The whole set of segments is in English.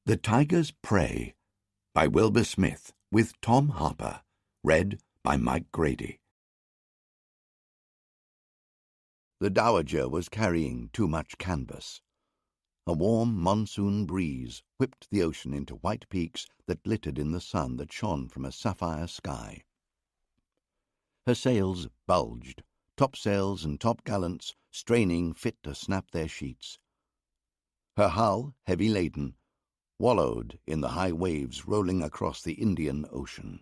The Tiger's Prey by Wilbur Smith with Tom Harper. Read by Mike Grady. The Dowager was carrying too much canvas. A warm monsoon breeze whipped the ocean into white peaks that glittered in the sun that shone from a sapphire sky. Her sails bulged, topsails and topgallants straining fit to snap their sheets. Her hull, heavy laden, wallowed in the high waves rolling across the Indian Ocean.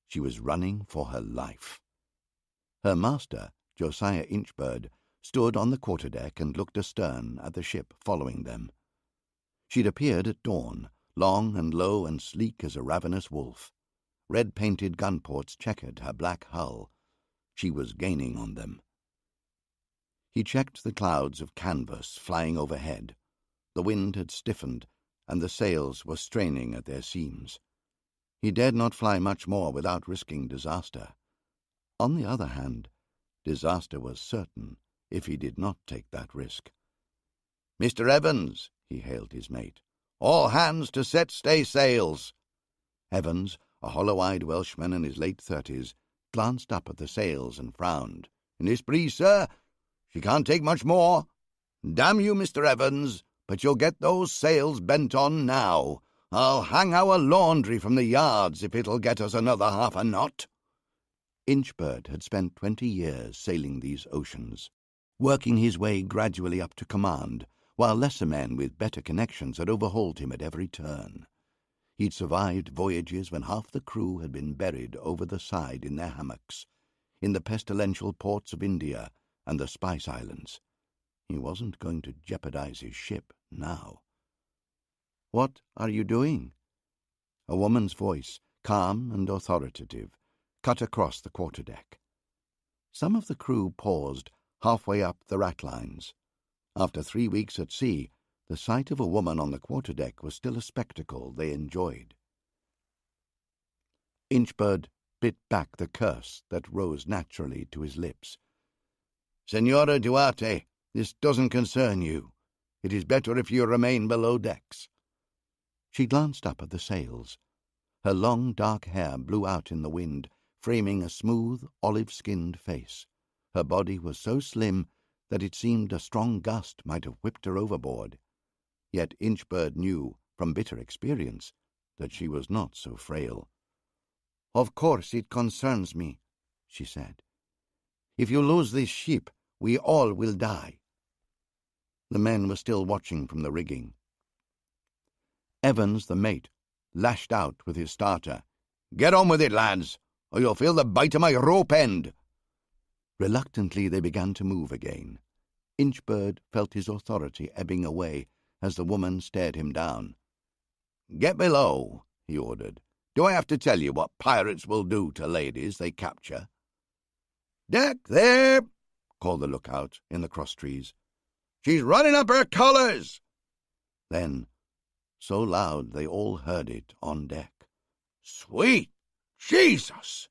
She was running for her life. Her master, Josiah Inchbird, stood on the quarterdeck and looked astern at the ship following them. She'd appeared at dawn, long and low and sleek as a ravenous wolf. Red-painted gunports checkered her black hull. She was gaining on them. He checked the clouds of canvas flying overhead. The wind had stiffened, and the sails were straining at their seams. He dared not fly much more without risking disaster. On the other hand, disaster was certain if he did not take that risk. "Mr. Evans," he hailed his mate, "all hands to set staysails." Evans, a hollow-eyed Welshman in his late 30s, glanced up at the sails and frowned. "In this breeze, sir? She can't take much more. Damn you, Mr. Evans, but you'll get those sails bent on now. I'll hang our laundry from the yards if it'll get us another half a knot." Inchbird had spent 20 years sailing these oceans, working his way gradually up to command, while lesser men with better connections had overhauled him at every turn. He'd survived voyages when half the crew had been buried over the side in their hammocks, in the pestilential ports of India and the Spice Islands. He wasn't going to jeopardize his ship now. "What are you doing?" A woman's voice, calm and authoritative, cut across the quarterdeck. Some of the crew paused halfway up the ratlines. After 3 weeks at sea, the sight of a woman on the quarterdeck was still a spectacle they enjoyed. Inchbird bit back the curse that rose naturally to his lips. "Senora Duarte, this doesn't concern you. It is better if you remain below decks." She glanced up at the sails. Her long dark hair blew out in the wind, framing a smooth, olive-skinned face. Her body was so slim that it seemed a strong gust might have whipped her overboard. Yet Inchbird knew, from bitter experience, that she was not so frail. "Of course it concerns me," she said. "If you lose this ship, we all will die." The men were still watching from the rigging. Evans, the mate, lashed out with his starter. "Get on with it, lads, or you'll feel the bite of my rope end." Reluctantly they began to move again. Inchbird felt his authority ebbing away as the woman stared him down. "Get below," he ordered. "Do I have to tell you what pirates will do to ladies they capture?" "Deck there!" called the lookout in the crosstrees. "She's running up her colours!" Then, so loud they all heard it on deck, "Sweet Jesus!"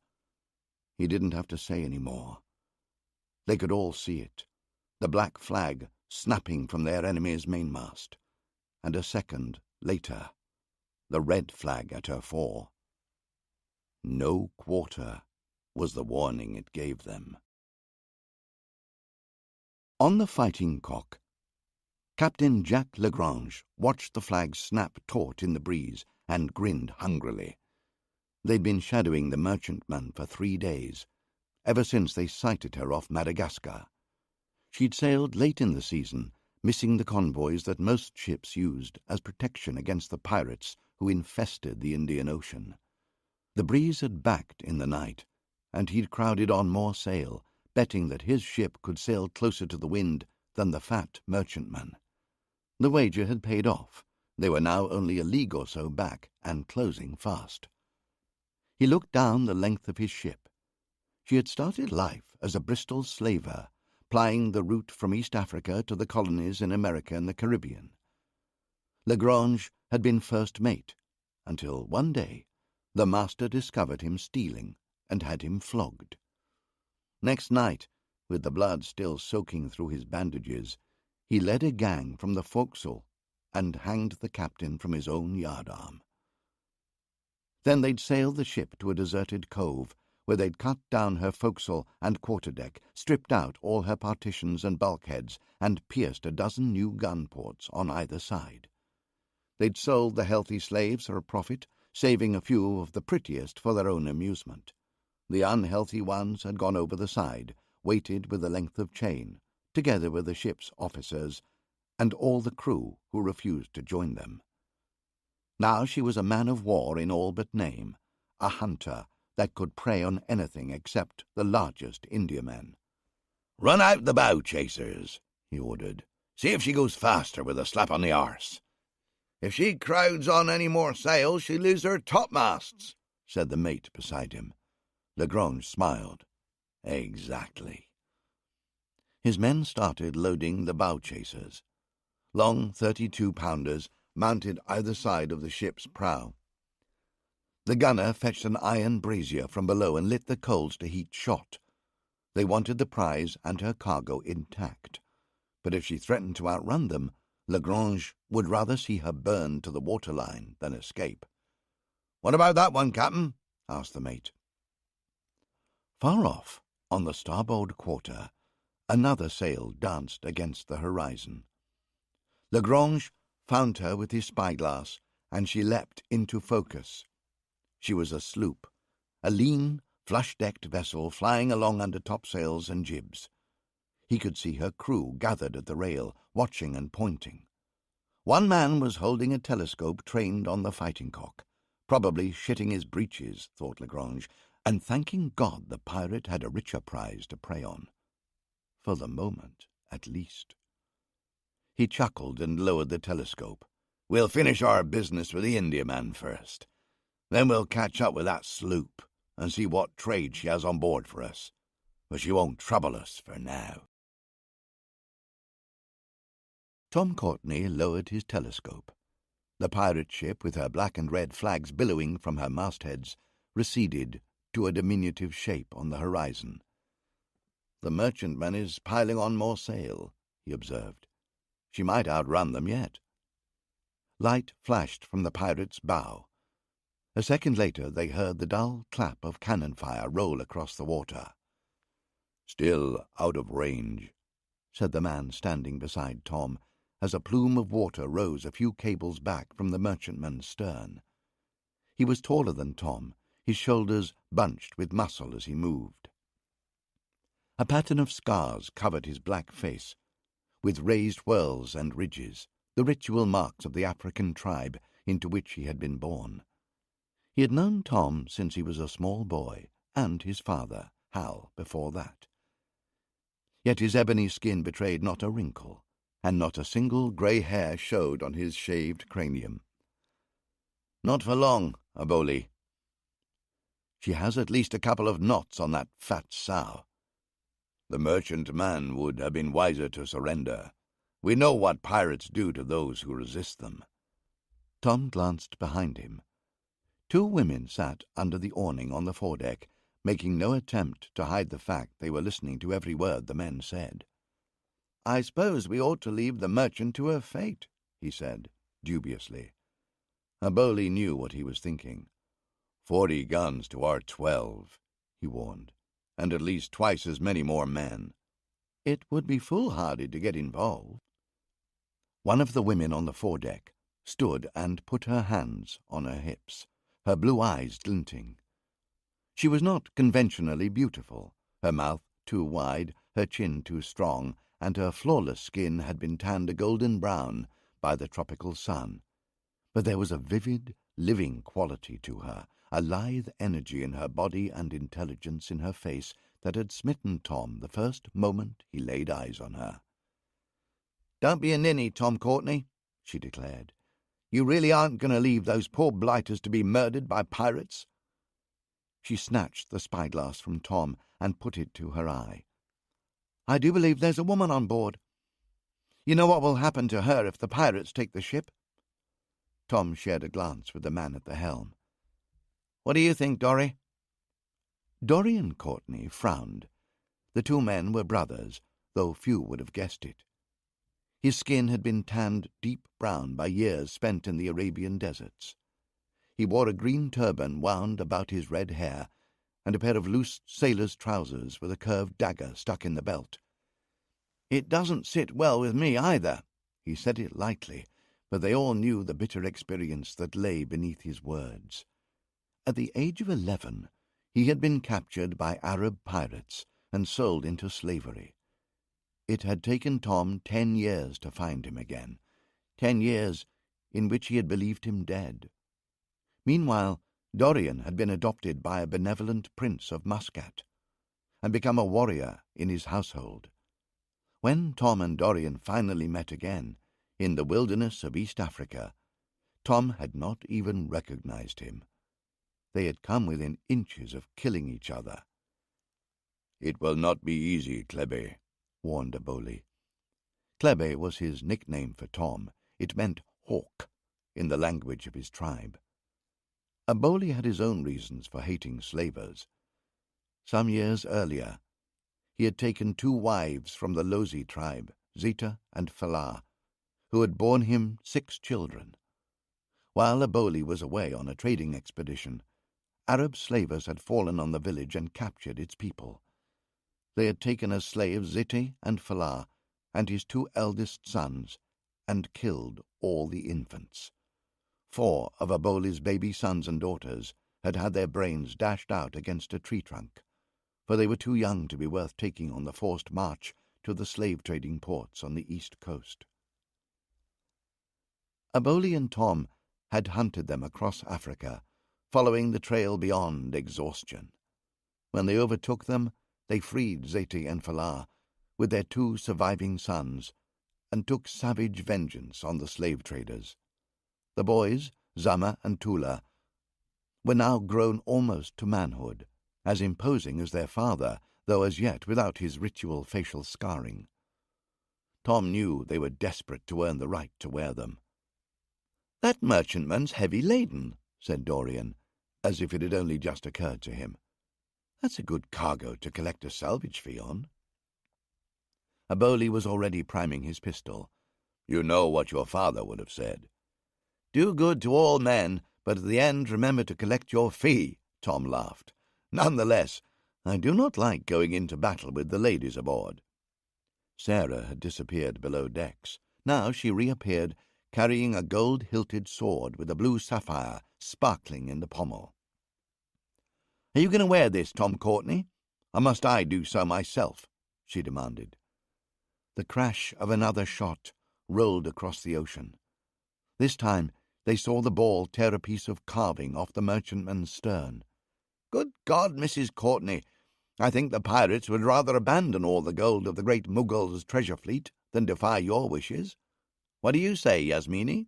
He didn't have to say any more. They could all see it, the black flag snapping from their enemy's mainmast, and a second later, the red flag at her fore. No quarter was the warning it gave them. On the fighting cock, Captain Jack Lagrange watched the flag snap taut in the breeze and grinned hungrily. They'd been shadowing the merchantman for 3 days, ever since they sighted her off Madagascar. She'd sailed late in the season, missing the convoys that most ships used as protection against the pirates who infested the Indian Ocean. The breeze had backed in the night, and he'd crowded on more sail, betting that his ship could sail closer to the wind than the fat merchantman. The wager had paid off. They were now only a league or so back and closing fast. He looked down the length of his ship. She had started life as a Bristol slaver, plying the route from East Africa to the colonies in America and the Caribbean. Lagrange had been first mate, until one day the master discovered him stealing and had him flogged. Next night, with the blood still soaking through his bandages, he led a gang from the forecastle and hanged the captain from his own yardarm. Then they'd sailed the ship to a deserted cove, where they'd cut down her forecastle and quarterdeck, stripped out all her partitions and bulkheads, and pierced a dozen new gunports on either side. They'd sold the healthy slaves for a profit, saving a few of the prettiest for their own amusement. The unhealthy ones had gone over the side, weighted with a length of chain, together with the ship's officers and all the crew who refused to join them. Now she was a man of war in all but name, a hunter that could prey on anything except the largest Indiamen. "Run out the bow chasers," he ordered. "See if she goes faster with a slap on the arse." "If she crowds on any more sails, she'll lose her topmasts," said the mate beside him. Lagrange smiled. "Exactly." His men started loading the bow chasers, long 32-pounders mounted either side of the ship's prow. The gunner fetched an iron brazier from below and lit the coals to heat shot. They wanted the prize and her cargo intact, but if she threatened to outrun them, Lagrange would rather see her burn to the waterline than escape. "What about that one, Captain?" asked the mate. Far off, on the starboard quarter, another sail danced against the horizon. Lagrange found her with his spyglass, and she leapt into focus. She was a sloop, a lean, flush-decked vessel flying along under topsails and jibs. He could see her crew gathered at the rail, watching and pointing. One man was holding a telescope trained on the fighting cock, probably shitting his breeches, thought Lagrange, and thanking God the pirate had a richer prize to prey on. For the moment, at least. He chuckled and lowered the telescope. "We'll finish our business with the Indiaman first. Then we'll catch up with that sloop and see what trade she has on board for us. But she won't trouble us for now." Tom Courtney lowered his telescope. The pirate ship, with her black and red flags billowing from her mastheads, receded to a diminutive shape on the horizon. "The merchantman is piling on more sail," he observed. "She might outrun them yet." Light flashed from the pirate's bow. A second later they heard the dull clap of cannon fire roll across the water. "Still out of range," said the man standing beside Tom, as a plume of water rose a few cables back from the merchantman's stern. He was taller than Tom, his shoulders bunched with muscle as he moved. A pattern of scars covered his black face, with raised whorls and ridges, the ritual marks of the African tribe into which he had been born. He had known Tom since he was a small boy, and his father, Hal, before that. Yet his ebony skin betrayed not a wrinkle, and not a single grey hair showed on his shaved cranium. "Not for long, Aboli. She has at least a couple of knots on that fat sow. The merchantman would have been wiser to surrender. We know what pirates do to those who resist them." Tom glanced behind him. Two women sat under the awning on the foredeck, making no attempt to hide the fact they were listening to every word the men said. "I suppose we ought to leave the merchant to her fate," he said, dubiously. Aboli knew what he was thinking. 40 guns to our 12, he warned, and at least twice as many more men. It would be foolhardy to get involved. One of the women on the foredeck stood and put her hands on her hips, her blue eyes glinting. She was not conventionally beautiful, her mouth too wide, her chin too strong, and her flawless skin had been tanned a golden brown by the tropical sun. But there was a vivid, living quality to her, a lithe energy in her body and intelligence in her face that had smitten Tom the first moment he laid eyes on her. "Don't be a ninny, Tom Courtney," she declared. "You really aren't going to leave those poor blighters to be murdered by pirates?" She snatched the spyglass from Tom and put it to her eye. "I do believe there's a woman on board. You know what will happen to her if the pirates take the ship?" Tom shared a glance with the man at the helm. "What do you think, Dorry?" Dorian Courtney frowned. The two men were brothers, though few would have guessed it. His skin had been tanned deep brown by years spent in the Arabian deserts. He wore a green turban wound about his red hair and a pair of loose sailor's trousers with a curved dagger stuck in the belt. "It doesn't sit well with me either." He said it lightly, but they all knew the bitter experience that lay beneath his words. At the age of 11, he had been captured by Arab pirates and sold into slavery. It had taken Tom 10 years to find him again, 10 years in which he had believed him dead. Meanwhile, Dorian had been adopted by a benevolent prince of Muscat and become a warrior in his household. When Tom and Dorian finally met again, in the wilderness of East Africa, Tom had not even recognized him. They had come within inches of killing each other. "It will not be easy, Klebe," warned Aboli. Klebe was his nickname for Tom. It meant hawk in the language of his tribe. Aboli had his own reasons for hating slavers. Some years earlier, he had taken 2 wives from the Lozi tribe, Zita and Falah, who had borne him 6 children. While Aboli was away on a trading expedition, Arab slavers had fallen on the village and captured its people. They had taken as slaves Ziti and Falah and his 2 eldest sons and killed all the infants. 4 of Aboli's baby sons and daughters had had their brains dashed out against a tree trunk, for they were too young to be worth taking on the forced march to the slave-trading ports on the east coast. Aboli and Tom had hunted them across Africa, following the trail beyond exhaustion. When they overtook them, they freed Zeti and Falah with their 2 surviving sons and took savage vengeance on the slave traders. The boys, Zama and Tula, were now grown almost to manhood, as imposing as their father, though as yet without his ritual facial scarring. Tom knew they were desperate to earn the right to wear them. "That merchantman's heavy laden," said Dorian, as if it had only just occurred to him. "That's a good cargo to collect a salvage fee on." Aboli was already priming his pistol. "You know what your father would have said." "Do good to all men, but at the end remember to collect your fee," Tom laughed. "Nonetheless, I do not like going into battle with the ladies aboard." Sarah had disappeared below decks. Now she reappeared, carrying a gold-hilted sword with a blue sapphire sparkling in the pommel. "Are you going to wear this, Tom Courtney, or must I do so myself?" she demanded. The crash of another shot rolled across the ocean. This time they saw the ball tear a piece of carving off the merchantman's stern. "Good God, Mrs. Courtney, I think the pirates would rather abandon all the gold of the great Mughal's treasure fleet than defy your wishes. What do you say, Yasmini?"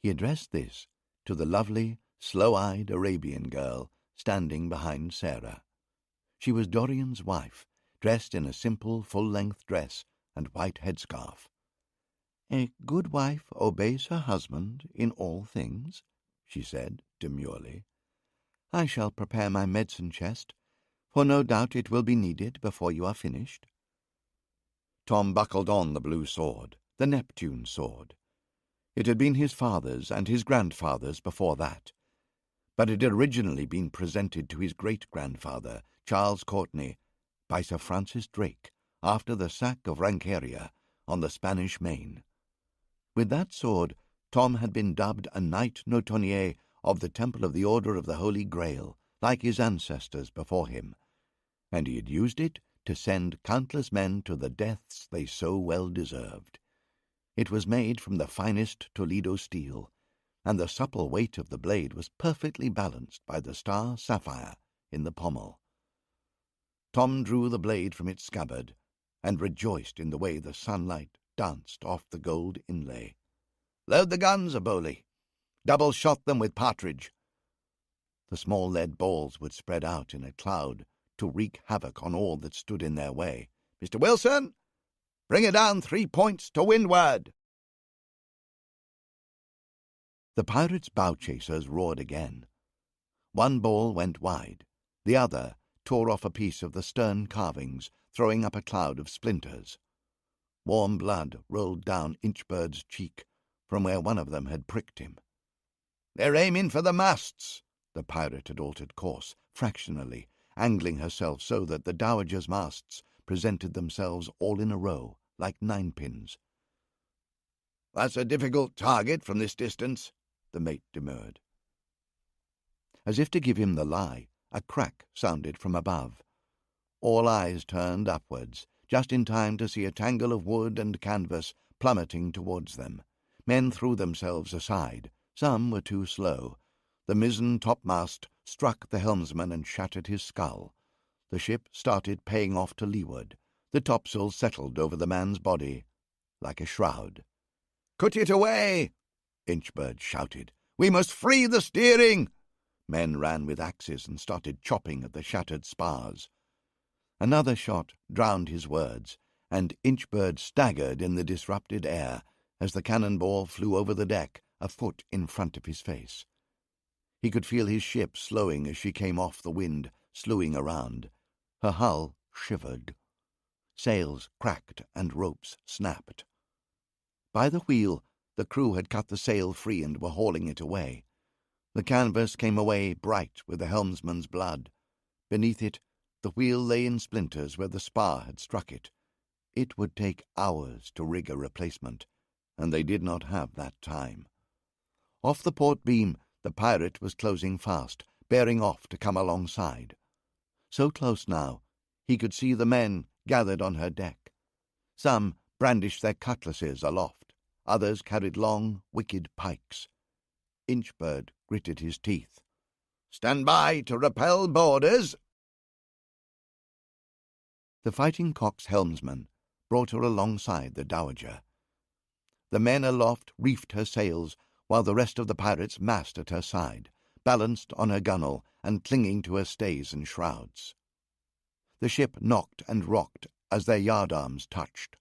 He addressed this to the lovely, slow-eyed Arabian girl standing behind Sarah. She was Dorian's wife, dressed in a simple, full-length dress and white headscarf. "A good wife obeys her husband in all things," she said demurely. "I shall prepare my medicine chest, for no doubt it will be needed before you are finished." Tom buckled on the blue sword, the Neptune sword. It had been his father's and his grandfather's before that, but it had originally been presented to his great-grandfather, Charles Courtney, by Sir Francis Drake after the sack of Rancaria on the Spanish Main. With that sword, Tom had been dubbed a Knight Notonnier of the Temple of the Order of the Holy Grail, like his ancestors before him, and he had used it to send countless men to the deaths they so well deserved. It was made from the finest Toledo steel, and the supple weight of the blade was perfectly balanced by the star sapphire in the pommel. Tom drew the blade from its scabbard and rejoiced in the way the sunlight danced off the gold inlay. "Load the guns, Aboli. Double-shot them with partridge." The small lead balls would spread out in a cloud to wreak havoc on all that stood in their way. "Mr. Wilson, bring her down 3 points to windward." The pirates' bow-chasers roared again. One ball went wide. The other tore off a piece of the stern carvings, throwing up a cloud of splinters. Warm blood rolled down Inchbird's cheek from where one of them had pricked him. "They're aiming for the masts!" The pirate had altered course, fractionally, angling herself so that the Dowager's masts presented themselves all in a row, like ninepins. "That's a difficult target from this distance," the mate demurred. As if to give him the lie, a crack sounded from above. All eyes turned upwards, just in time to see a tangle of wood and canvas plummeting towards them. Men threw themselves aside. Some were too slow. The mizzen topmast struck the helmsman and shattered his skull. The ship started paying off to leeward. The topsail settled over the man's body like a shroud. "Cut it away!" Inchbird shouted. "We must free the steering!" Men ran with axes and started chopping at the shattered spars. Another shot drowned his words, and Inchbird staggered in the disrupted air as the cannonball flew over the deck a foot in front of his face. He could feel his ship slowing as she came off the wind, slewing around. Her hull shivered. Sails cracked and ropes snapped. By the wheel, the crew had cut the sail free and were hauling it away. The canvas came away bright with the helmsman's blood. Beneath it, the wheel lay in splinters where the spar had struck it. It would take hours to rig a replacement, and they did not have that time. Off the port beam, the pirate was closing fast, bearing off to come alongside. So close now, he could see the men gathered on her deck. Some brandished their cutlasses aloft. Others carried long, wicked pikes. Inchbird gritted his teeth. "Stand by to repel boarders!" The Fighting Cock's helmsman brought her alongside the Dowager. The men aloft reefed her sails, while the rest of the pirates massed at her side, balanced on her gunwale and clinging to her stays and shrouds. The ship knocked and rocked as their yardarms touched.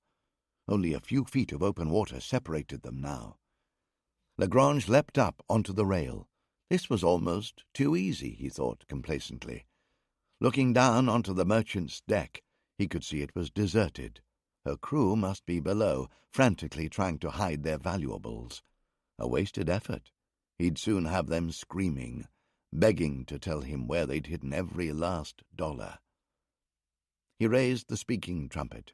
Only a few feet of open water separated them now. Lagrange leapt up onto the rail. This was almost too easy, he thought complacently. Looking down onto the merchant's deck, he could see it was deserted. Her crew must be below, frantically trying to hide their valuables. A wasted effort. He'd soon have them screaming, begging to tell him where they'd hidden every last dollar. He raised the speaking trumpet.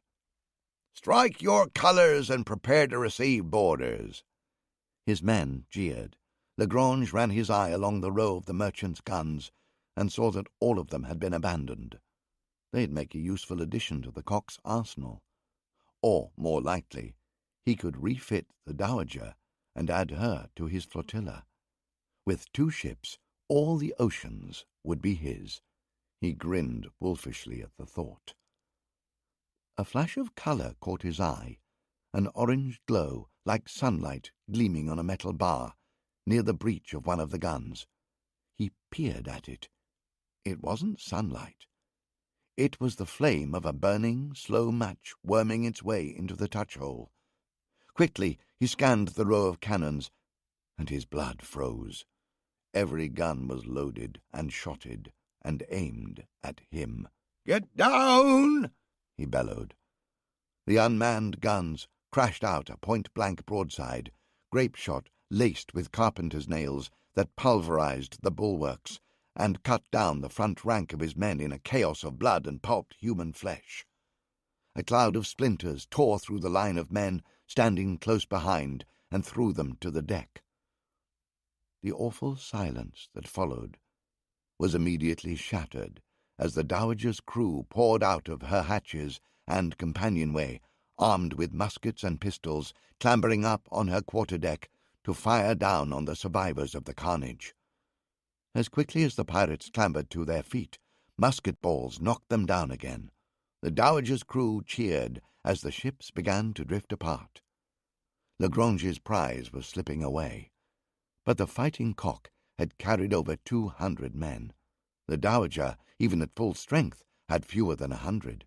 "Strike your colors and prepare to receive boarders." His men jeered. Lagrange ran his eye along the row of the merchant's guns and saw that all of them had been abandoned. They'd make a useful addition to the Cock's arsenal. Or, more likely, he could refit the Dowager and add her to his flotilla. With 2 ships, all the oceans would be his. He grinned wolfishly at the thought. A flash of color caught his eye, an orange glow like sunlight gleaming on a metal bar near the breech of one of the guns. He peered at it. It wasn't sunlight. It was the flame of a burning, slow match worming its way into the touch-hole. Quickly he scanned the row of cannons, and his blood froze. Every gun was loaded and shotted and aimed at him. "Get down!" he bellowed. The unmanned guns crashed out a point-blank broadside, grape-shot laced with carpenter's nails that pulverized the bulwarks and cut down the front rank of his men in a chaos of blood and pulped human flesh. A cloud of splinters tore through the line of men standing close behind and threw them to the deck. The awful silence that followed was immediately shattered as the Dowager's crew poured out of her hatches and companionway, armed with muskets and pistols, clambering up on her quarterdeck to fire down on the survivors of the carnage. As quickly as the pirates clambered to their feet, musket balls knocked them down again. The Dowager's crew cheered as the ships began to drift apart. Lagrange's prize was slipping away, but the Fighting Cock had carried over 200 men. The Dowager, even at full strength, had fewer than 100.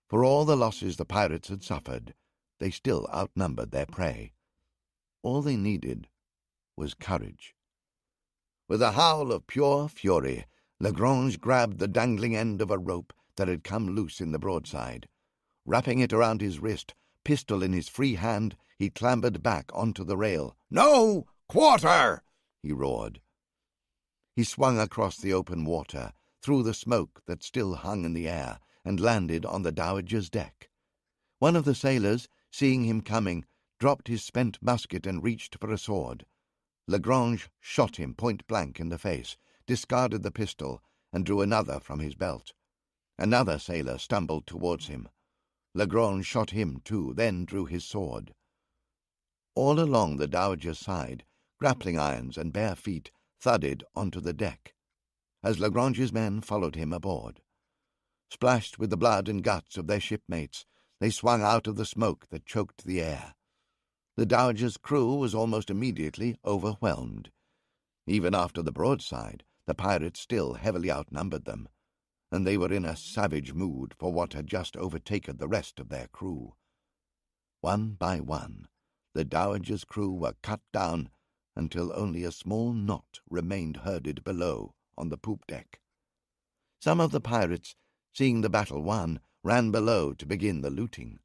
For all the losses the pirates had suffered, they still outnumbered their prey. All they needed was courage. With a howl of pure fury, Lagrange grabbed the dangling end of a rope that had come loose in the broadside. Wrapping it around his wrist, Pistol in his free hand, he clambered back onto the rail. "No! Quarter!" he roared. He swung across the open water, through the smoke that still hung in the air, and landed on the Dowager's deck. One of the sailors, seeing him coming, dropped his spent musket and reached for a sword. Lagrange shot him point-blank in the face, discarded the pistol, and drew another from his belt. Another sailor stumbled towards him. Lagrange shot him too, then drew his sword. All along the Dowager's side, grappling irons and bare feet thudded onto the deck, as Lagrange's men followed him aboard. Splashed with the blood and guts of their shipmates, they swung out of the smoke that choked the air. The Dowager's crew was almost immediately overwhelmed. Even after the broadside, the pirates still heavily outnumbered them, and they were in a savage mood for what had just overtaken the rest of their crew. One by one, the Dowager's crew were cut down until only a small knot remained herded below on the poop deck. Some of the pirates, seeing the battle won, ran below to begin the looting.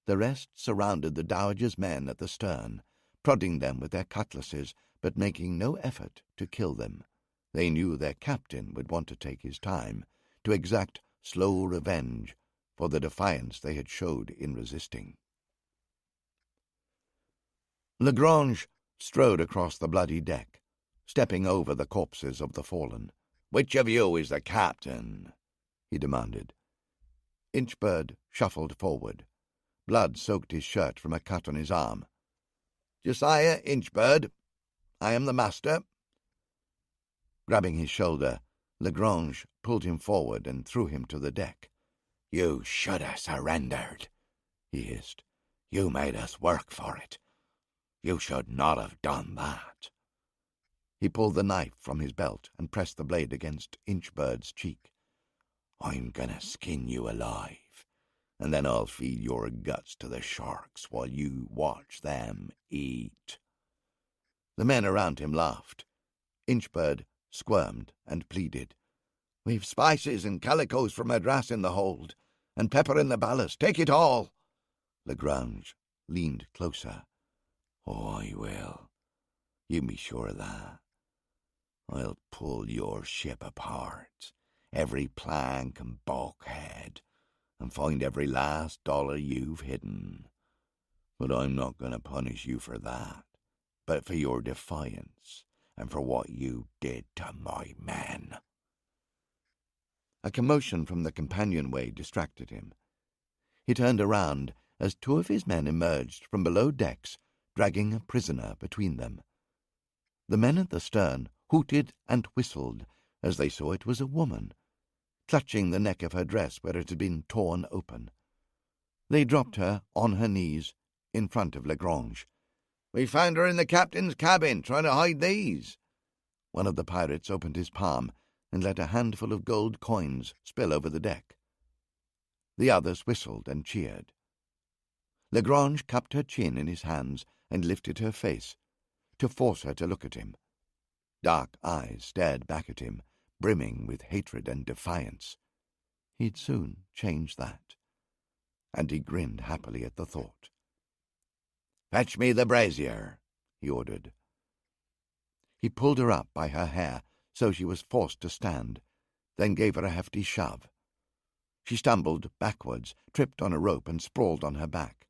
The rest surrounded the Dowager's men at the stern, prodding them with their cutlasses, but making no effort to kill them. They knew their captain would want to take his time, to exact slow revenge for the defiance they had showed in resisting. Lagrange strode across the bloody deck, stepping over the corpses of the fallen. "Which of you is the captain?" he demanded. Inchbird shuffled forward. Blood soaked his shirt from a cut on his arm. "Josiah Inchbird. I am the master." Grabbing his shoulder, Lagrange pulled him forward and threw him to the deck. "You should have surrendered," he hissed. "You made us work for it. You should not have done that." He pulled the knife from his belt and pressed the blade against Inchbird's cheek. "I'm gonna skin you alive, and then I'll feed your guts to the sharks while you watch them eat." The men around him laughed. Inchbird squirmed and pleaded. "We've spices and calicos from Madras in the hold, and pepper in the ballast. Take it all." Lagrange leaned closer. "Oh, I will. You be sure of that. I'll pull your ship apart, every plank and bulkhead, and find every last dollar you've hidden. But I'm not going to punish you for that, but for your defiance and for what you did to my men." A commotion from the companionway distracted him. He turned around as two of his men emerged from below decks, dragging a prisoner between them. The men at the stern hooted and whistled as they saw it was a woman, clutching the neck of her dress where it had been torn open. They dropped her on her knees in front of Lagrange. "We found her in the captain's cabin, trying to hide these." One of the pirates opened his palm and let a handful of gold coins spill over the deck. The others whistled and cheered. Lagrange cupped her chin in his hands and lifted her face, to force her to look at him. Dark eyes stared back at him, brimming with hatred and defiance. He'd soon change that, and he grinned happily at the thought. "Fetch me the brazier," he ordered. He pulled her up by her hair so she was forced to stand, then gave her a hefty shove. She stumbled backwards, tripped on a rope, and sprawled on her back.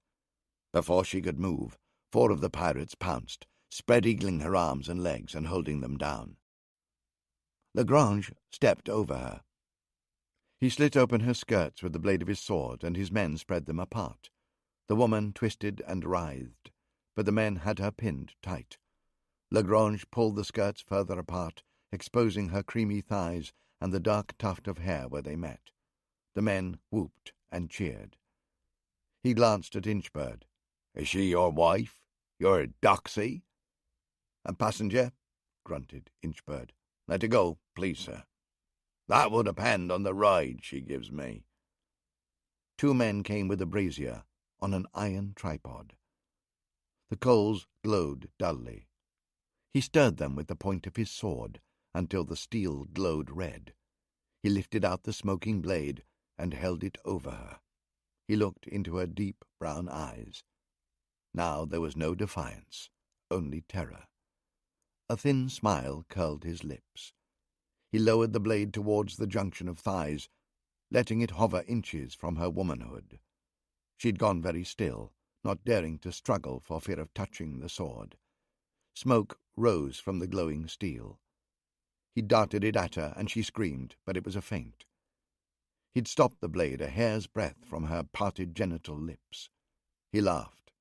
Before she could move, 4 of the pirates pounced, spread-eagling her arms and legs and holding them down. Lagrange stepped over her. He slit open her skirts with the blade of his sword, and his men spread them apart. The woman twisted and writhed, but the men had her pinned tight. Lagrange pulled the skirts further apart, exposing her creamy thighs and the dark tuft of hair where they met. The men whooped and cheered. He glanced at Inchbird. "Is she your wife? Your doxy?" "A passenger," grunted Inchbird. "Let her go, please, sir." "That will depend on the ride she gives me." 2 men came with a brazier on an iron tripod. The coals glowed dully. He stirred them with the point of his sword until the steel glowed red. He lifted out the smoking blade and held it over her. He looked into her deep brown eyes. Now there was no defiance, only terror. A thin smile curled his lips. He lowered the blade towards the junction of thighs, letting it hover inches from her womanhood. She'd gone very still, not daring to struggle for fear of touching the sword. Smoke rose from the glowing steel. He darted it at her, and she screamed, but it was a feint. He'd stopped the blade a hair's breadth from her parted genital lips. He laughed.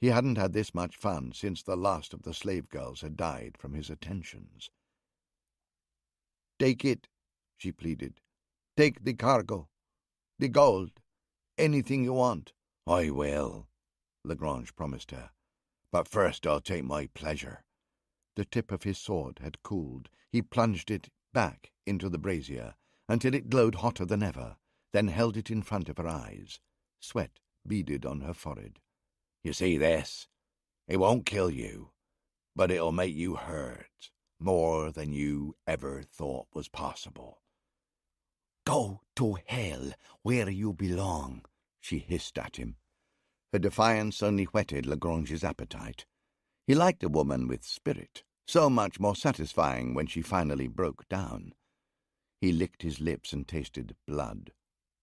He hadn't had this much fun since the last of the slave girls had died from his attentions. "Take it," she pleaded. "Take the cargo, the gold, anything you want." "I will," Lagrange promised her. "But first I'll take my pleasure." The tip of his sword had cooled. He plunged it back into the brazier until it glowed hotter than ever, then held it in front of her eyes. Sweat beaded on her forehead. "You see this? It won't kill you, but it'll make you hurt more than you ever thought was possible." "Go to hell, where you belong," she hissed at him. Her defiance only whetted Lagrange's appetite. He liked a woman with spirit, so much more satisfying when she finally broke down. He licked his lips and tasted blood.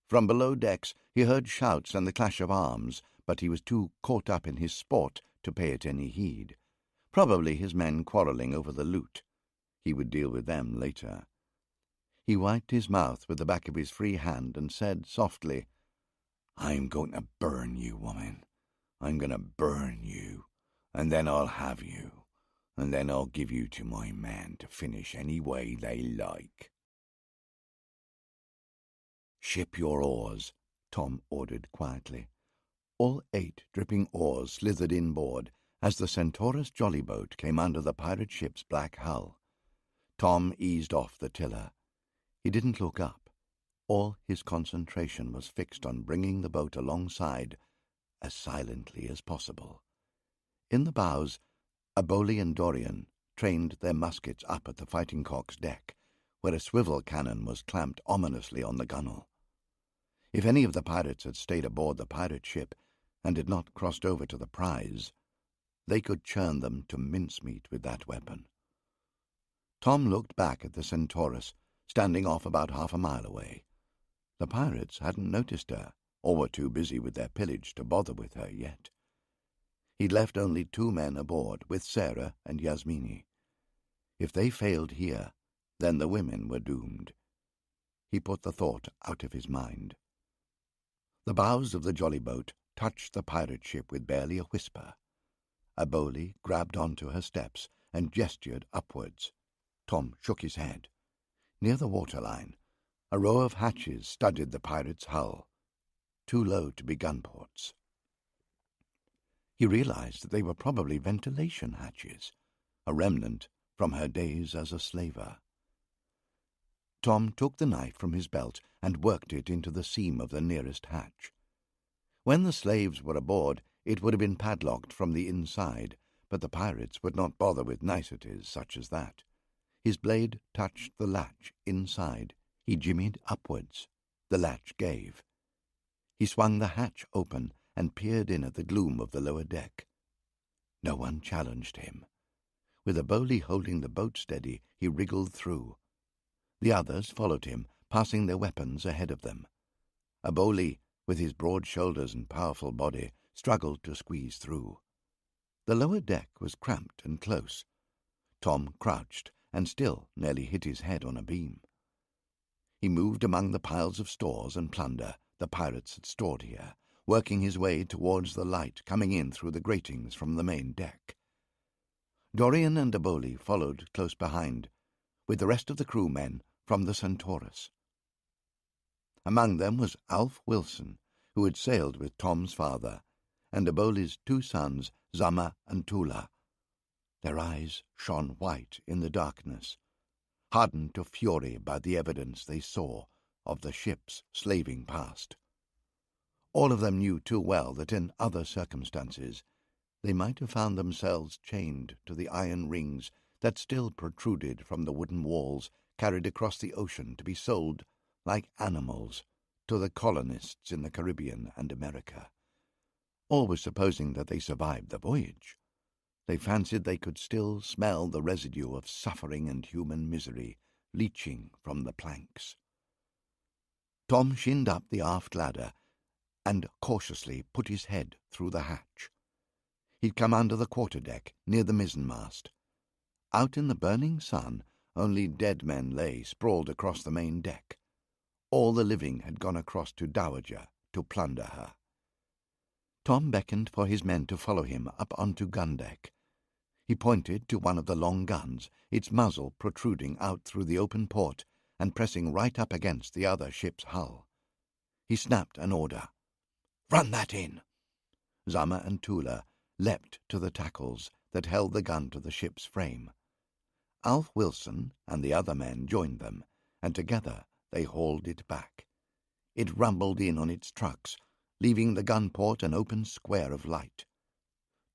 From below decks he heard shouts and the clash of arms, but he was too caught up in his sport to pay it any heed. Probably his men quarrelling over the loot. He would deal with them later. He wiped his mouth with the back of his free hand and said softly, "I'm going to burn you, woman. I'm going to burn you, and then I'll have you, and then I'll give you to my man to finish any way they like." "Ship your oars," Tom ordered quietly. All 8 dripping oars slithered inboard as the Centaurus jolly boat came under the pirate ship's black hull. Tom eased off the tiller. He didn't look up. All his concentration was fixed on bringing the boat alongside as silently as possible. In the bows, Aboli and Dorian trained their muskets up at the Fighting Cock's deck, where a swivel cannon was clamped ominously on the gunwale. If any of the pirates had stayed aboard the pirate ship and had not crossed over to the prize, they could churn them to mincemeat with that weapon. Tom looked back at the Centaurus, standing off about half a mile away. The pirates hadn't noticed her, or were too busy with their pillage to bother with her yet. He'd left only 2 men aboard, with Sarah and Yasmini. If they failed here, then the women were doomed. He put the thought out of his mind. The bows of the jolly boat touched the pirate ship with barely a whisper. Aboli grabbed onto her steps and gestured upwards. Tom shook his head. Near the waterline, a row of hatches studded the pirate's hull, too low to be gunports. He realized that they were probably ventilation hatches, a remnant from her days as a slaver. Tom took the knife from his belt and worked it into the seam of the nearest hatch. When the slaves were aboard, it would have been padlocked from the inside, but the pirates would not bother with niceties such as that. His blade touched the latch inside. He jimmied upwards. The latch gave. He swung the hatch open and peered in at the gloom of the lower deck. No one challenged him. With Aboli holding the boat steady, he wriggled through. The others followed him, passing their weapons ahead of them. Aboli, with his broad shoulders and powerful body, struggled to squeeze through. The lower deck was cramped and close. Tom crouched and still nearly hit his head on a beam. He moved among the piles of stores and plunder the pirates had stored here, working his way towards the light coming in through the gratings from the main deck. Dorian and Aboli followed close behind, with the rest of the crewmen from the Centaurus. Among them was Alf Wilson, who had sailed with Tom's father, and Aboli's 2 sons, Zama and Tula. Their eyes shone white in the darkness, hardened to fury by the evidence they saw of the ship's slaving past. All of them knew too well that in other circumstances they might have found themselves chained to the iron rings that still protruded from the wooden walls carried across the ocean to be sold like animals to the colonists in the Caribbean and America. Always supposing that they survived the voyage, they fancied they could still smell the residue of suffering and human misery leaching from the planks. Tom shinned up the aft ladder and cautiously put his head through the hatch. He'd come under the quarterdeck, near the mizzenmast. Out in the burning sun, only dead men lay sprawled across the main deck. All the living had gone across to Dowager to plunder her. Tom beckoned for his men to follow him up onto gun deck. He pointed to one of the long guns, its muzzle protruding out through the open port and pressing right up against the other ship's hull. He snapped an order. "Run that in!" Zama and Tula leapt to the tackles that held the gun to the ship's frame. Alf Wilson and the other men joined them, and together they hauled it back. It rumbled in on its trucks, leaving the gun port an open square of light.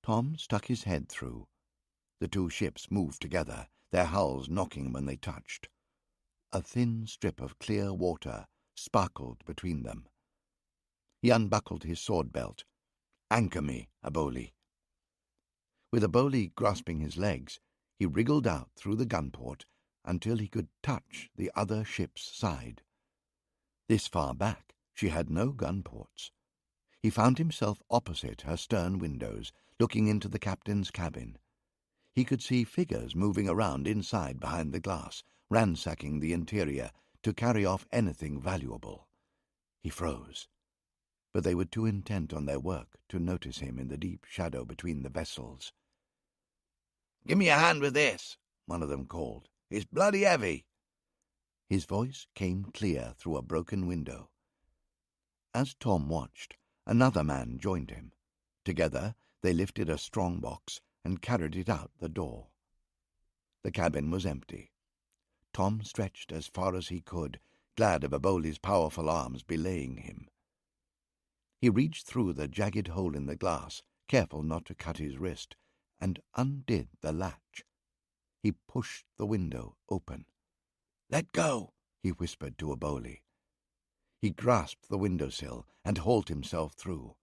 Tom stuck his head through. The two ships moved together, their hulls knocking when they touched. A thin strip of clear water sparkled between them. He unbuckled his sword belt. "Anchor me, Aboli." With Aboli grasping his legs, he wriggled out through the gunport until he could touch the other ship's side. This far back, she had no gunports. He found himself opposite her stern windows, looking into the captain's cabin. He could see figures moving around inside behind the glass, ransacking the interior to carry off anything valuable. He froze, but they were too intent on their work to notice him in the deep shadow between the vessels. "Give me a hand with this," one of them called. "It's bloody heavy." His voice came clear through a broken window. As Tom watched, another man joined him. Together they lifted a strong box and carried it out the door. The cabin was empty. Tom stretched as far as he could, glad of Aboli's powerful arms belaying him. He reached through the jagged hole in the glass, careful not to cut his wrist, and undid the latch. He pushed the window open. "Let go," he whispered to Aboli. He grasped the windowsill and hauled himself through.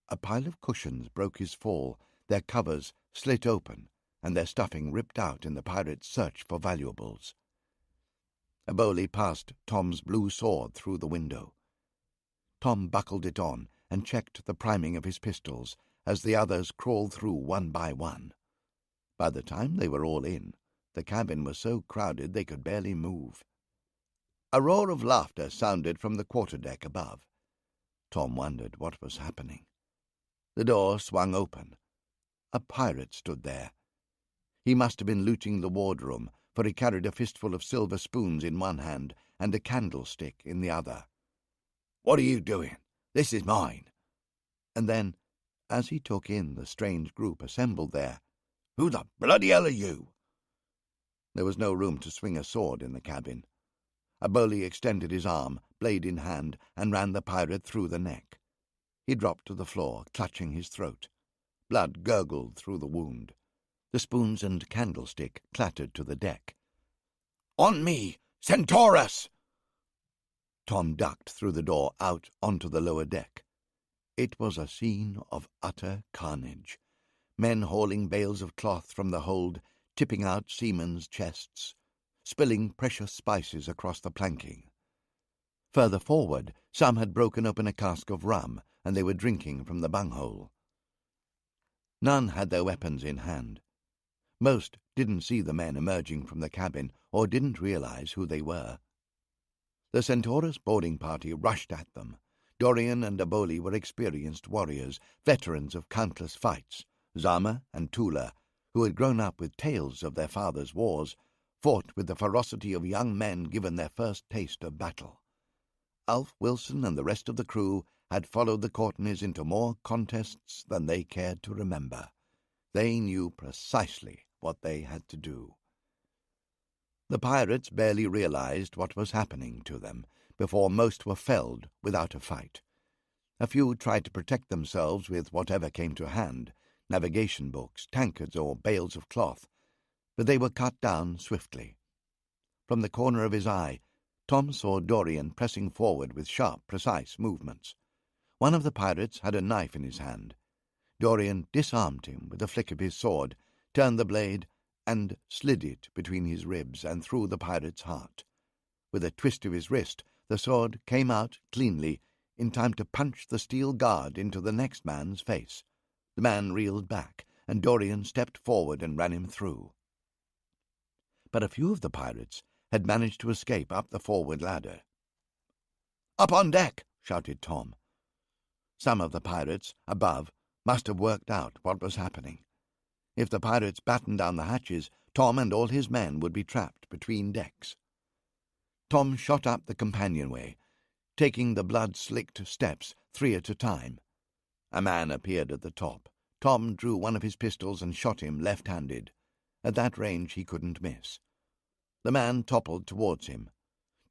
A pile of cushions broke his fall, their covers slit open, and their stuffing ripped out in the pirates' search for valuables. Aboli passed Tom's blue sword through the window. Tom buckled it on and checked the priming of his pistols as the others crawled through one by one. By the time they were all in, the cabin was so crowded they could barely move. A roar of laughter sounded from the quarterdeck above. Tom wondered what was happening. The door swung open. A pirate stood there. He must have been looting the wardroom, for he carried a fistful of silver spoons in one hand and a candlestick in the other. "What are you doing? This is mine." And then, as he took in the strange group assembled there, "Who the bloody hell are you?" There was no room to swing a sword in the cabin. Aboli extended his arm, blade in hand, and ran the pirate through the neck. He dropped to the floor, clutching his throat. Blood gurgled through the wound. The spoons and candlestick clattered to the deck. "On me, Centaurus!" Tom ducked through the door out onto the lower deck. It was a scene of utter carnage. Men hauling bales of cloth from the hold, tipping out seamen's chests, spilling precious spices across the planking. Further forward, some had broken open a cask of rum, and they were drinking from the bunghole. None had their weapons in hand. Most didn't see the men emerging from the cabin or didn't realize who they were. The Centaurus boarding party rushed at them. Dorian and Aboli were experienced warriors, veterans of countless fights. Zama and Tula, who had grown up with tales of their fathers' wars, fought with the ferocity of young men given their first taste of battle. Alf Wilson and the rest of the crew had followed the Courtneys into more contests than they cared to remember. They knew precisely what they had to do. The pirates barely realized what was happening to them before most were felled without a fight. A few tried to protect themselves with whatever came to hand, navigation books, tankards, or bales of cloth, but they were cut down swiftly. From the corner of his eye, Tom saw Dorian pressing forward with sharp, precise movements. One of the pirates had a knife in his hand. Dorian disarmed him with a flick of his sword, turned the blade, and slid it between his ribs and through the pirate's heart. With a twist of his wrist, the sword came out cleanly, in time to punch the steel guard into the next man's face. The man reeled back, and Dorian stepped forward and ran him through. But a few of the pirates had managed to escape up the forward ladder. "Up on deck!" shouted Tom. Some of the pirates above must have worked out what was happening. If the pirates battened down the hatches, Tom and all his men would be trapped between decks. Tom shot up the companionway, taking the blood-slicked steps 3 at a time. A man appeared at the top. Tom drew one of his pistols and shot him left-handed. At that range he couldn't miss. The man toppled towards him.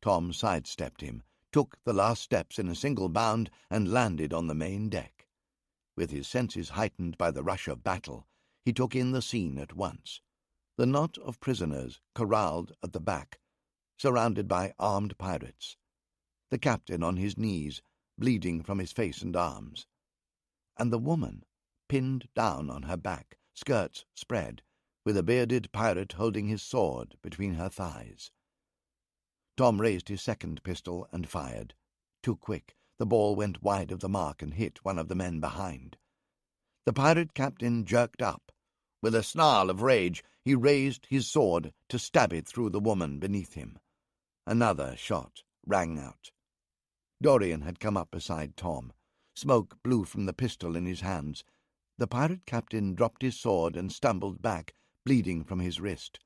Tom sidestepped him, took the last steps in a single bound, and landed on the main deck. With his senses heightened by the rush of battle, he took in the scene at once. The knot of prisoners corralled at the back, surrounded by armed pirates. The captain on his knees, bleeding from his face and arms. And the woman, pinned down on her back, skirts spread, with a bearded pirate holding his sword between her thighs. Tom raised his second pistol and fired. Too quick, the ball went wide of the mark and hit one of the men behind. The pirate captain jerked up. With a snarl of rage, he raised his sword to stab it through the woman beneath him. Another shot rang out. Dorian had come up beside Tom. Smoke blew from the pistol in his hands. The pirate captain dropped his sword and stumbled back, bleeding from his wrist.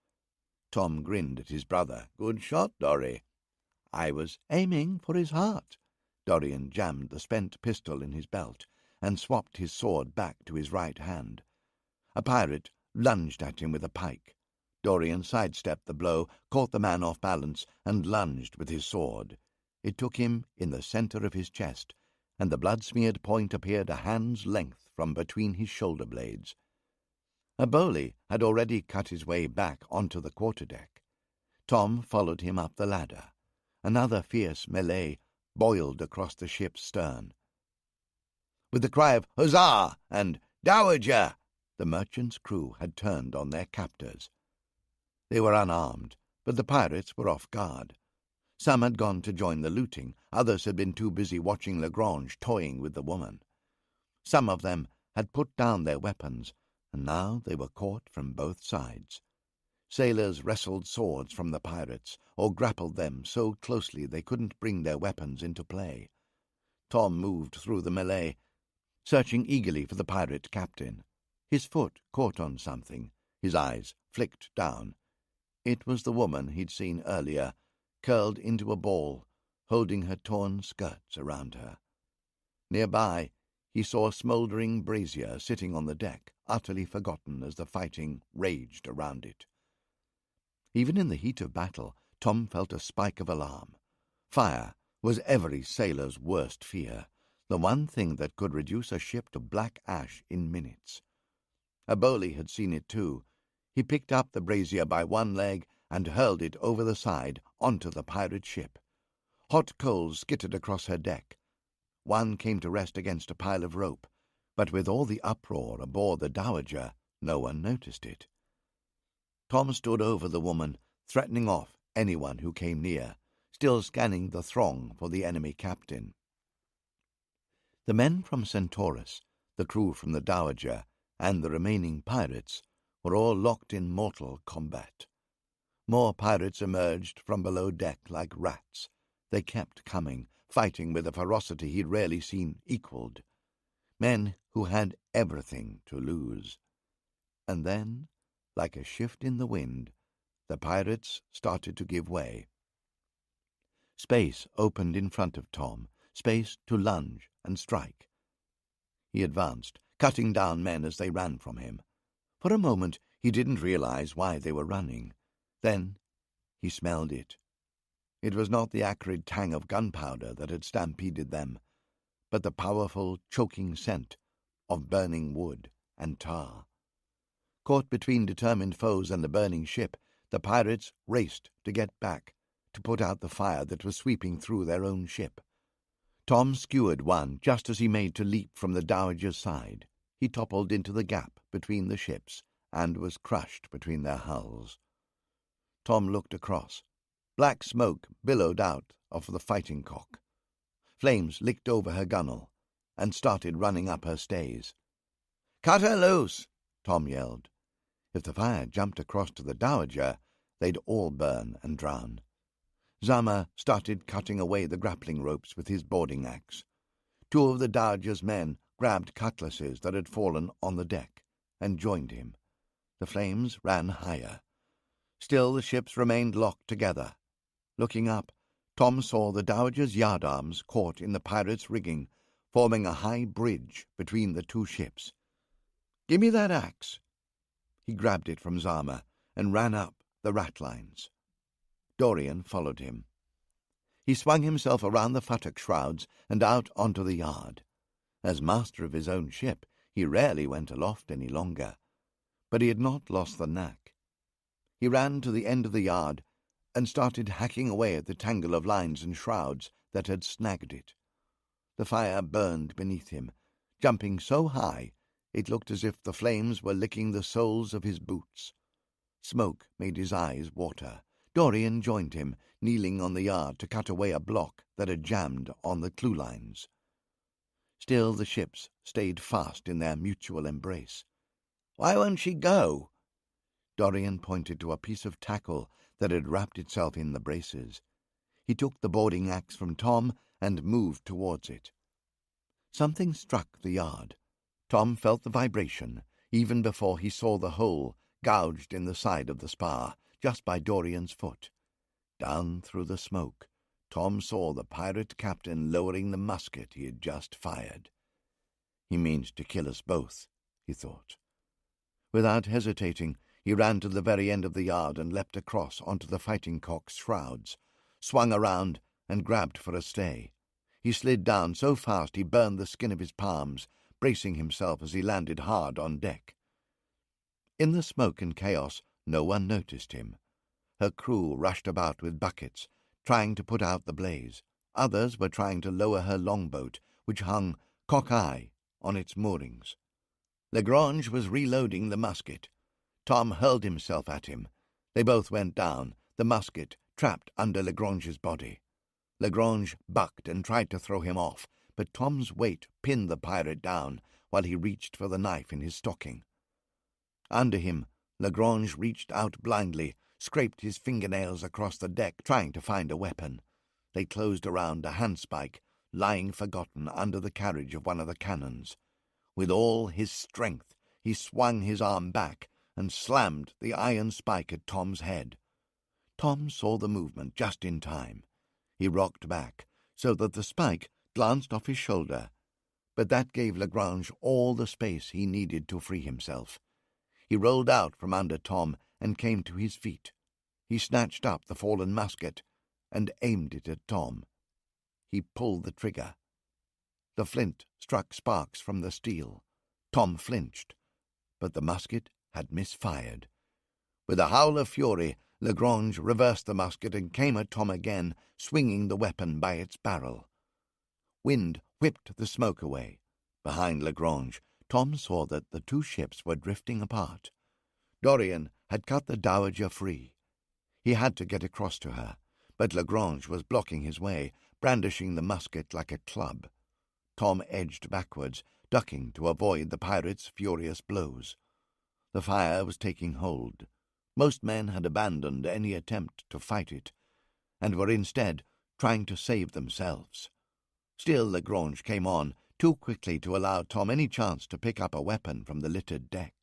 Tom grinned at his brother. "Good shot, Dory." "I was aiming for his heart." Dorian jammed the spent pistol in his belt and swapped his sword back to his right hand. A pirate lunged at him with a pike. Dorian sidestepped the blow, caught the man off balance, and lunged with his sword. It took him in the center of his chest, and the blood-smeared point appeared a hand's length from between his shoulder blades. A bully had already cut his way back onto the quarterdeck. Tom followed him up the ladder. Another fierce melee boiled across the ship's stern. With the cry of "Huzzah!" and "Dowager!" the merchant's crew had turned on their captors. They were unarmed, but the pirates were off guard. Some had gone to join the looting, others had been too busy watching Lagrange toying with the woman. Some of them had put down their weapons, and now they were caught from both sides. Sailors wrestled swords from the pirates, or grappled them so closely they couldn't bring their weapons into play. Tom moved through the melee, searching eagerly for the pirate captain. His foot caught on something. His eyes flicked down. It was the woman he'd seen earlier, curled into a ball, holding her torn skirts around her. Nearby, he saw a smouldering brazier sitting on the deck, utterly forgotten as the fighting raged around it. Even in the heat of battle, Tom felt a spike of alarm. Fire was every sailor's worst fear, the one thing that could reduce a ship to black ash in minutes. A bully had seen it too. He picked up the brazier by one leg and hurled it over the side onto the pirate ship. Hot coals skittered across her deck. One came to rest against a pile of rope, but with all the uproar aboard the Dowager, no one noticed it. Tom stood over the woman, threatening off anyone who came near, still scanning the throng for the enemy captain. The men from Centaurus, the crew from the Dowager, and the remaining pirates were all locked in mortal combat. More pirates emerged from below deck like rats. They kept coming, fighting with a ferocity he'd rarely seen equalled. Men who had everything to lose. And then, like a shift in the wind, the pirates started to give way. Space opened in front of Tom, space to lunge and strike. He advanced, cutting down men as they ran from him. For a moment he didn't realize why they were running. Then he smelled it. It was not the acrid tang of gunpowder that had stampeded them, but the powerful, choking scent of burning wood and tar. Caught between determined foes and the burning ship, the pirates raced to get back, to put out the fire that was sweeping through their own ship. Tom skewered one just as he made to leap from the Dowager's side. He toppled into the gap between the ships and was crushed between their hulls. Tom looked across. Black smoke billowed out of the fighting cock. Flames licked over her gunwale and started running up her stays. "Cut her loose!" Tom yelled. If the fire jumped across to the Dowager, they'd all burn and drown. Zama started cutting away the grappling ropes with his boarding axe. Two of the Dowager's men grabbed cutlasses that had fallen on the deck and joined him. The flames ran higher. Still the ships remained locked together. Looking up, Tom saw the Dowager's yardarms caught in the pirates' rigging, forming a high bridge between the two ships. "Give me that axe." He grabbed it from Zama and ran up the ratlines. Dorian followed him. He swung himself around the futtock shrouds and out onto the yard. As master of his own ship, he rarely went aloft any longer, but he had not lost the knack. He ran to the end of the yard and started hacking away at the tangle of lines and shrouds that had snagged it. The fire burned beneath him, jumping so high it looked as if the flames were licking the soles of his boots. Smoke made his eyes water. Dorian joined him, kneeling on the yard to cut away a block that had jammed on the clewlines. Still the ships stayed fast in their mutual embrace. "Why won't she go?" Dorian pointed to a piece of tackle that had wrapped itself in the braces. He took the boarding axe from Tom and moved towards it. Something struck the yard. Tom felt the vibration even before he saw the hole gouged in the side of the spar, just by Dorian's foot. Down through the smoke, Tom saw the pirate captain lowering the musket he had just fired. "He means to kill us both," he thought. Without hesitating, he ran to the very end of the yard and leapt across onto the fighting cock's shrouds, swung around and grabbed for a stay. He slid down so fast he burned the skin of his palms, bracing himself as he landed hard on deck. In the smoke and chaos, no one noticed him. Her crew rushed about with buckets, trying to put out the blaze. Others were trying to lower her longboat, which hung cock-eye on its moorings. Lagrange was reloading the musket. Tom hurled himself at him. They both went down, the musket trapped under Lagrange's body. Lagrange bucked and tried to throw him off, but Tom's weight pinned the pirate down while he reached for the knife in his stocking. Under him, Lagrange reached out blindly, scraped his fingernails across the deck, trying to find a weapon. They closed around a handspike, lying forgotten under the carriage of one of the cannons. With all his strength, he swung his arm back and slammed the iron spike at Tom's head. Tom saw the movement just in time. He rocked back so that the spike glanced off his shoulder, but that gave Lagrange all the space he needed to free himself. He rolled out from under Tom and came to his feet. He snatched up the fallen musket and aimed it at Tom. He pulled the trigger. The flint struck sparks from the steel. Tom flinched, but the musket had misfired. With a howl of fury, Lagrange reversed the musket and came at Tom again, swinging the weapon by its barrel. Wind whipped the smoke away. Behind Lagrange, Tom saw that the two ships were drifting apart. Dorian had cut the Dowager free. He had to get across to her, but Lagrange was blocking his way, brandishing the musket like a club. Tom edged backwards, ducking to avoid the pirate's furious blows. The fire was taking hold. Most men had abandoned any attempt to fight it, and were instead trying to save themselves. Still Lagrange came on, too quickly to allow Tom any chance to pick up a weapon from the littered deck.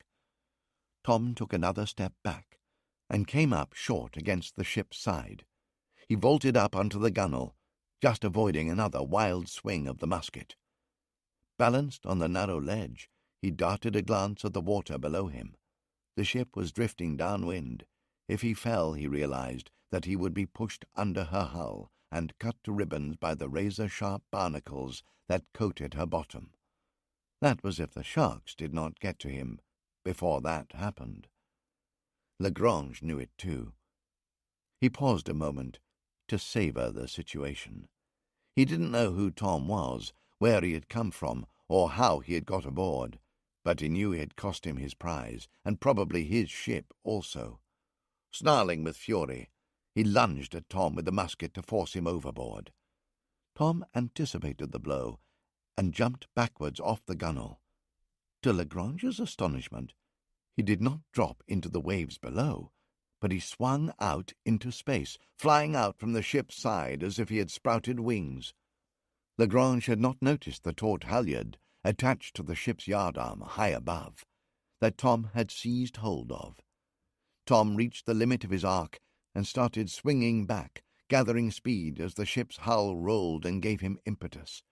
Tom took another step back, and came up short against the ship's side. He vaulted up onto the gunwale, just avoiding another wild swing of the musket. Balanced on the narrow ledge, he darted a glance at the water below him. The ship was drifting downwind. If he fell, he realized that he would be pushed under her hull and cut to ribbons by the razor-sharp barnacles that coated her bottom. That was if the sharks did not get to him before that happened. Lagrange knew it too. He paused a moment, to savour the situation. He didn't know who Tom was, where he had come from, or how he had got aboard, but he knew it had cost him his prize, and probably his ship also. Snarling with fury, he lunged at Tom with the musket to force him overboard. Tom anticipated the blow and jumped backwards off the gunwale. To Lagrange's astonishment, he did not drop into the waves below, but he swung out into space, flying out from the ship's side as if he had sprouted wings. Lagrange had not noticed the taut halyard attached to the ship's yardarm high above, that Tom had seized hold of. Tom reached the limit of his arc and started swinging back, gathering speed as the ship's hull rolled and gave him impetus.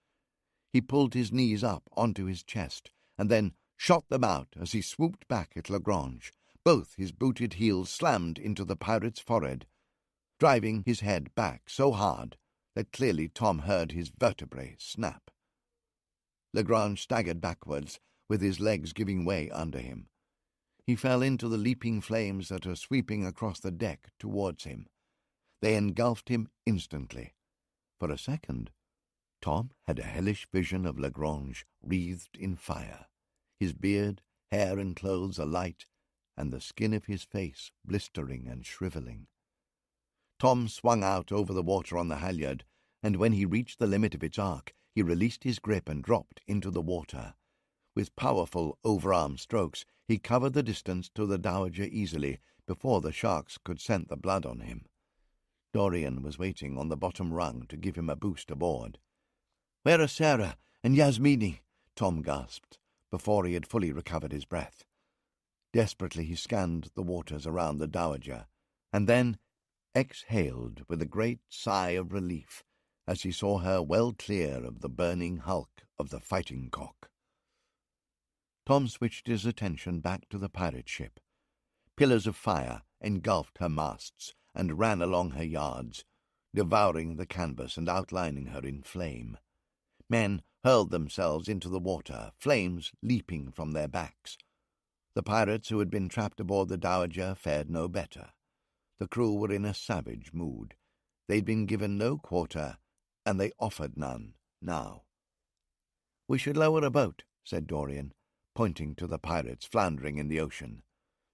He pulled his knees up onto his chest and then shot them out as he swooped back at Lagrange. Both his booted heels slammed into the pirate's forehead, driving his head back so hard that clearly Tom heard his vertebrae snap. Lagrange staggered backwards, with his legs giving way under him. He fell into the leaping flames that were sweeping across the deck towards him. They engulfed him instantly. For a second, Tom had a hellish vision of Lagrange wreathed in fire, his beard, hair, and clothes alight, and the skin of his face blistering and shrivelling. Tom swung out over the water on the halyard, and when he reached the limit of its arc, he released his grip and dropped into the water. With powerful overarm strokes, he covered the distance to the Dowager easily before the sharks could scent the blood on him. Dorian was waiting on the bottom rung to give him a boost aboard. "Where are Sarah and Yasmini?" Tom gasped, before he had fully recovered his breath. Desperately he scanned the waters around the Dowager, and then exhaled with a great sigh of relief as he saw her well clear of the burning hulk of the Fighting Cock. Tom switched his attention back to the pirate ship. Pillars of fire engulfed her masts and ran along her yards, devouring the canvas and outlining her in flame. Men hurled themselves into the water, flames leaping from their backs. The pirates who had been trapped aboard the Dowager fared no better. The crew were in a savage mood. They'd been given no quarter, and they offered none now. "We should lower a boat," said Dorian, pointing to the pirates floundering in the ocean.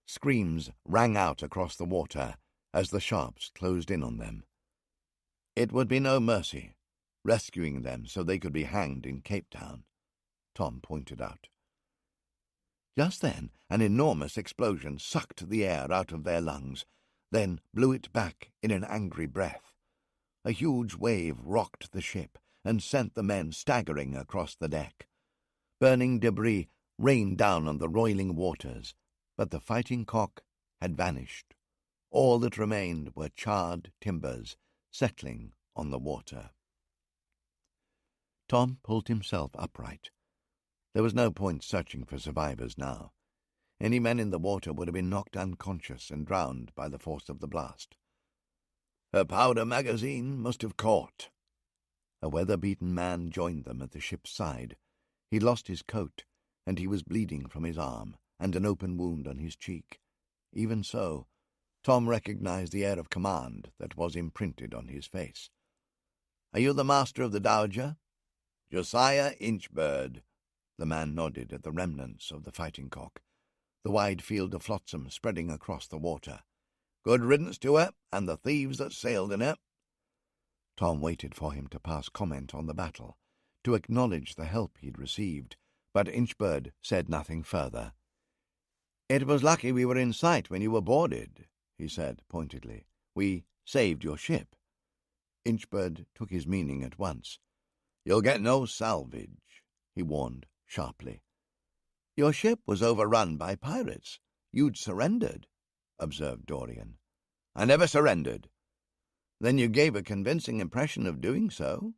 Screams rang out across the water as the sharps closed in on them. It would be no mercy, rescuing them so they could be hanged in Cape Town, Tom pointed out. Just then an enormous explosion sucked the air out of their lungs, then blew it back in an angry breath. A huge wave rocked the ship and sent the men staggering across the deck. Burning debris rained down on the roiling waters, but the Fighting Cock had vanished. All that remained were charred timbers settling on the water. Tom pulled himself upright. There was no point searching for survivors now. Any men in the water would have been knocked unconscious and drowned by the force of the blast. Her powder magazine must have caught. A weather-beaten man joined them at the ship's side. He lost his coat, and he was bleeding from his arm and an open wound on his cheek. Even so, Tom recognized the air of command that was imprinted on his face. "Are you the master of the Dowager?" "Josiah Inchbird." The man nodded at the remnants of the Fighting Cock, the wide field of flotsam spreading across the water. "Good riddance to her and the thieves that sailed in her." Tom waited for him to pass comment on the battle, to acknowledge the help he'd received, but Inchbird said nothing further. "It was lucky we were in sight when you were boarded," he said pointedly. "We saved your ship." Inchbird took his meaning at once. "You'll get no salvage," he warned sharply. "Your ship was overrun by pirates. You'd surrendered," observed Dorian. "I never surrendered." "Then you gave a convincing impression of doing so.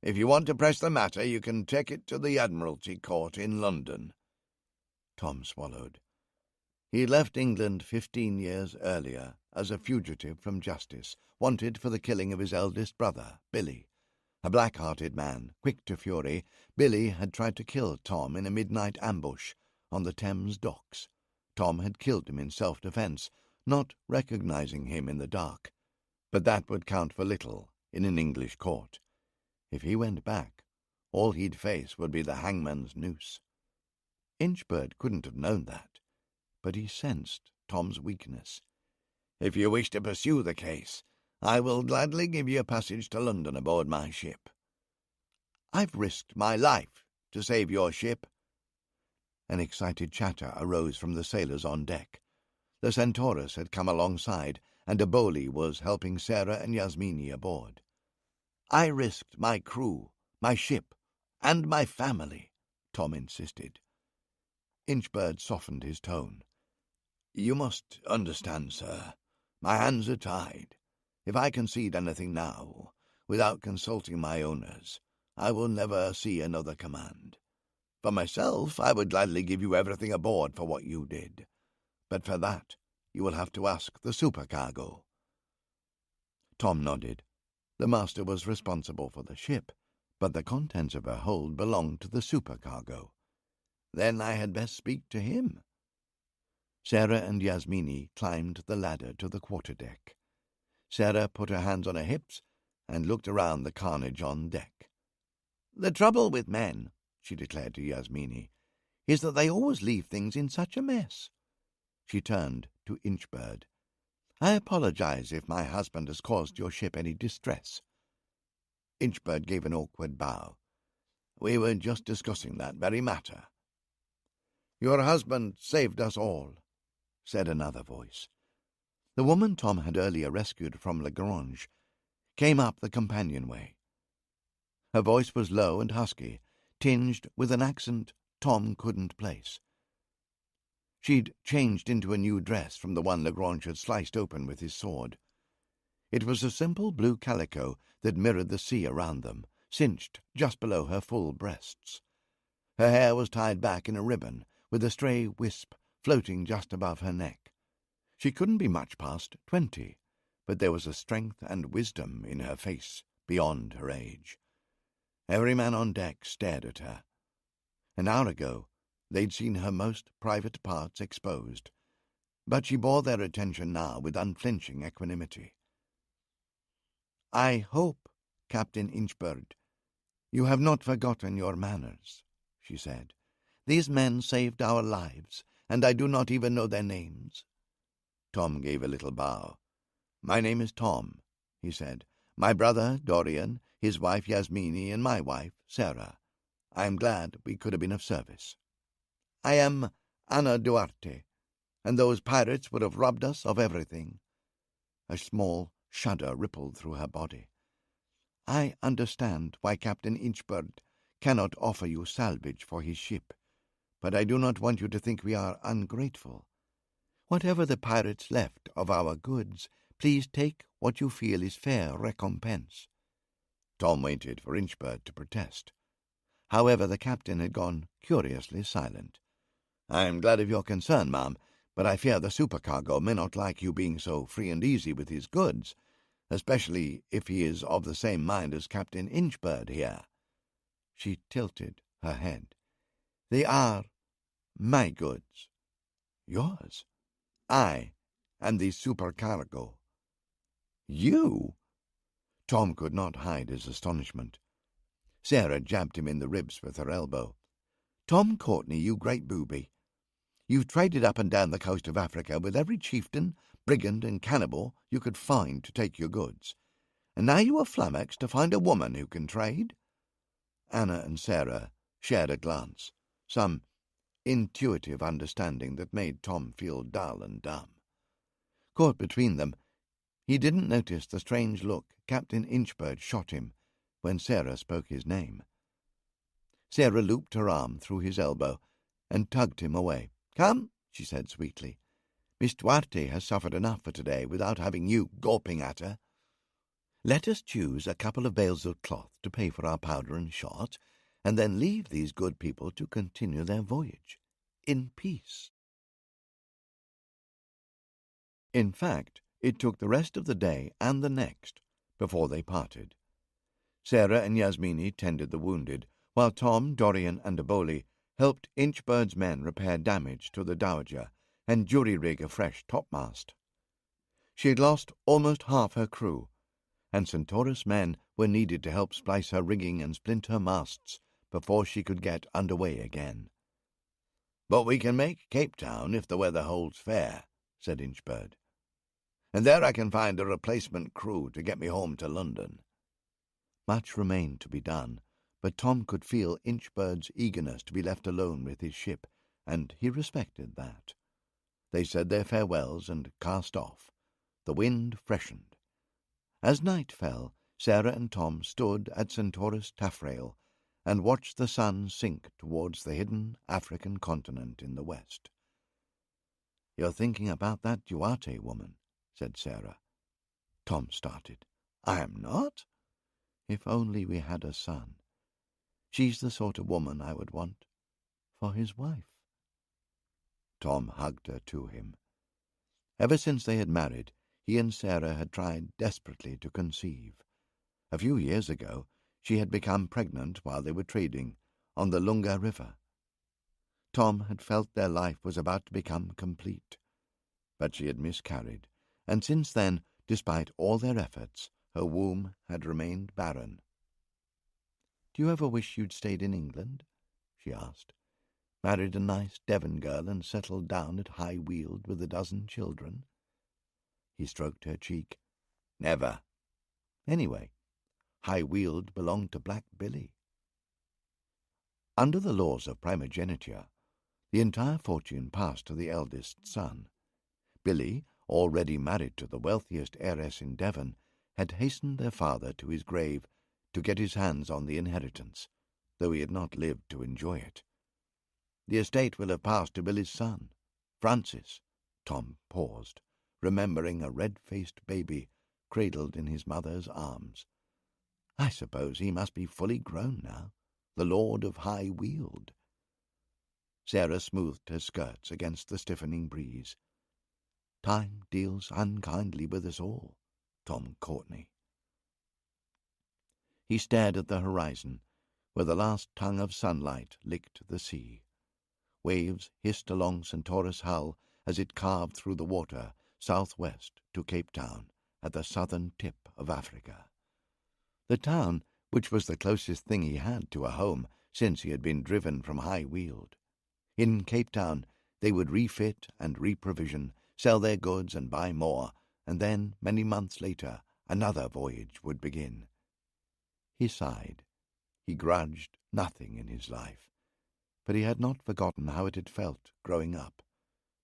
If you want to press the matter, you can take it to the Admiralty Court in London." Tom swallowed. He had left England 15 years earlier as a fugitive from justice, wanted for the killing of his eldest brother, Billy. A black-hearted man, quick to fury, Billy had tried to kill Tom in a midnight ambush on the Thames docks. Tom had killed him in self-defense, not recognizing him in the dark. But that would count for little in an English court. If he went back, all he'd face would be the hangman's noose. Inchbird couldn't have known that, but he sensed Tom's weakness. "If you wish to pursue the case, I will gladly give you a passage to London aboard my ship." "I've risked my life to save your ship." An excited chatter arose from the sailors on deck. The Centaurus had come alongside, and Aboli was helping Sarah and Yasmini aboard. "I risked my crew, my ship, and my family," Tom insisted. Inchbird softened his tone. "You must understand, sir, my hands are tied. If I concede anything now, without consulting my owners, I will never see another command. For myself, I would gladly give you everything aboard for what you did, but for that you will have to ask the supercargo." Tom nodded. The master was responsible for the ship, but the contents of her hold belonged to the supercargo. Then I had best speak to him. Sarah and Yasmini climbed the ladder to the quarterdeck. Sarah put her hands on her hips and looked around the carnage on deck. "The trouble with men," she declared to Yasmini, "is that they always leave things in such a mess." She turned to Inchbird. "I apologize if my husband has caused your ship any distress." Inchbird gave an awkward bow. "We were just discussing that very matter." "Your husband saved us all," said another voice. The woman Tom had earlier rescued from Lagrange came up the companionway. Her voice was low and husky, tinged with an accent Tom couldn't place. She'd changed into a new dress from the one Lagrange had sliced open with his sword. It was a simple blue calico that mirrored the sea around them, cinched just below her full breasts. Her hair was tied back in a ribbon, with a stray wisp floating just above her neck. She couldn't be much past 20, but there was a strength and wisdom in her face beyond her age. Every man on deck stared at her. An hour ago, they'd seen her most private parts exposed, but she bore their attention now with unflinching equanimity. "I hope, Captain Inchbird, you have not forgotten your manners," she said. "These men saved our lives, and I do not even know their names." Tom gave a little bow. "My name is Tom," he said. "My brother, Dorian, his wife Yasmini, and my wife, Sarah. I am glad we could have been of service." "I am Ana Duarte, and those pirates would have robbed us of everything." A small shudder rippled through her body. "I understand why Captain Inchbird cannot offer you salvage for his ship, but I do not want you to think we are ungrateful. Whatever the pirates left of our goods, please take what you feel is fair recompense." Tom waited for Inchbird to protest. However, the captain had gone curiously silent. "I am glad of your concern, ma'am, but I fear the supercargo may not like you being so free and easy with his goods, especially if he is of the same mind as Captain Inchbird here." She tilted her head. "They are my goods." "Yours?" "I am the supercargo." "You?" Tom could not hide his astonishment. Sarah jabbed him in the ribs with her elbow. "Tom Courtney, you great booby. You've traded up and down the coast of Africa with every chieftain, brigand, and cannibal you could find to take your goods, and now you are flummoxed to find a woman who can trade?" Anna and Sarah shared a glance, some intuitive understanding that made Tom feel dull and dumb. Caught between them, he didn't notice the strange look Captain Inchbird shot him when Sarah spoke his name. Sarah looped her arm through his elbow and tugged him away. "Come," she said sweetly. "Miss Duarte has suffered enough for today without having you gawping at her. Let us choose a couple of bales of cloth to pay for our powder and shot, and then leave these good people to continue their voyage in peace." In fact, it took the rest of the day and the next before they parted. Sarah and Yasmini tended the wounded, while Tom, Dorian, and Aboli helped Inchbird's men repair damage to the Dowager and jury-rig a fresh topmast. She had lost almost half her crew, and Centaurus men were needed to help splice her rigging and splint her masts before she could get under way again. "But we can make Cape Town if the weather holds fair," said Inchbird. "And there I can find a replacement crew to get me home to London." Much remained to be done, but Tom could feel Inchbird's eagerness to be left alone with his ship, and he respected that. They said their farewells and cast off. The wind freshened. As night fell, Sarah and Tom stood at Centaurus' taffrail and watched the sun sink towards the hidden African continent in the west. "You're thinking about that Duarte woman," said Sarah. Tom started. "I am not? If only we had a son. She's the sort of woman I would want for his wife." Tom hugged her to him. Ever since they had married, he and Sarah had tried desperately to conceive. A few years ago, she had become pregnant while they were trading on the Lunga River. Tom had felt their life was about to become complete, but she had miscarried, and since then, despite all their efforts, her womb had remained barren. "Do you ever wish you'd stayed in England?" she asked. "Married a nice Devon girl and settled down at High Weald with a dozen children?" He stroked her cheek. "Never. Anyway, High Weald belonged to Black Billy." Under the laws of primogeniture, the entire fortune passed to the eldest son. Billy, already married to the wealthiest heiress in Devon, had hastened their father to his grave to get his hands on the inheritance, though he had not lived to enjoy it. "The estate will have passed to Billy's son, Francis." Tom paused, remembering a red-faced baby cradled in his mother's arms. "I suppose he must be fully grown now, the Lord of High Weald." Sarah smoothed her skirts against the stiffening breeze. "Time deals unkindly with us all, Tom Courtney." He stared at the horizon, where the last tongue of sunlight licked the sea. Waves hissed along Centaurus' hull as it carved through the water southwest to Cape Town, at the southern tip of Africa. The town, which was the closest thing he had to a home since he had been driven from High Weald. In Cape Town they would refit and reprovision, sell their goods and buy more, and then, many months later, another voyage would begin. He sighed. He grudged nothing in his life, but he had not forgotten how it had felt growing up.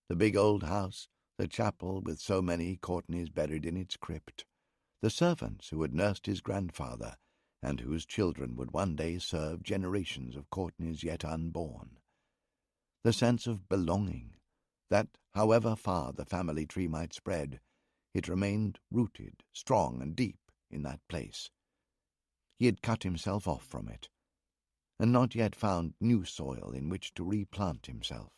The big old house, the chapel with so many Courtneys buried in its crypt, the servants who had nursed his grandfather, and whose children would one day serve generations of Courtneys yet unborn. The sense of belonging, that, however far the family tree might spread, it remained rooted, strong and deep in that place. He had cut himself off from it, and not yet found new soil in which to replant himself.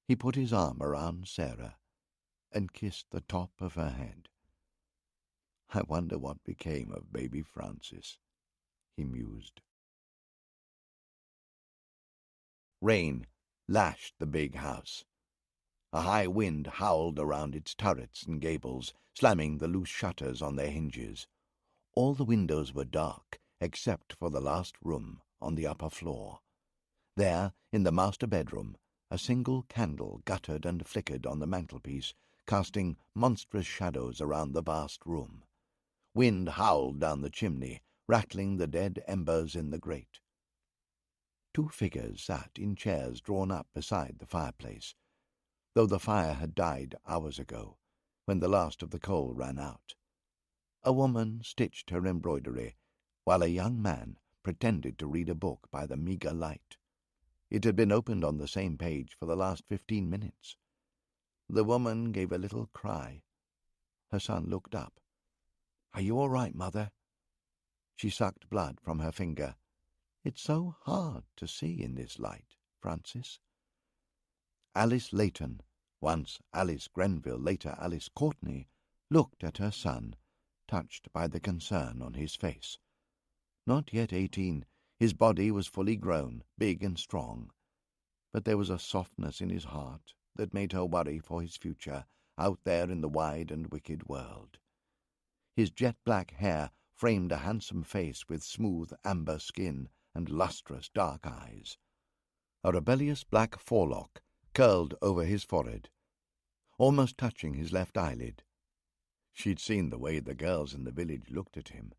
He put his arm around Sarah and kissed the top of her head. "I wonder what became of baby Francis," he mused. Rain lashed the big house. A high wind howled around its turrets and gables, slamming the loose shutters on their hinges. All the windows were dark, except for the last room on the upper floor. There, in the master bedroom, a single candle guttered and flickered on the mantelpiece, casting monstrous shadows around the vast room. Wind howled down the chimney, rattling the dead embers in the grate. Two figures sat in chairs drawn up beside the fireplace, though the fire had died hours ago, when the last of the coal ran out. A woman stitched her embroidery, while a young man pretended to read a book by the meagre light. It had been opened on the same page for the last 15 minutes. The woman gave a little cry. Her son looked up. "Are you all right, Mother?" She sucked blood from her finger. "It's so hard to see in this light, Francis." Alice Layton, once Alice Grenville, later Alice Courtney, looked at her son, touched by the concern on his face. Not yet 18, his body was fully grown, big and strong, but there was a softness in his heart that made her worry for his future, out there in the wide and wicked world. His jet-black hair framed a handsome face with smooth amber skin and lustrous dark eyes. A rebellious black forelock curled over his forehead, almost touching his left eyelid. She'd seen the way the girls in the village looked at him.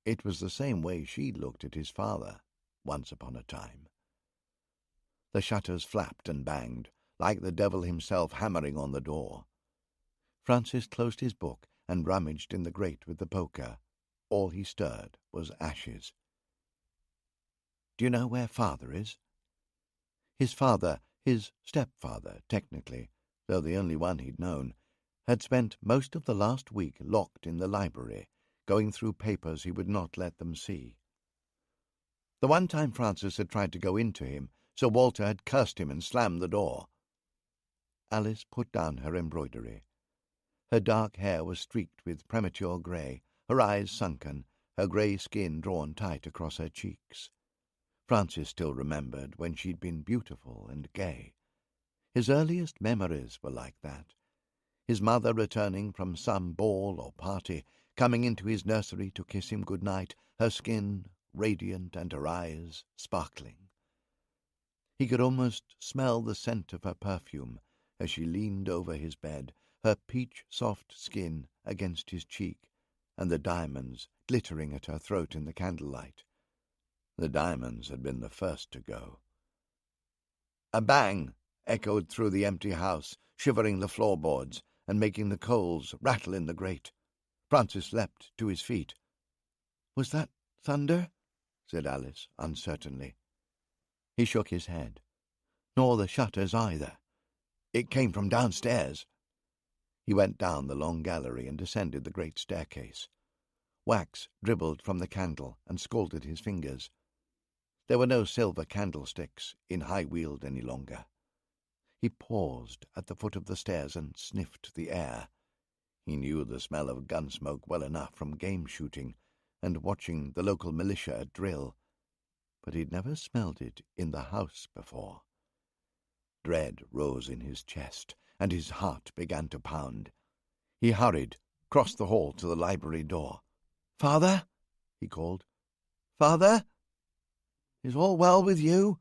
It was the same way she'd looked at his father, once upon a time. The shutters flapped and banged, like the devil himself hammering on the door. Francis closed his book and rummaged in the grate with the poker. All he stirred was ashes. "Do you know where Father is?" His father, his stepfather, technically, though the only one he'd known, had spent most of the last week locked in the library, going through papers he would not let them see. The one time Francis had tried to go in to him, Sir Walter had cursed him and slammed the door. Alice put down her embroidery. Her dark hair was streaked with premature grey, her eyes sunken, her grey skin drawn tight across her cheeks. Francis still remembered when she'd been beautiful and gay. His earliest memories were like that. His mother returning from some ball or party, coming into his nursery to kiss him good night, her skin radiant and her eyes sparkling. He could almost smell the scent of her perfume as she leaned over his bed, her peach-soft skin against his cheek, and the diamonds glittering at her throat in the candlelight. The diamonds had been the first to go. A bang echoed through the empty house, shivering the floorboards and making the coals rattle in the grate. Francis leapt to his feet. "Was that thunder?" said Alice uncertainly. He shook his head. "Nor the shutters either. It came from downstairs." He went down the long gallery and descended the great staircase. Wax dribbled from the candle and scalded his fingers. There were no silver candlesticks in High Weald any longer. He paused at the foot of the stairs and sniffed the air. He knew the smell of gun smoke well enough from game shooting and watching the local militia at drill, but he'd never smelled it in the house before. Dread rose in his chest, and his heart began to pound. He hurried, crossed the hall to the library door. "Father?" he called. "Father? Is all well with you?"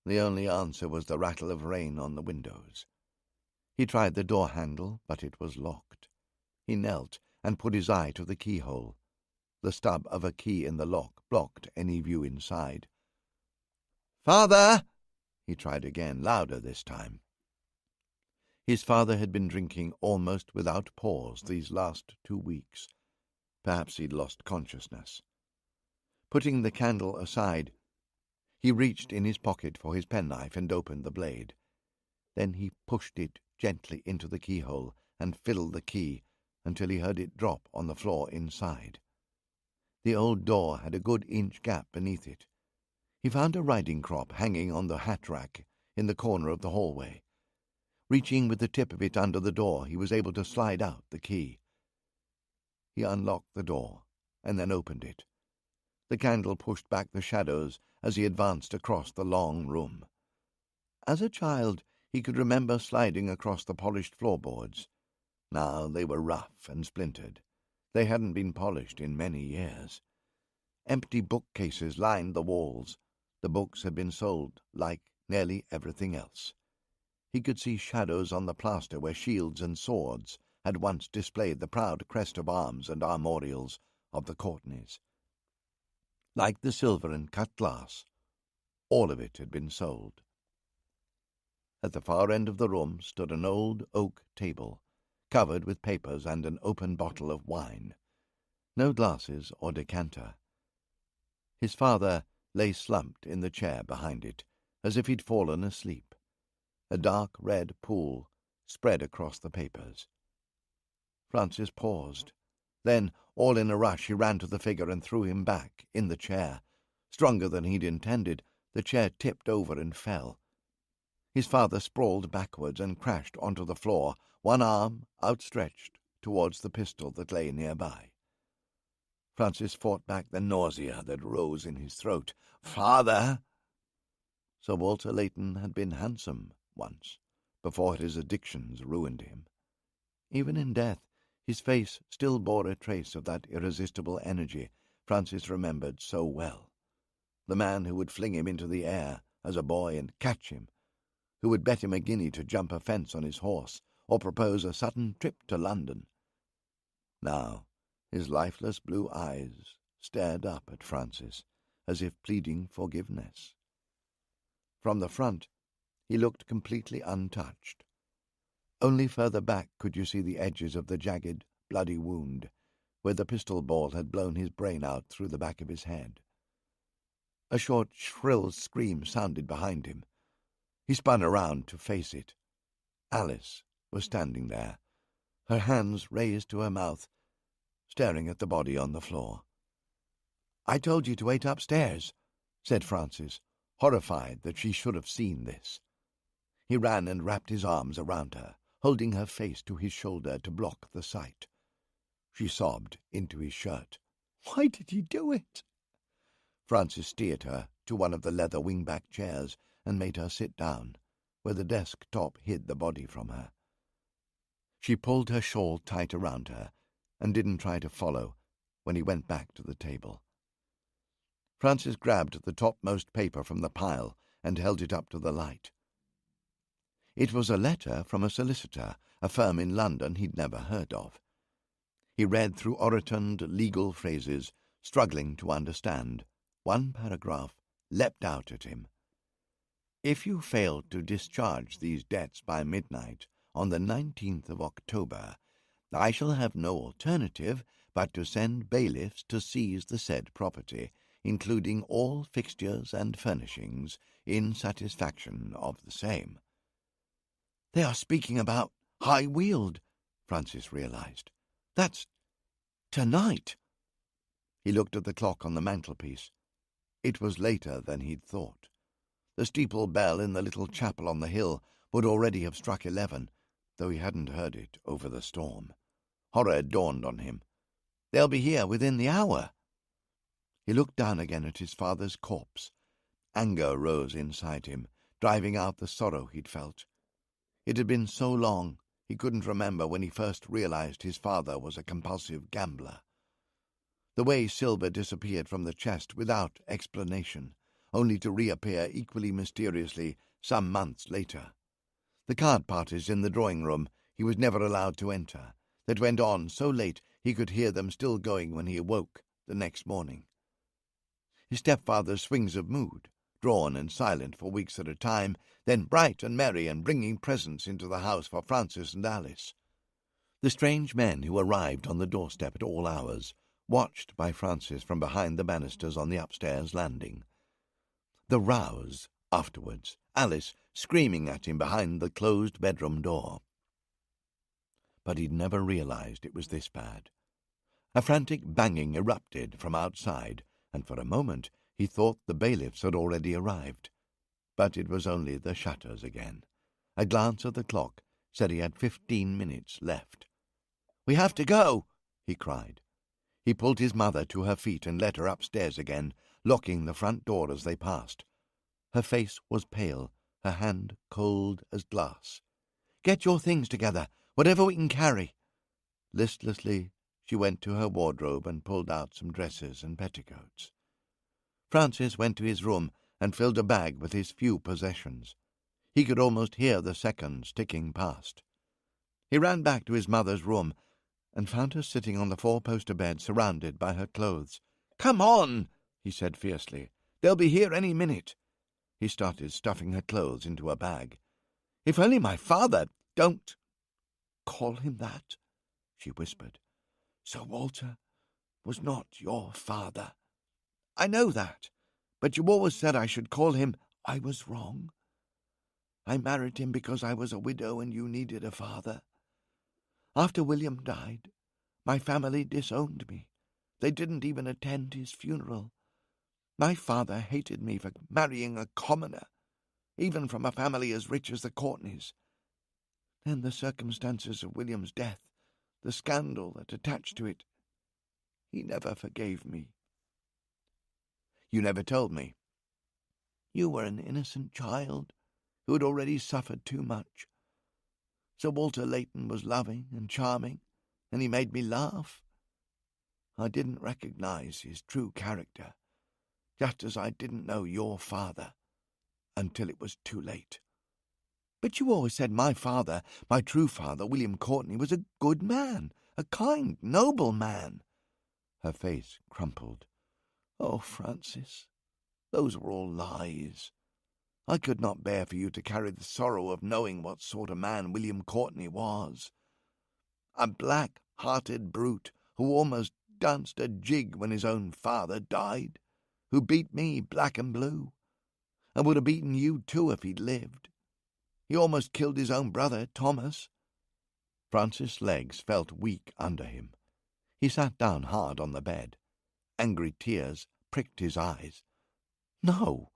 The only answer was the rattle of rain on the windows. He tried the door handle, but it was locked. He knelt and put his eye to the keyhole. The stub of a key in the lock blocked any view inside. "Father!" he tried again, louder this time. His father had been drinking almost without pause these last 2 weeks. Perhaps he'd lost consciousness. Putting the candle aside, he reached in his pocket for his penknife and opened the blade. Then he pushed it gently into the keyhole and filled the key until he heard it drop on the floor inside. The old door had a good inch gap beneath it. He found a riding crop hanging on the hat rack in the corner of the hallway. Reaching with the tip of it under the door, he was able to slide out the key. He unlocked the door and then opened it. The candle pushed back the shadows as he advanced across the long room. As a child, he could remember sliding across the polished floorboards. Now they were rough and splintered. They hadn't been polished in many years. Empty bookcases lined the walls. The books had been sold, like nearly everything else. He could see shadows on the plaster where shields and swords had once displayed the proud crest of arms and armorials of the Courtneys. Like the silver and cut glass, all of it had been sold. At the far end of the room stood an old oak table, covered with papers and an open bottle of wine. No glasses or decanter. His father lay slumped in the chair behind it, as if he'd fallen asleep. A dark red pool spread across the papers. Francis paused. Then, all in a rush, he ran to the figure and threw him back in the chair. Stronger than he'd intended, the chair tipped over and fell. His father sprawled backwards and crashed onto the floor, one arm outstretched towards the pistol that lay nearby. Francis fought back the nausea that rose in his throat. "Father!" Sir Walter Leighton had been handsome once, before his addictions ruined him. Even in death, his face still bore a trace of that irresistible energy Francis remembered so well. The man who would fling him into the air as a boy and catch him, who would bet him a guinea to jump a fence on his horse or propose a sudden trip to London. Now his lifeless blue eyes stared up at Francis as if pleading forgiveness. From the front, he looked completely untouched. Only further back could you see the edges of the jagged, bloody wound, where the pistol ball had blown his brain out through the back of his head. A short, shrill scream sounded behind him. He spun around to face it. Alice was standing there, her hands raised to her mouth, staring at the body on the floor. "I told you to wait upstairs," said Francis, horrified that she should have seen this. He ran and wrapped his arms around her, holding her face to his shoulder to block the sight. She sobbed into his shirt. "Why did you do it?" Francis steered her to one of the leather wingback chairs and made her sit down, where the desk top hid the body from her. She pulled her shawl tight around her and didn't try to follow when he went back to the table. Francis grabbed the topmost paper from the pile and held it up to the light. It was a letter from a solicitor, a firm in London he'd never heard of. He read through orotund legal phrases, struggling to understand. One paragraph leapt out at him. "If you fail to discharge these debts by midnight on the 19th of October, I shall have no alternative but to send bailiffs to seize the said property, including all fixtures and furnishings, in satisfaction of the same." "They are speaking about High Weald," Francis realized. "That's tonight." He looked at the clock on the mantelpiece. It was later than he'd thought. The steeple bell in the little chapel on the hill would already have struck 11, though he hadn't heard it over the storm. Horror dawned on him. "They'll be here within the hour." He looked down again at his father's corpse. Anger rose inside him, driving out the sorrow he'd felt. It had been so long he couldn't remember when he first realized his father was a compulsive gambler. The way silver disappeared from the chest without explanation, only to reappear equally mysteriously some months later. The card parties in the drawing-room he was never allowed to enter, that went on so late he could hear them still going when he awoke the next morning. His stepfather's swings of mood, drawn and silent for weeks at a time, then bright and merry and bringing presents into the house for Francis and Alice. The strange men who arrived on the doorstep at all hours, watched by Francis from behind the banisters on the upstairs landing. The rows afterwards, Alice screaming at him behind the closed bedroom door. But he'd never realized it was this bad. A frantic banging erupted from outside, and for a moment he thought the bailiffs had already arrived. But it was only the shutters again. A glance at the clock said he had 15 minutes left. "We have to go," he cried. He pulled his mother to her feet and led her upstairs again, locking the front door as they passed. Her face was pale, her hand cold as glass. "Get your things together, whatever we can carry." Listlessly, she went to her wardrobe and pulled out some dresses and petticoats. Francis went to his room and filled a bag with his few possessions. He could almost hear the seconds ticking past. He ran back to his mother's room and found her sitting on the four-poster bed surrounded by her clothes. "Come on," he said fiercely. "They'll be here any minute." He started stuffing her clothes into a bag. "If only my father—" "Don't call him that," she whispered. "Sir Walter was not your father. I know that, but you always said I should call him—" "I was wrong. I married him because I was a widow and you needed a father. After William died, my family disowned me. They didn't even attend his funeral. My father hated me for marrying a commoner, even from a family as rich as the Courtneys. Then the circumstances of William's death, the scandal that attached to it, he never forgave me." "You never told me." "You were an innocent child who had already suffered too much. Sir Walter Leighton was loving and charming, and he made me laugh. I didn't recognize his true character, just as I didn't know your father, until it was too late. But you always said my father, my true father, William Courtney, was a good man, a kind, noble man. Her face crumpled. Oh, Francis, those were all lies. I could not bear for you to carry the sorrow of knowing what sort of man William Courtney was. A black-hearted brute who almost danced a jig when his own father died, who beat me black and blue, and would have beaten you too if he'd lived. He almost killed his own brother, Thomas. Francis' legs felt weak under him. He sat down hard on the bed. Angry tears pricked his eyes. No,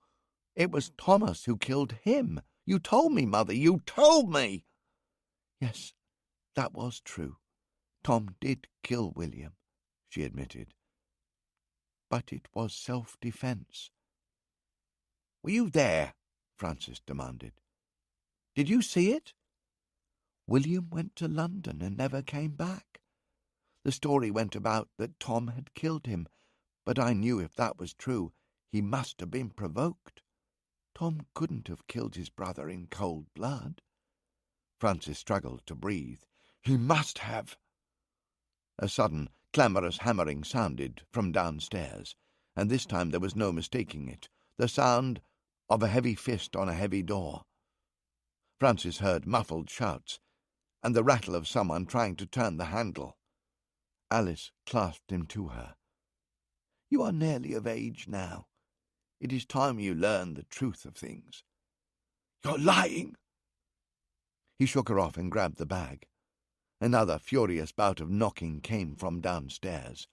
it was Thomas who killed him. You told me, Mother, you told me. Yes, that was true. Tom did kill William, she admitted. But it was self-defense. Were you there? Francis demanded. Did you see it? William went to London and never came back. The story went about that Tom had killed him, but I knew if that was true, he must have been provoked. Tom couldn't have killed his brother in cold blood. Francis struggled to breathe. He must have. A sudden, clamorous hammering sounded from downstairs, and this time there was no mistaking it, the sound of a heavy fist on a heavy door. Francis heard muffled shouts, and the rattle of someone trying to turn the handle. Alice clasped him to her. You are nearly of age now. It is time you learned the truth of things. You're lying! He shook her off and grabbed the bag. Another furious bout of knocking came from downstairs.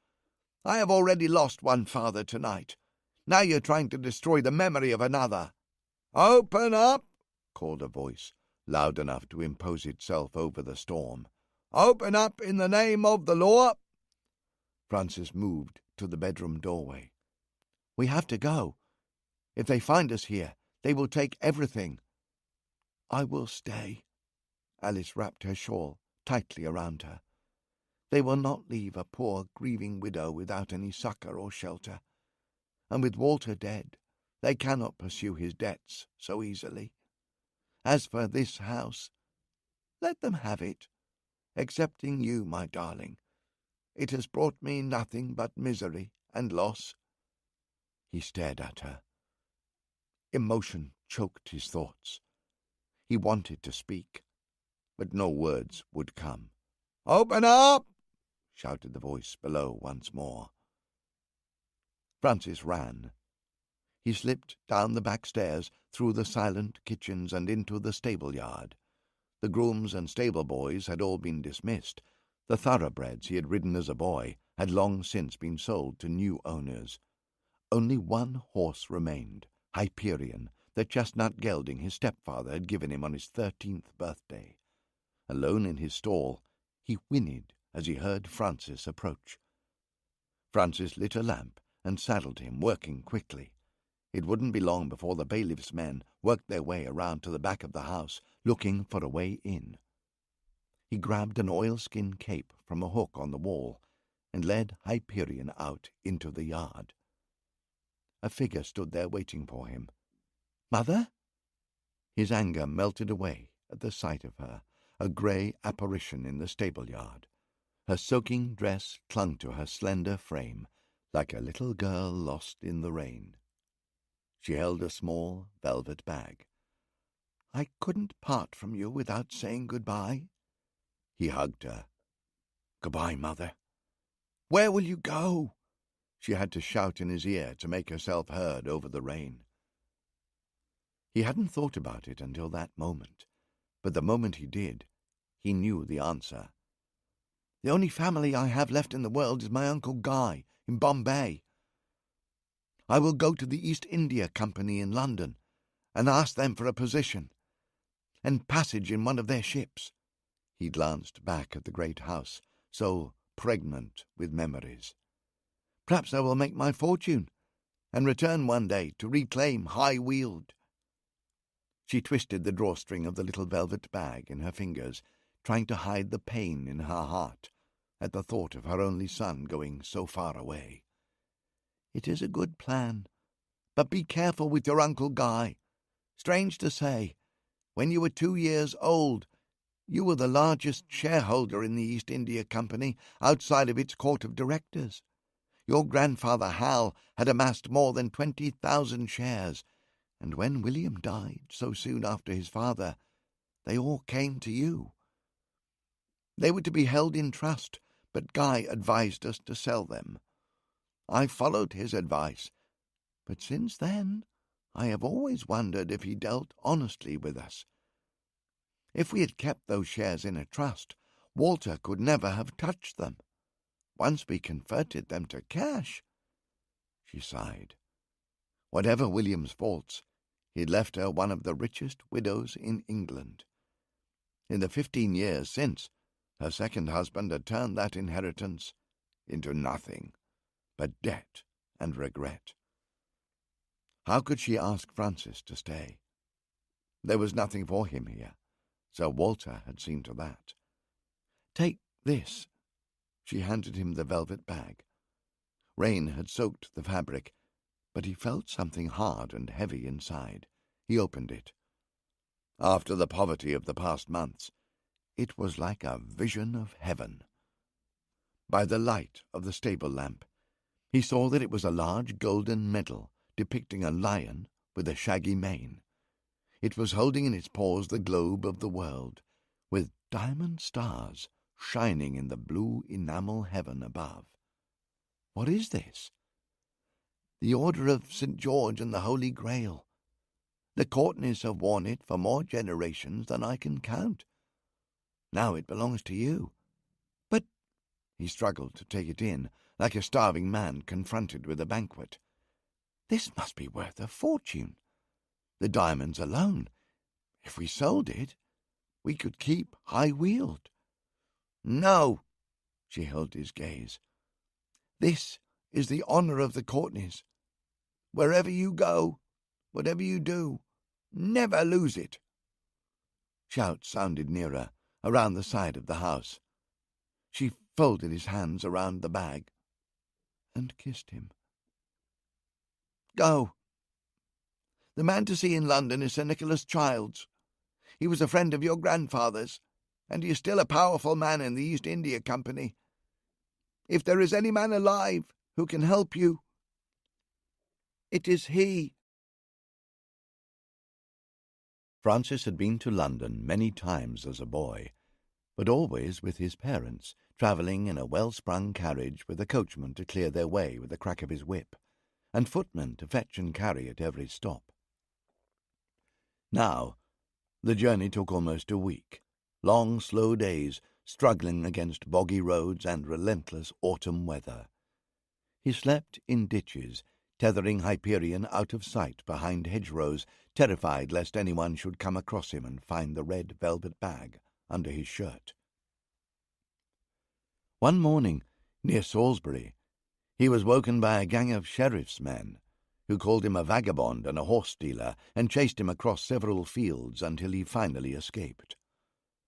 I have already lost one father tonight. Now you're trying to destroy the memory of another. Open up! Called a voice, loud enough to impose itself over the storm. Open up in the name of the law! Francis moved to the bedroom doorway. We have to go. If they find us here, they will take everything. I will stay. Alice wrapped her shawl tightly around her. They will not leave a poor, grieving widow without any succour or shelter. And with Walter dead, they cannot pursue his debts so easily. As for this house, let them have it, excepting you, my darling. It has brought me nothing but misery and loss. He stared at her. Emotion choked his thoughts. He wanted to speak, but no words would come. Open up! Shouted the voice below once more. Francis ran. He slipped down the back stairs, through the silent kitchens and into the stable yard. The grooms and stable boys had all been dismissed. The thoroughbreds he had ridden as a boy had long since been sold to new owners. Only one horse remained, Hyperion, the chestnut gelding his stepfather had given him on his 13th birthday. Alone in his stall, he whinnied as he heard Francis approach. Francis lit a lamp and saddled him, working quickly. It wouldn't be long before the bailiff's men worked their way around to the back of the house, looking for a way in. He grabbed an oilskin cape from a hook on the wall and led Hyperion out into the yard. A figure stood there waiting for him. Mother? His anger melted away at the sight of her, a grey apparition in the stable-yard. Her soaking dress clung to her slender frame, like a little girl lost in the rain. She held a small velvet bag. I couldn't part from you without saying goodbye. He hugged her. Goodbye, Mother. Where will you go? She had to shout in his ear to make herself heard over the rain. He hadn't thought about it until that moment, but the moment he did, he knew the answer. The only family I have left in the world is my Uncle Guy in Bombay. I will go to the East India Company in London and ask them for a position and passage in one of their ships. He glanced back at the great house, so pregnant with memories. Perhaps I will make my fortune and return one day to reclaim High Weald. She twisted the drawstring of the little velvet bag in her fingers trying to hide the pain in her heart at the thought of her only son going so far away. "It is a good plan, but be careful with your Uncle Guy. Strange to say, when you were 2 years old, you were the largest shareholder in the East India Company outside of its court of directors. Your grandfather Hal had amassed more than 20,000 shares, and when William died so soon after his father, they all came to you. They were to be held in trust, but Guy advised us to sell them. I followed his advice, but since then I have always wondered if he dealt honestly with us. If we had kept those shares in a trust, Walter could never have touched them. Once we converted them to cash." She sighed. Whatever William's faults, he had left her one of the richest widows in England. In the 15 years since, her second husband had turned that inheritance into nothing but debt and regret. How could she ask Francis to stay? There was nothing for him here, so Walter had seen to that. "Take this." She handed him the velvet bag. Rain had soaked the fabric, but he felt something hard and heavy inside. He opened it. After the poverty of the past months, it was like a vision of heaven. By the light of the stable lamp, he saw that it was a large golden medal depicting a lion with a shaggy mane. It was holding in its paws the globe of the world, with diamond stars shining in the blue enamel heaven above. "What is this?" "The Order of St. George and the Holy Grail. The Courtneys have worn it for more generations than I can count. Now it belongs to you." "But—" He struggled to take it in, like a starving man confronted with a banquet. "This must be worth a fortune. The diamonds alone. If we sold it, we could keep high-wheeled." "No," she held his gaze. "This is the honor of the Courtneys. Wherever you go, whatever you do, never lose it." Shouts sounded nearer, around the side of the house. She folded his hands around the bag and kissed him. "Go. The man to see in London is Sir Nicholas Childs. He was a friend of your grandfather's, and he is still a powerful man in the East India Company. If there is any man alive who can help you, it is he." Francis had been to London many times as a boy, but always with his parents, travelling in a well-sprung carriage with a coachman to clear their way with the crack of his whip, and footmen to fetch and carry at every stop. Now, the journey took almost a week, long, slow days, struggling against boggy roads and relentless autumn weather. He slept in ditches, tethering Hyperion out of sight behind hedgerows, terrified lest anyone should come across him and find the red velvet bag under his shirt. One morning, near Salisbury, he was woken by a gang of sheriff's men, who called him a vagabond and a horse-stealer and chased him across several fields until he finally escaped.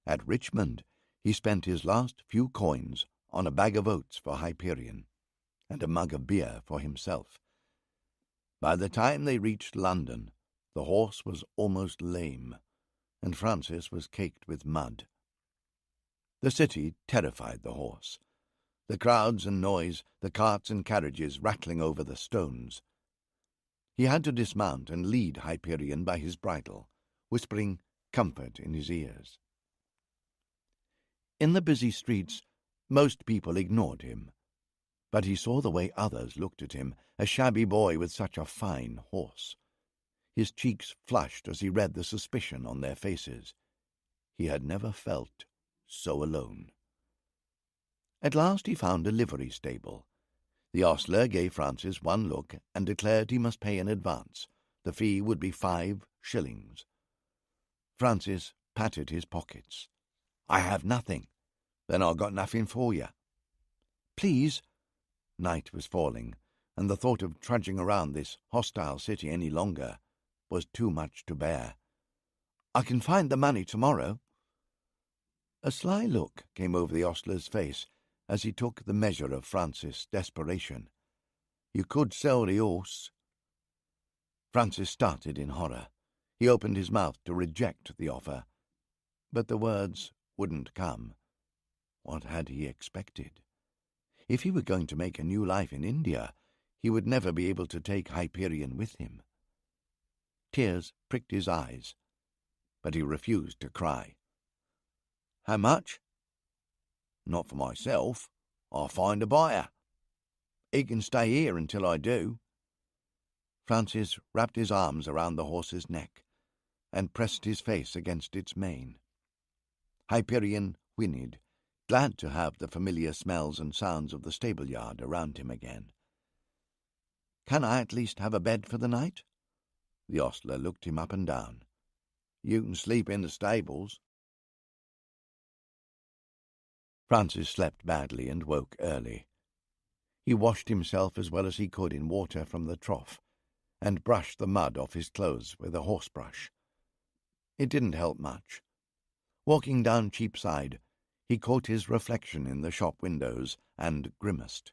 At Richmond, he spent his last few coins on a bag of oats for Hyperion, and a mug of beer for himself. By the time they reached London, the horse was almost lame, and Francis was caked with mud. The city terrified the horse. The crowds and noise, the carts and carriages rattling over the stones. He had to dismount and lead Hyperion by his bridle, whispering comfort in his ears. In the busy streets, most people ignored him, but he saw the way others looked at him, a shabby boy with such a fine horse. His cheeks flushed as he read the suspicion on their faces. He had never felt so alone. At last he found a livery stable. The ostler gave Francis one look and declared he must pay in advance. The fee would be 5 shillings. Francis patted his pockets. "I have nothing." "Then I've got nothing for you." "Please." Night was falling, and the thought of trudging around this hostile city any longer was too much to bear. "I can find the money tomorrow." A sly look came over the ostler's face as he took the measure of Francis' desperation. "You could sell the horse." Francis started in horror. He opened his mouth to reject the offer, but the words wouldn't come. What had he expected? If he were going to make a new life in India, he would never be able to take Hyperion with him. Tears pricked his eyes, but he refused to cry. "How much?" "Not for myself. I'll find a buyer. He can stay here until I do." Francis wrapped his arms around the horse's neck and pressed his face against its mane. Hyperion whinnied, glad to have the familiar smells and sounds of the stable-yard around him again. "Can I at least have a bed for the night?" The ostler looked him up and down. "You can sleep in the stables." Francis slept badly and woke early. He washed himself as well as he could in water from the trough and brushed the mud off his clothes with a horsebrush. It didn't help much. Walking down Cheapside, he caught his reflection in the shop windows and grimaced.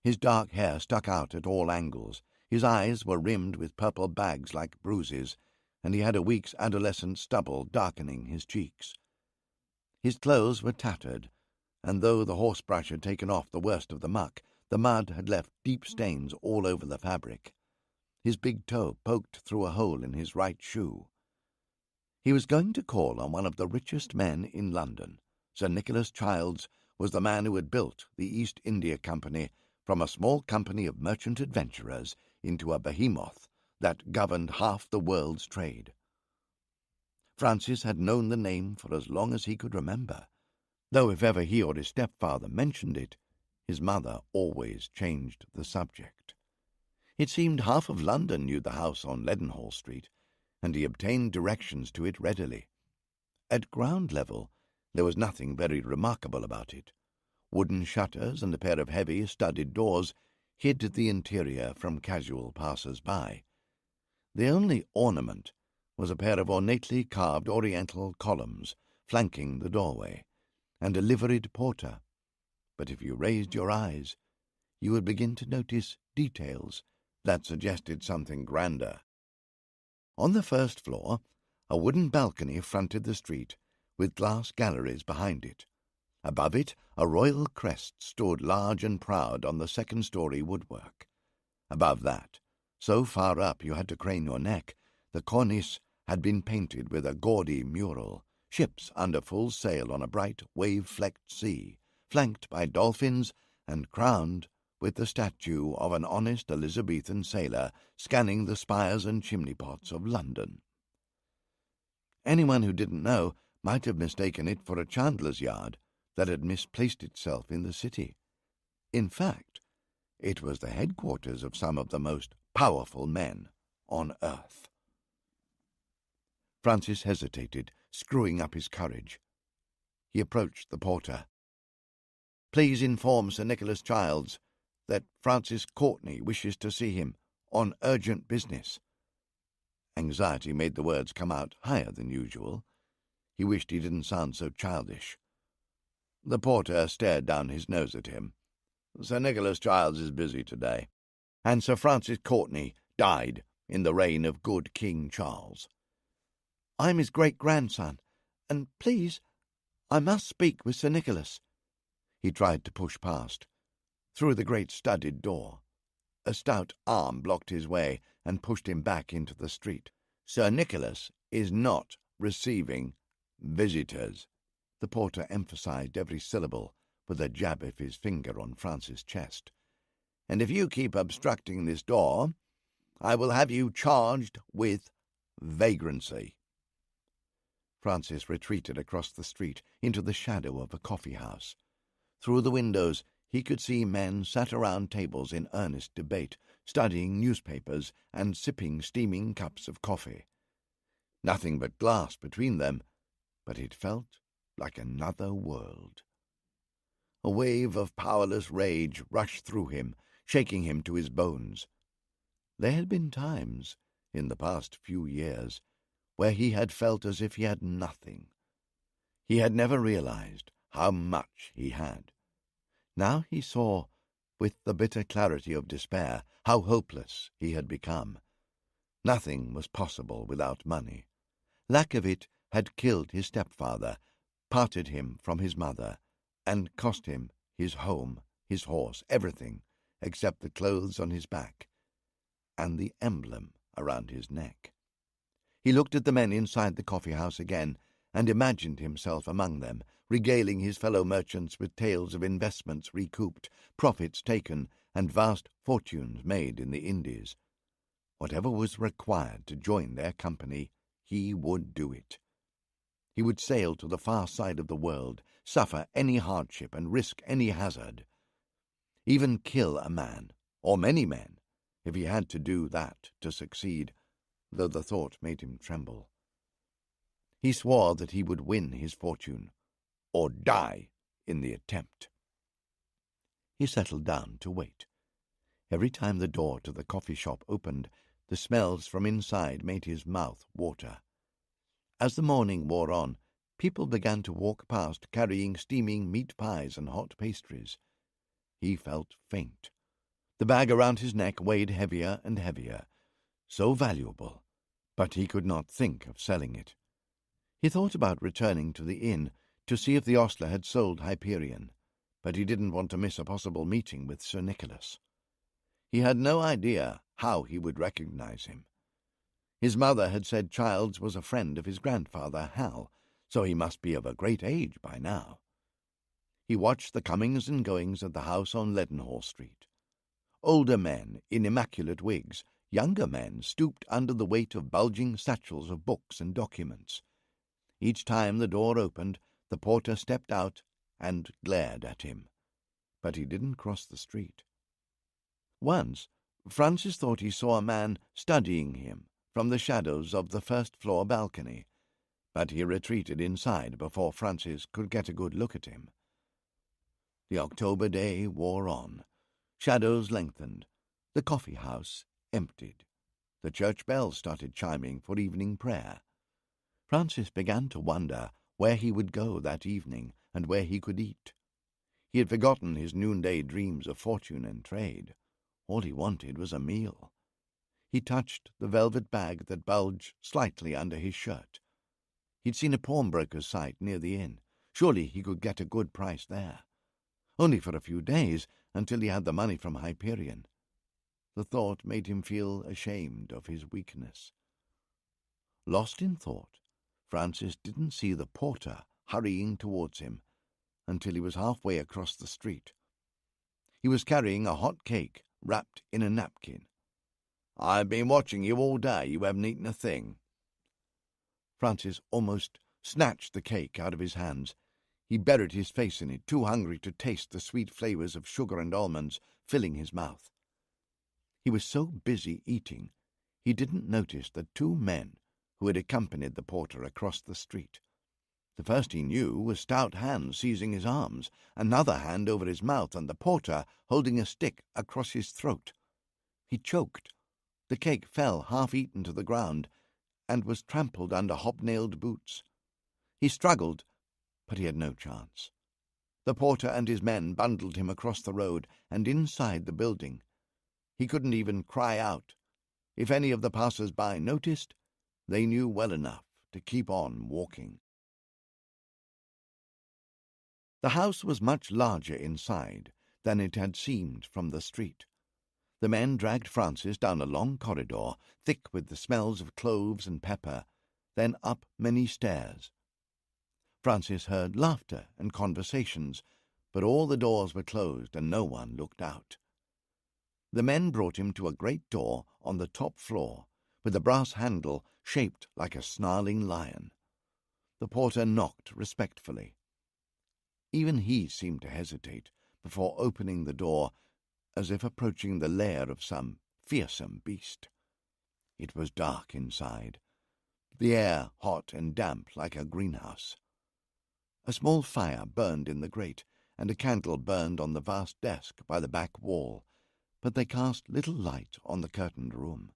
His dark hair stuck out at all angles, his eyes were rimmed with purple bags like bruises, and he had a week's adolescent stubble darkening his cheeks. His clothes were tattered, and though the horsebrush had taken off the worst of the muck, the mud had left deep stains all over the fabric. His big toe poked through a hole in his right shoe. He was going to call on one of the richest men in London. Sir Nicholas Childs was the man who had built the East India Company from a small company of merchant adventurers into a behemoth that governed half the world's trade. Francis had known the name for as long as he could remember, though if ever he or his stepfather mentioned it, his mother always changed the subject. It seemed half of London knew the house on Leadenhall Street, and he obtained directions to it readily. At ground level, there was nothing very remarkable about it. Wooden shutters and a pair of heavy, studded doors hid the interior from casual passers-by. The only ornament was a pair of ornately carved oriental columns flanking the doorway, and a liveried porter. But if you raised your eyes, you would begin to notice details that suggested something grander. On the first floor, a wooden balcony fronted the street, with glass galleries behind it. Above it, a royal crest stood large and proud on the second-story woodwork. Above that, so far up you had to crane your neck, the cornice had been painted with a gaudy mural, ships under full sail on a bright, wave-flecked sea, flanked by dolphins and crowned with the statue of an honest Elizabethan sailor scanning the spires and chimney-pots of London. Anyone who didn't know might have mistaken it for a chandler's yard that had misplaced itself in the city. In fact, it was the headquarters of some of the most powerful men on earth. Francis hesitated, screwing up his courage. He approached the porter. "Please inform Sir Nicholas Childs that Francis Courtney wishes to see him on urgent business." Anxiety made the words come out higher than usual. He wished he didn't sound so childish. The porter stared down his nose at him. "Sir Nicholas Childs is busy today, and Sir Francis Courtney died in the reign of good King Charles." "I'm his great-grandson, and please, I must speak with Sir Nicholas." He tried to push past. Through the great studded door, a stout arm blocked his way and pushed him back into the street. "Sir Nicholas is not receiving visitors." The porter emphasized every syllable with a jab of his finger on Francis' chest. "And if you keep obstructing this door, I will have you charged with vagrancy." Francis retreated across the street into the shadow of a coffee-house. Through the windows he could see men sat around tables in earnest debate, studying newspapers and sipping steaming cups of coffee. Nothing but glass between them, but it felt like another world. A wave of powerless rage rushed through him, shaking him to his bones. There had been times, in the past few years, where he had felt as if he had nothing. He had never realized how much he had. Now he saw, with the bitter clarity of despair, how hopeless he had become. Nothing was possible without money. Lack of it had killed his stepfather, parted him from his mother, and cost him his home, his horse, everything except the clothes on his back and the emblem around his neck. He looked at the men inside the coffee-house again and imagined himself among them, regaling his fellow merchants with tales of investments recouped, profits taken, and vast fortunes made in the Indies. Whatever was required to join their company, he would do it. He would sail to the far side of the world, suffer any hardship and risk any hazard. Even kill a man, or many men, if he had to do that to succeed, though the thought made him tremble. He swore that he would win his fortune, or die in the attempt. He settled down to wait. Every time the door to the coffee shop opened, the smells from inside made his mouth water. As the morning wore on, people began to walk past carrying steaming meat pies and hot pastries. He felt faint. The bag around his neck weighed heavier and heavier. So valuable, but he could not think of selling it. He thought about returning to the inn to see if the ostler had sold Hyperion, but he didn't want to miss a possible meeting with Sir Nicholas. He had no idea how he would recognize him. His mother had said Childs was a friend of his grandfather, Hal, so he must be of a great age by now. He watched the comings and goings of the house on Leadenhall Street. Older men in immaculate wigs, younger men stooped under the weight of bulging satchels of books and documents. Each time the door opened, the porter stepped out and glared at him, but he didn't cross the street. Once, Francis thought he saw a man studying him from the shadows of the first-floor balcony, but he retreated inside before Francis could get a good look at him. The October day wore on. Shadows lengthened. The coffee-house emptied. The church bells started chiming for evening prayer. Francis began to wonder where he would go that evening and where he could eat. He had forgotten his noonday dreams of fortune and trade. All he wanted was a meal. He touched the velvet bag that bulged slightly under his shirt. He'd seen a pawnbroker's site near the inn. Surely he could get a good price there. Only for a few days, until he had the money from Hyperion. The thought made him feel ashamed of his weakness. Lost in thought, Francis didn't see the porter hurrying towards him until he was halfway across the street. He was carrying a hot cake wrapped in a napkin. "I've been watching you all day. You haven't eaten a thing." Francis almost snatched the cake out of his hands. He buried his face in it, too hungry to taste the sweet flavors of sugar and almonds filling his mouth. He was so busy eating, he didn't notice the two men who had accompanied the porter across the street. The first he knew was stout hands seizing his arms, another hand over his mouth, and the porter holding a stick across his throat. He choked. The cake fell half-eaten to the ground and was trampled under hobnailed boots. He struggled, but he had no chance. The porter and his men bundled him across the road and inside the building. He couldn't even cry out. If any of the passers-by noticed, they knew well enough to keep on walking. The house was much larger inside than it had seemed from the street. The men dragged Francis down a long corridor, thick with the smells of cloves and pepper, then up many stairs. Francis heard laughter and conversations, but all the doors were closed and no one looked out. The men brought him to a great door on the top floor, with a brass handle shaped like a snarling lion. The porter knocked respectfully. Even he seemed to hesitate before opening the door, as if approaching the lair of some fearsome beast. It was dark inside, the air hot and damp like a greenhouse. A small fire burned in the grate, and a candle burned on the vast desk by the back wall, but they cast little light on the curtained room.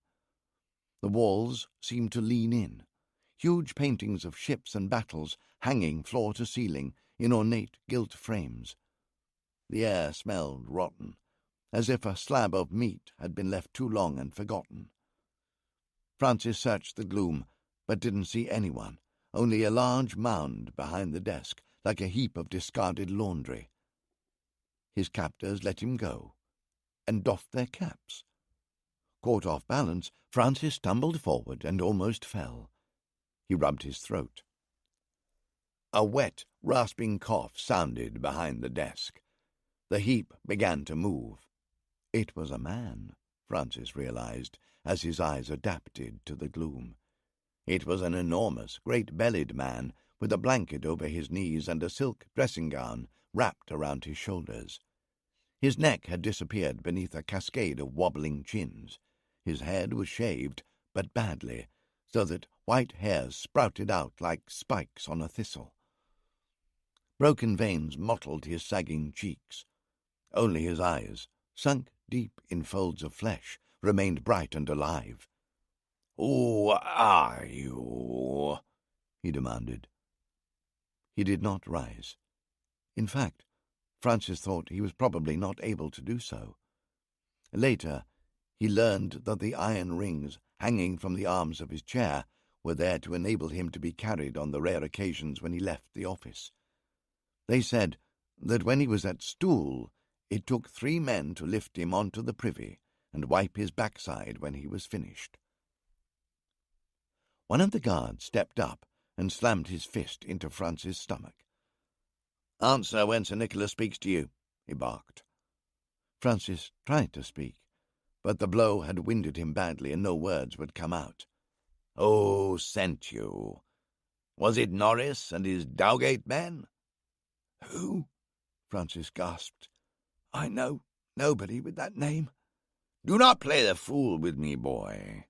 The walls seemed to lean in. huge paintings of ships and battles hanging floor to ceiling in ornate gilt frames. The air smelled rotten, as if a slab of meat had been left too long and forgotten. Francis searched the gloom, but didn't see anyone, only a large mound behind the desk, like a heap of discarded laundry. His captors let him go, and doffed their caps. Caught off balance, Francis stumbled forward and almost fell. He rubbed his throat. A wet, rasping cough sounded behind the desk. The heap began to move. It was a man, Francis realized, as his eyes adapted to the gloom. It was an enormous, great-bellied man, with a blanket over his knees and a silk dressing-gown wrapped around his shoulders. His neck had disappeared beneath a cascade of wobbling chins. His head was shaved, but badly, so that white hairs sprouted out like spikes on a thistle. Broken veins mottled his sagging cheeks. Only his eyes, sunk deep in folds of flesh, remained bright and alive. "Who are you?" he demanded. He did not rise. In fact, Francis thought he was probably not able to do so. Later, he learned that the iron rings hanging from the arms of his chair were there to enable him to be carried on the rare occasions when he left the office. They said that when he was at stool, it took 3 men to lift him onto the privy and wipe his backside when he was finished. One of the guards stepped up and slammed his fist into Francis' stomach. "Answer when Sir Nicholas speaks to you," he barked. Francis tried to speak, but the blow had winded him badly and no words would come out. "Who sent you? Was it Norris and his Dowgate men?" "Who?" Francis gasped. "I know nobody with that name." "Do not play the fool with me, boy."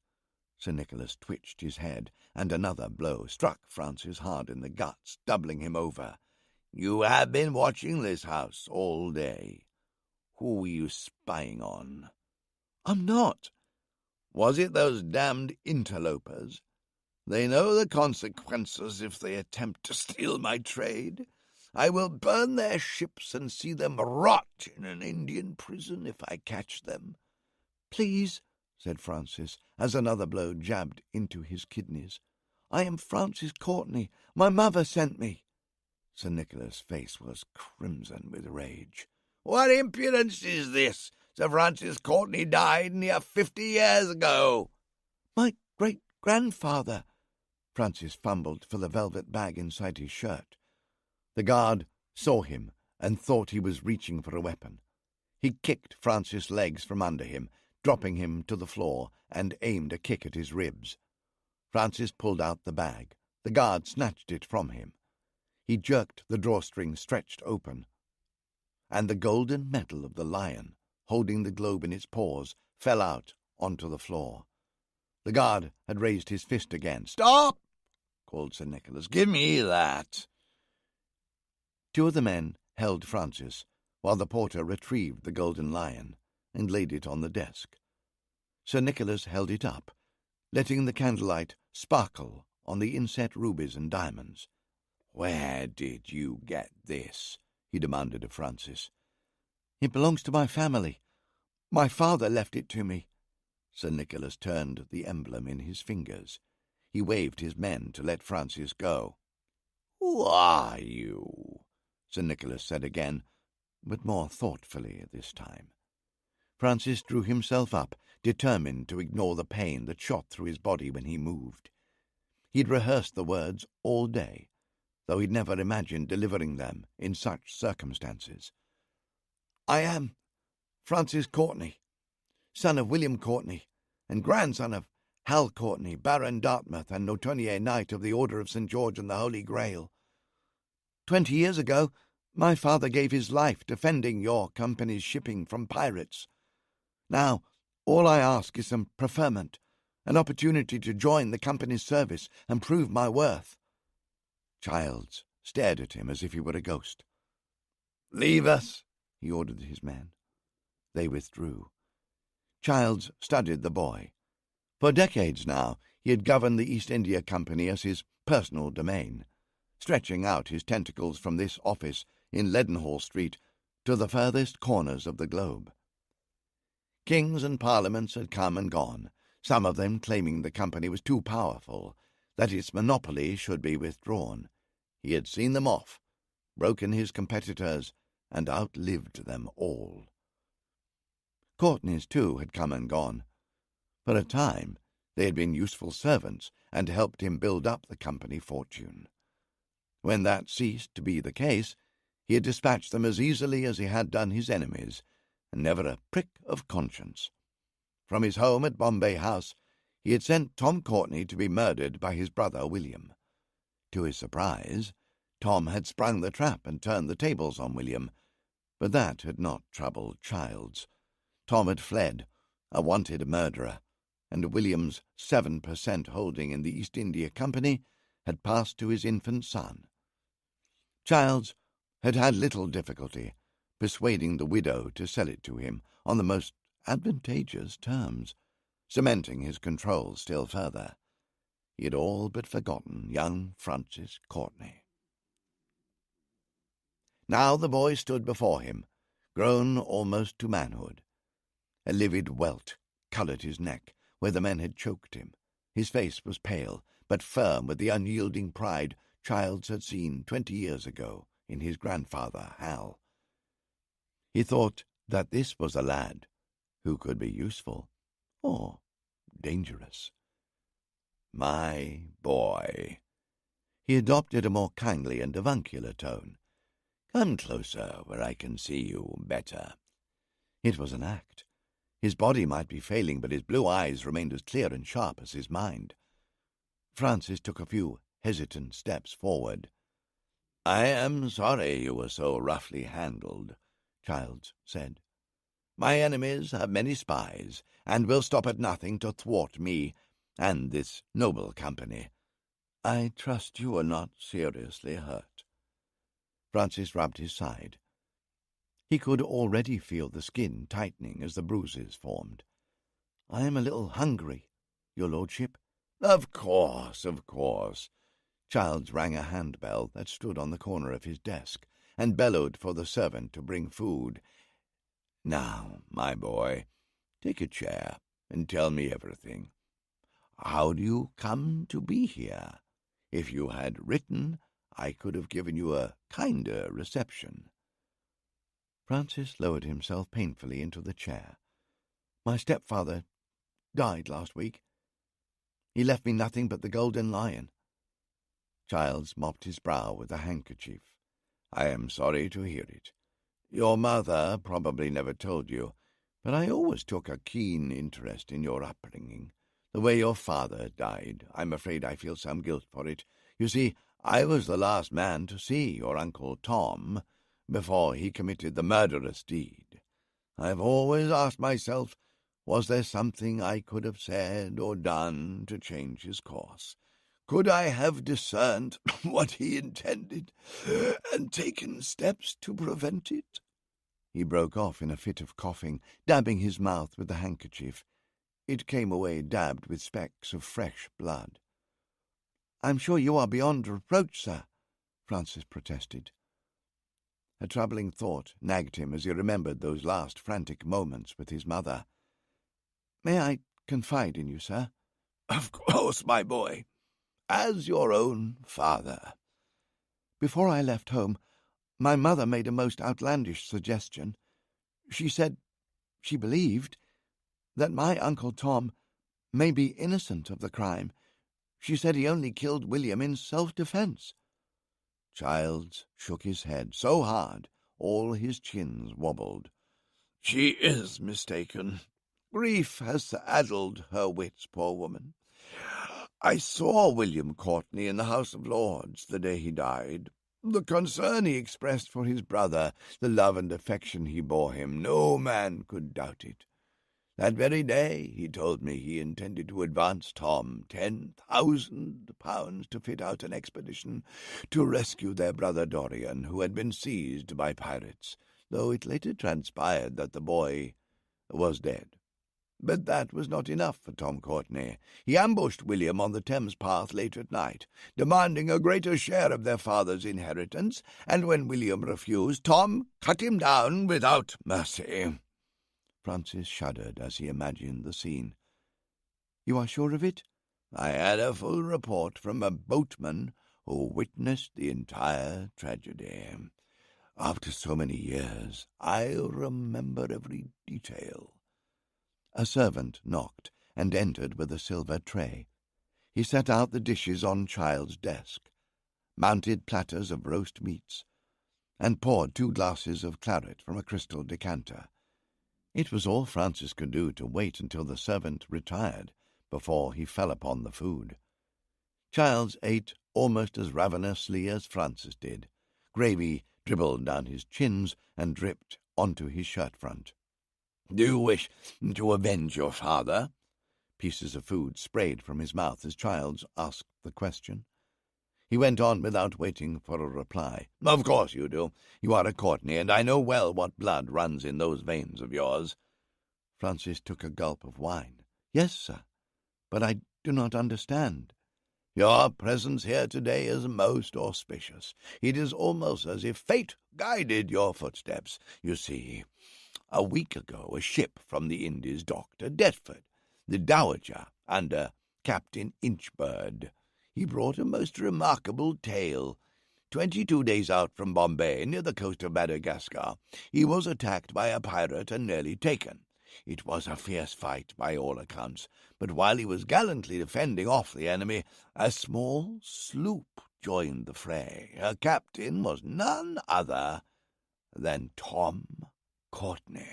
Sir Nicholas twitched his head, and another blow struck Francis hard in the guts, doubling him over. "You have been watching this house all day. Who were you spying on?" "I'm not." "Was it those damned interlopers? They know the consequences if they attempt to steal my trade. I will burn their ships and see them rot in an Indian prison if I catch them." "Please," said Francis, as another blow jabbed into his kidneys. "I am Francis Courtney. My mother sent me." Sir Nicholas' face was crimson with rage. "What impudence is this? Sir Francis Courtney died near 50 years ago." "My great-grandfather." Francis fumbled for the velvet bag inside his shirt. The guard saw him and thought he was reaching for a weapon. He kicked Francis' legs from under him, dropping him to the floor, and aimed a kick at his ribs. Francis pulled out the bag. The guard snatched it from him. He jerked the drawstring stretched open, and the golden medal of the lion, holding the globe in its paws, fell out onto the floor. The guard had raised his fist again. "Stop!" called Sir Nicholas. "Give me that." 2 of the men held Francis, while the porter retrieved the golden lion and laid it on the desk. Sir Nicholas held it up, letting the candlelight sparkle on the inset rubies and diamonds. "Where did you get this?" he demanded of Francis. "It belongs to my family. My father left it to me." Sir Nicholas turned the emblem in his fingers. He waved his men to let Francis go. "Who are you?" Sir Nicholas said again, but more thoughtfully this time. Francis drew himself up, determined to ignore the pain that shot through his body when he moved. He'd rehearsed the words all day, though he'd never imagined delivering them in such circumstances. "I am Francis Courtney, son of William Courtney, and grandson of Hal Courtney, Baron Dartmouth and Notonier Knight of the Order of St. George and the Holy Grail. 20 years ago, my father gave his life defending your company's shipping from pirates. Now, all I ask is some preferment, an opportunity to join the company's service and prove my worth." Childs stared at him as if he were a ghost. "Leave us," he ordered his men. They withdrew. Childs studied the boy. For decades now, he had governed the East India Company as his personal domain, stretching out his tentacles from this office in Leadenhall Street to the furthest corners of the globe. Kings and parliaments had come and gone, some of them claiming the company was too powerful, that its monopoly should be withdrawn. He had seen them off, broken his competitors, and outlived them all. Courtney's, too, had come and gone. For a time, they had been useful servants and helped him build up the company fortune. When that ceased to be the case, he had dispatched them as easily as he had done his enemies, and never a prick of conscience. From his home at Bombay House, he had sent Tom Courtney to be murdered by his brother William. To his surprise, Tom had sprung the trap and turned the tables on William, but that had not troubled Childs. Tom had fled, a wanted murderer, and William's 7% holding in the East India Company had passed to his infant son. Childs had had little difficulty persuading the widow to sell it to him on the most advantageous terms, cementing his control still further. He had all but forgotten young Francis Courtney. Now the boy stood before him, grown almost to manhood. A livid welt coloured his neck where the men had choked him. His face was pale, but firm with the unyielding pride Childs had seen 20 years ago in his grandfather, Hal. He thought that this was a lad who could be useful or dangerous. My boy. He adopted a more kindly and avuncular tone. Come closer where I can see you better. It was an act. His body might be failing, but his blue eyes remained as clear and sharp as his mind. Francis took a few hesitant steps forward. I am sorry you were so roughly handled, Childs said. My enemies have many spies, and will stop at nothing to thwart me and this noble company. I trust you are not seriously hurt. Francis rubbed his side. He could already feel the skin tightening as the bruises formed. I am a little hungry, your lordship. Of course, of course. Childs rang a handbell that stood on the corner of his desk, and bellowed for the servant to bring food. Now, my boy, take a chair and tell me everything. How do you come to be here? If you had written, I could have given you a kinder reception. Francis lowered himself painfully into the chair. My stepfather died last week. He left me nothing but the golden lion. Childs mopped his brow with a handkerchief. I am sorry to hear it. Your mother probably never told you, but I always took a keen interest in your upbringing. The way your father died, I'm afraid I feel some guilt for it. You see, I was the last man to see your Uncle Tom before he committed the murderous deed. I've always asked myself, was there something I could have said or done to change his course? Could I have discerned what he intended and taken steps to prevent it? He broke off in a fit of coughing, dabbing his mouth with the handkerchief. It came away dabbed with specks of fresh blood. I'm sure you are beyond reproach, sir, Francis protested. A troubling thought nagged him as he remembered those last frantic moments with his mother. May I confide in you, sir? Of course, my boy. As your own father. Before I left home, my mother made a most outlandish suggestion. She said she believed that my Uncle Tom may be innocent of the crime. She said he only killed William in self-defense. Childs shook his head so hard all his chins wobbled. She is mistaken. Grief has addled her wits, poor woman. I saw William Courtney in the House of Lords the day he died. The concern he expressed for his brother, the love and affection he bore him, no man could doubt it. That very day he told me he intended to advance Tom £10,000 to fit out an expedition to rescue their brother Dorian, who had been seized by pirates, though it later transpired that the boy was dead. But that was not enough for Tom Courtney. He ambushed William on the Thames path late at night, demanding a greater share of their father's inheritance, and when William refused, Tom cut him down without mercy. Francis shuddered as he imagined the scene. "You are sure of it?" "I had a full report from a boatman who witnessed the entire tragedy. After so many years, I remember every detail." A servant knocked and entered with a silver tray. He set out the dishes on Child's desk, mounted platters of roast meats, and poured 2 glasses of claret from a crystal decanter. It was all Francis could do to wait until the servant retired before he fell upon the food. Childs ate almost as ravenously as Francis did. Gravy dribbled down his chins and dripped onto his shirt front. "Do you wish to avenge your father?" Pieces of food sprayed from his mouth as Childs asked the question. He went on without waiting for a reply. "Of course you do. You are a Courtney, and I know well what blood runs in those veins of yours." Francis took a gulp of wine. "Yes, sir, but I do not understand." "Your presence here today is most auspicious. It is almost as if fate guided your footsteps. You see, a week ago a ship from the Indies docked at Deptford, the Dowager, under Captain Inchbird. He brought a most remarkable tale. 22 days out from Bombay, near the coast of Madagascar, he was attacked by a pirate and nearly taken. It was a fierce fight by all accounts, but while he was gallantly defending off the enemy, a small sloop joined the fray. Her captain was none other than Tom Courtney."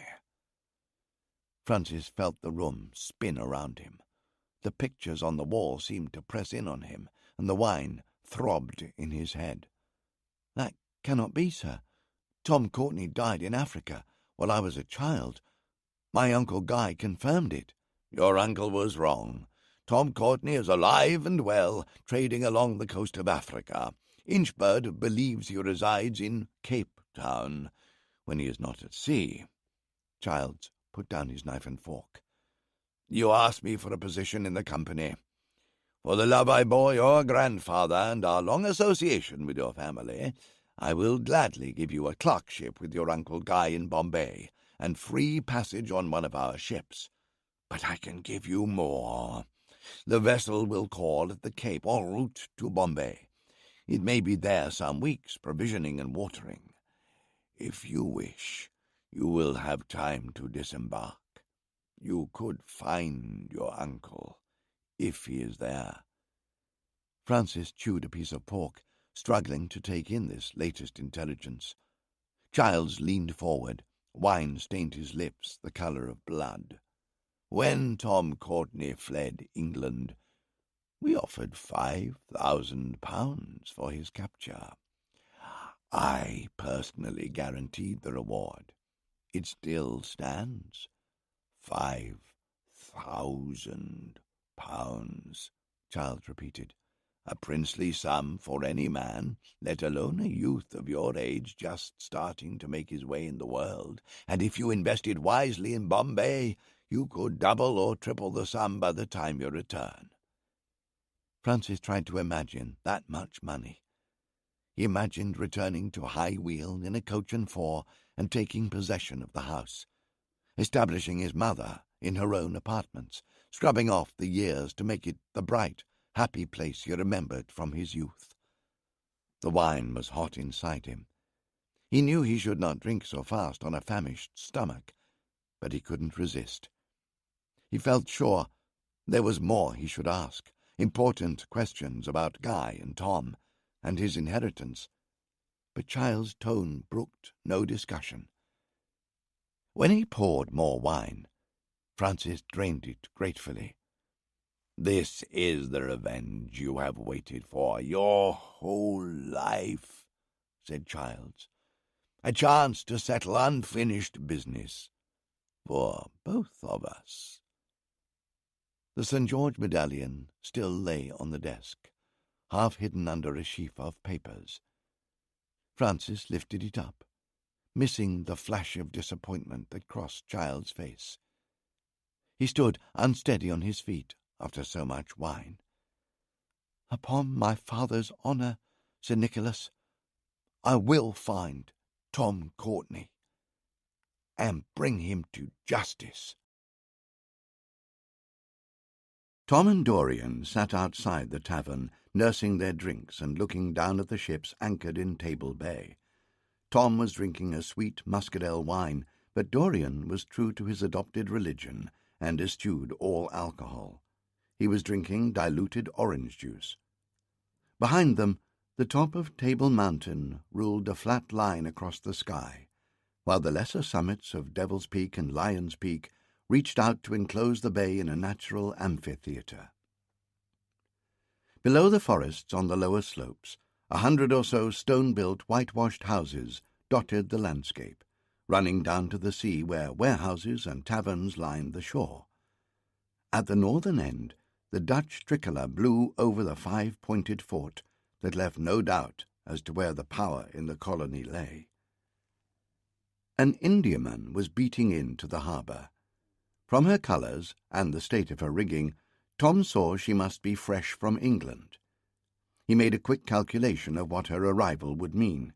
Francis felt the room spin around him. The pictures on the wall seemed to press in on him, and the wine throbbed in his head. "That cannot be, sir. Tom Courtney died in Africa while I was a child. My Uncle Guy confirmed it." "Your uncle was wrong. Tom Courtney is alive and well, trading along the coast of Africa. Inchbird believes he resides in Cape Town when he is not at sea." Childs put down his knife and fork. "You asked me for a position in the company. For the love I bore your grandfather and our long association with your family, I will gladly give you a clerkship with your Uncle Guy in Bombay and free passage on one of our ships. But I can give you more. The vessel will call at the Cape en route to Bombay. It may be there some weeks, provisioning and watering. If you wish, you will have time to disembark. You could find your uncle, if he is there." Francis chewed a piece of pork, struggling to take in this latest intelligence. Childs leaned forward. Wine stained his lips the colour of blood. "When Tom Courtney fled England, we offered £5,000 for his capture. I personally guaranteed the reward. It still stands. £5,000, Childs repeated. A princely sum for any man, let alone a youth of your age just starting to make his way in the world. And if you invested wisely in Bombay, you could double or triple the sum by the time you return." Francis tried to imagine that much money. He imagined returning to High Wheel in a coach and four and taking possession of the house, establishing his mother in her own apartments, scrubbing off the years to make it the bright, happy place he remembered from his youth. The wine was hot inside him. He knew he should not drink so fast on a famished stomach, but he couldn't resist. He felt sure there was more he should ask, important questions about Guy and Tom and his inheritance, but Child's tone brooked no discussion. When he poured more wine, Francis drained it gratefully. "This is the revenge you have waited for your whole life," said Childs. "A chance to settle unfinished business for both of us." The St. George medallion still lay on the desk, half hidden under a sheaf of papers. Francis lifted it up, missing the flash of disappointment that crossed Child's face. He stood unsteady on his feet after so much wine. "Upon my father's honour," said Nicholas, "I will find Tom Courtney and bring him to justice." Tom and Dorian sat outside the tavern, nursing their drinks and looking down at the ships anchored in Table Bay. Tom was drinking a sweet muscadel wine, but Dorian was true to his adopted religion and eschewed all alcohol. He was drinking diluted orange juice. Behind them, the top of Table Mountain ruled a flat line across the sky, while the lesser summits of Devil's Peak and Lion's Peak reached out to enclose the bay in a natural amphitheatre. Below the forests on the lower slopes, 100 or so stone-built, whitewashed houses dotted the landscape, running down to the sea where warehouses and taverns lined the shore. At the northern end, the Dutch tricolour blew over the 5-pointed fort that left no doubt as to where the power in the colony lay. An Indiaman was beating into the harbour. From her colours and the state of her rigging, Tom saw she must be fresh from England. He made a quick calculation of what her arrival would mean.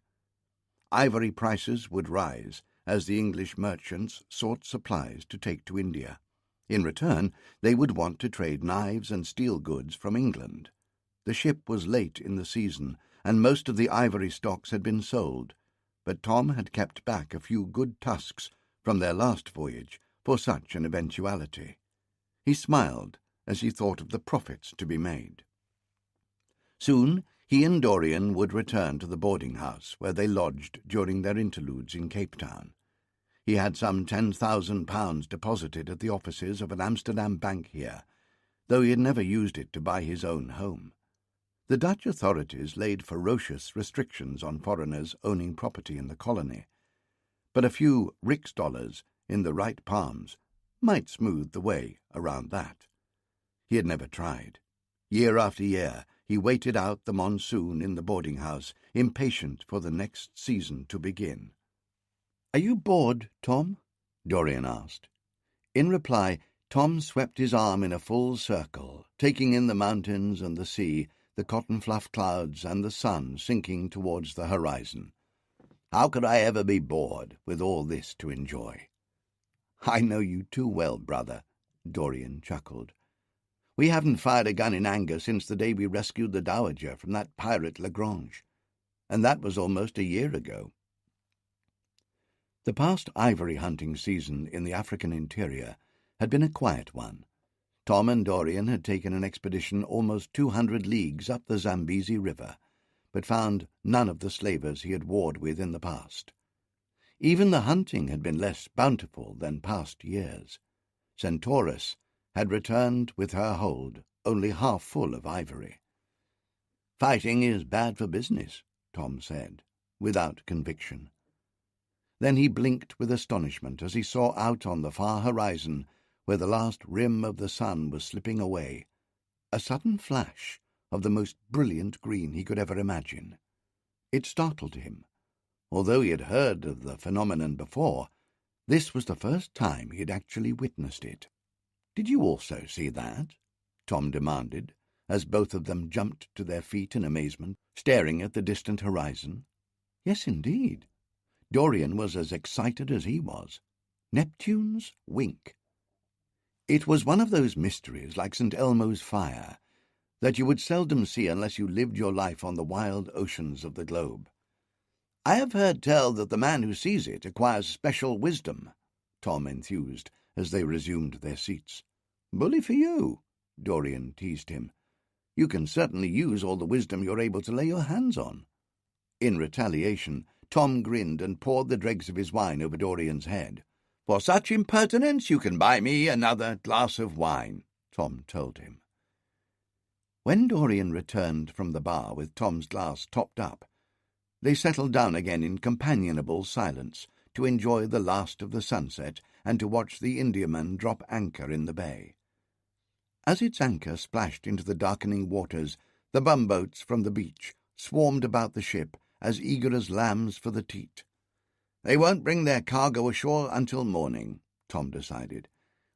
Ivory prices would rise as the English merchants sought supplies to take to India. In return, they would want to trade knives and steel goods from England. The ship was late in the season, and most of the ivory stocks had been sold, but Tom had kept back a few good tusks from their last voyage for such an eventuality. He smiled as he thought of the profits to be made. Soon he and Dorian would return to the boarding-house where they lodged during their interludes in Cape Town. He had some £10,000 deposited at the offices of an Amsterdam bank here, though he had never used it to buy his own home. The Dutch authorities laid ferocious restrictions on foreigners owning property in the colony, but a few rix dollars in the right palms might smooth the way around that. He had never tried. Year after year he waited out the monsoon in the boarding-house, impatient for the next season to begin. "Are you bored, Tom?" Dorian asked. In reply, Tom swept his arm in a full circle, taking in the mountains and the sea, the cotton-fluff clouds and the sun sinking towards the horizon. "How could I ever be bored with all this to enjoy?" "I know you too well, brother," Dorian chuckled. "We haven't fired a gun in anger since the day we rescued the Dowager from that pirate Lagrange, and that was almost a year ago." The past ivory hunting season in the African interior had been a quiet one. Tom and Dorian had taken an expedition almost 200 leagues up the Zambezi River, but found none of the slavers he had warred with in the past. Even the hunting had been less bountiful than past years. Centaurus had returned with her hold only half full of ivory. "Fighting is bad for business," Tom said, without conviction. Then he blinked with astonishment as he saw out on the far horizon, where the last rim of the sun was slipping away, a sudden flash of the most brilliant green he could ever imagine. It startled him. Although he had heard of the phenomenon before, this was the first time he had actually witnessed it. "Did you also see that?" Tom demanded, as both of them jumped to their feet in amazement, staring at the distant horizon. "Yes, indeed." Dorian was as excited as he was. Neptune's wink. It was one of those mysteries like St. Elmo's fire that you would seldom see unless you lived your life on the wild oceans of the globe. "I have heard tell that the man who sees it acquires special wisdom," Tom enthused as they resumed their seats. "Bully for you," Dorian teased him. "You can certainly use all the wisdom you're able to lay your hands on." In retaliation, Tom grinned and poured the dregs of his wine over Dorian's head. "For such impertinence you can buy me another glass of wine," Tom told him. When Dorian returned from the bar with Tom's glass topped up, they settled down again in companionable silence to enjoy the last of the sunset and to watch the Indiaman drop anchor in the bay. As its anchor splashed into the darkening waters, the bumboats from the beach swarmed about the ship, as eager as lambs for the teat. "They won't bring their cargo ashore until morning," Tom decided.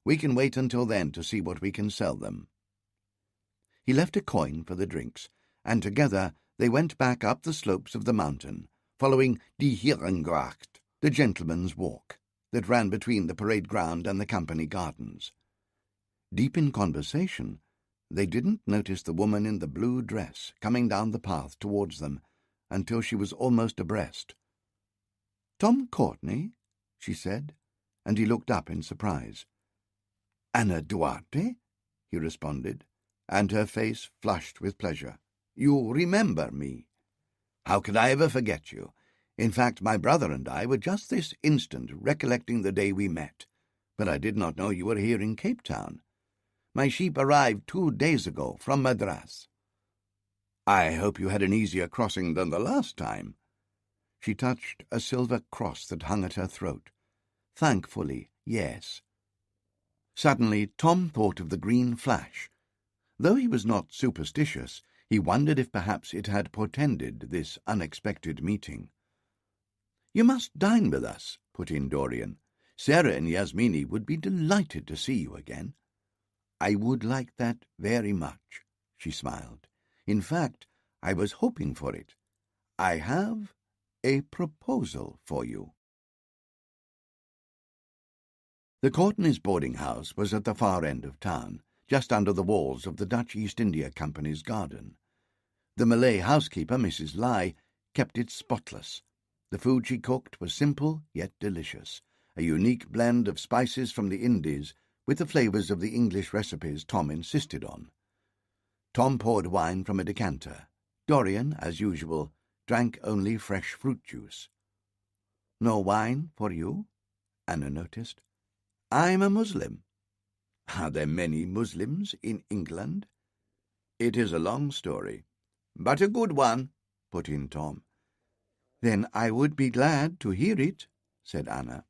We can wait until then to see what we can sell them." He left a coin for the drinks, and together they went back up the slopes of the mountain, following Die Herengracht, the gentleman's walk, that ran between the parade ground and the company gardens. Deep in conversation, they didn't notice the woman in the blue dress coming down the path towards them until she was almost abreast. "Tom Courtney?" she said, and he looked up in surprise. "Anna Duarte?" he responded, and her face flushed with pleasure. "You remember me?" "How could I ever forget you? In fact, my brother and I were just this instant recollecting the day we met, but I did not know you were here in Cape Town. My sheep arrived 2 days ago from Madras." "I hope you had an easier crossing than the last time." She touched a silver cross that hung at her throat. "Thankfully, yes." Suddenly Tom thought of the green flash. Though he was not superstitious, he wondered if perhaps it had portended this unexpected meeting. "You must dine with us," put in Dorian. "Sarah and Yasmini would be delighted to see you again." "I would like that very much," she smiled. "In fact, I was hoping for it. I have a proposal for you." The Courtney's boarding-house was at the far end of town, just under the walls of the Dutch East India Company's garden. The Malay housekeeper, Mrs. Lai, kept it spotless. The food she cooked was simple yet delicious, a unique blend of spices from the Indies with the flavours of the English recipes Tom insisted on. Tom poured wine from a decanter. Dorian, as usual, drank only fresh fruit juice. "No wine for you?" Anna noticed. "I'm a Muslim." "Are there many Muslims in England?" "It is a long story." "But a good one," put in Tom. "Then I would be glad to hear it," said Anna.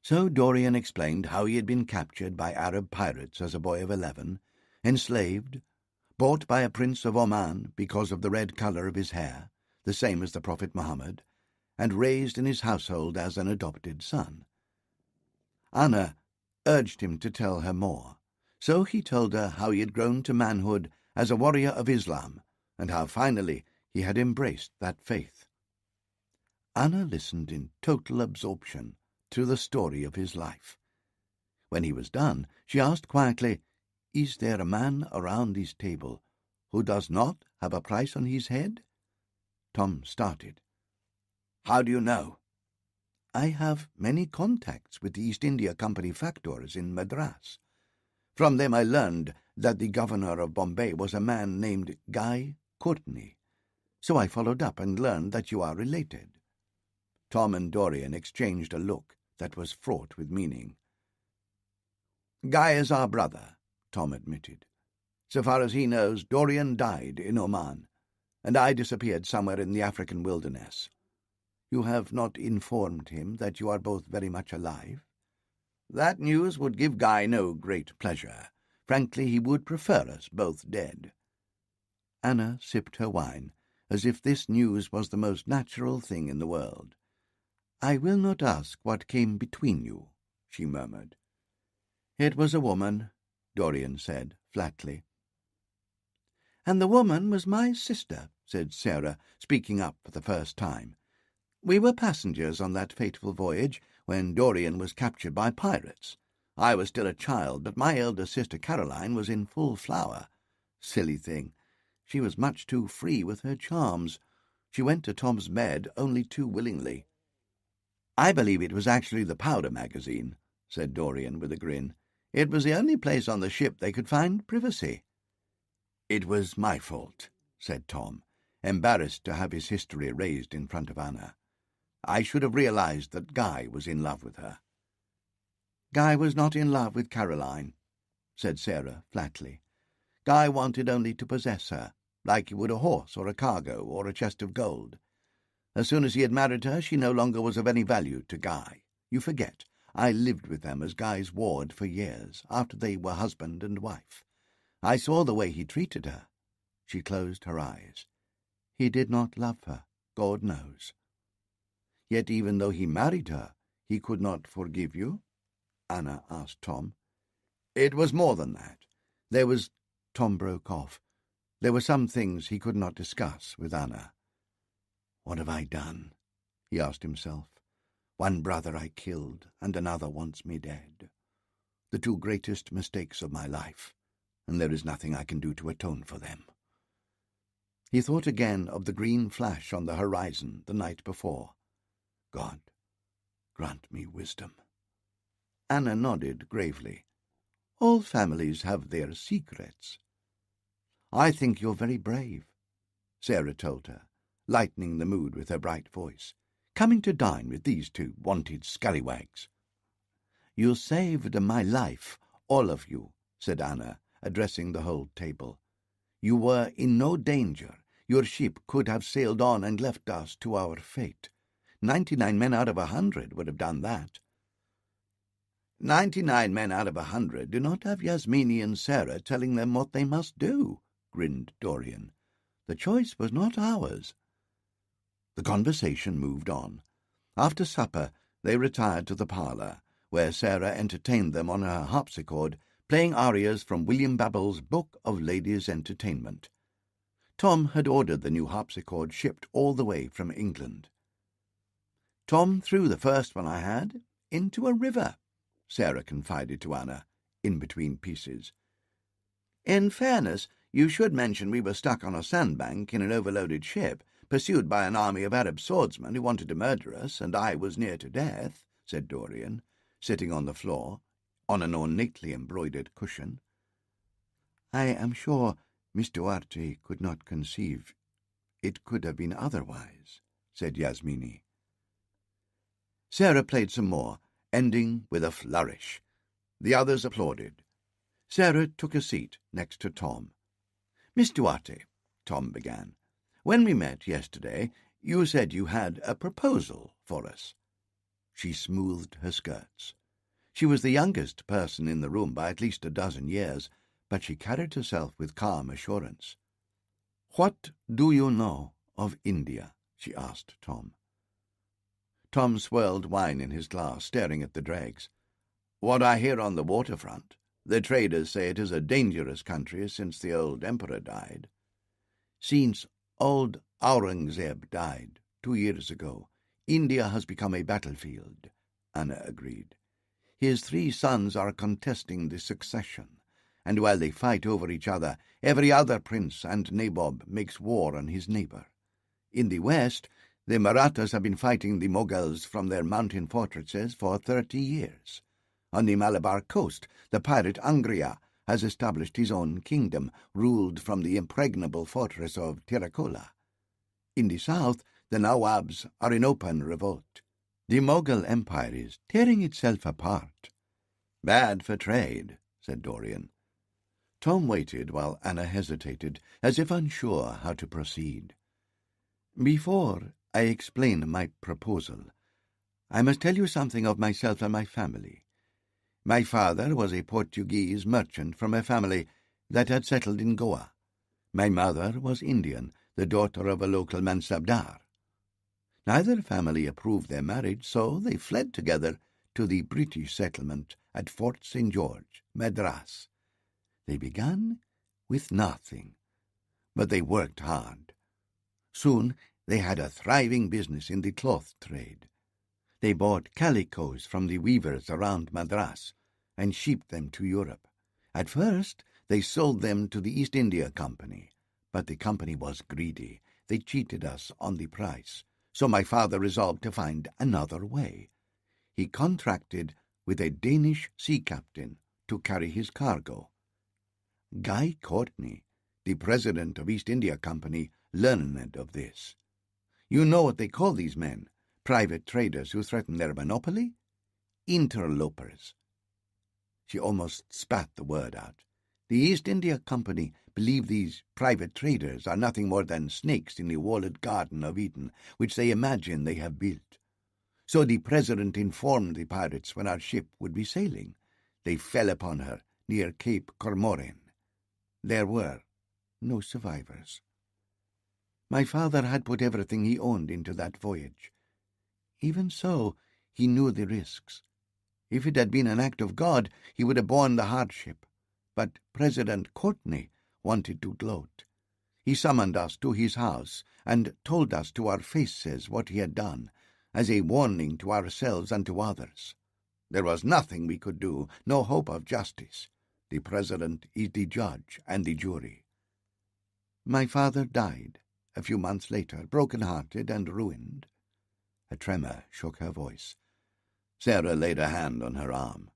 So Dorian explained how he had been captured by Arab pirates as a boy of 11, enslaved, bought by a prince of Oman because of the red colour of his hair, the same as the Prophet Muhammad, and raised in his household as an adopted son. Anna urged him to tell her more, so he told her how he had grown to manhood as a warrior of Islam, and how finally he had embraced that faith. Anna listened in total absorption to the story of his life. When he was done, she asked quietly, "Is there a man around this table who does not have a price on his head?" Tom started. "How do you know?" "I have many contacts with the East India Company factors in Madras. From them I learned that the governor of Bombay was a man named Guy Courtney, so I followed up and learned that you are related." Tom and Dorian exchanged a look that was fraught with meaning. "Guy is our brother," Tom admitted. "So far as he knows, Dorian died in Oman, and I disappeared somewhere in the African wilderness. You have not informed him that you are both very much alive?" "That news would give Guy no great pleasure. Frankly, he would prefer us both dead." Anna sipped her wine, as if this news was the most natural thing in the world. "I will not ask what came between you," she murmured. "It was a woman," Dorian said flatly. "And the woman was my sister," said Sarah, speaking up for the first time. "We were passengers on that fateful voyage when Dorian was captured by pirates. I was still a child, but my elder sister Caroline was in full flower. Silly thing. She was much too free with her charms. She went to Tom's bed only too willingly." "I believe it was actually the powder magazine," said Dorian with a grin. "It was the only place on the ship they could find privacy." "It was my fault," said Tom, embarrassed to have his history raised in front of Anna. "I should have realized that Guy was in love with her." "Guy was not in love with Caroline," said Sarah flatly. "Guy wanted only to possess her, like he would a horse or a cargo or a chest of gold. As soon as he had married her, she no longer was of any value to Guy. You forget, I lived with them as Guy's ward for years, after they were husband and wife. I saw the way he treated her." She closed her eyes. "He did not love her, God knows." "Yet even though he married her, he could not forgive you?" Anna asked Tom. It was more than that. There was— Tom broke off. There were some things he could not discuss with Anna. What have I done? He asked himself. One brother I killed, and another wants me dead. The two greatest mistakes of my life, and there is nothing I can do to atone for them. He thought again of the green flash on the horizon the night before. God, grant me wisdom. Anna nodded gravely. All families have their secrets. I think you're very brave, Sarah told her, lightening the mood with her bright voice, coming to dine with these two wanted scallywags. You saved my life, all of you, said Anna, addressing the whole table. You were in no danger. Your ship could have sailed on and left us to our fate. 99 men out of 100 would have done that. 99 men out of 100 do not have Yasmini and Sarah telling them what they must do, grinned Dorian. The choice was not ours. The conversation moved on. After supper, they retired to the parlour, where Sarah entertained them on her harpsichord, playing arias from William Babbel's Book of Ladies' Entertainment. Tom had ordered the new harpsichord shipped all the way from England. Tom threw the first one I had into a river, Sarah confided to Anna, in between pieces. In fairness, you should mention we were stuck on a sandbank in an overloaded ship, pursued by an army of Arab swordsmen who wanted to murder us, and I was near to death, said Dorian, sitting on the floor, on an ornately embroidered cushion. I am sure Miss Duarte could not conceive it could have been otherwise, said Yasmini. Sarah played some more, ending with a flourish. The others applauded. Sarah took a seat next to Tom. Miss Duarte, Tom began, when we met yesterday, you said you had a proposal for us. She smoothed her skirts. She was the youngest person in the room by at least a dozen years, but she carried herself with calm assurance. What do you know of India? She asked Tom. Tom swirled wine in his glass, staring at the dregs. What I hear on the waterfront. The traders say it is a dangerous country since the old emperor died. Since old Aurangzeb died 2 years ago, India has become a battlefield, Anna agreed. His 3 sons are contesting the succession, and while they fight over each other, every other prince and nabob makes war on his neighbour. In the west, the Marathas have been fighting the Mughals from their mountain fortresses for 30 years. On the Malabar coast, the pirate Angria has established his own kingdom, ruled from the impregnable fortress of Tiracolo. In the south, the Nawabs are in open revolt. The Mughal Empire is tearing itself apart. Bad for trade, said Dorian. Tom waited while Anna hesitated, as if unsure how to proceed. Before I explain my proposal, I must tell you something of myself and my family. My father was a Portuguese merchant from a family that had settled in Goa. My mother was Indian, the daughter of a local mansabdar. Neither family approved their marriage, so they fled together to the British settlement at Fort St. George, Madras. They began with nothing, but they worked hard. Soon they had a thriving business in the cloth trade. They bought calicoes from the weavers around Madras and shipped them to Europe. At first, they sold them to the East India Company, but the company was greedy. They cheated us on the price, so my father resolved to find another way. He contracted with a Danish sea captain to carry his cargo. Guy Courtney, the president of East India Company, learned of this. You know what they call these men? Private traders who threaten their monopoly? Interlopers. She almost spat the word out. The East India Company believe these private traders are nothing more than snakes in the walled garden of Eden, which they imagine they have built. So the president informed the pirates when our ship would be sailing. They fell upon her near Cape Cormoran. There were no survivors. My father had put everything he owned into that voyage. Even so, he knew the risks. If it had been an act of God, he would have borne the hardship. But President Courtney wanted to gloat. He summoned us to his house and told us to our faces what he had done, as a warning to ourselves and to others. There was nothing we could do, no hope of justice. The president is the judge and the jury. My father died a few months later, broken-hearted and ruined. A tremor shook her voice. Sarah laid a hand on her arm.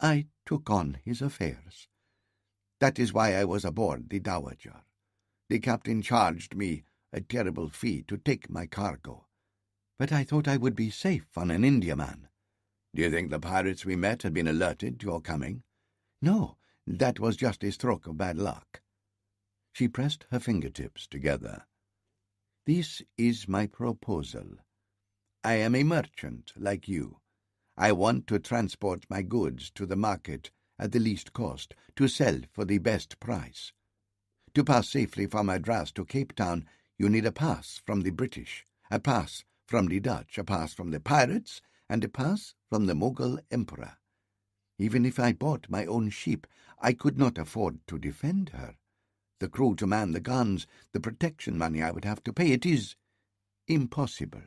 I took on his affairs. That is why I was aboard the Dowager. The captain charged me a terrible fee to take my cargo, but I thought I would be safe on an Indiaman. Do you think the pirates we met had been alerted to your coming? No, that was just a stroke of bad luck. She pressed her fingertips together. This is my proposal. I am a merchant like you. I want to transport my goods to the market at the least cost, to sell for the best price. To pass safely from Madras to Cape Town, you need a pass from the British, a pass from the Dutch, a pass from the pirates, and a pass from the Mughal Emperor. Even if I bought my own ship, I could not afford to defend her. The crew to man the guns, the protection money I would have to pay, it is impossible.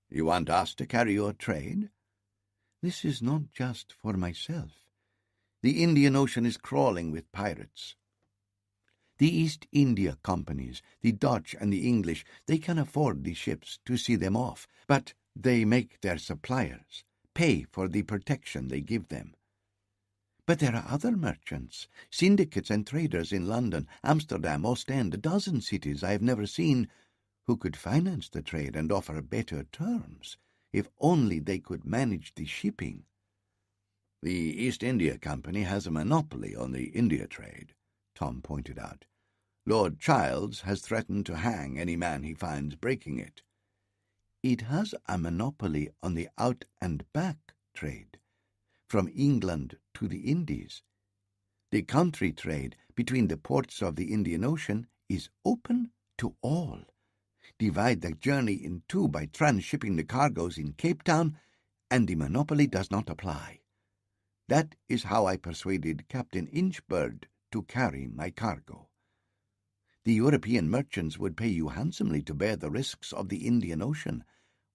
You want us to carry your trade? This is not just for myself. The Indian Ocean is crawling with pirates. The East India companies, the Dutch and the English, they can afford the ships to see them off, but they make their suppliers pay for the protection they give them. But there are other merchants, syndicates and traders in London, Amsterdam, Ostend, a dozen cities I have never seen, who could finance the trade and offer better terms, if only they could manage the shipping. The East India Company has a monopoly on the India trade, Tom pointed out. Lord Childs has threatened to hang any man he finds breaking it. It has a monopoly on the out-and-back trade, from England to the Indies. The country trade between the ports of the Indian Ocean is open to all. Divide the journey in two by transshipping the cargoes in Cape Town, and the monopoly does not apply. That is how I persuaded Captain Inchbird to carry my cargo. The European merchants would pay you handsomely to bear the risks of the Indian Ocean,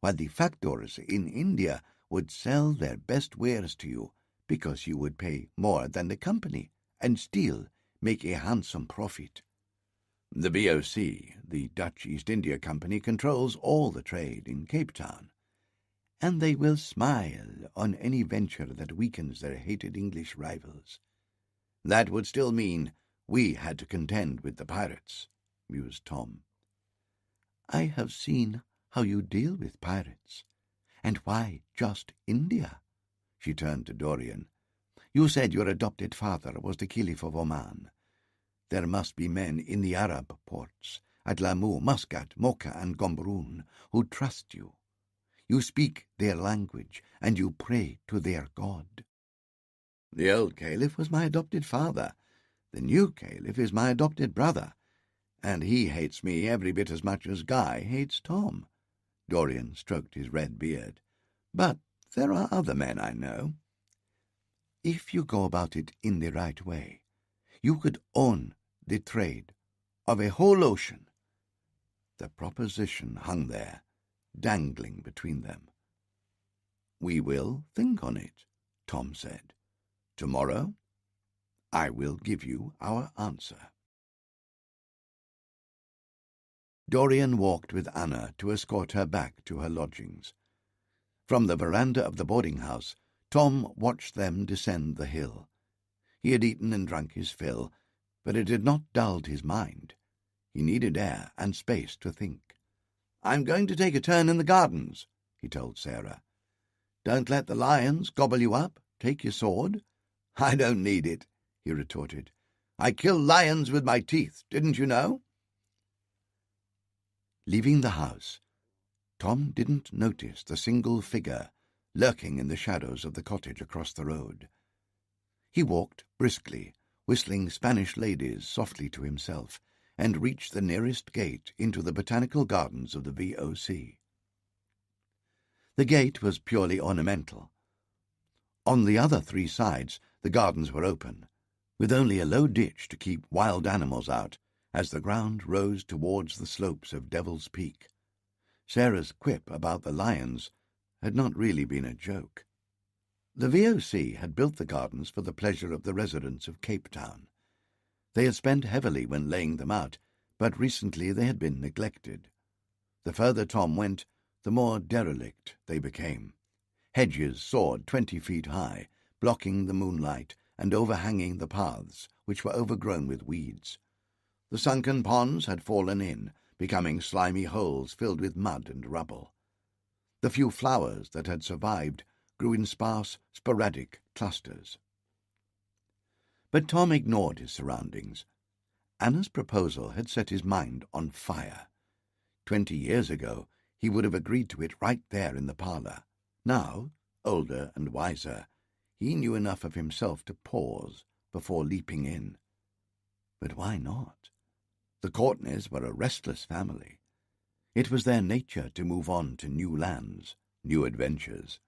while the factors in India would sell their best wares to you because you would pay more than the company and still make a handsome profit. The VOC, the Dutch East India Company, controls all the trade in Cape Town, and they will smile on any venture that weakens their hated English rivals. That would still mean we had to contend with the pirates, mused Tom. I have seen how you deal with pirates, and why just India? She turned to Dorian. You said your adopted father was the Caliph of Oman. There must be men in the Arab ports, at Lamu, Muscat, Mocha, and Gombrun, who trust you. You speak their language, and you pray to their God. The old Caliph was my adopted father. The new Caliph is my adopted brother, and he hates me every bit as much as Guy hates Tom. Dorian stroked his red beard. But there are other men I know. If you go about it in the right way, you could own the trade of a whole ocean. The proposition hung there, dangling between them. We will think on it, Tom said. Tomorrow, I will give you our answer. Dorian walked with Anna to escort her back to her lodgings. From the veranda of the boarding-house, Tom watched them descend the hill. He had eaten and drunk his fill, but it had not dulled his mind. He needed air and space to think. I'm going to take a turn in the gardens, he told Sarah. Don't let the lions gobble you up. Take your sword. I don't need it, he retorted. I kill lions with my teeth, didn't you know? Leaving the house, Tom didn't notice the single figure lurking in the shadows of the cottage across the road. He walked briskly, whistling Spanish ladies softly to himself, and reached the nearest gate into the botanical gardens of the VOC. The gate was purely ornamental. On the other 3 sides, the gardens were open, with only a low ditch to keep wild animals out as the ground rose towards the slopes of Devil's Peak. Sarah's quip about the lions had not really been a joke. The VOC had built the gardens for the pleasure of the residents of Cape Town. They had spent heavily when laying them out, but recently they had been neglected. The further Tom went, the more derelict they became. Hedges soared 20 feet high, blocking the moonlight and overhanging the paths, which were overgrown with weeds. The sunken ponds had fallen in, becoming slimy holes filled with mud and rubble. The few flowers that had survived grew in sparse, sporadic clusters. But Tom ignored his surroundings. Anna's proposal had set his mind on fire. 20 years ago, he would have agreed to it right there in the parlour. Now, older and wiser, he knew enough of himself to pause before leaping in. But why not? The Courtneys were a restless family. It was their nature to move on to new lands, new adventures.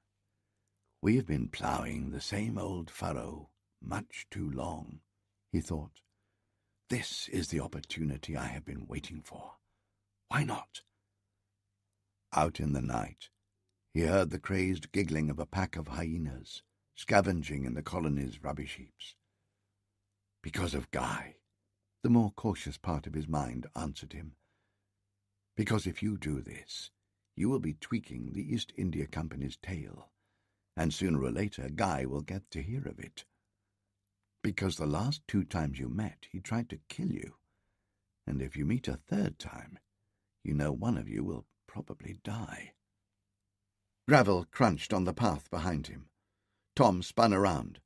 "We have been ploughing the same old furrow much too long," he thought. "This is the opportunity I have been waiting for. Why not?" Out in the night, he heard the crazed giggling of a pack of hyenas, scavenging in the colony's rubbish heaps. "Because of Guy," the more cautious part of his mind answered him. "Because if you do this, you will be tweaking the East India Company's tail, and sooner or later Guy will get to hear of it. Because the last 2 times you met, he tried to kill you, and if you meet a 3rd time, you know one of you will probably die." Gravel crunched on the path behind him. Tom spun around.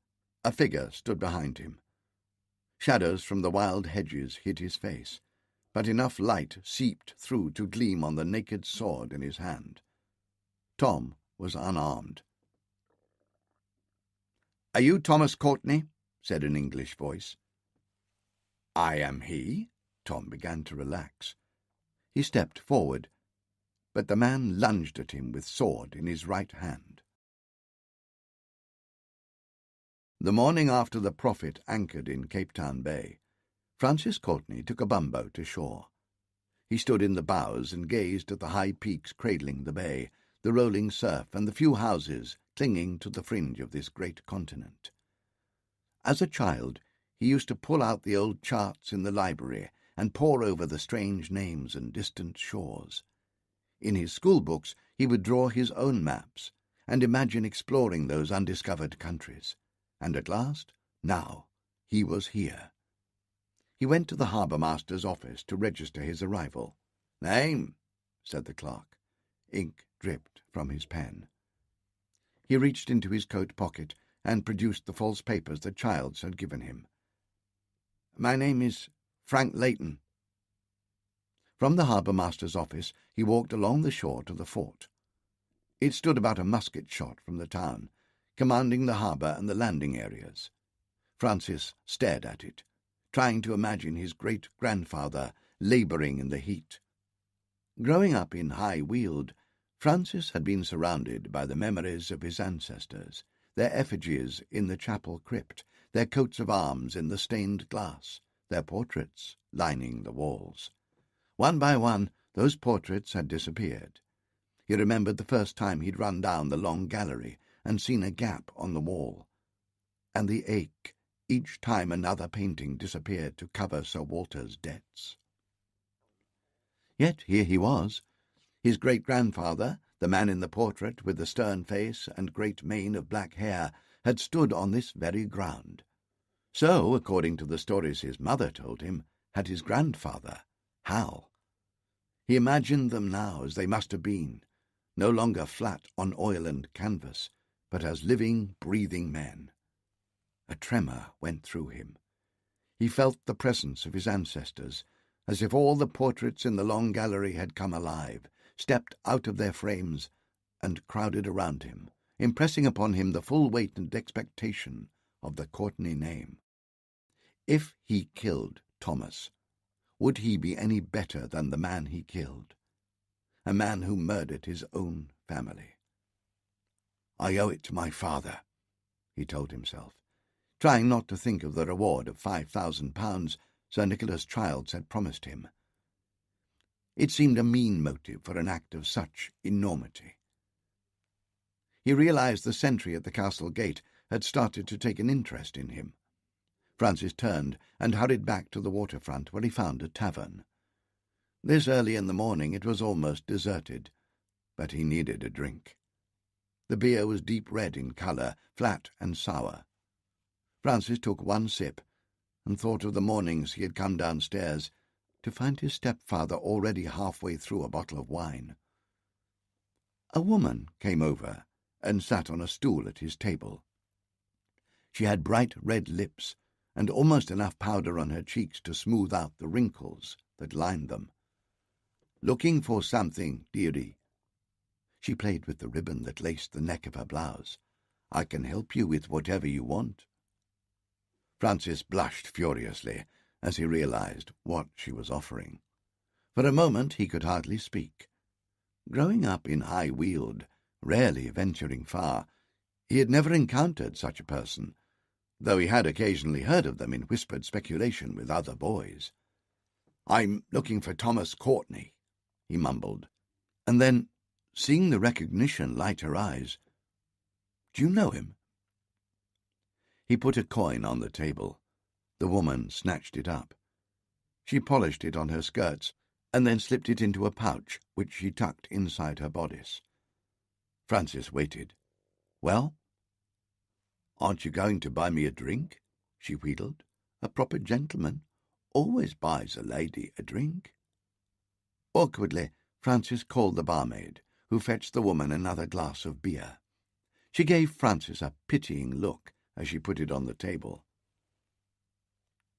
A figure stood behind him. Shadows from the wild hedges hid his face, but enough light seeped through to gleam on the naked sword in his hand. Tom was unarmed. "Are you Thomas Courtney?" said an English voice. "I am he." Tom began to relax. He stepped forward, but the man lunged at him with sword in his right hand. The morning after the Prophet anchored in Cape Town Bay, Francis Courtney took a bumboat ashore. He stood in the bows and gazed at the high peaks cradling the bay, the rolling surf, and the few houses clinging to the fringe of this great continent. As a child, he used to pull out the old charts in the library and pore over the strange names and distant shores. In his school books, he would draw his own maps and imagine exploring those undiscovered countries. And at last, now, he was here. He went to the harbour-master's office to register his arrival. "Name," said the clerk. Ink dripped from his pen. He reached into his coat pocket and produced the false papers that Childs had given him. "My name is Frank Leighton." From the harbour-master's office he walked along the shore to the fort. It stood about a musket shot from the town, commanding the harbour and the landing areas. Francis stared at it, trying to imagine his great-grandfather labouring in the heat. Growing up in High Weald, Francis had been surrounded by the memories of his ancestors, their effigies in the chapel crypt, their coats of arms in the stained glass, their portraits lining the walls. One by one, those portraits had disappeared. He remembered the first time he'd run down the long gallery and seen a gap on the wall, and the ache each time another painting disappeared to cover Sir Walter's debts. Yet here he was. His great-grandfather, the man in the portrait with the stern face and great mane of black hair, had stood on this very ground. So, according to the stories his mother told him, had his grandfather, Hal. He imagined them now as they must have been, no longer flat on oil and canvas, but as living, breathing men. A tremor went through him. He felt the presence of his ancestors, as if all the portraits in the long gallery had come alive, stepped out of their frames, and crowded around him, impressing upon him the full weight and expectation of the Courtney name. If he killed Thomas, would he be any better than the man he killed? A man who murdered his own family. "I owe it to my father," he told himself, trying not to think of the reward of £5,000 Sir Nicholas Childs had promised him. It seemed a mean motive for an act of such enormity. He realized the sentry at the castle gate had started to take an interest in him. Francis turned and hurried back to the waterfront, where he found a tavern. This early in the morning it was almost deserted, but he needed a drink. The beer was deep red in colour, flat and sour. Francis took one sip and thought of the mornings he had come downstairs to find his stepfather already halfway through a bottle of wine. A woman came over and sat on a stool at his table. She had bright red lips and almost enough powder on her cheeks to smooth out the wrinkles that lined them. "Looking for something, dearie?" She played with the ribbon that laced the neck of her blouse. "I can help you with whatever you want." Francis blushed furiously as he realized what she was offering. For a moment he could hardly speak. Growing up in High Weald, rarely venturing far, he had never encountered such a person, though he had occasionally heard of them in whispered speculation with other boys. "I'm looking for Thomas Courtney," he mumbled, and then, seeing the recognition light her eyes, "Do you know him?" He put a coin on the table. The woman snatched it up. She polished it on her skirts and then slipped it into a pouch which she tucked inside her bodice. Francis waited. "Well?" "Aren't you going to buy me a drink?" she wheedled. "A proper gentleman always buys a lady a drink." Awkwardly, Francis called the barmaid, who fetched the woman another glass of beer. She gave Francis a pitying look as she put it on the table.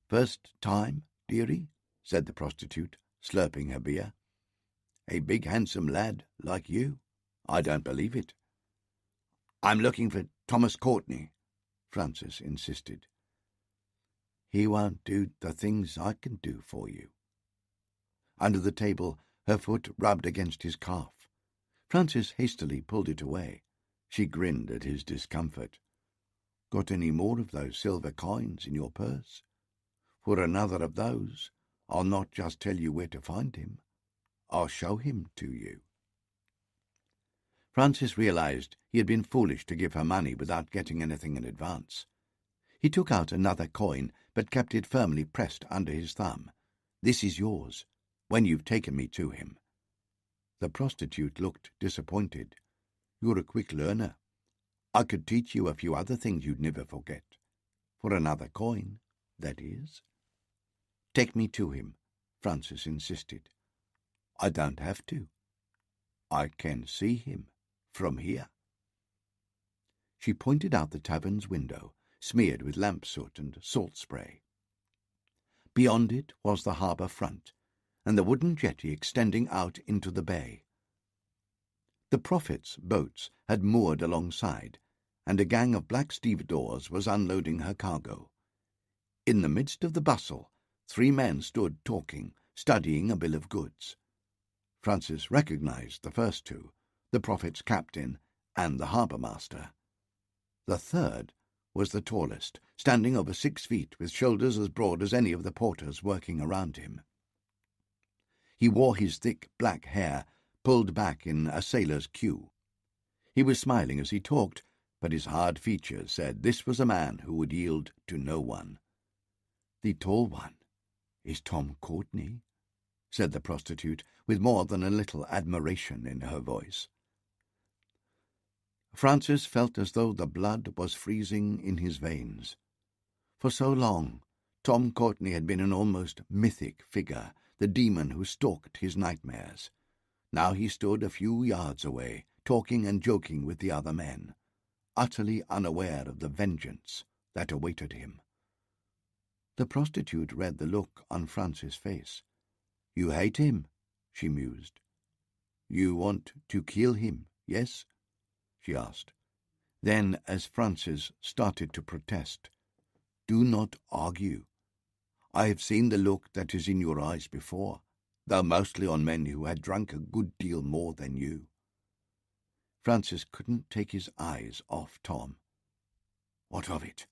"First time, dearie?" said the prostitute, slurping her beer. "A big handsome lad like you? I don't believe it." "I'm looking for Thomas Courtney," Francis insisted. "He won't do the things I can do for you." Under the table, her foot rubbed against his calf. Francis hastily pulled it away. She grinned at his discomfort. "Got any more of those silver coins in your purse? For another of those, I'll not just tell you where to find him. I'll show him to you." Francis realized he had been foolish to give her money without getting anything in advance. He took out another coin, but kept it firmly pressed under his thumb. "This is yours, when you've taken me to him." The prostitute looked disappointed. "You're a quick learner. I could teach you a few other things you'd never forget. For another coin, that is." "Take me to him," Francis insisted. "I don't have to. I can see him from here." She pointed out the tavern's window, smeared with lamp soot and salt spray. Beyond it was the harbour front, and the wooden jetty extending out into the bay. The Prophet's boats had moored alongside, and a gang of black stevedores was unloading her cargo. In the midst of the bustle, 3 men stood talking, studying a bill of goods. Francis recognized the first 2, the Prophet's captain and the harbour-master. The third was the tallest, standing over 6 feet with shoulders as broad as any of the porters working around him. He wore his thick black hair pulled back in a sailor's queue. He was smiling as he talked, but his hard features said this was a man who would yield to no one. "The tall one is Tom Courtney," said the prostitute, with more than a little admiration in her voice. Francis felt as though the blood was freezing in his veins. For so long, Tom Courtney had been an almost mythic figure, the demon who stalked his nightmares. Now he stood a few yards away, talking and joking with the other men, utterly unaware of the vengeance that awaited him. The prostitute read the look on Francis' face. "You hate him," she mused. "You want to kill him, yes?" she asked. Then, as Francis started to protest, "Do not argue. I have seen the look that is in your eyes before, though mostly on men who had drunk a good deal more than you." Francis couldn't take his eyes off Tom. What of it?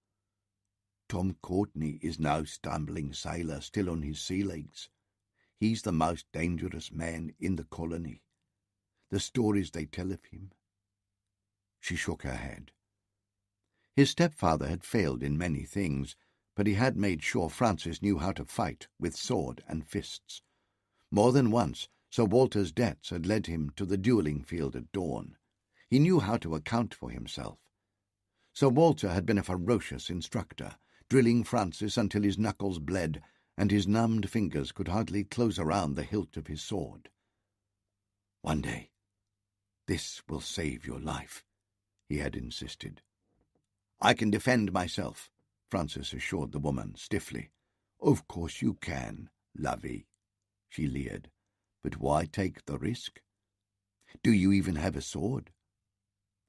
Tom Courtney is no stumbling sailor still on his sea legs. He's the most dangerous man in the colony. The stories they tell of him. She shook her head. His stepfather had failed in many things, but he had made sure Francis knew how to fight with sword and fists. More than once, Sir Walter's debts had led him to the duelling field at dawn. He knew how to account for himself. Sir Walter had been a ferocious instructor, drilling Francis until his knuckles bled and his numbed fingers could hardly close around the hilt of his sword. "One day, this will save your life," he had insisted. "I can defend myself," Francis assured the woman stiffly. "Of course you can, lovey," she leered. "But why take the risk? Do you even have a sword?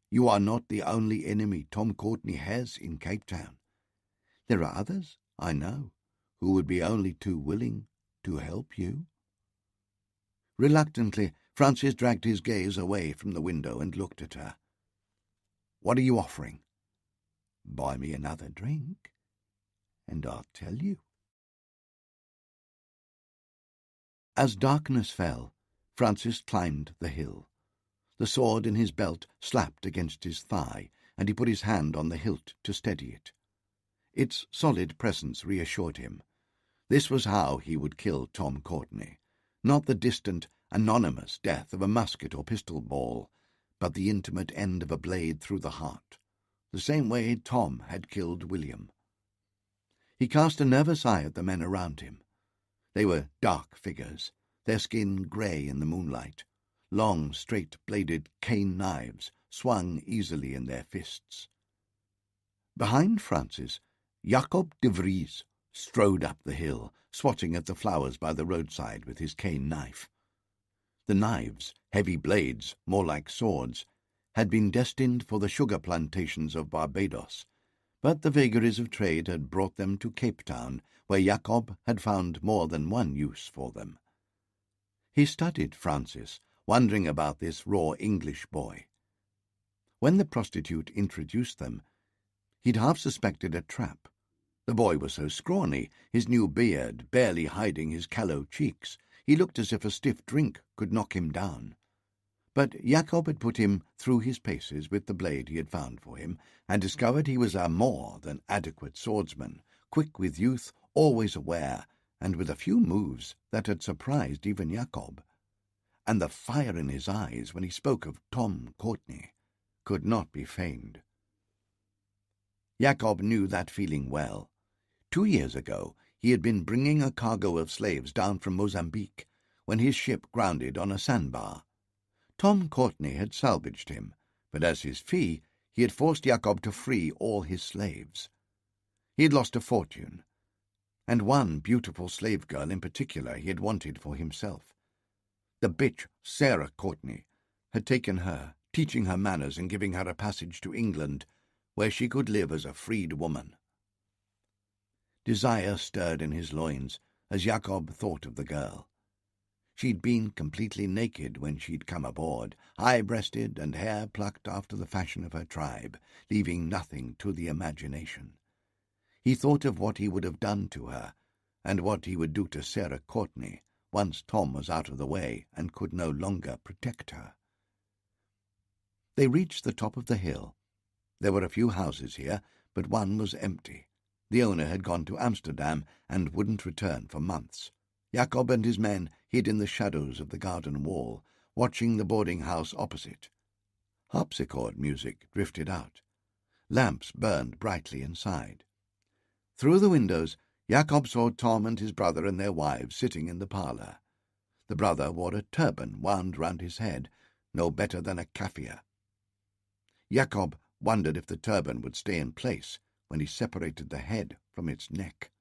You are not the only enemy Tom Courtney has in Cape Town. There are others, I know, who would be only too willing to help you." Reluctantly, Francis dragged his gaze away from the window and looked at her. "What are you offering?" "Buy me another drink, and I'll tell you." As darkness fell, Francis climbed the hill. The sword in his belt slapped against his thigh, and he put his hand on the hilt to steady it. Its solid presence reassured him. This was how he would kill Tom Courtney, not the distant, anonymous death of a musket or pistol ball, but the intimate end of a blade through the heart, the same way Tom had killed William. He cast a nervous eye at the men around him. They were dark figures, their skin grey in the moonlight. Long, straight-bladed cane knives swung easily in their fists. Behind Francis, Jacob de Vries strode up the hill, swatting at the flowers by the roadside with his cane knife. The knives, heavy blades, more like swords, had been destined for the sugar plantations of Barbados, but the vagaries of trade had brought them to Cape Town, where Jacob had found more than one use for them. He studied Francis, wondering about this raw English boy. When the prostitute introduced them, he'd half suspected a trap. The boy was so scrawny, his new beard barely hiding his callow cheeks. He looked as if a stiff drink could knock him down. But Jacob had put him through his paces with the blade he had found for him, and discovered he was a more than adequate swordsman, quick with youth, always aware, and with a few moves that had surprised even Jacob. And the fire in his eyes when he spoke of Tom Courtney could not be feigned. Jacob knew that feeling well. 2 years ago he had been bringing a cargo of slaves down from Mozambique when his ship grounded on a sandbar. Tom Courtney had salvaged him, but as his fee he had forced Jacob to free all his slaves. He had lost a fortune, and one beautiful slave girl in particular he had wanted for himself. The bitch Sarah Courtney had taken her, teaching her manners and giving her a passage to England, where she could live as a freed woman. Desire stirred in his loins as Jacob thought of the girl. She'd been completely naked when she'd come aboard, high-breasted and hair plucked after the fashion of her tribe, leaving nothing to the imagination. He thought of what he would have done to her, and what he would do to Sarah Courtney once Tom was out of the way and could no longer protect her. They reached the top of the hill. There were a few houses here, but one was empty. The owner had gone to Amsterdam and wouldn't return for months. Jacob and his men hid in the shadows of the garden wall, watching the boarding-house opposite. Harpsichord music drifted out. Lamps burned brightly inside. Through the windows, Jacob saw Tom and his brother and their wives sitting in the parlour. The brother wore a turban wound round his head, no better than a kaffir. Jacob wondered if the turban would stay in place when he separated the head from its neck.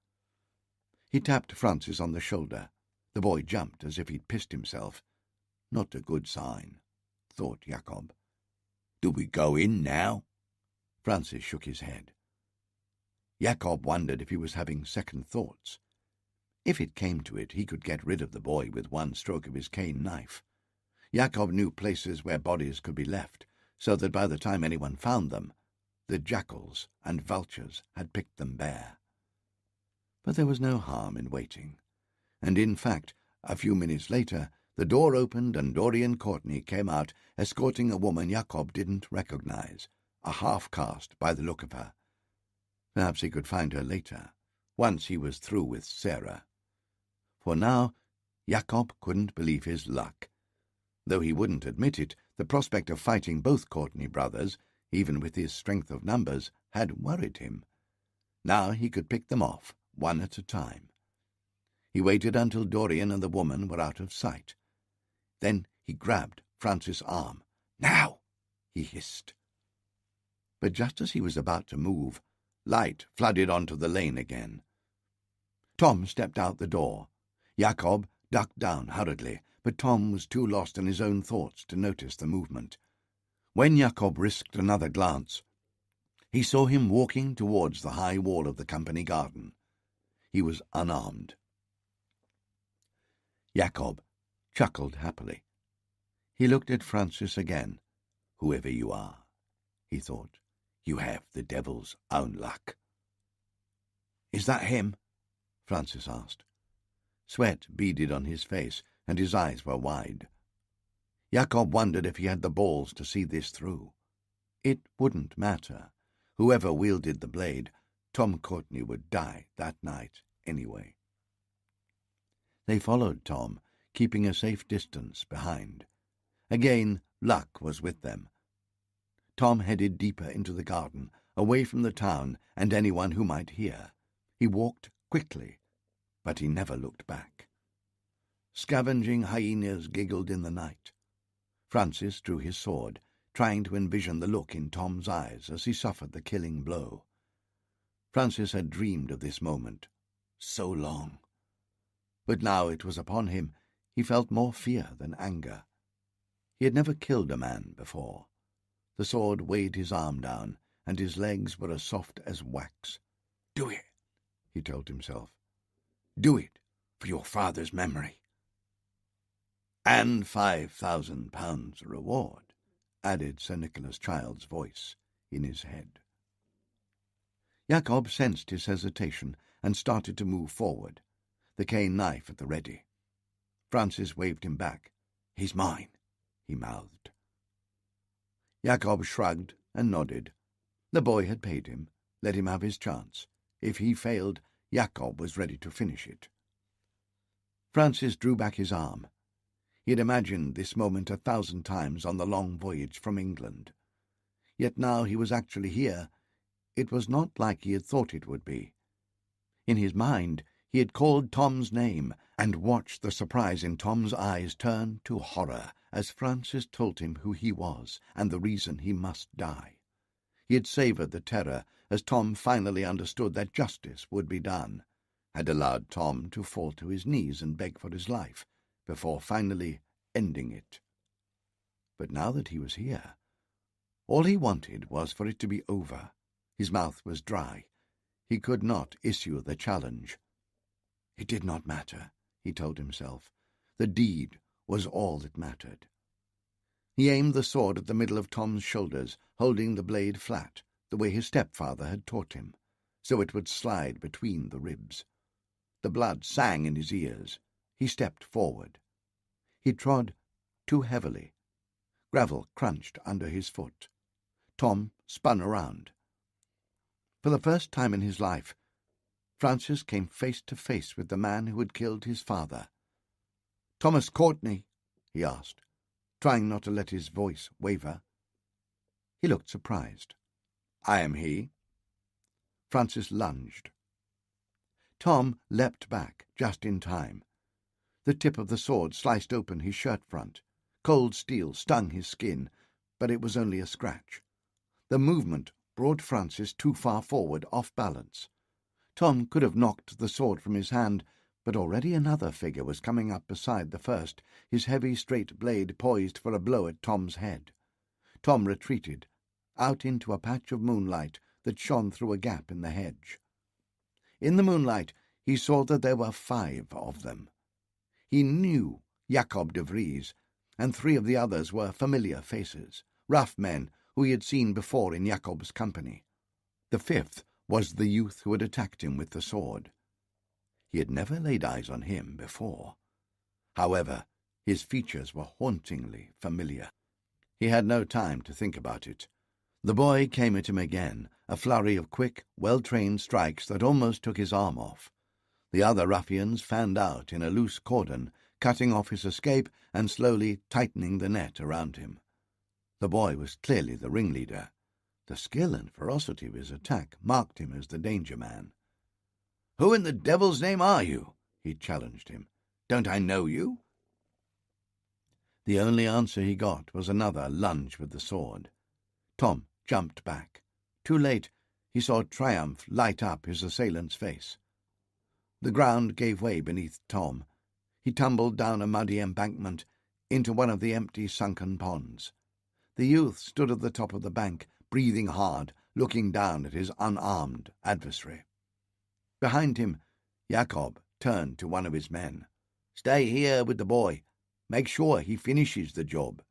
He tapped Francis on the shoulder. The boy jumped as if he'd pissed himself. Not a good sign, thought Jacob. "Do we go in now?" Francis shook his head. Jacob wondered if he was having second thoughts. If it came to it, he could get rid of the boy with one stroke of his cane knife. Jacob knew places where bodies could be left, so that by the time anyone found them, the jackals and vultures had picked them bare. But there was no harm in waiting, and in fact, a few minutes later, the door opened and Dorian Courtney came out escorting a woman Jacob didn't recognize, a half-caste by the look of her. Perhaps he could find her later, once he was through with Sarah. For now, Jacob couldn't believe his luck. Though he wouldn't admit it, the prospect of fighting both Courtney brothers, even with his strength of numbers, had worried him. Now he could pick them off, one at a time. He waited until Dorian and the woman were out of sight. Then he grabbed Francis' arm. "Now!" he hissed. But just as he was about to move, light flooded onto the lane again. Tom stepped out the door. Jacob ducked down hurriedly, but Tom was too lost in his own thoughts to notice the movement. When Jacob risked another glance, he saw him walking towards the high wall of the company garden. He was unarmed. Jacob chuckled happily. He looked at Francis again. "Whoever you are," he thought, "you have the devil's own luck." "Is that him?" Francis asked. Sweat beaded on his face, and his eyes were wide. Jacob wondered if he had the balls to see this through. It wouldn't matter. Whoever wielded the blade, Tom Courtney would die that night anyway. They followed Tom, keeping a safe distance behind. Again, luck was with them. Tom headed deeper into the garden, away from the town and anyone who might hear. He walked quickly, but he never looked back. Scavenging hyenas giggled in the night. Francis drew his sword, trying to envision the look in Tom's eyes as he suffered the killing blow. Francis had dreamed of this moment so long. But now it was upon him. He felt more fear than anger. He had never killed a man before. The sword weighed his arm down, and his legs were as soft as wax. "Do it," he told himself. "Do it for your father's memory." "And £5,000 reward," added Sir Nicholas Child's voice in his head. Jacob sensed his hesitation and started to move forward, the cane knife at the ready. Francis waved him back. "He's mine," he mouthed. Jacob shrugged and nodded. The boy had paid him. Let him have his chance. If he failed, Jacob was ready to finish it. Francis drew back his arm. He had imagined this moment 1,000 times on the long voyage from England. Yet now he was actually here. It was not like he had thought it would be. In his mind, he had called Tom's name and watched the surprise in Tom's eyes turn to horror as Francis told him who he was and the reason he must die. He had savoured the terror as Tom finally understood that justice would be done, had allowed Tom to fall to his knees and beg for his life, before finally ending it. But now that he was here, all he wanted was for it to be over. His mouth was dry. He could not issue the challenge. It did not matter, he told himself. The deed was all that mattered. He aimed the sword at the middle of Tom's shoulders, holding the blade flat, the way his stepfather had taught him, so it would slide between the ribs. The blood sang in his ears. He stepped forward. He trod too heavily. Gravel crunched under his foot. Tom spun around. For the first time in his life, Francis came face to face with the man who had killed his father. "Thomas Courtney?" he asked, trying not to let his voice waver. He looked surprised. "I am he." Francis lunged. Tom leapt back just in time. The tip of the sword sliced open his shirt front. Cold steel stung his skin, but it was only a scratch. The movement brought Francis too far forward, off balance. Tom could have knocked the sword from his hand, but already another figure was coming up beside the first, his heavy straight blade poised for a blow at Tom's head. Tom retreated, out into a patch of moonlight that shone through a gap in the hedge. In the moonlight he saw that there were 5 of them. He knew Jacob de Vries, and 3 of the others were familiar faces, rough men who he had seen before in Jakob's company. The fifth was the youth who had attacked him with the sword. He had never laid eyes on him before. However, his features were hauntingly familiar. He had no time to think about it. The boy came at him again, a flurry of quick, well-trained strikes that almost took his arm off. The other ruffians fanned out in a loose cordon, cutting off his escape and slowly tightening the net around him. The boy was clearly the ringleader. The skill and ferocity of his attack marked him as the danger man. "Who in the devil's name are you?" he challenged him. "Don't I know you?" The only answer he got was another lunge with the sword. Tom jumped back. Too late, he saw triumph light up his assailant's face. The ground gave way beneath Tom. He tumbled down a muddy embankment into one of the empty sunken ponds. The youth stood at the top of the bank, breathing hard, looking down at his unarmed adversary. Behind him, Jakob turned to one of his men. "Stay here with the boy. Make sure he finishes the job."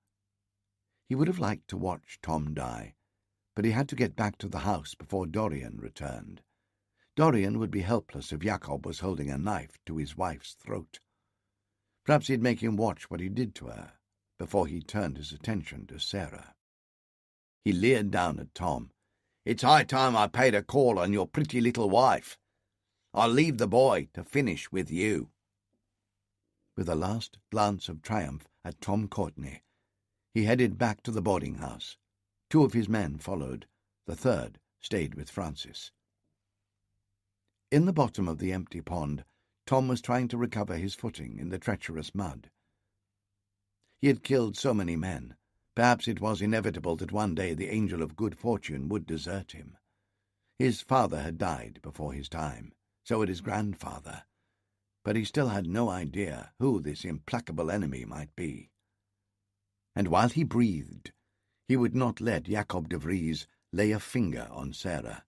He would have liked to watch Tom die, but he had to get back to the house before Dorian returned. Dorian would be helpless if Jakob was holding a knife to his wife's throat. Perhaps he'd make him watch what he did to her before he turned his attention to Sarah. He leered down at Tom. "It's high time I paid a call on your pretty little wife. I'll leave the boy to finish with you." With a last glance of triumph at Tom Courtney, he headed back to the boarding house. Two of his men followed. The third stayed with Francis. In the bottom of the empty pond, Tom was trying to recover his footing in the treacherous mud. He had killed so many men. Perhaps it was inevitable that one day the angel of good fortune would desert him. His father had died before his time, so had his grandfather, but he still had no idea who this implacable enemy might be. And while he breathed, he would not let Jakob de Vries lay a finger on Sarah.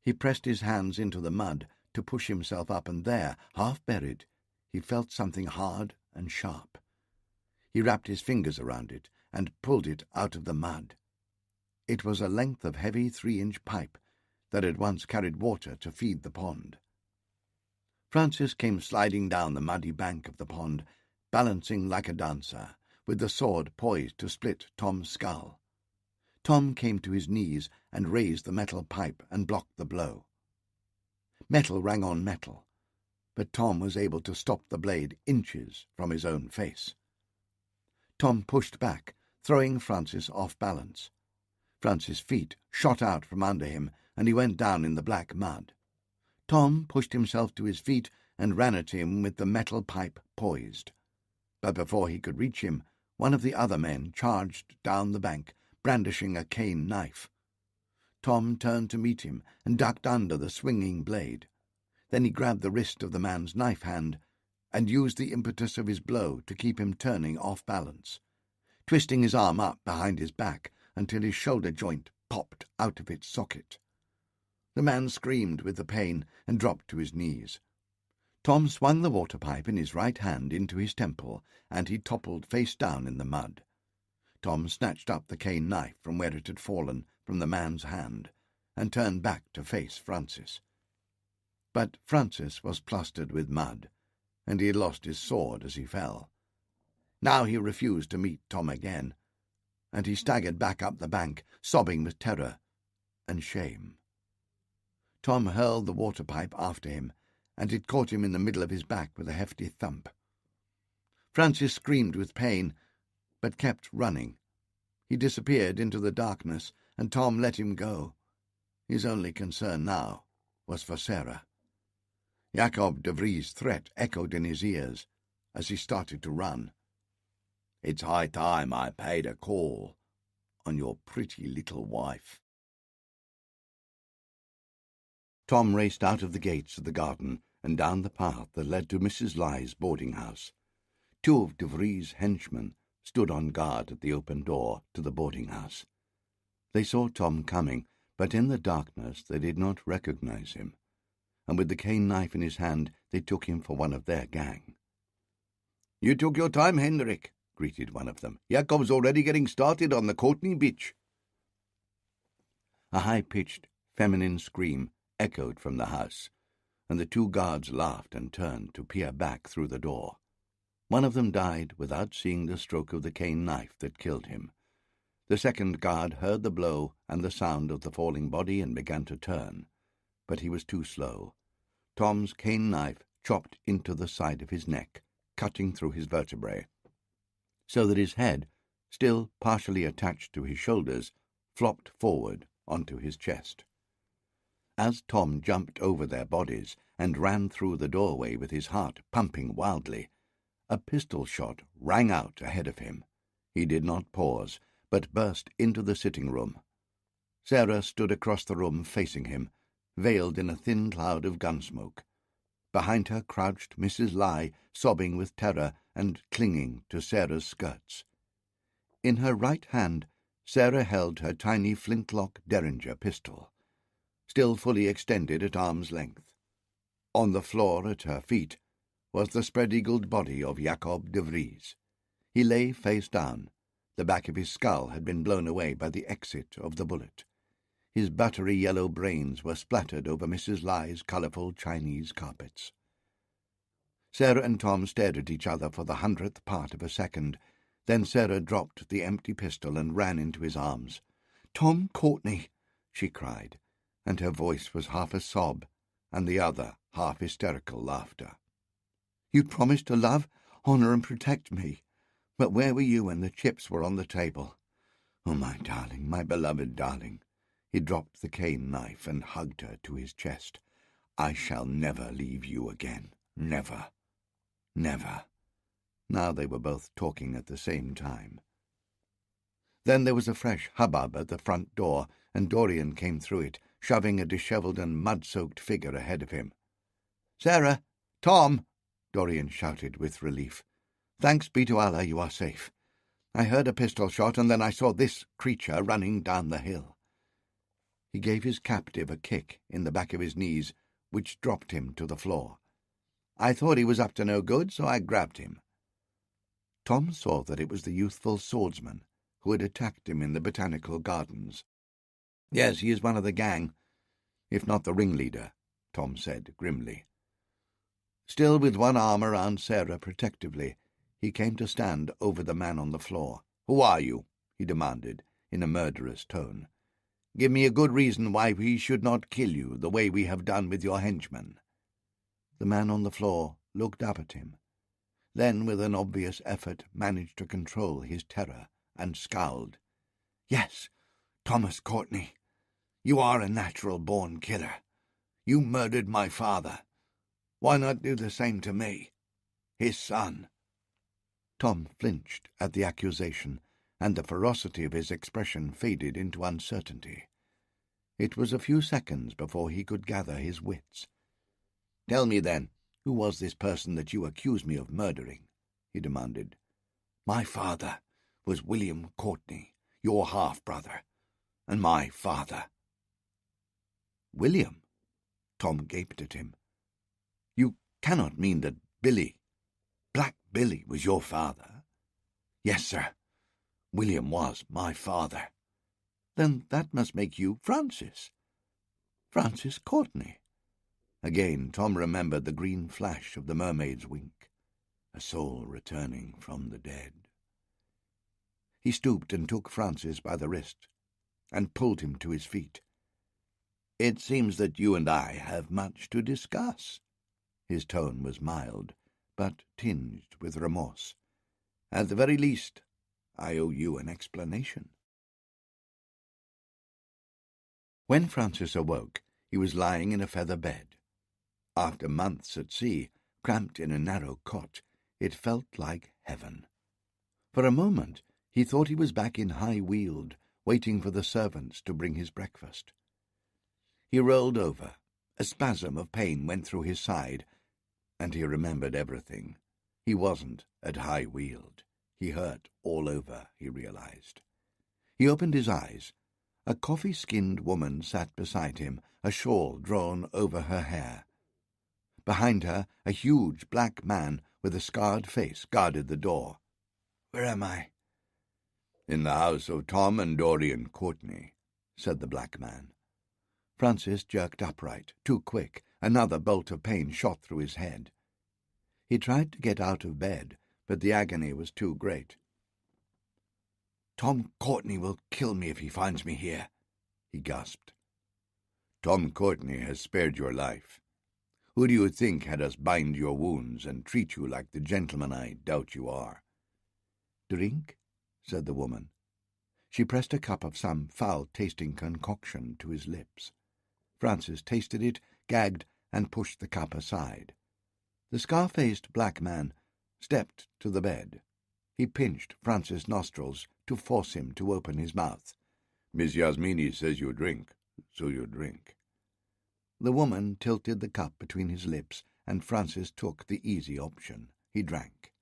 He pressed his hands into the mud to push himself up, and there, half buried, he felt something hard and sharp. He wrapped his fingers around it and pulled it out of the mud. It was a length of heavy 3-inch pipe that had once carried water to feed the pond. Francis came sliding down the muddy bank of the pond, balancing like a dancer, with the sword poised to split Tom's skull. Tom came to his knees and raised the metal pipe and blocked the blow. Metal rang on metal, but Tom was able to stop the blade inches from his own face. Tom pushed back, throwing Francis off balance. Francis' feet shot out from under him, and he went down in the black mud. Tom pushed himself to his feet and ran at him with the metal pipe poised. But before he could reach him, one of the other men charged down the bank, brandishing a cane knife. Tom turned to meet him and ducked under the swinging blade. Then he grabbed the wrist of the man's knife hand and used the impetus of his blow to keep him turning off balance, twisting his arm up behind his back until his shoulder joint popped out of its socket. The man screamed with the pain and dropped to his knees. Tom swung the water pipe in his right hand into his temple, and he toppled face down in the mud. Tom snatched up the cane knife from where it had fallen from the man's hand and turned back to face Francis. But Francis was plastered with mud, and he had lost his sword as he fell. Now he refused to meet Tom again, and he staggered back up the bank, sobbing with terror and shame. Tom hurled the water pipe after him, and it caught him in the middle of his back with a hefty thump. Francis screamed with pain, but kept running. He disappeared into the darkness, and Tom let him go. His only concern now was for Sarah. Jakob de Vries' threat echoed in his ears as he started to run. "It's high time I paid a call on your pretty little wife." Tom raced out of the gates of the garden and down the path that led to Mrs. Ly's boarding house. Two of de Vries' henchmen stood on guard at the open door to the boarding house. They saw Tom coming, but in the darkness they did not recognize him, and with the cane knife in his hand they took him for one of their gang. "You took your time, Hendrik," greeted one of them. "Jakob's already getting started on the Courtney bitch." A high-pitched, feminine scream echoed from the house, and the two guards laughed and turned to peer back through the door. One of them died without seeing the stroke of the cane knife that killed him. The second guard heard the blow and the sound of the falling body and began to turn, but he was too slow. Tom's cane knife chopped into the side of his neck, cutting through his vertebrae, so that his head, still partially attached to his shoulders, flopped forward onto his chest. As Tom jumped over their bodies and ran through the doorway with his heart pumping wildly, a pistol shot rang out ahead of him. He did not pause, but burst into the sitting room. Sarah stood across the room facing him, veiled in a thin cloud of gun smoke. Behind her crouched Mrs. Lai, sobbing with terror and clinging to Sarah's skirts. In her right hand, Sarah held her tiny flintlock Derringer pistol, still fully extended at arm's length. On the floor at her feet was the spread-eagled body of Jacob de Vries. He lay face down. The back of his skull had been blown away by the exit of the bullet. His buttery yellow brains were splattered over Mrs. Lai's colourful Chinese carpets. Sarah and Tom stared at each other for the 100th part of a second. Then Sarah dropped the empty pistol and ran into his arms. "Tom Courtney," she cried, and her voice was half a sob and the other half hysterical laughter. "You promised to love, honour and protect me, but where were you when the chips were on the table? Oh, my darling, my beloved darling." He dropped the cane knife and hugged her to his chest. "I shall never leave you again. Never. Never." Now they were both talking at the same time. Then there was a fresh hubbub at the front door, and Dorian came through it, shoving a dishevelled and mud-soaked figure ahead of him. "Sarah! Tom!" Dorian shouted with relief. "Thanks be to Allah you are safe. I heard a pistol shot, and then I saw this creature running down the hill." He gave his captive a kick in the back of his knees, which dropped him to the floor. "I thought he was up to no good, so I grabbed him." Tom saw that it was the youthful swordsman who had attacked him in the botanical gardens. "Yes, he is one of the gang, if not the ringleader," Tom said grimly. Still with one arm around Sarah protectively, he came to stand over the man on the floor. "Who are you?" he demanded, in a murderous tone. "Give me a good reason why we should not kill you the way we have done with your henchmen." The man on the floor looked up at him, then with an obvious effort managed to control his terror and scowled. "Yes, Thomas Courtney, you are a natural-born killer. You murdered my father. Why not do the same to me, his son?" Tom flinched at the accusation, and the ferocity of his expression faded into uncertainty. It was a few seconds before he could gather his wits. "Tell me, then, who was this person that you accuse me of murdering?" he demanded. "My father was William Courtney, your half-brother, and my father." "William?" Tom gaped at him. "You cannot mean that Black Billy was your father?" "Yes, sir. William was my father." "Then that must make you Francis Courtney." Again Tom remembered the green flash of the mermaid's wink, a soul returning from the dead. He stooped and took Francis by the wrist and pulled him to his feet. "It seems that you and I have much to discuss." His tone was mild, but tinged with remorse. "At the very least, I owe you an explanation." When Francis awoke, he was lying in a feather bed. After months at sea, cramped in a narrow cot, it felt like heaven. For a moment he thought he was back in High Weald, waiting for the servants to bring his breakfast. He rolled over. A spasm of pain went through his side, and he remembered everything. He wasn't at High Weald. He hurt all over, he realized. He opened his eyes. A coffee-skinned woman sat beside him, a shawl drawn over her hair. Behind her, a huge black man with a scarred face guarded the door. "Where am I?" "In the house of Tom and Dorian Courtney," said the black man. Francis jerked upright, too quick. Another bolt of pain shot through his head. He tried to get out of bed, but the agony was too great. "Tom Courtney will kill me if he finds me here," he gasped. "Tom Courtney has spared your life. Who do you think had us bind your wounds and treat you like the gentleman I doubt you are?" "Drink?" said the woman. She pressed a cup of some foul-tasting concoction to his lips. Francis tasted it, gagged, and pushed the cup aside. The scar-faced black man stepped to the bed. He pinched Francis' nostrils to force him to open his mouth. "Miss Yasmini says you drink, so you drink." The woman tilted the cup between his lips, and Francis took the easy option. He drank.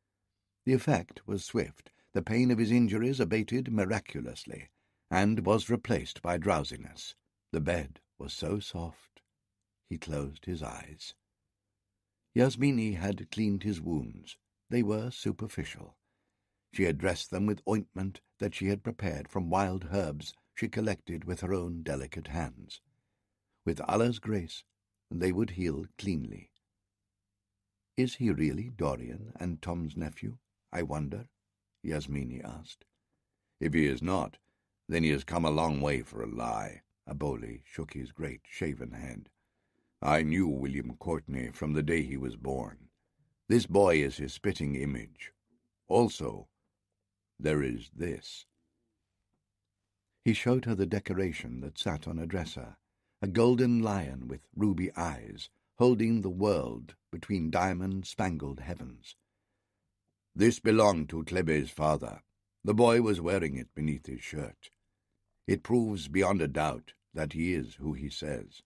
The effect was swift. The pain of his injuries abated miraculously, and was replaced by drowsiness. The bed was so soft. He closed his eyes. Yasmini had cleaned his wounds. They were superficial. She had dressed them with ointment that she had prepared from wild herbs she collected with her own delicate hands. With Allah's grace, they would heal cleanly. "Is he really Dorian and Tom's nephew, I wonder?" Yasmini asked. "If he is not, then he has come a long way for a lie." Aboli shook his great shaven head. "I knew William Courtney from the day he was born. This boy is his spitting image. Also, there is this." He showed her the decoration that sat on a dresser, a golden lion with ruby eyes, holding the world between diamond-spangled heavens. "This belonged to Klebe's father. The boy was wearing it beneath his shirt. It proves beyond a doubt that he is who he says.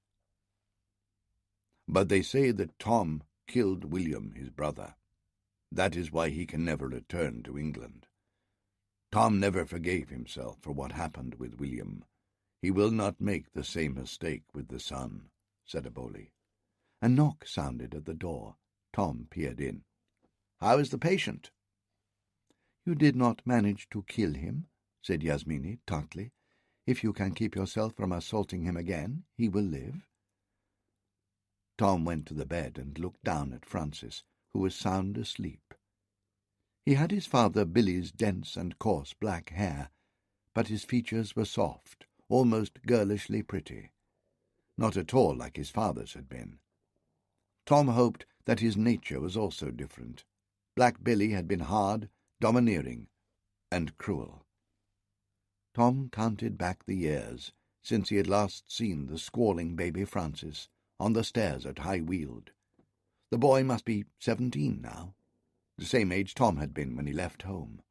But they say that Tom killed William, his brother. That is why he can never return to England. Tom never forgave himself for what happened with William. He will not make the same mistake with the son," said Aboli. A knock sounded at the door. Tom peered in. "How is the patient?" "You did not manage to kill him," said Yasmini tartly. "If you can keep yourself from assaulting him again, he will live." Tom went to the bed and looked down at Francis, who was sound asleep. He had his father Billy's dense and coarse black hair, but his features were soft, almost girlishly pretty. Not at all like his father's had been. Tom hoped that his nature was also different. Black Billy had been hard, domineering, and cruel. Tom counted back the years since he had last seen the squalling baby Francis on the stairs at High Weald. The boy must be 17 now, the same age Tom had been when he left home.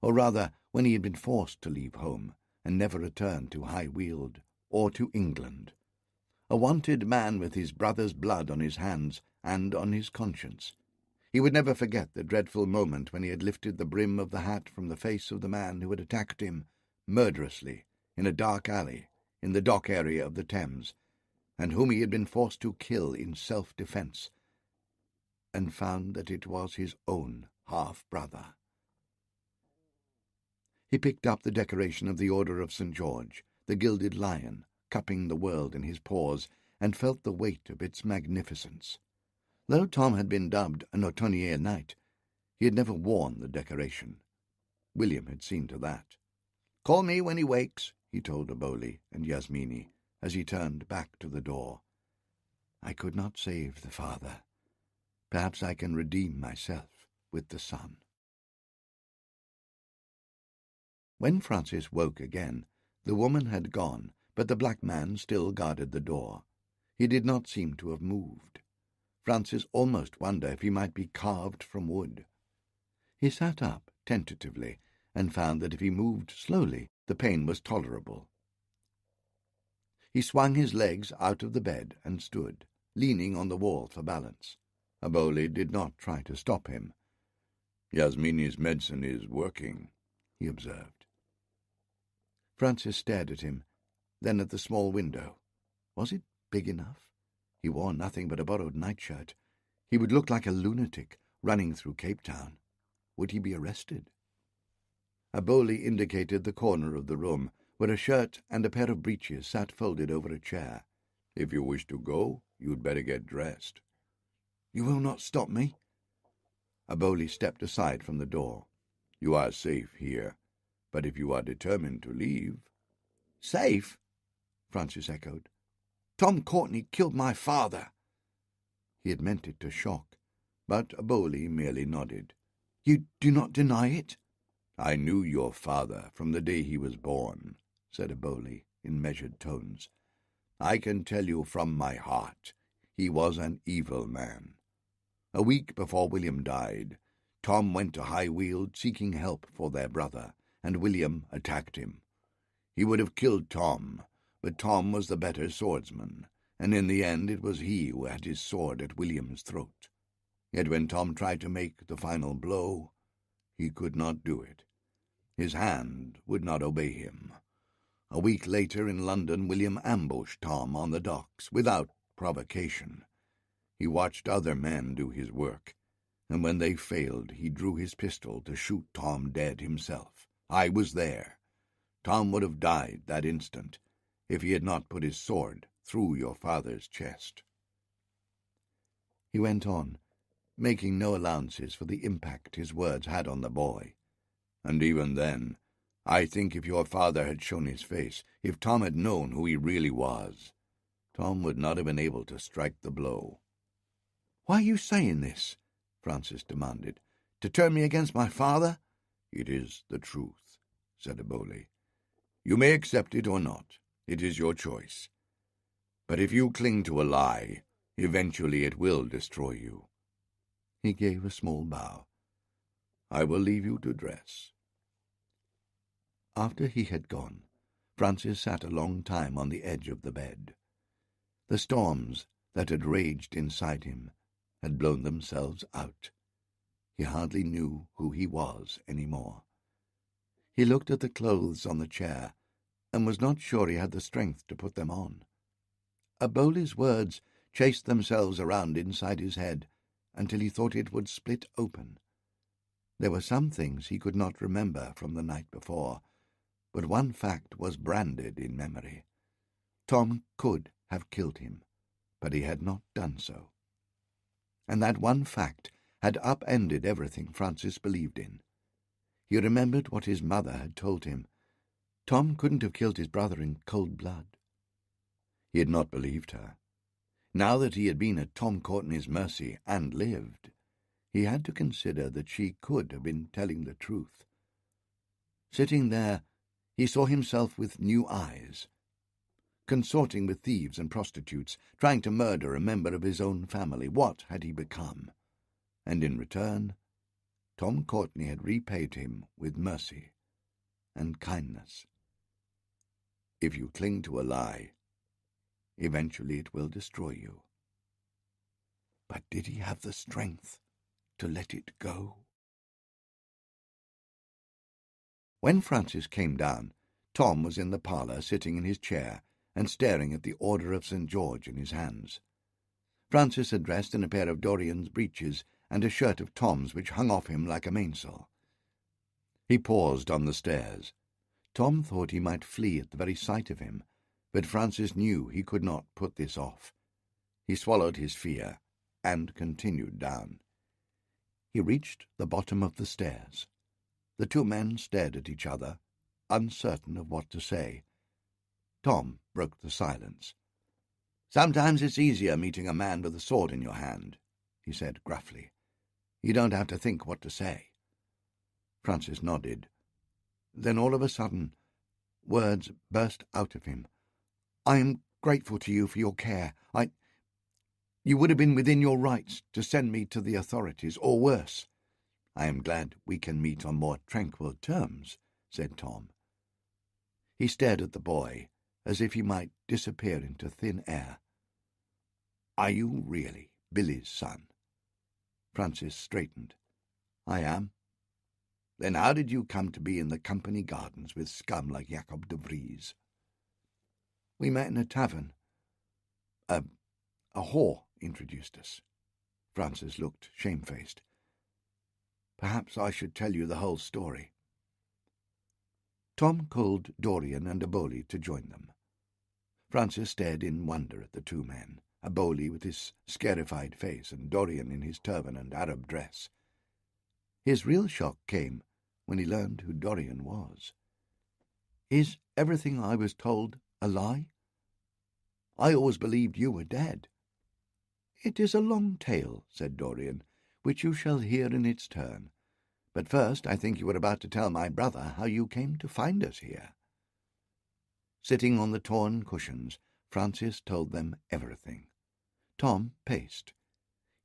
Or rather, when he had been forced to leave home and never return to High Weald or to England. A wanted man with his brother's blood on his hands and on his conscience. He would never forget the dreadful moment when he had lifted the brim of the hat from the face of the man who had attacked him murderously in a dark alley in the dock area of the Thames, and whom he had been forced to kill in self-defence, and found that it was his own half-brother. He picked up the decoration of the Order of St. George, the gilded lion, cupping the world in his paws, and felt the weight of its magnificence. Though Tom had been dubbed an Autumnier knight, he had never worn the decoration. William had seen to that. "Call me when he wakes," he told Aboli and Yasmini, as he turned back to the door. "I could not save the father. Perhaps I can redeem myself with the son." When Francis woke again, the woman had gone, but the black man still guarded the door. He did not seem to have moved. Francis almost wondered if he might be carved from wood. He sat up tentatively and found that if he moved slowly, the pain was tolerable. He swung his legs out of the bed and stood, leaning on the wall for balance. Aboli did not try to stop him. "Yasmini's medicine is working," he observed. Francis stared at him, then at the small window. Was it big enough? He wore nothing but a borrowed nightshirt. He would look like a lunatic running through Cape Town. Would he be arrested? Aboli indicated the corner of the room where a shirt and a pair of breeches sat folded over a chair. "If you wish to go, you'd better get dressed." "You will not stop me?" Aboli stepped aside from the door. "You are safe here, but if you are determined to leave—" "Safe?" Francis echoed. "Tom Courtney killed my father." He had meant it to shock, but Aboli merely nodded. "You do not deny it?" "I knew your father from the day he was born," said Aboli in measured tones. "I can tell you from my heart, he was an evil man. A week before William died, Tom went to High Weald seeking help for their brother, and William attacked him. He would have killed Tom, but Tom was the better swordsman, and in the end it was he who had his sword at William's throat. Yet when Tom tried to make the final blow, he could not do it. His hand would not obey him. A week later in London, William ambushed Tom on the docks without provocation. He watched other men do his work, and when they failed, he drew his pistol to shoot Tom dead himself. I was there. Tom would have died that instant if he had not put his sword through your father's chest." He went on, making no allowances for the impact his words had on the boy. "And even then, I think if your father had shown his face, if Tom had known who he really was, Tom would not have been able to strike the blow." "Why are you saying this?" Francis demanded. "To turn me against my father?" "It is the truth," said Aboli. "You may accept it or not. It is your choice. But if you cling to a lie, eventually it will destroy you." He gave a small bow. "I will leave you to dress." After he had gone, Francis sat a long time on the edge of the bed. The storms that had raged inside him had blown themselves out. He hardly knew who he was any more. He looked at the clothes on the chair and was not sure he had the strength to put them on. Aboli's words chased themselves around inside his head until he thought it would split open. There were some things he could not remember from the night before, but one fact was branded in memory. Tom could have killed him, but he had not done so. And that one fact had upended everything Francis believed in. He remembered what his mother had told him. Tom couldn't have killed his brother in cold blood. He had not believed her. Now that he had been at Tom Courtney's mercy and lived, he had to consider that she could have been telling the truth. Sitting there, he saw himself with new eyes, consorting with thieves and prostitutes, trying to murder a member of his own family. What had he become? And in return, Tom Courtney had repaid him with mercy and kindness. If you cling to a lie, eventually it will destroy you. But did he have the strength to let it go? When Francis came down, Tom was in the parlour sitting in his chair and staring at the Order of St. George in his hands. Francis had dressed in a pair of Dorian's breeches and a shirt of Tom's which hung off him like a mainsail. He paused on the stairs. Tom thought he might flee at the very sight of him, but Francis knew he could not put this off. He swallowed his fear and continued down. He reached the bottom of the stairs. The two men stared at each other, uncertain of what to say. Tom broke the silence. "Sometimes it's easier meeting a man with a sword in your hand," he said gruffly. "You don't have to think what to say." Francis nodded. Then all of a sudden, words burst out of him. "I am grateful to you for your care. You would have been within your rights to send me to the authorities, or worse." "I am glad we can meet on more tranquil terms," said Tom. He stared at the boy, as if he might disappear into thin air. "Are you really Billy's son?" Francis straightened. "I am." "Then how did you come to be in the company gardens with scum like Jacob de Vries?" "We met in a tavern. A whore introduced us." Francis looked shamefaced. "Perhaps I should tell you the whole story." Tom called Dorian and Aboli to join them. Francis stared in wonder at the two men, Aboli with his scarified face and Dorian in his turban and Arab dress. His real shock came when he learned who Dorian was. "Is everything I was told a lie? I always believed you were dead." "It is a long tale," said Dorian, "which you shall hear in its turn. But first I think you were about to tell my brother how you came to find us here." Sitting on the torn cushions, Francis told them everything. Tom paced.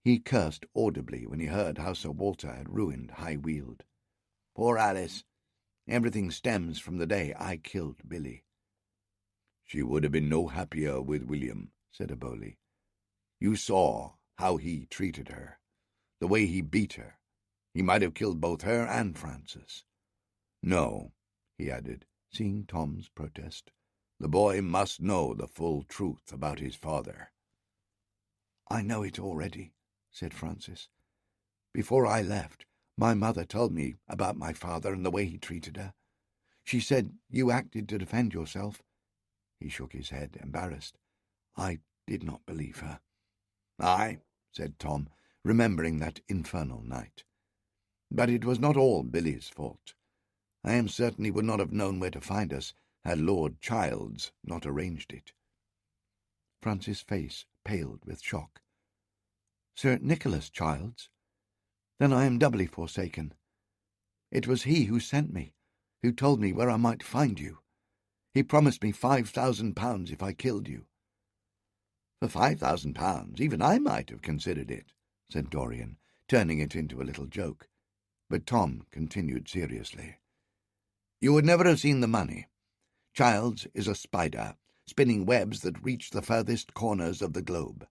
He cursed audibly when he heard how Sir Walter had ruined High Weald. "Poor Alice! Everything stems from the day I killed Billy." "She would have been no happier with William," said Aboli. "You saw how he treated her, the way he beat her. He might have killed both her and Francis. No," he added, seeing Tom's protest, "the boy must know the full truth about his father." "I know it already," said Francis. "Before I left, my mother told me about my father and the way he treated her. She said you acted to defend yourself." He shook his head, embarrassed. "I did not believe her." "Aye," said Tom, remembering that infernal night. "But it was not all Billy's fault. I am certain he would not have known where to find us had Lord Childs not arranged it." Francis' face paled with shock. "Sir Nicholas Childs? Then I am doubly forsaken. It was he who sent me, who told me where I might find you. He promised me £5,000 if I killed you." "For £5,000 even I might have considered it," said Dorian, turning it into a little joke. But Tom continued seriously. "You would never have seen the money. Childs is a spider, spinning webs that reach the furthest corners of the globe.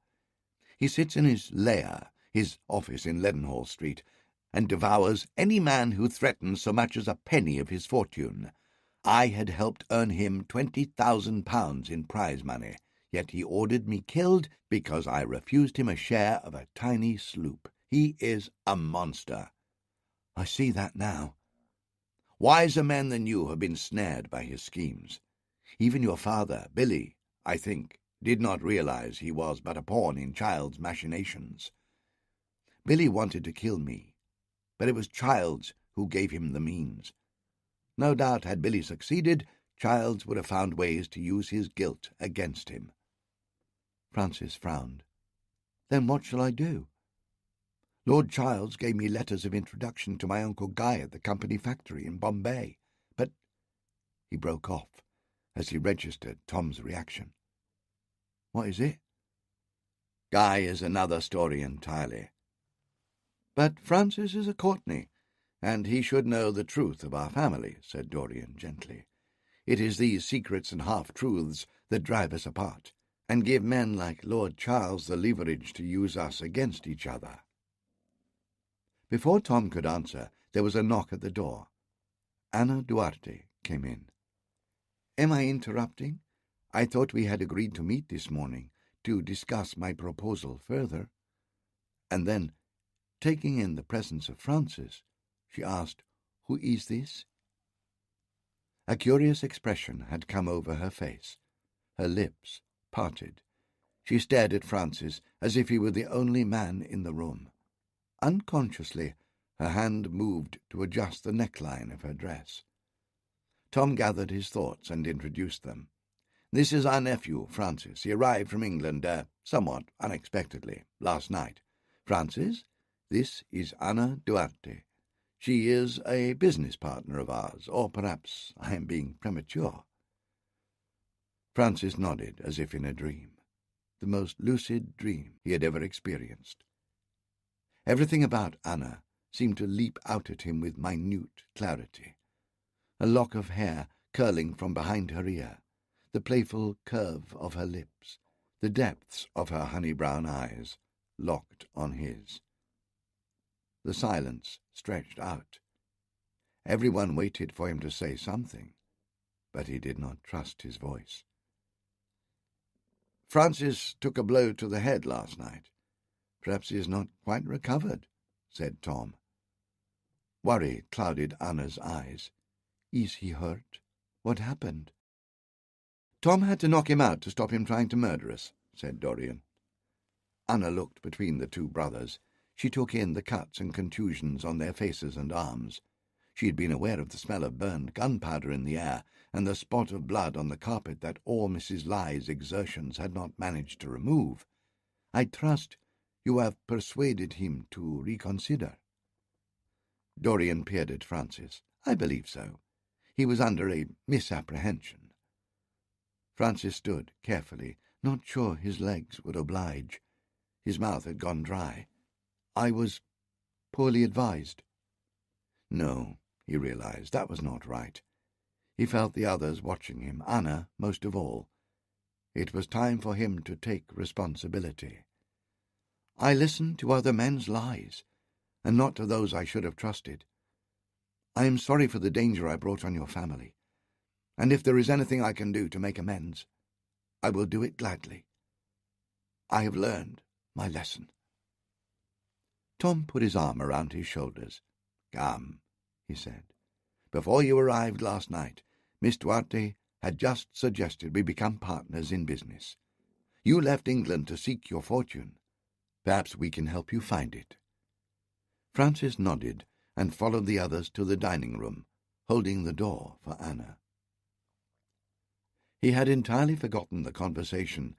He sits in his lair, his office in Leadenhall Street, and devours any man who threatens so much as a penny of his fortune. I had helped earn him £20,000 in prize money, yet he ordered me killed because I refused him a share of a tiny sloop. He is a monster." "I see that now." "Wiser men than you have been snared by his schemes. Even your father, Billy, I think, did not realize he was but a pawn in Childs' machinations. Billy wanted to kill me, but it was Childs who gave him the means. No doubt had Billy succeeded, Childs would have found ways to use his guilt against him." Francis frowned. "Then what shall I do?" "Lord Childs gave me letters of introduction to my Uncle Guy at the company factory in Bombay, but—" He broke off as he registered Tom's reaction. "What is it?" "Guy is another story entirely." "But Francis is a Courtney, and he should know the truth of our family," said Dorian gently. "It is these secrets and half-truths that drive us apart, and give men like Lord Charles the leverage to use us against each other." Before Tom could answer, there was a knock at the door. Anna Duarte came in. "Am I interrupting? I thought we had agreed to meet this morning to discuss my proposal further." And then, taking in the presence of Francis, she asked, "Who is this?" A curious expression had come over her face. Her lips parted. She stared at Francis as if he were the only man in the room. Unconsciously, her hand moved to adjust the neckline of her dress. Tom gathered his thoughts and introduced them. "This is our nephew, Francis. He arrived from England, somewhat unexpectedly, last night. Francis, this is Anna Duarte. She is a business partner of ours, or perhaps I am being premature." Francis nodded as if in a dream, the most lucid dream he had ever experienced. Everything about Anna seemed to leap out at him with minute clarity. A lock of hair curling from behind her ear, the playful curve of her lips, the depths of her honey-brown eyes, locked on his. The silence stretched out. Everyone waited for him to say something, but he did not trust his voice. "Francis took a blow to the head last night. Perhaps he is not quite recovered," said Tom. Worry clouded Anna's eyes. "Is he hurt?" What happened?" "Tom had to knock him out to stop him trying to murder us," said Dorian. Anna looked between the two brothers. She took in the cuts and contusions on their faces and arms. She had been aware of the smell of burned gunpowder in the air, and the spot of blood on the carpet that all Mrs. Ly's exertions had not managed to remove. "I trust you have persuaded him to reconsider." Dorian peered at Francis. "I believe so. He was under a misapprehension." Francis stood carefully, not sure his legs would oblige. His mouth had gone dry. "I was poorly advised." No, he realized, that was not right. He felt the others watching him, Anna most of all. It was time for him to take responsibility. "I listened to other men's lies, and not to those I should have trusted. I am sorry for the danger I brought on your family, and if there is anything I can do to make amends, I will do it gladly. I have learned my lesson." Tom put his arm around his shoulders. "Come," he said. "Before you arrived last night, Miss Duarte had just suggested we become partners in business. You left England to seek your fortune. Perhaps we can help you find it." Francis nodded and followed the others to the dining room, holding the door for Anna. He had entirely forgotten the conversation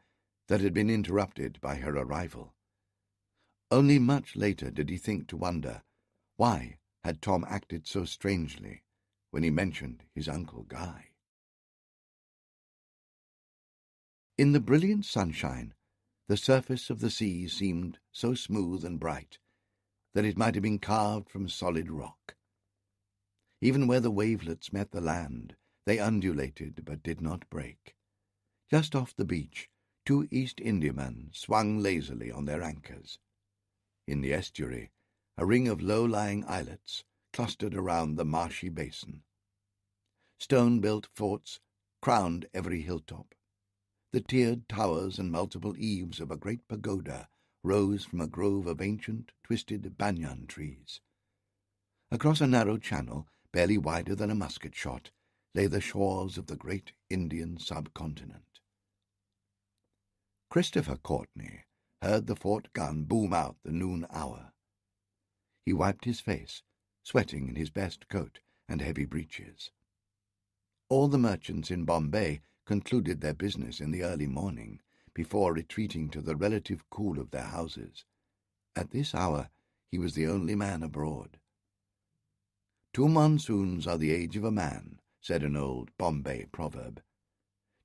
that had been interrupted by her arrival. Only much later did he think to wonder why had Tom acted so strangely when he mentioned his Uncle Guy. In the brilliant sunshine, the surface of the sea seemed so smooth and bright that it might have been carved from solid rock. Even where the wavelets met the land, they undulated but did not break. Just off the beach, 2 East Indiamen swung lazily on their anchors. In the estuary, a ring of low-lying islets clustered around the marshy basin. Stone-built forts crowned every hilltop. The tiered towers and multiple eaves of a great pagoda rose from a grove of ancient, twisted banyan trees. Across a narrow channel, barely wider than a musket shot, lay the shores of the great Indian subcontinent. Christopher Courtney heard the fort gun boom out the noon hour. He wiped his face, sweating in his best coat and heavy breeches. All the merchants in Bombay concluded their business in the early morning, before retreating to the relative cool of their houses. At this hour he was the only man abroad. 2 monsoons are the age of a man, said an old Bombay proverb.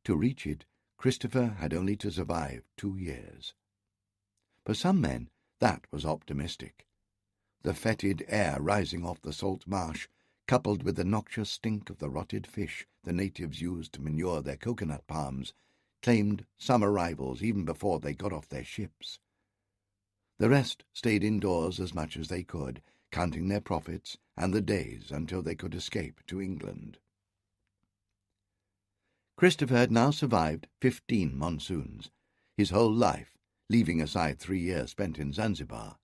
To reach it, Christopher had only to survive 2 years. For some men, that was optimistic. The fetid air rising off the salt marsh, coupled with the noxious stink of the rotted fish the natives used to manure their coconut palms, claimed some arrivals even before they got off their ships. The rest stayed indoors as much as they could, counting their profits and the days until they could escape to England. Christopher had now survived 15 monsoons, his whole life, leaving aside 3 years spent in Zanzibar.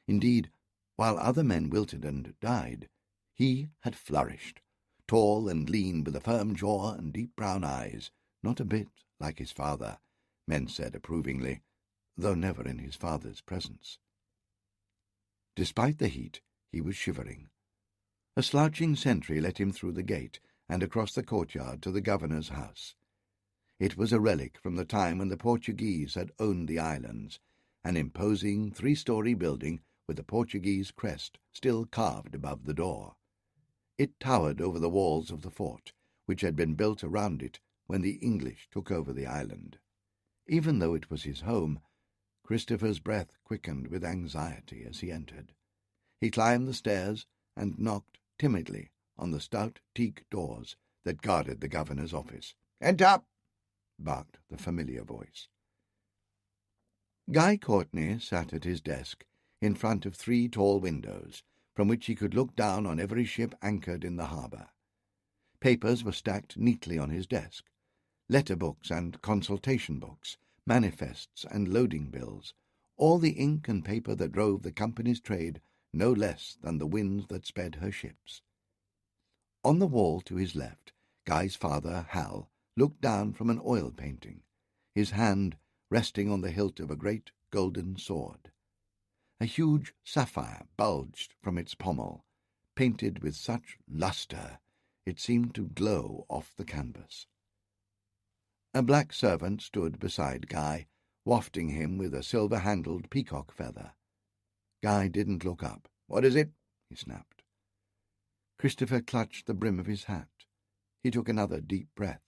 Indeed, while other men wilted and died, he had flourished, tall and lean with a firm jaw and deep brown eyes, not a bit like his father, men said approvingly, though never in his father's presence. Despite the heat, he was shivering. A slouching sentry let him through the gate and across the courtyard to the governor's house. It was a relic from the time when the Portuguese had owned the islands, an imposing 3-story building with the Portuguese crest still carved above the door. It towered over the walls of the fort, which had been built around it when the English took over the island. Even though it was his home, Christopher's breath quickened with anxiety as he entered. He climbed the stairs and knocked timidly on the stout teak doors that guarded the governor's office. "Enter!" barked the familiar voice. Guy Courtney sat at his desk in front of 3 tall windows, from which he could look down on every ship anchored in the harbour. Papers were stacked neatly on his desk, letter books and consultation books, manifests and loading bills, all the ink and paper that drove the company's trade no less than the winds that sped her ships. On the wall to his left, Guy's father, Hal, looked down from an oil painting, his hand resting on the hilt of a great golden sword. A huge sapphire bulged from its pommel, painted with such lustre it seemed to glow off the canvas. A black servant stood beside Guy, wafting him with a silver-handled peacock feather. Guy didn't look up. "What is it?" he snapped. Christopher clutched the brim of his hat. He took another deep breath.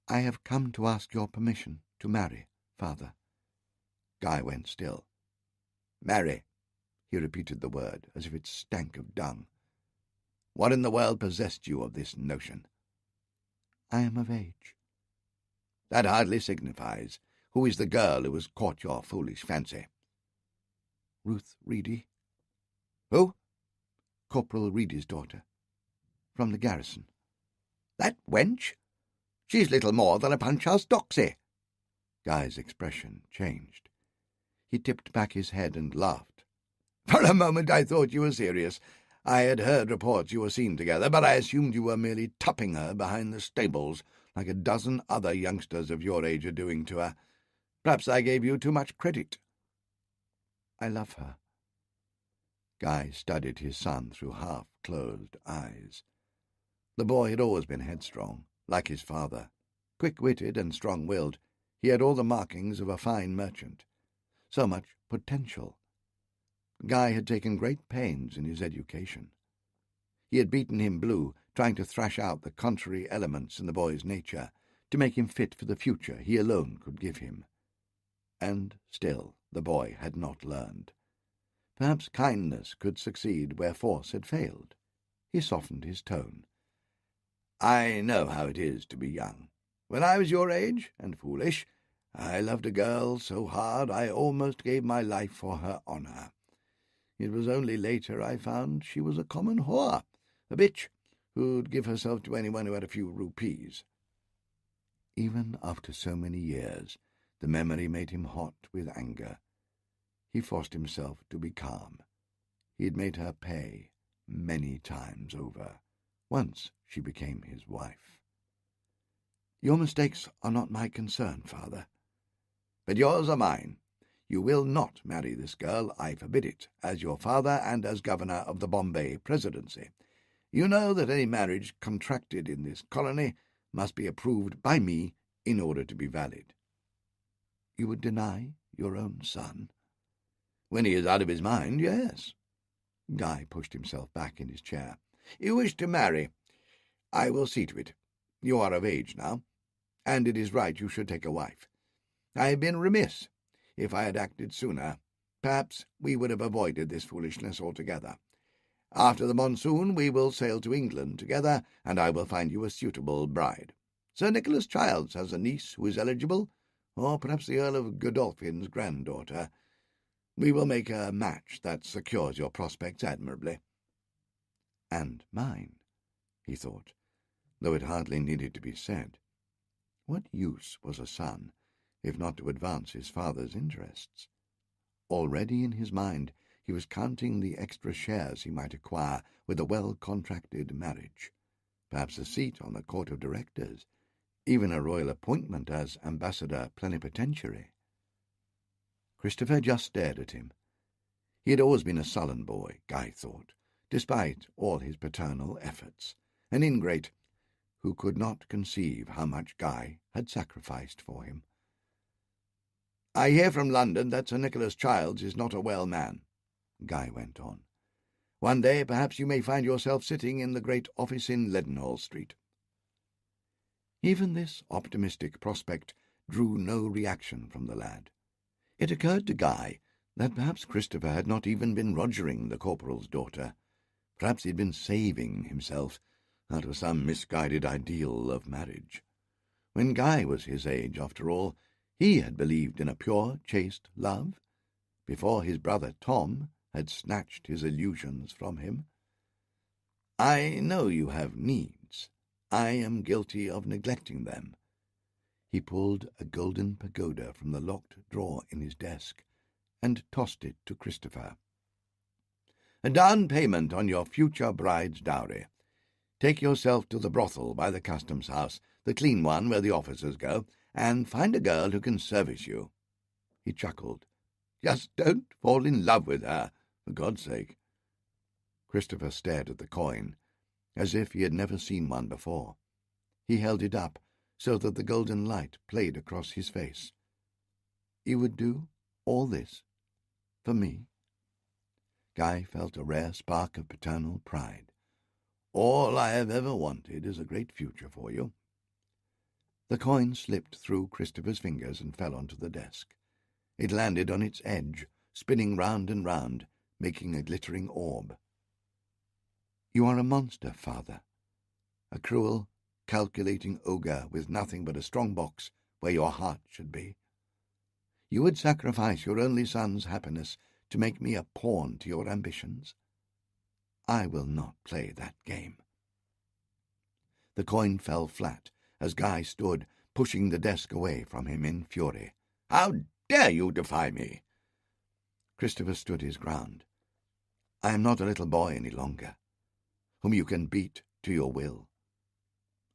"I have come to ask your permission to marry, Father." Guy went still. "Marry," he repeated the word as if it stank of dung. "What in the world possessed you of this notion?" "I am of age." "That hardly signifies. Who is the girl who has caught your foolish fancy?" "Ruth Reedy." "Who?" "Corporal Reedy's daughter. From the garrison." "That wench? She's little more than a punch-house doxy." Guy's expression changed. He tipped back his head and laughed. "For a moment I thought you were serious. I had heard reports you were seen together, but I assumed you were merely topping her behind the stables, like a dozen other youngsters of your age are doing to her. Perhaps I gave you too much credit." "I love her." Guy studied his son through half-closed eyes. The boy had always been headstrong, like his father. Quick-witted and strong-willed, he had all the markings of a fine merchant. So much potential. Guy had taken great pains in his education. He had beaten him blue, trying to thrash out the contrary elements in the boy's nature, to make him fit for the future he alone could give him. And still the boy had not learned. Perhaps kindness could succeed where force had failed. He softened his tone. "I know how it is to be young. When I was your age, and foolish, I loved a girl so hard I almost gave my life for her honour. It was only later I found she was a common whore, a bitch, who'd give herself to anyone who had a few rupees." Even after so many years, the memory made him hot with anger. He forced himself to be calm. He had made her pay many times over. Once she became his wife. "Your mistakes are not my concern, Father." "But yours are mine. You will not marry this girl, I forbid it, as your father and as governor of the Bombay Presidency. You know that any marriage contracted in this colony must be approved by me in order to be valid." "You would deny your own son?" "When he is out of his mind, yes." Guy pushed himself back in his chair. "You wish to marry. I will see to it. You are of age now, and it is right you should take a wife. I have been remiss. If I had acted sooner, perhaps we would have avoided this foolishness altogether. After the monsoon we will sail to England together, and I will find you a suitable bride. Sir Nicholas Childs has a niece who is eligible, or perhaps the Earl of Godolphin's granddaughter. We will make a match that secures your prospects admirably." "And mine," he thought, though it hardly needed to be said. What use was a son, if not to advance his father's interests? Already in his mind he was counting the extra shares he might acquire with a well-contracted marriage, perhaps a seat on the court of directors, even a royal appointment as ambassador plenipotentiary. Christopher just stared at him. He had always been a sullen boy, Guy thought, despite all his paternal efforts, an ingrate who could not conceive how much Guy had sacrificed for him. "I hear from London that Sir Nicholas Childs is not a well man," Guy went on. "One day perhaps you may find yourself sitting in the great office in Leadenhall Street." Even this optimistic prospect drew no reaction from the lad. It occurred to Guy that perhaps Christopher had not even been rogering the corporal's daughter. Perhaps he had been saving himself out of some misguided ideal of marriage. When Guy was his age, after all, he had believed in a pure, chaste love, before his brother Tom had snatched his illusions from him. "I know you have needs. I am guilty of neglecting them." He pulled a golden pagoda from the locked drawer in his desk and tossed it to Christopher. "A down payment on your future bride's dowry. Take yourself to the brothel by the customs house, the clean one where the officers go, and find a girl who can service you." He chuckled. "Just don't fall in love with her, for God's sake." Christopher stared at the coin, as if he had never seen one before. He held it up so that the golden light played across his face. "You would do all this for me?" Guy felt a rare spark of paternal pride. "All I have ever wanted is a great future for you." The coin slipped through Christopher's fingers and fell onto the desk. It landed on its edge, spinning round and round, making a glittering orb. "You are a monster, father. A cruel, calculating ogre with nothing but a strong box where your heart should be. You would sacrifice your only son's happiness to make me a pawn to your ambitions. I will not play that game." The coin fell flat as Guy stood, pushing the desk away from him in fury. "How dare you defy me?" Christopher stood his ground. "I am not a little boy any longer, whom you can beat to your will.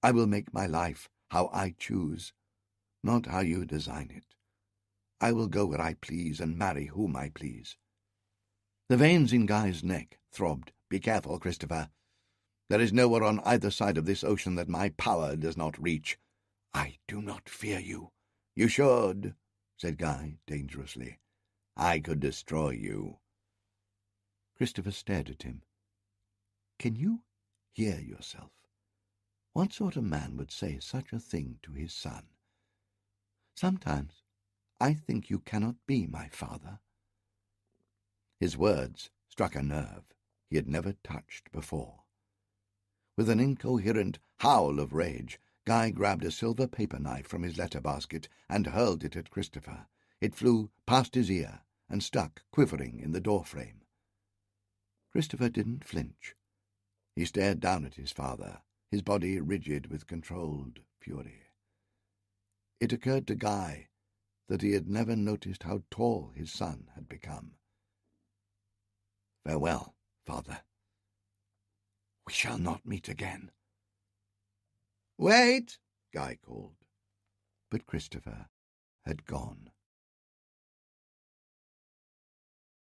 I will make my life how I choose, not how you design it. I will go where I please and marry whom I please." The veins in Guy's neck throbbed. "Be careful, Christopher. There is nowhere on either side of this ocean that my power does not reach." "I do not fear you." "You should," said Guy dangerously. "I could destroy you." Christopher stared at him. "Can you hear yourself? What sort of man would say such a thing to his son? Sometimes I think you cannot be my father." His words struck a nerve he had never touched before. With an incoherent howl of rage, Guy grabbed a silver paper knife from his letter basket and hurled it at Christopher. It flew past his ear and stuck quivering in the doorframe. Christopher didn't flinch. He stared down at his father, his body rigid with controlled fury. It occurred to Guy that he had never noticed how tall his son had become. "Farewell, father. We shall not meet again." "Wait!" Guy called. But Christopher had gone.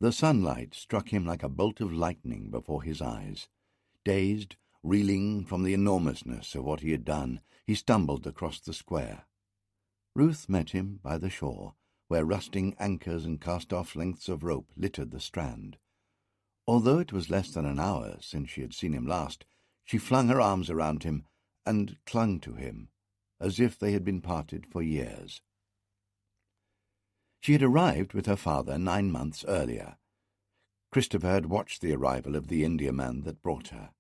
The sunlight struck him like a bolt of lightning before his eyes. Dazed, reeling from the enormousness of what he had done, he stumbled across the square. Ruth met him by the shore, where rusting anchors and cast-off lengths of rope littered the strand. Although it was less than an hour since she had seen him last, she flung her arms around him and clung to him, as if they had been parted for years. She had arrived with her father 9 months earlier. Christopher had watched the arrival of the Indiaman that brought her.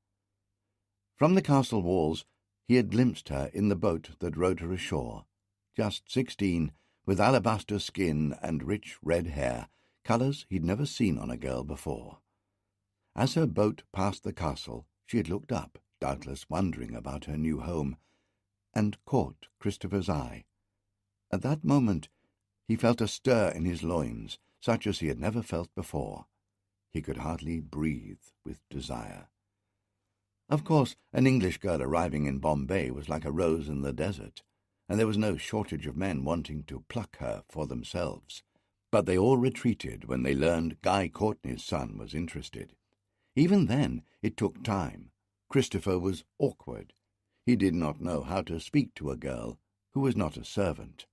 From the castle walls he had glimpsed her in the boat that rowed her ashore, just 16, with alabaster skin and rich red hair, colours he'd never seen on a girl before. As her boat passed the castle, she had looked up, doubtless wondering about her new home, and caught Christopher's eye. At that moment he felt a stir in his loins, such as he had never felt before. He could hardly breathe with desire. Of course, an English girl arriving in Bombay was like a rose in the desert, and there was no shortage of men wanting to pluck her for themselves. But they all retreated when they learned Guy Courtney's son was interested. Even then it took time. Christopher was awkward. He did not know how to speak to a girl who was not a servant.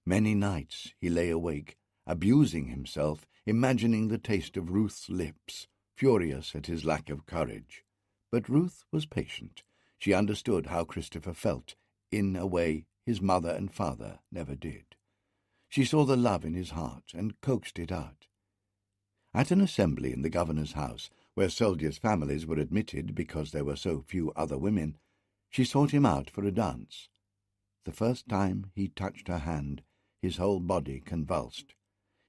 Many nights he lay awake, abusing himself, imagining the taste of Ruth's lips, furious at his lack of courage. But Ruth was patient. She understood how Christopher felt, in a way his mother and father never did. She saw the love in his heart and coaxed it out. At an assembly in the governor's house, where soldiers' families were admitted because there were so few other women, she sought him out for a dance. The first time he touched her hand, his whole body convulsed.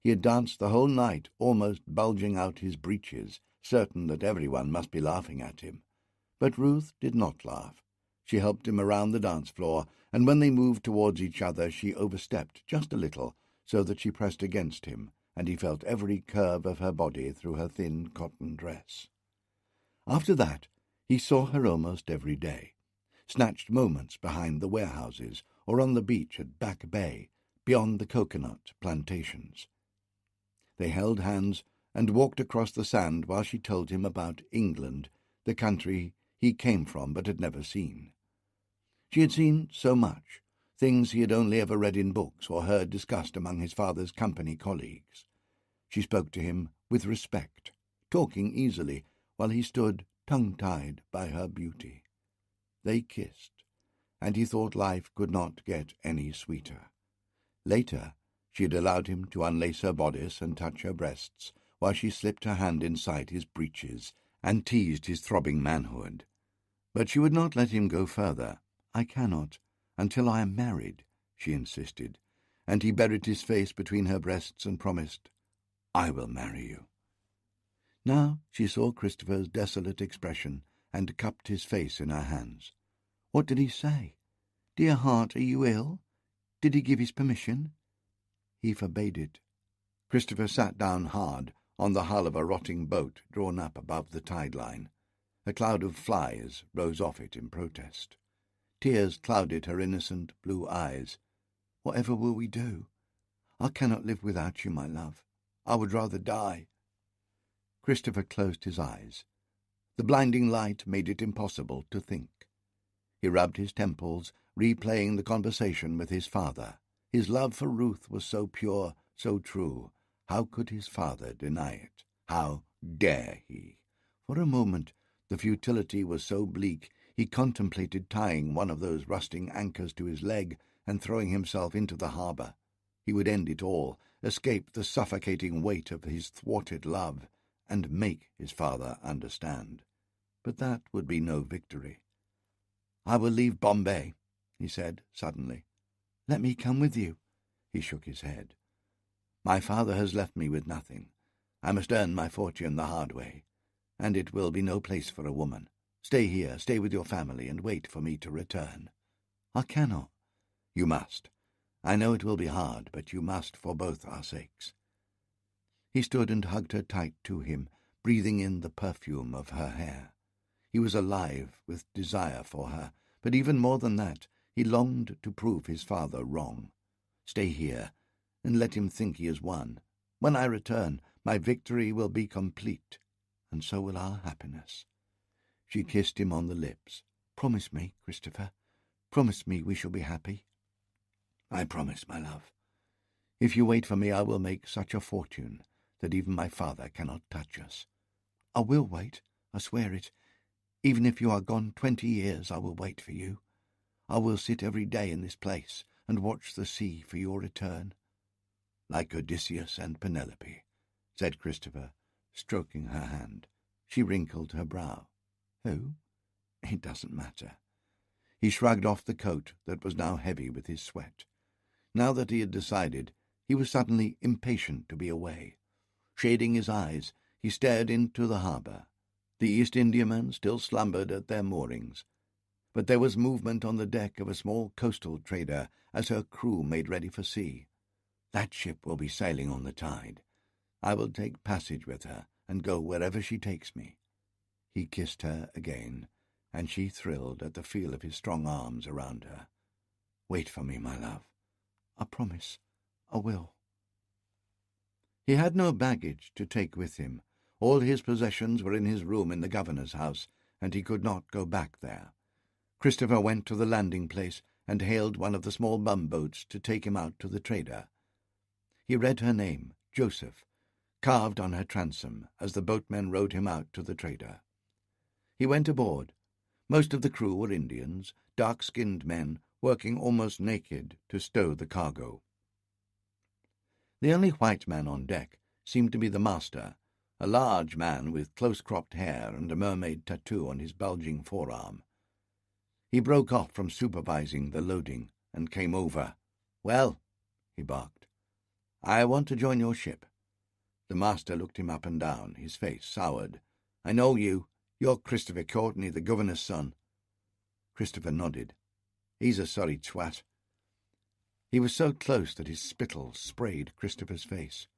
He had danced the whole night, almost bulging out his breeches, certain that everyone must be laughing at him. But Ruth did not laugh. She helped him around the dance floor, and when they moved towards each other she overstepped just a little, so that she pressed against him, and he felt every curve of her body through her thin cotton dress. After that He saw her almost every day, snatched moments behind the warehouses or on the beach at Back Bay, beyond the coconut plantations. They held hands and walked across the sand while she told him about England, the country he came from but had never seen. She had seen so much, things he had only ever read in books or heard discussed among his father's company colleagues. She spoke to him with respect, talking easily, while he stood tongue-tied by her beauty. They kissed, and he thought life could not get any sweeter. Later, she had allowed him to unlace her bodice and touch her breasts, while she slipped her hand inside his breeches and teased his throbbing manhood. But she would not let him go further. "I cannot, until I am married," she insisted, and he buried his face between her breasts and promised, "I will marry you." Now she saw Christopher's desolate expression and cupped his face in her hands. What did he say? "Dear heart, are you ill? Did he give his permission?" He forbade it. Christopher sat down hard on the hull of a rotting boat drawn up above the tide line. A cloud of flies rose off it in protest. Tears clouded her innocent blue eyes. "Whatever will we do? I cannot live without you, my love. I would rather die." Christopher closed his eyes. The blinding light made it impossible to think. He rubbed his temples, replaying the conversation with his father. His love for Ruth was so pure, so true. How could his father deny it? How dare he? For a moment, the futility was so bleak, he contemplated tying one of those rusting anchors to his leg and throwing himself into the harbour. He would end it all, escape the suffocating weight of his thwarted love, and make his father understand. But that would be no victory. "I will leave Bombay," he said suddenly. "Let me come with you." He shook his head. "My father has left me with nothing. I must earn my fortune the hard way, and it will be no place for a woman. Stay here, stay with your family, and wait for me to return." "I cannot." "You must. I know it will be hard, but you must for both our sakes." He stood and hugged her tight to him, breathing in the perfume of her hair. He was alive with desire for her, but even more than that, he longed to prove his father wrong. "Stay here, and let him think he has won. When I return, my victory will be complete, and so will our happiness." She kissed him on the lips. "Promise me, Christopher. Promise me we shall be happy." "I promise, my love. If you wait for me, I will make such a fortune that even my father cannot touch us." "I will wait, I swear it. Even if you are gone 20 years, I will wait for you. I will sit every day in this place and watch the sea for your return." "Like Odysseus and Penelope," said Christopher, stroking her hand. She wrinkled her brow. "Who? It doesn't matter." He shrugged off the coat that was now heavy with his sweat. Now that he had decided, he was suddenly impatient to be away. Shading his eyes, he stared into the harbour. The East Indiamen still slumbered at their moorings, but there was movement on the deck of a small coastal trader as her crew made ready for sea. "That ship will be sailing on the tide. I will take passage with her and go wherever she takes me." He kissed her again, and she thrilled at the feel of his strong arms around her. "Wait for me, my love." "I promise. I will." He had no baggage to take with him. All his possessions were in his room in the governor's house, and he could not go back there. Christopher went to the landing place and hailed one of the small bumboats to take him out to the trader. He read her name, Joseph, carved on her transom as the boatmen rowed him out to the trader. He went aboard. Most of the crew were Indians, dark-skinned men, working almost naked to stow the cargo. The only white man on deck seemed to be the master, a large man with close-cropped hair and a mermaid tattoo on his bulging forearm. He broke off from supervising the loading and came over. "Well," he barked, "I want to join your ship." The master looked him up and down, his face soured. "I know you. You're Christopher Courtney, the governor's son." Christopher nodded. "He's a sorry twat." He was so close that his spittle sprayed Christopher's face.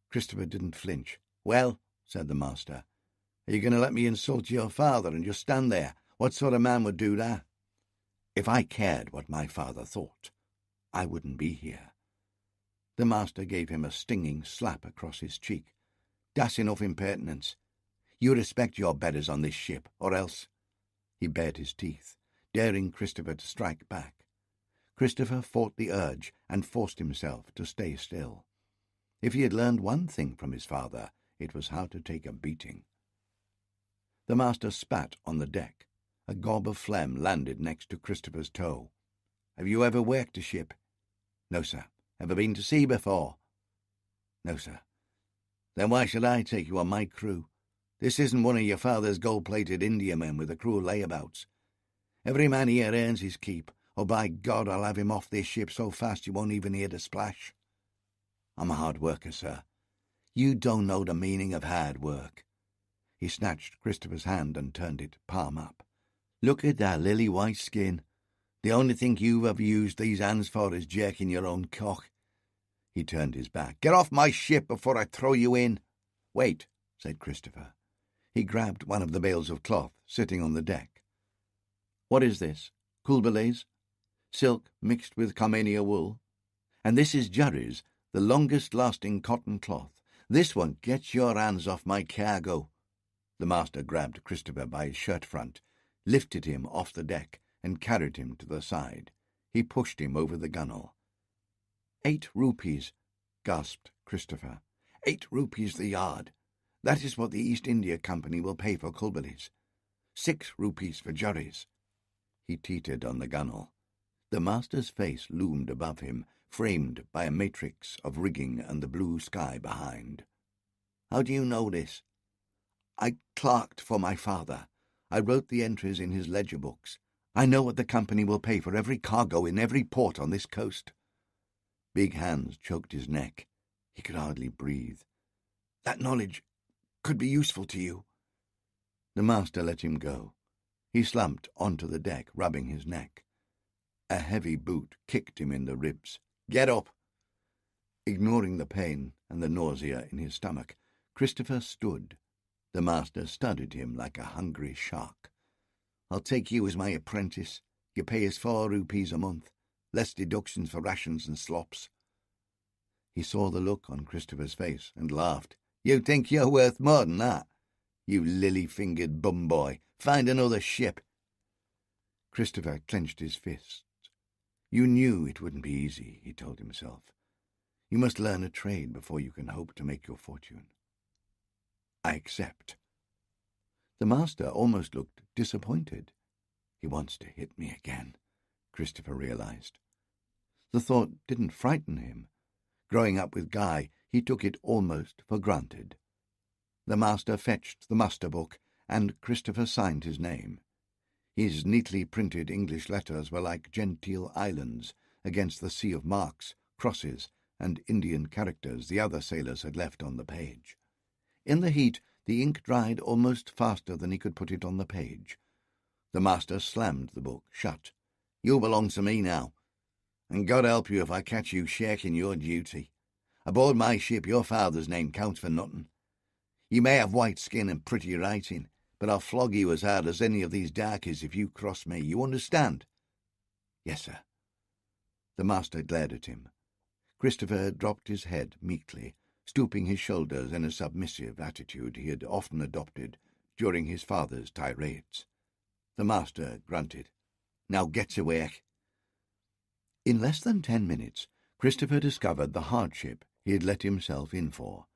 Christopher didn't flinch. "Well," said the master, Are you going to let me insult your father and just stand there? What sort of man would do that? If I cared what my father thought, I wouldn't be here. The master gave him a stinging slap across his cheek. That's enough impertinence. You respect your betters on this ship, or else— He bared his teeth, daring Christopher to strike back. Christopher fought the urge and forced himself to stay still. If he had learned one thing from his father, it was how to take a beating. The master spat on the deck. A gob of phlegm landed next to Christopher's toe. "Have you ever worked a ship?" "No, sir." "Ever been to sea before?" "No, sir." "Then why should I take you on my crew? This isn't one of your father's gold-plated Indiamen with the cruel layabouts. Every man here earns his keep, or by God I'll have him off this ship so fast you won't even hear the splash. I'm a hard worker, sir. You don't know the meaning of hard work." He snatched Christopher's hand and turned it palm up. "Look at that lily-white skin. The only thing you've ever used these hands for is jerking your own cock." He turned his back. "Get off my ship before I throw you in." "Wait," said Christopher. He grabbed one of the bales of cloth sitting on the deck. "What is this? Culbalays? Silk mixed with Carmania wool? And this is Jerry's, the longest-lasting cotton cloth. This one gets your hands off my cargo." The master grabbed Christopher by his shirt front, lifted him off the deck, and carried him to the side. He pushed him over the gunwale. 8 rupees, gasped Christopher. 8 rupees the yard. That is what the East India Company will pay for Culbalays. 6 rupees for Jerry's. He teetered on the gunwale. The master's face loomed above him, framed by a matrix of rigging and the blue sky behind. "How do you know this?" "I clerked for my father. I wrote the entries in his ledger books. I know what the company will pay for every cargo in every port on this coast." Big hands choked his neck. He could hardly breathe. "That knowledge could be useful to you." The master let him go. He slumped onto the deck, rubbing his neck. A heavy boot kicked him in the ribs. "Get up!" Ignoring the pain and the nausea in his stomach, Christopher stood. The master studied him like a hungry shark. "I'll take you as my apprentice. You pay us 4 rupees a month, less deductions for rations and slops." He saw the look on Christopher's face and laughed. "You think you're worth more than that? You lily-fingered bum boy. Find another ship." Christopher clenched his fists. "You knew it wouldn't be easy," he told himself. "You must learn a trade before you can hope to make your fortune." "I accept." The master almost looked disappointed. "He wants to hit me again," Christopher realized. The thought didn't frighten him. Growing up with Guy, he took it almost for granted. The master fetched the muster book, and Christopher signed his name. His neatly printed English letters were like genteel islands against the sea of marks, crosses, and Indian characters the other sailors had left on the page. In the heat, the ink dried almost faster than he could put it on the page. The master slammed the book shut. "You belong to me now, and God help you if I catch you shirking your duty. Aboard my ship your father's name counts for nothing. You may have white skin and pretty writing, but I'll flog you as hard as any of these darkies if you cross me. You understand?" "Yes, sir." The master glared at him. Christopher dropped his head meekly, stooping his shoulders in a submissive attitude he had often adopted during his father's tirades. The master grunted. "Now get to work." In less than 10 minutes, Christopher discovered the hardship he had let himself in for.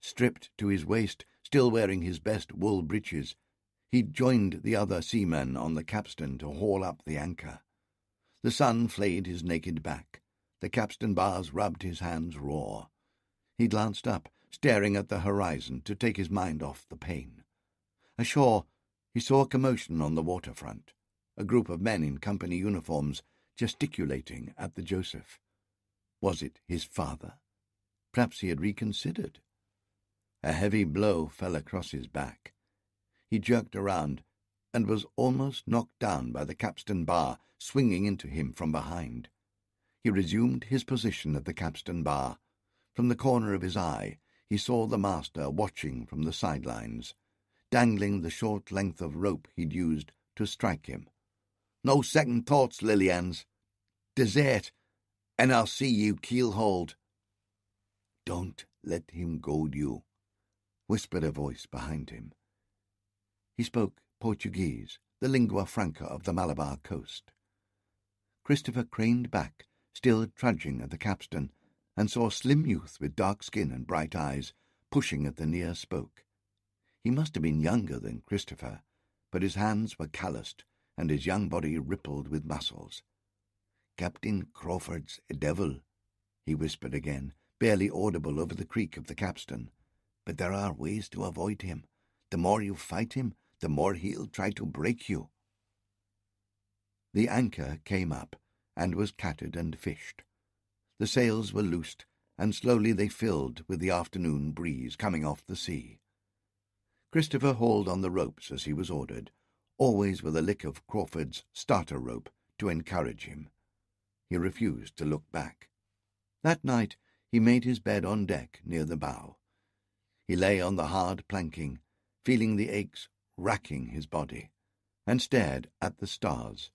Stripped to his waist, still wearing his best wool breeches, he joined the other seamen on the capstan to haul up the anchor. The sun flayed his naked back. The capstan bars rubbed his hands raw. He glanced up, staring at the horizon to take his mind off the pain. Ashore, he saw a commotion on the waterfront, a group of men in company uniforms gesticulating at the Joseph. Was it his father? Perhaps he had reconsidered. A heavy blow fell across his back. He jerked around and was almost knocked down by the capstan bar swinging into him from behind. He resumed his position at the capstan bar. From the corner of his eye, he saw the master watching from the sidelines. dangling the short length of rope he'd used to strike him. "No second thoughts, Lilians. Desert, and I'll see you keel-hauled." "Don't let him goad you," whispered a voice behind him. He spoke Portuguese, the lingua franca of the Malabar coast. Christopher craned back, still trudging at the capstan, and saw a slim youth with dark skin and bright eyes pushing at the near spoke. He must have been younger than Christopher, but his hands were calloused and his young body rippled with muscles. "Captain Crawford's a devil," he whispered again, barely audible over the creak of the capstan. "But there are ways to avoid him. The more you fight him, the more he'll try to break you." The anchor came up and was catted and fished. The sails were loosed, and slowly they filled with the afternoon breeze coming off the sea. Christopher hauled on the ropes as he was ordered, always with a lick of Crawford's starter rope to encourage him. He refused to look back. That night he made his bed on deck near the bow. He lay on the hard planking, feeling the aches racking his body, and stared at the stars.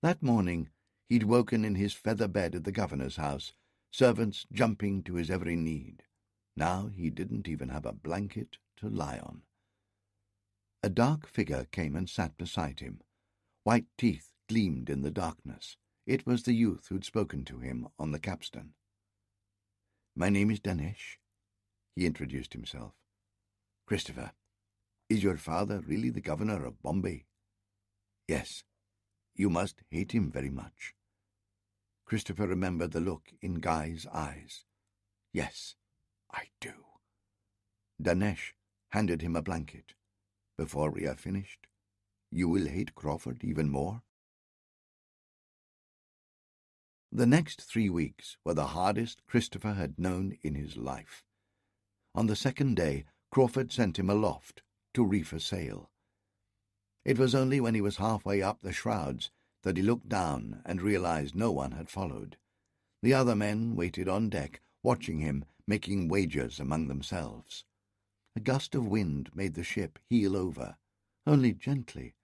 That morning he'd woken in his feather bed at the governor's house, servants jumping to his every need. Now he didn't even have a blanket to lie on. A dark figure came and sat beside him. White teeth gleamed in the darkness. It was the youth who'd spoken to him on the capstan. "My name is Danesh," he introduced himself. "Christopher, is your father really the governor of Bombay?" "Yes." "You must hate him very much." Christopher remembered the look in Guy's eyes. "Yes, I do." Danesh handed him a blanket. "Before we are finished, you will hate Crawford even more." The next 3 weeks were the hardest Christopher had known in his life. On the second day, Crawford sent him aloft to reef a sail. It was only when he was halfway up the shrouds that he looked down and realized no one had followed. The other men waited on deck, watching him, making wagers among themselves. A gust of wind made the ship heel over, only gently,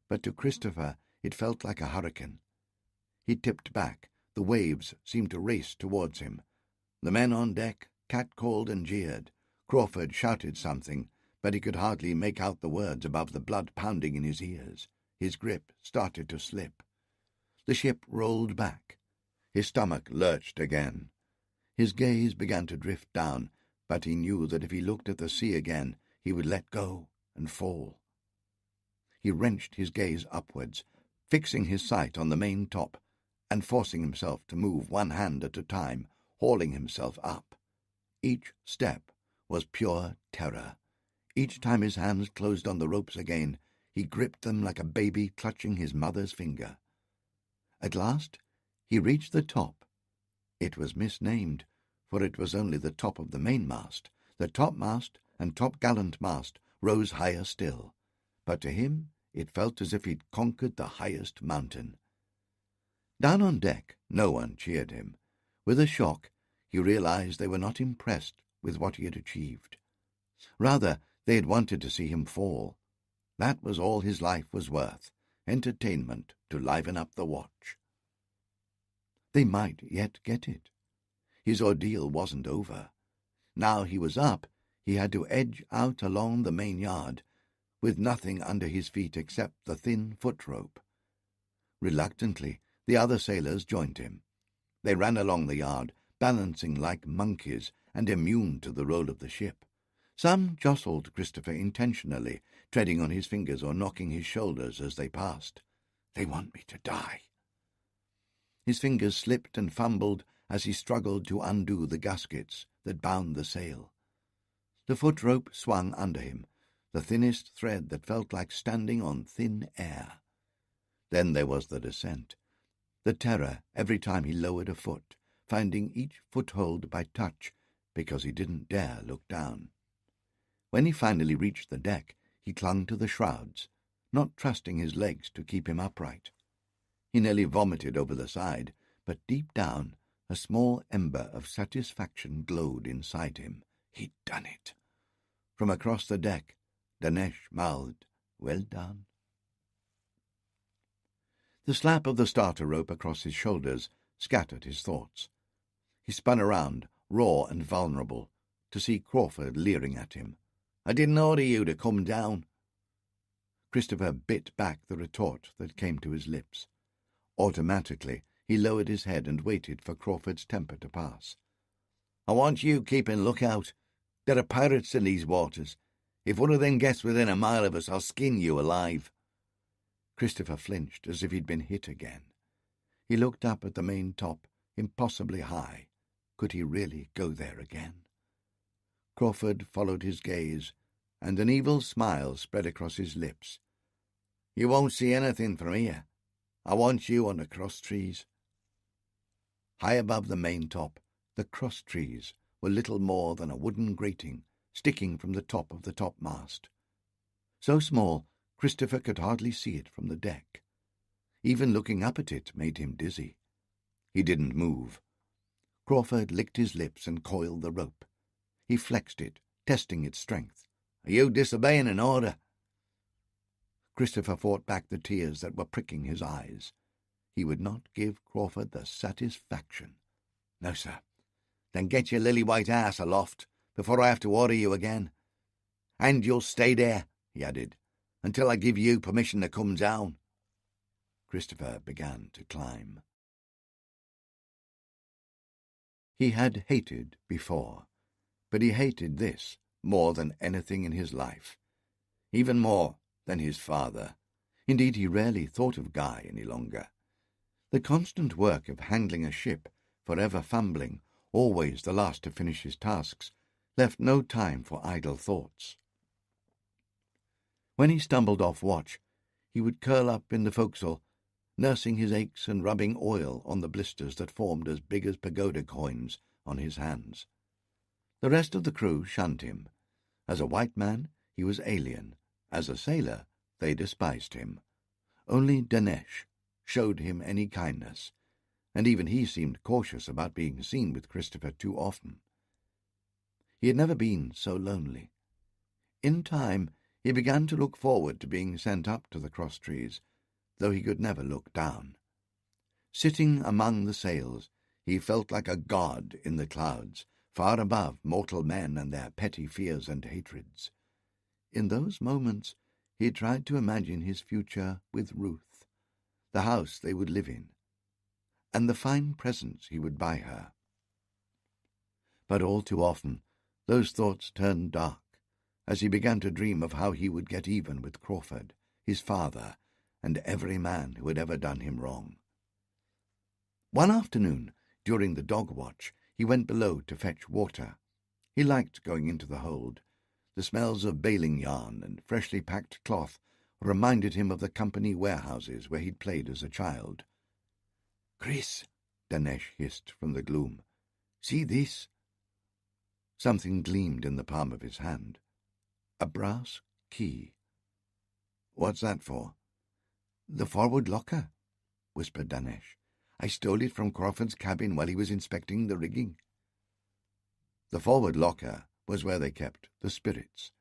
but to Christopher it felt like a hurricane. He tipped back. The waves seemed to race towards him. The men on deck catcalled and jeered. Crawford shouted something, but he could hardly make out the words above the blood pounding in his ears. His grip started to slip. The ship rolled back. His stomach lurched again. His gaze began to drift down, but he knew that if he looked at the sea again, he would let go and fall. He wrenched his gaze upwards, fixing his sight on the main top, and forcing himself to move one hand at a time, hauling himself up. Each step was pure terror. Each time his hands closed on the ropes again, he gripped them like a baby clutching his mother's finger. At last he reached the top. It was misnamed, for it was only the top of the mainmast. The topmast and topgallant mast rose higher still, but to him it felt as if he'd conquered the highest mountain. Down on deck, no one cheered him. With a shock, he realized they were not impressed with what he had achieved. Rather, they had wanted to see him fall. That was all his life was worth, entertainment to liven up the watch. They might yet get it. His ordeal wasn't over. Now he was up, he had to edge out along the main yard, with nothing under his feet except the thin foot-rope. Reluctantly, the other sailors joined him. They ran along the yard, balancing like monkeys and immune to the roll of the ship. Some jostled Christopher intentionally, treading on his fingers or knocking his shoulders as they passed. "They want me to die." His fingers slipped and fumbled as he struggled to undo the gaskets that bound the sail. The foot-rope swung under him, the thinnest thread that felt like standing on thin air. Then there was the descent. The terror every time he lowered a foot, finding each foothold by touch, because he didn't dare look down. When he finally reached the deck, he clung to the shrouds, not trusting his legs to keep him upright. He nearly vomited over the side, but deep down a small ember of satisfaction glowed inside him. He'd done it. From across the deck, Danesh mouthed, "Well done." The slap of the starter rope across his shoulders scattered his thoughts. He spun around, raw and vulnerable, to see Crawford leering at him. "I didn't order you to come down." Christopher bit back the retort that came to his lips. Automatically, he lowered his head and waited for Crawford's temper to pass. "I want you keeping lookout. There are pirates in these waters. If one of them gets within a mile of us, I'll skin you alive." Christopher flinched as if he'd been hit again. He looked up at the main top, impossibly high. Could he really go there again? Crawford followed his gaze, and an evil smile spread across his lips. "You won't see anything from here. I want you on the cross trees." High above the main top, the cross trees were little more than a wooden grating sticking from the top of the topmast. So small, Christopher could hardly see it from the deck. Even looking up at it made him dizzy. He didn't move. Crawford licked his lips and coiled the rope. He flexed it, testing its strength. "Are you disobeying an order?" Christopher fought back the tears that were pricking his eyes. He would not give Crawford the satisfaction. "No, sir." "Then get your lily-white ass aloft before I have to order you again. And you'll stay there," he added, "until I give you permission to come down." Christopher began to climb. He had hated before, but he hated this more than anything in his life, even more than his father. Indeed, he rarely thought of Guy any longer. The constant work of handling a ship, forever fumbling, always the last to finish his tasks, left no time for idle thoughts. When he stumbled off watch, he would curl up in the forecastle, nursing his aches and rubbing oil on the blisters that formed as big as pagoda coins on his hands. The rest of the crew shunned him. As a white man, he was alien. As a sailor, they despised him. Only Danesh showed him any kindness, and even he seemed cautious about being seen with Christopher too often. He had never been so lonely. In time, he began to look forward to being sent up to the cross trees, though he could never look down. Sitting among the sails, he felt like a god in the clouds, far above mortal men and their petty fears and hatreds. In those moments, he tried to imagine his future with Ruth, the house they would live in, and the fine presents he would buy her. But all too often, those thoughts turned dark, as he began to dream of how he would get even with Crawford, his father, and every man who had ever done him wrong. One afternoon, during the dog watch, he went below to fetch water. He liked going into the hold. The smells of baling yarn and freshly packed cloth reminded him of the company warehouses where he'd played as a child. "Chris," Danesh hissed from the gloom, "see this?" Something gleamed in the palm of his hand. A brass key. "What's that for?" "The forward locker," whispered Danesh. "I stole it from Crawford's cabin while he was inspecting the rigging." The forward locker was where they kept the spirits.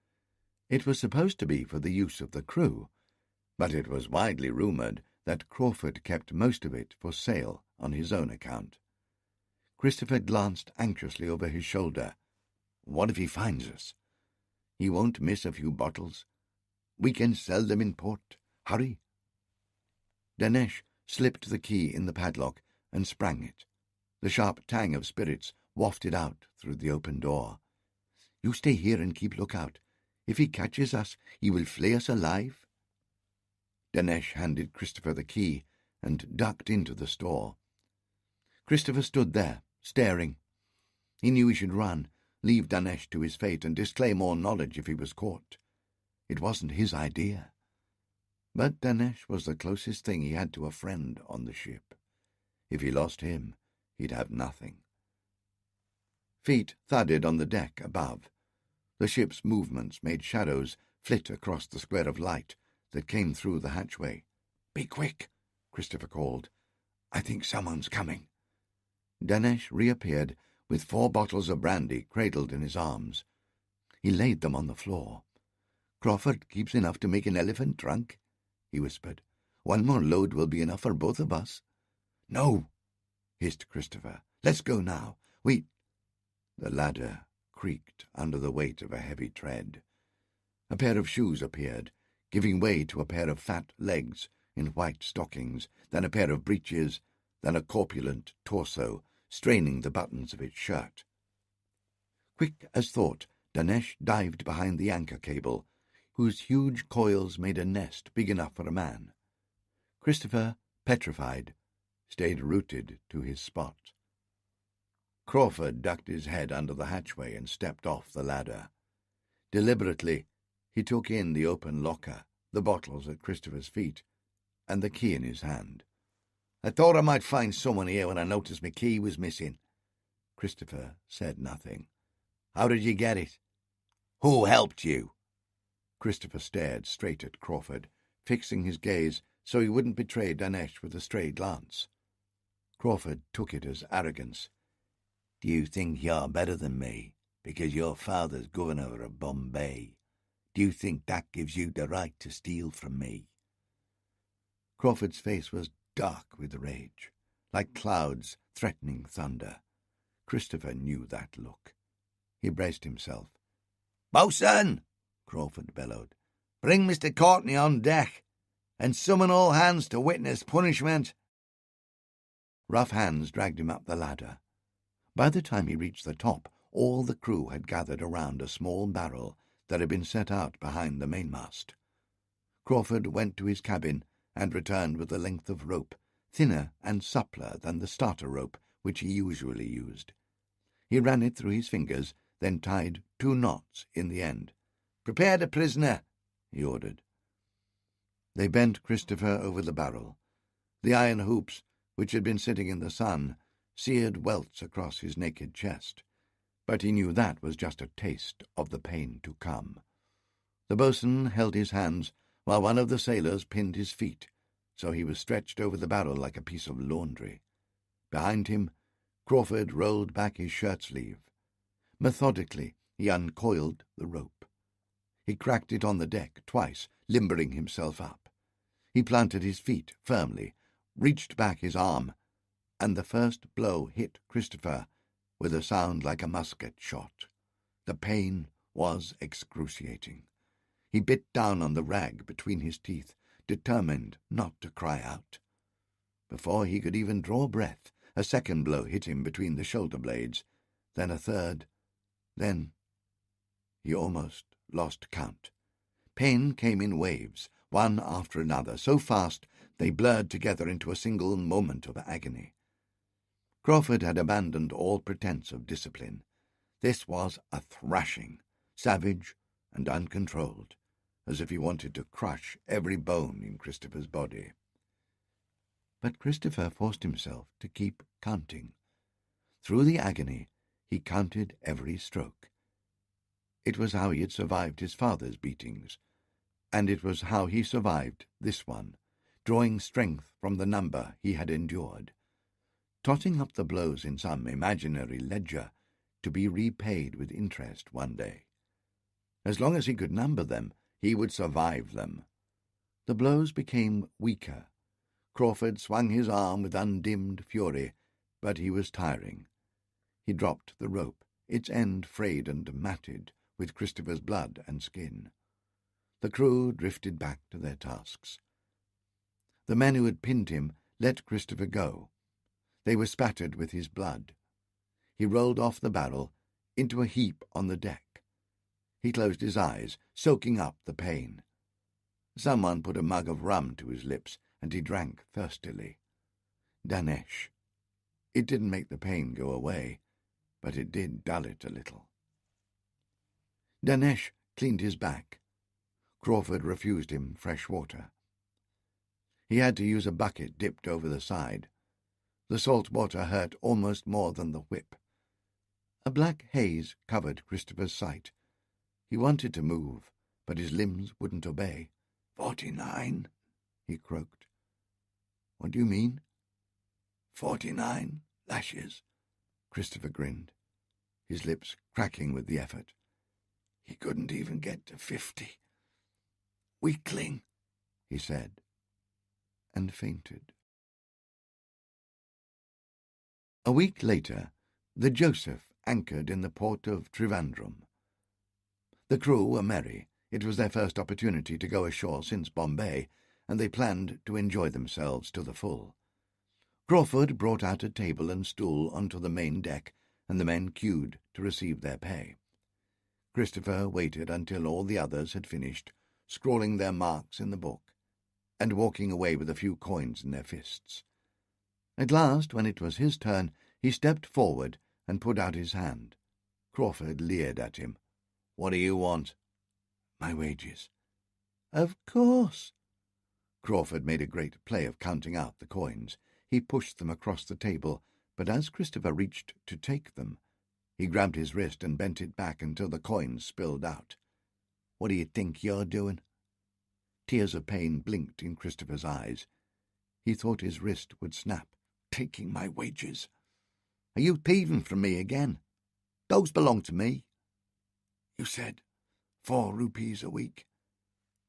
It was supposed to be for the use of the crew, but it was widely rumoured that Crawford kept most of it for sale on his own account. Christopher glanced anxiously over his shoulder. "What if he finds us?" "He won't miss a few bottles. We can sell them in port. Hurry." Danesh slipped the key in the padlock and sprang it. The sharp tang of spirits wafted out through the open door. "You stay here and keep lookout. If he catches us, he will flay us alive." Danesh handed Christopher the key and ducked into the store. Christopher stood there, staring. He knew he should run, leave Danesh to his fate, and display more knowledge if he was caught. It wasn't his idea. But Danesh was the closest thing he had to a friend on the ship. If he lost him, he'd have nothing. Feet thudded on the deck above. The ship's movements made shadows flit across the square of light that came through the hatchway. "Be quick," Christopher called. "I think someone's coming." Danesh reappeared with 4 bottles of brandy cradled in his arms. He laid them on the floor. "Crawford keeps enough to make an elephant drunk," he whispered. "One more load will be enough for both of us." "No," hissed Christopher. "Let's go now. We—" The ladder creaked under the weight of a heavy tread. A pair of shoes appeared, giving way to a pair of fat legs in white stockings, then a pair of breeches, then a corpulent torso, straining the buttons of its shirt. Quick as thought, Danesh dived behind the anchor cable, whose huge coils made a nest big enough for a man. Christopher, petrified, stayed rooted to his spot. Crawford ducked his head under the hatchway and stepped off the ladder. Deliberately, he took in the open locker, the bottles at Christopher's feet, and the key in his hand. "I thought I might find someone here when I noticed my key was missing." Christopher said nothing. "How did you get it?" "Who helped you?" Christopher stared straight at Crawford, fixing his gaze so he wouldn't betray Danesh with a stray glance. Crawford took it as arrogance. "Do you think you're better than me because your father's governor of Bombay? Do you think that gives you the right to steal from me?" Crawford's face was dark with rage, like clouds threatening thunder. Christopher knew that look. He braced himself. "Bosun!" Crawford bellowed. "Bring Mr. Courtney on deck, and summon all hands to witness punishment." Rough hands dragged him up the ladder. By the time he reached the top, all the crew had gathered around a small barrel that had been set out behind the mainmast. Crawford went to his cabin and returned with a length of rope, thinner and suppler than the starter rope which he usually used. He ran it through his fingers, then tied 2 knots in the end. "Prepare the prisoner," he ordered. They bent Christopher over the barrel. The iron hoops, which had been sitting in the sun, seared welts across his naked chest, but he knew that was just a taste of the pain to come. The boatswain held his hands while one of the sailors pinned his feet, so he was stretched over the barrel like a piece of laundry. Behind him, Crawford rolled back his shirt-sleeve. Methodically, he uncoiled the rope. He cracked it on the deck twice, limbering himself up. He planted his feet firmly, reached back his arm, and the first blow hit Christopher with a sound like a musket shot. The pain was excruciating. He bit down on the rag between his teeth, determined not to cry out. Before he could even draw breath, a second blow hit him between the shoulder blades, then a third, then he almost lost count. Pain came in waves, one after another, so fast they blurred together into a single moment of agony. Crawford had abandoned all pretense of discipline. This was a thrashing, savage and uncontrolled, as if he wanted to crush every bone in Christopher's body. But Christopher forced himself to keep counting. Through the agony, he counted every stroke. It was how he had survived his father's beatings, and it was how he survived this one, drawing strength from the number he had endured, totting up the blows in some imaginary ledger to be repaid with interest one day. As long as he could number them, he would survive them. The blows became weaker. Crawford swung his arm with undimmed fury, but he was tiring. He dropped the rope, its end frayed and matted with Christopher's blood and skin. The crew drifted back to their tasks. The men who had pinned him let Christopher go. They were spattered with his blood. He rolled off the barrel into a heap on the deck. He closed his eyes, soaking up the pain. Someone put a mug of rum to his lips, and he drank thirstily. Danesh. It didn't make the pain go away, but it did dull it a little. Danesh cleaned his back. Crawford refused him fresh water. He had to use a bucket dipped over the side. The salt water hurt almost more than the whip. A black haze covered Christopher's sight. He wanted to move, but his limbs wouldn't obey. 49, he croaked. What do you mean? 49 lashes, Christopher grinned, his lips cracking with the effort. He couldn't even get to 50. "Weakling," he said, and fainted. A week later, the Joseph anchored in the port of Trivandrum. The crew were merry. It was their first opportunity to go ashore since Bombay, and they planned to enjoy themselves to the full. Crawford brought out a table and stool onto the main deck, and the men queued to receive their pay. Christopher waited until all the others had finished, scrawling their marks in the book, and walking away with a few coins in their fists. At last, when it was his turn, he stepped forward and put out his hand. Crawford leered at him. "What do you want?" "My wages." "Of course." Crawford made a great play of counting out the coins. He pushed them across the table, but as Christopher reached to take them, he grabbed his wrist and bent it back until the coins spilled out. "What do you think you're doing?" Tears of pain blinked in Christopher's eyes. He thought his wrist would snap. "Taking my wages." "Are you thieving from me again? Those belong to me." "You said 4 rupees a week."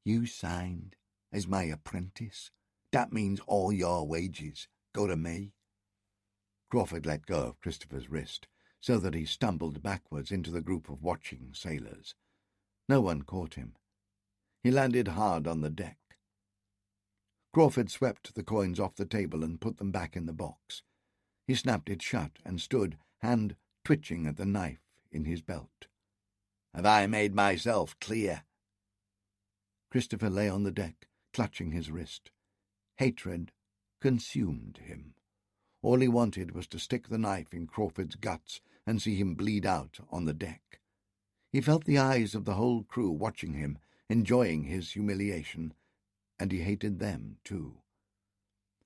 "You signed as my apprentice. That means all your wages go to me." Crawford let go of Christopher's wrist, so that he stumbled backwards into the group of watching sailors. No one caught him. He landed hard on the deck. Crawford swept the coins off the table and put them back in the box. He snapped it shut and stood, hand twitching at the knife in his belt. "Have I made myself clear?" Christopher lay on the deck, clutching his wrist. Hatred consumed him. All he wanted was to stick the knife in Crawford's guts and see him bleed out on the deck. He felt the eyes of the whole crew watching him, enjoying his humiliation, and he hated them too.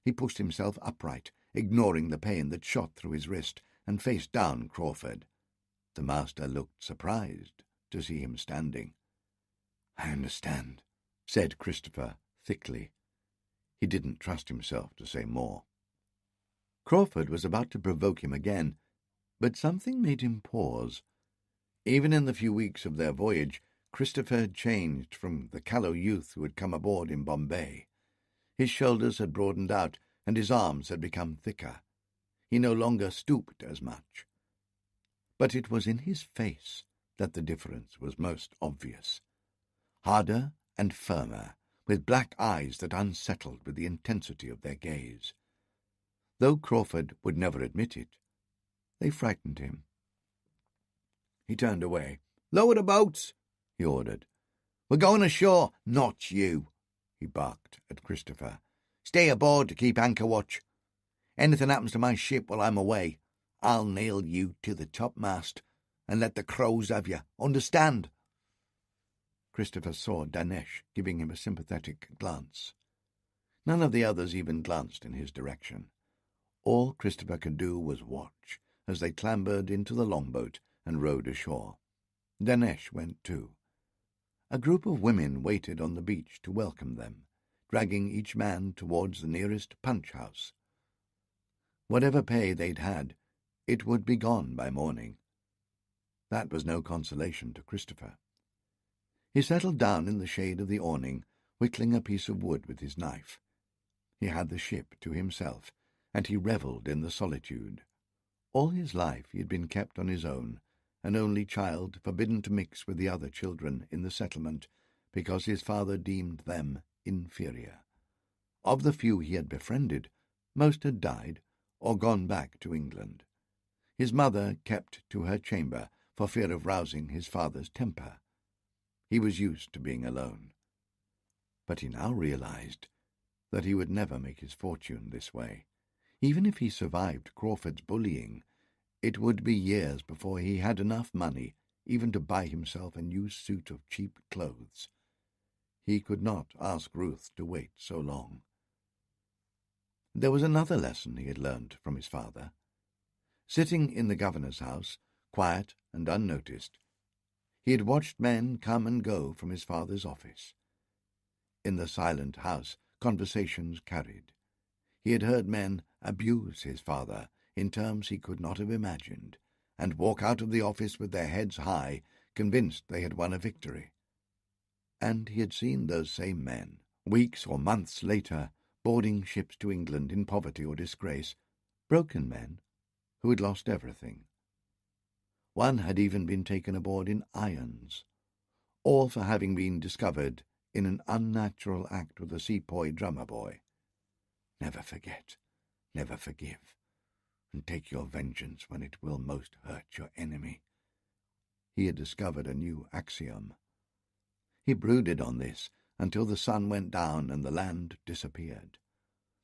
He pushed himself upright, ignoring the pain that shot through his wrist, and faced down Crawford. The master looked surprised to see him standing. "I understand," said Christopher thickly. He didn't trust himself to say more. Crawford was about to provoke him again, but something made him pause. Even in the few weeks of their voyage, Christopher had changed from the callow youth who had come aboard in Bombay. His shoulders had broadened out, and his arms had become thicker. He no longer stooped as much. But it was in his face that the difference was most obvious. Harder and firmer, with black eyes that unsettled with the intensity of their gaze. Though Crawford would never admit it, they frightened him. He turned away. "Lower the boats," he ordered. "We're going ashore." "Not you," he barked at Christopher. "Stay aboard to keep anchor watch. Anything happens to my ship while I'm away, I'll nail you to the topmast and let the crows have you. Understand?" Christopher saw Danesh giving him a sympathetic glance. None of the others even glanced in his direction. All Christopher could do was watch as they clambered into the longboat and rowed ashore. Danesh went too. A group of women waited on the beach to welcome them, dragging each man towards the nearest punch-house. Whatever pay they'd had, it would be gone by morning. That was no consolation to Christopher. He settled down in the shade of the awning, whittling a piece of wood with his knife. He had the ship to himself, and he revelled in the solitude. All his life he had been kept on his own, an only child forbidden to mix with the other children in the settlement because his father deemed them inferior. Of the few he had befriended, most had died or gone back to England. His mother kept to her chamber for fear of rousing his father's temper. He was used to being alone. But he now realized that he would never make his fortune this way. Even if he survived Crawford's bullying, it would be years before he had enough money even to buy himself a new suit of cheap clothes. He could not ask Ruth to wait so long. There was another lesson he had learned from his father. Sitting in the governor's house, quiet and unnoticed, he had watched men come and go from his father's office. In the silent house, conversations carried. He had heard men abuse his father in terms he could not have imagined, and walk out of the office with their heads high, convinced they had won a victory. And he had seen those same men, weeks or months later, boarding ships to England in poverty or disgrace, broken men who had lost everything. One had even been taken aboard in irons, all for having been discovered in an unnatural act with a sepoy drummer boy. Never forget, never forgive, and take your vengeance when it will most hurt your enemy. He had discovered a new axiom. He brooded on this until the sun went down and the land disappeared.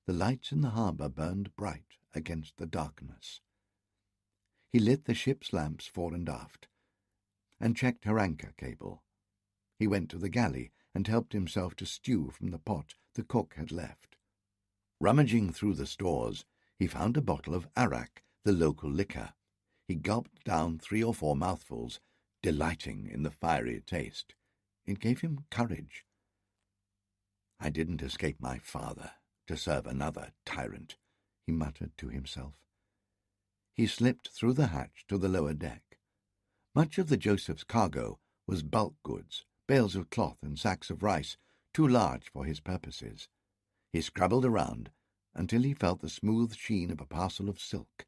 The lights in the harbour burned bright against the darkness. He lit the ship's lamps fore and aft, and checked her anchor cable. He went to the galley and helped himself to stew from the pot the cook had left. Rummaging through the stores, he found a bottle of arrack, the local liquor. He gulped down 3 or 4 mouthfuls, delighting in the fiery taste. It gave him courage. "I didn't escape my father to serve another tyrant," he muttered to himself. He slipped through the hatch to the lower deck. Much of the Joseph's cargo was bulk goods, bales of cloth and sacks of rice, too large for his purposes. He scrabbled around until he felt the smooth sheen of a parcel of silk.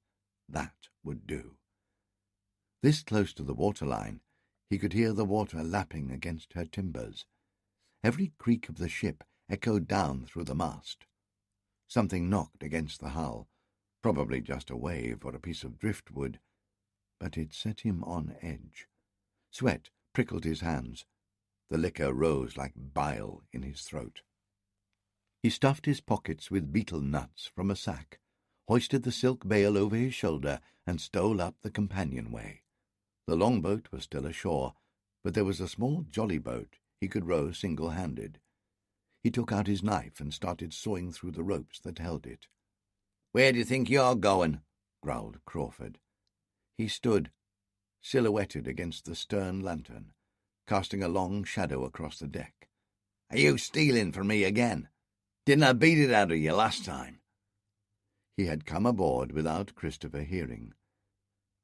That would do. This close to the waterline, he could hear the water lapping against her timbers. Every creak of the ship echoed down through the mast. Something knocked against the hull, probably just a wave or a piece of driftwood, but it set him on edge. Sweat prickled his hands. The liquor rose like bile in his throat. He stuffed his pockets with betel nuts from a sack, hoisted the silk bale over his shoulder, and stole up the companionway. The longboat was still ashore, but there was a small jolly boat he could row single-handed. He took out his knife and started sawing through the ropes that held it. "Where do you think you're going?" growled Crawford. He stood, silhouetted against the stern lantern, casting a long shadow across the deck. "Are you stealing from me again? Didn't I beat it out of you last time?" He had come aboard without Christopher hearing.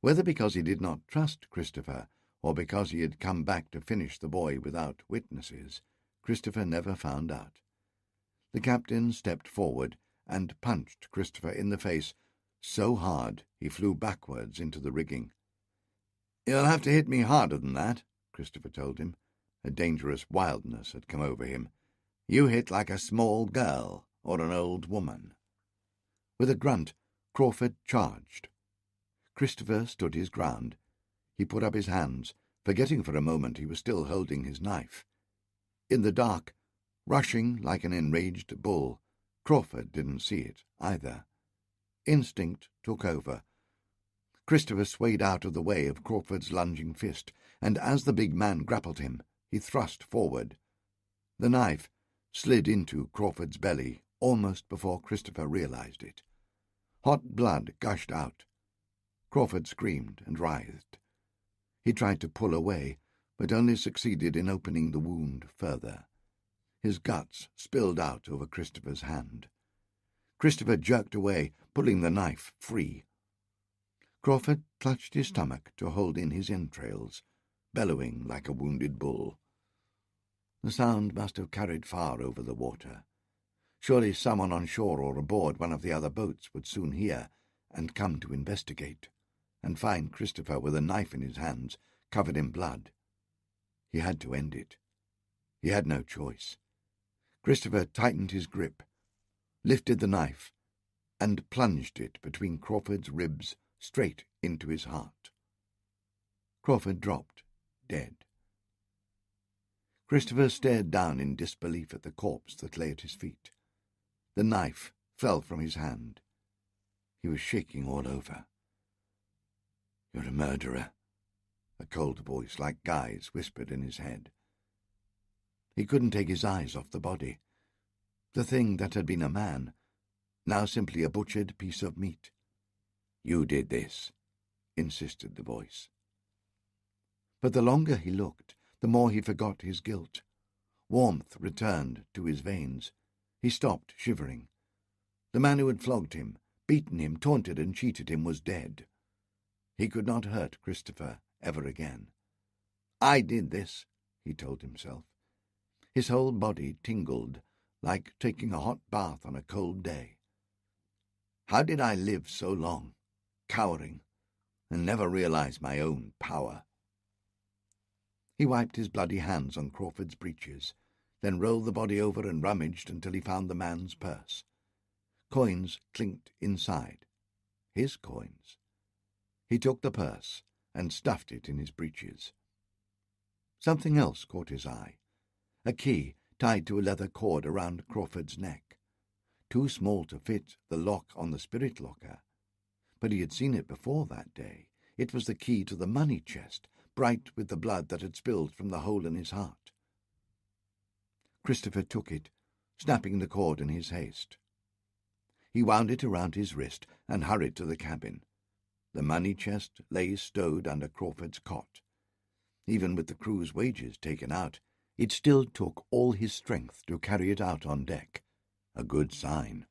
Whether because he did not trust Christopher, or because he had come back to finish the boy without witnesses, Christopher never found out. The captain stepped forward and punched Christopher in the face so hard he flew backwards into the rigging. "You'll have to hit me harder than that," Christopher told him. A dangerous wildness had come over him. "You hit like a small girl or an old woman." With a grunt, Crawford charged. Christopher stood his ground. He put up his hands, forgetting for a moment he was still holding his knife. In the dark, rushing like an enraged bull, Crawford didn't see it either. Instinct took over. Christopher swayed out of the way of Crawford's lunging fist, and as the big man grappled him, he thrust forward. The knife slid into Crawford's belly almost before Christopher realized it. Hot blood gushed out. Crawford screamed and writhed. He tried to pull away, but only succeeded in opening the wound further. His guts spilled out over Christopher's hand. Christopher jerked away, pulling the knife free. Crawford clutched his stomach to hold in his entrails, bellowing like a wounded bull. The sound must have carried far over the water. Surely someone on shore or aboard one of the other boats would soon hear and come to investigate, and find Christopher with a knife in his hands, covered in blood. He had to end it. He had no choice. Christopher tightened his grip, lifted the knife, and plunged it between Crawford's ribs straight into his heart. Crawford dropped, dead. Christopher stared down in disbelief at the corpse that lay at his feet. The knife fell from his hand. He was shaking all over. "You're a murderer," a cold voice like Guy's whispered in his head. He couldn't take his eyes off the body. The thing that had been a man, now simply a butchered piece of meat. "You did this," insisted the voice. But the longer he looked, the more he forgot his guilt. Warmth returned to his veins. He stopped shivering. The man who had flogged him, beaten him, taunted and cheated him was dead. He could not hurt Christopher ever again. "I did this," he told himself. His whole body tingled, like taking a hot bath on a cold day. How did I live so long, cowering, and never realize my own power? He wiped his bloody hands on Crawford's breeches, then rolled the body over and rummaged until he found the man's purse. Coins clinked inside. His coins. He took the purse and stuffed it in his breeches. Something else caught his eye. A key tied to a leather cord around Crawford's neck. Too small to fit the lock on the spirit locker. But he had seen it before that day. It was the key to the money chest, bright with the blood that had spilled from the hole in his heart. Christopher took it, snapping the cord in his haste. He wound it around his wrist and hurried to the cabin. The money chest lay stowed under Crawford's cot. Even with the crew's wages taken out, it still took all his strength to carry it out on deck. A good sign.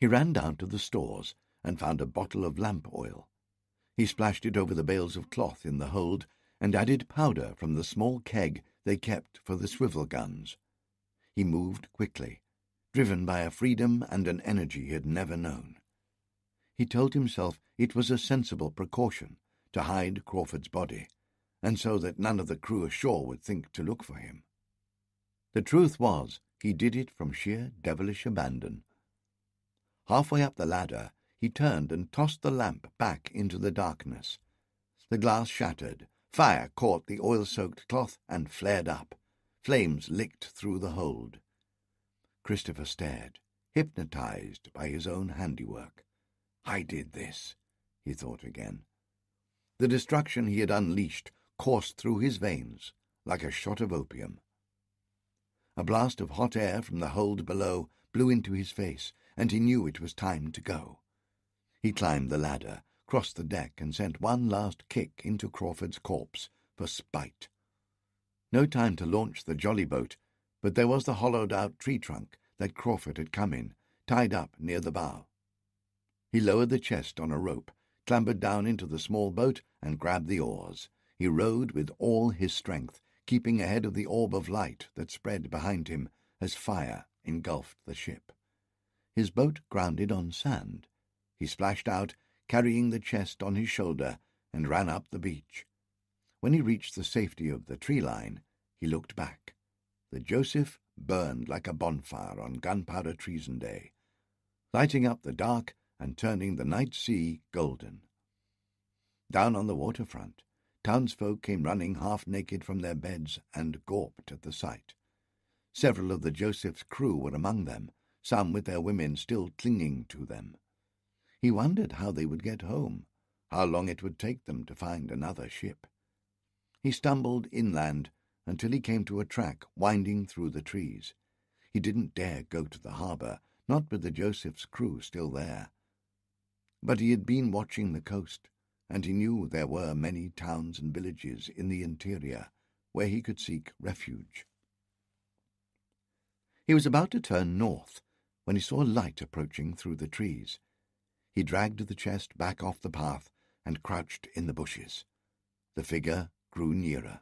He ran down to the stores and found a bottle of lamp oil. He splashed it over the bales of cloth in the hold and added powder from the small keg they kept for the swivel guns. He moved quickly, driven by a freedom and an energy he had never known. He told himself it was a sensible precaution to hide Crawford's body, and so that none of the crew ashore would think to look for him. The truth was, he did it from sheer devilish abandon. Halfway up the ladder, he turned and tossed the lamp back into the darkness. The glass shattered, fire caught the oil-soaked cloth and flared up. Flames licked through the hold. Christopher stared, hypnotized by his own handiwork. I did this, he thought again. The destruction he had unleashed coursed through his veins like a shot of opium. A blast of hot air from the hold below blew into his face, and he knew it was time to go. He climbed the ladder, crossed the deck, and sent one last kick into Crawford's corpse for spite. No time to launch the jolly boat, but there was the hollowed-out tree trunk that Crawford had come in, tied up near the bow. He lowered the chest on a rope, clambered down into the small boat, and grabbed the oars. He rowed with all his strength, keeping ahead of the orb of light that spread behind him as fire engulfed the ship. His boat grounded on sand. He splashed out, carrying the chest on his shoulder, and ran up the beach. When he reached the safety of the tree line, he looked back. The Joseph burned like a bonfire on Gunpowder Treason Day, lighting up the dark and turning the night sea golden. Down on the waterfront, townsfolk came running half-naked from their beds and gawped at the sight. Several of the Joseph's crew were among them, some with their women still clinging to them. He wondered how they would get home, how long it would take them to find another ship. He stumbled inland until he came to a track winding through the trees. He didn't dare go to the harbour, not with the Joseph's crew still there. But he had been watching the coast, and he knew there were many towns and villages in the interior where he could seek refuge. He was about to turn north when he saw light approaching through the trees. He dragged the chest back off the path and crouched in the bushes. The figure grew nearer,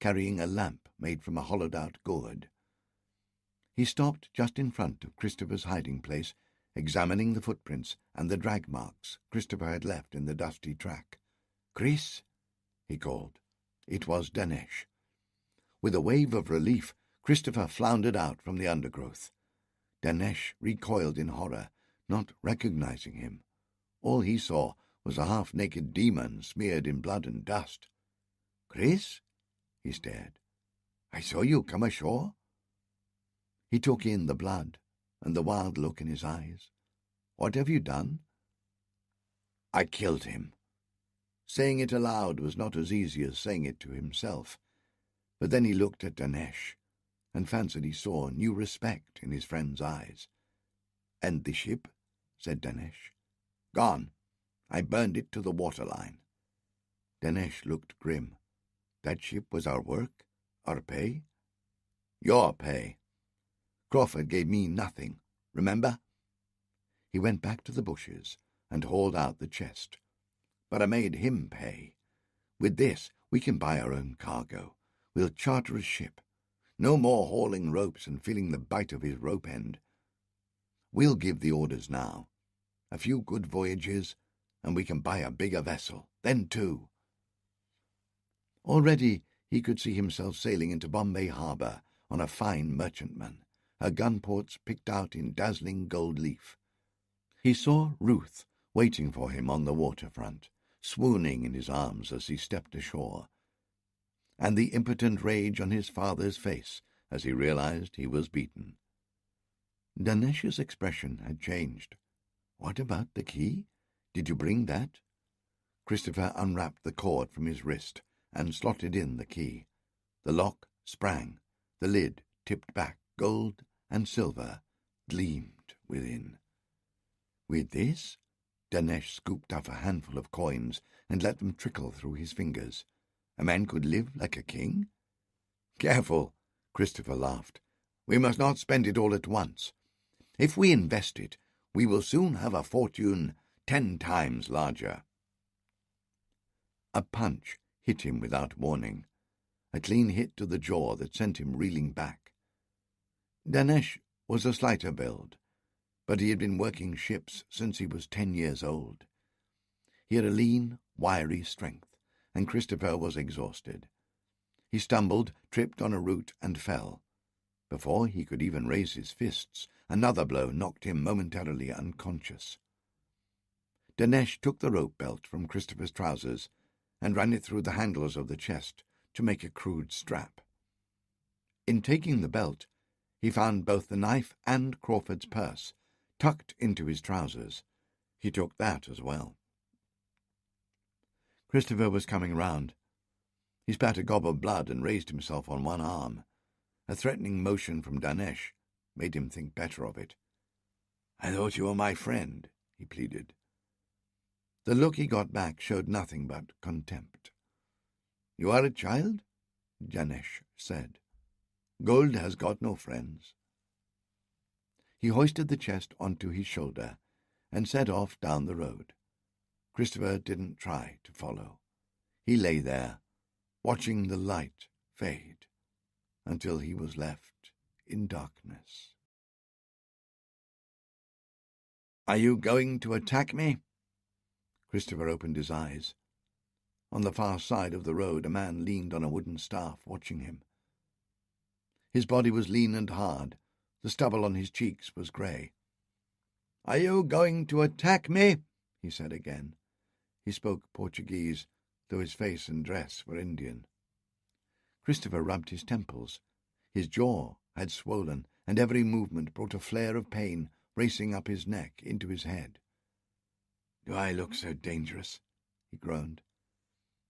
carrying a lamp made from a hollowed-out gourd. He stopped just in front of Christopher's hiding place, examining the footprints and the drag marks Christopher had left in the dusty track. "Chris," he called. It was Danesh. With a wave of relief, Christopher floundered out from the undergrowth. Danesh recoiled in horror, not recognizing him. All he saw was a half-naked demon smeared in blood and dust. "Chris?" he stared. "I saw you come ashore." He took in the blood and the wild look in his eyes. "What have you done?" "I killed him." Saying it aloud was not as easy as saying it to himself. But then he looked at Danesh and fancied he saw new respect in his friend's eyes. "And the ship?" said Danesh. "Gone. I burned it to the waterline." Danesh looked grim. "That ship was our work? Our pay?" "Your pay. Crawford gave me nothing, remember?" He went back to the bushes and hauled out the chest. "But I made him pay. With this, we can buy our own cargo. we'll charter a ship. No more hauling ropes and feeling the bite of his rope end. We'll give the orders now. A few good voyages, and we can buy a bigger vessel. Then two. Already he could see himself sailing into Bombay harbour on a fine merchantman, her gunports picked out in dazzling gold leaf. He saw Ruth waiting for him on the waterfront, swooning in his arms as he stepped ashore, and the impotent rage on his father's face as he realized he was beaten. Danesh's expression had changed. "What about the key? Did you bring that?" Christopher unwrapped the cord from his wrist and slotted in the key. The lock sprang. The lid tipped back. Gold and silver gleamed within. With this, Danesh scooped up a handful of coins and let them trickle through his fingers. A man could live like a king? "Careful," Christopher laughed. "We must not spend it all at once. If we invest it, we will soon have a fortune 10 times larger." A punch hit him without warning, a clean hit to the jaw that sent him reeling back. Danesh was a slighter build, but he had been working ships since he was 10 years old. He had a lean, wiry strength, and Christopher was exhausted. He stumbled, tripped on a root, and fell. Before he could even raise his fists, another blow knocked him momentarily unconscious. Danesh took the rope belt from Christopher's trousers and ran it through the handles of the chest to make a crude strap. In taking the belt, he found both the knife and Crawford's purse tucked into his trousers. He took that as well. Christopher was coming round. He spat a gob of blood and raised himself on one arm. A threatening motion from Danesh made him think better of it. "I thought you were my friend," he pleaded. The look he got back showed nothing but contempt. "You are a child?" Danesh said. "Gold has got no friends." He hoisted the chest onto his shoulder and set off down the road. Christopher didn't try to follow. He lay there, watching the light fade, until he was left in darkness. "Are you going to attack me?" Christopher opened his eyes. On the far side of the road, a man leaned on a wooden staff, watching him. His body was lean and hard. The stubble on his cheeks was grey. "Are you going to attack me?" he said again. He spoke Portuguese, though his face and dress were Indian. Christopher rubbed his temples. His jaw had swollen, and every movement brought a flare of pain racing up his neck into his head. "Do I look so dangerous?" he groaned.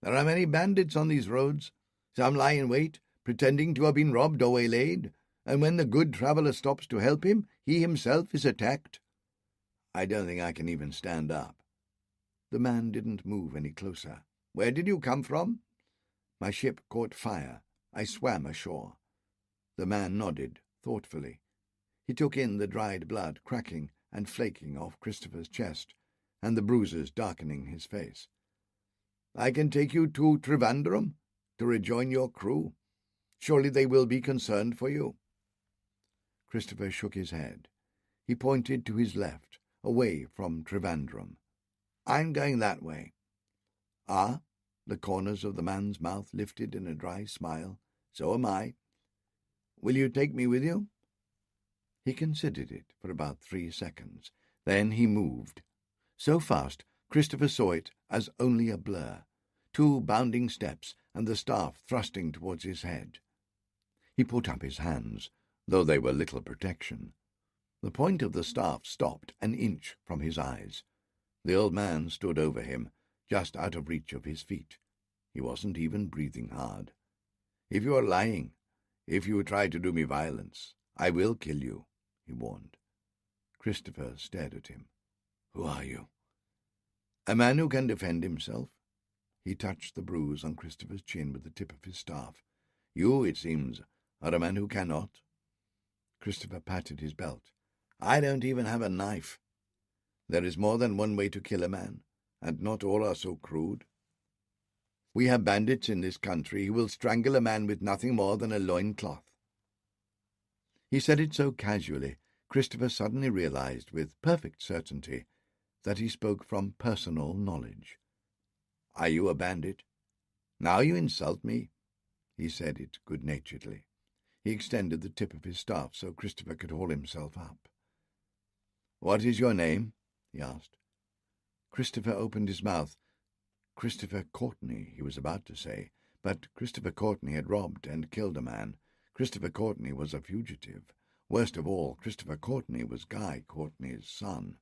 "There are many bandits on these roads. Some lie in wait, pretending to have been robbed or waylaid, and when the good traveller stops to help him, he himself is attacked. I don't think I can even stand up." The man didn't move any closer. "Where did you come from?" "My ship caught fire. I swam ashore." The man nodded thoughtfully. He took in the dried blood cracking and flaking off Christopher's chest, and the bruises darkening his face. "I can take you to Trivandrum to rejoin your crew. Surely they will be concerned for you." Christopher shook his head. He pointed to his left, away from Trivandrum. "I'm going that way." "Ah?" The corners of the man's mouth lifted in a dry smile. "So am I. Will you take me with you?" He considered it for about 3 seconds. Then he moved. So fast, Christopher saw it as only a blur. 2 bounding steps, and the staff thrusting towards his head. He put up his hands, though they were little protection. The point of the staff stopped an inch from his eyes. The old man stood over him, just out of reach of his feet. He wasn't even breathing hard. "If you are lying, if you try to do me violence, I will kill you," he warned. Christopher stared at him. "Who are you?" "A man who can defend himself." He touched the bruise on Christopher's chin with the tip of his staff. "You, it seems, are a man who cannot." Christopher patted his belt. "I don't even have a knife. There is more than one way to kill a man, and not all are so crude." We have bandits in this country who will strangle a man with nothing more than a loincloth." He said it so casually, Christopher suddenly realized with perfect certainty that he spoke from personal knowledge. "Are you a bandit? Now you insult me." He said it good-naturedly. He extended the tip of his staff so Christopher could haul himself up. "What is your name?" he asked. Christopher opened his mouth. Christopher Courtney, he was about to say, but Christopher Courtney had robbed and killed a man. Christopher Courtney was a fugitive. Worst of all, Christopher Courtney was Guy Courtney's son.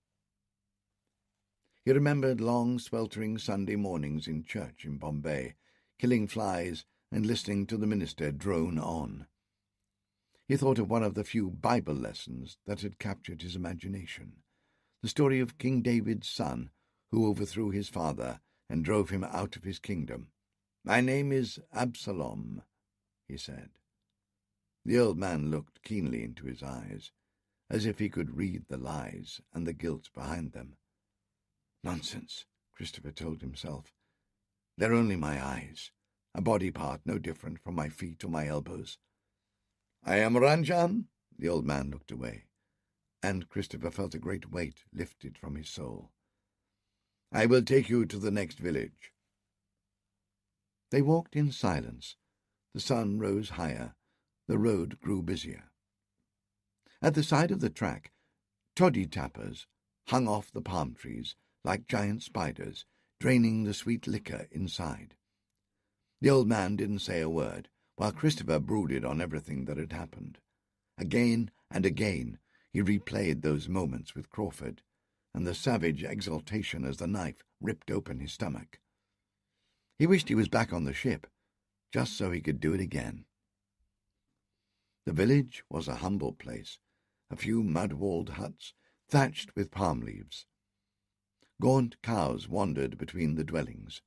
He remembered long, sweltering Sunday mornings in church in Bombay, killing flies and listening to the minister drone on. He thought of one of the few Bible lessons that had captured his imagination, the story of King David's son who overthrew his father and drove him out of his kingdom. "My name is Absalom," he said. The old man looked keenly into his eyes, as if he could read the lies and the guilt behind them. "Nonsense," Christopher told himself. "They're only my eyes, a body part no different from my feet or my elbows." "I am Ranjan." The old man looked away, and Christopher felt a great weight lifted from his soul. "I will take you to the next village." They walked in silence. The sun rose higher. The road grew busier. At the side of the track, toddy tappers hung off the palm trees like giant spiders, draining the sweet liquor inside. The old man didn't say a word, while Christopher brooded on everything that had happened. Again and again he replayed those moments with Crawford, and the savage exultation as the knife ripped open his stomach. He wished he was back on the ship, just so he could do it again. The village was a humble place, a few mud-walled huts thatched with palm leaves. Gaunt cows wandered between the dwellings.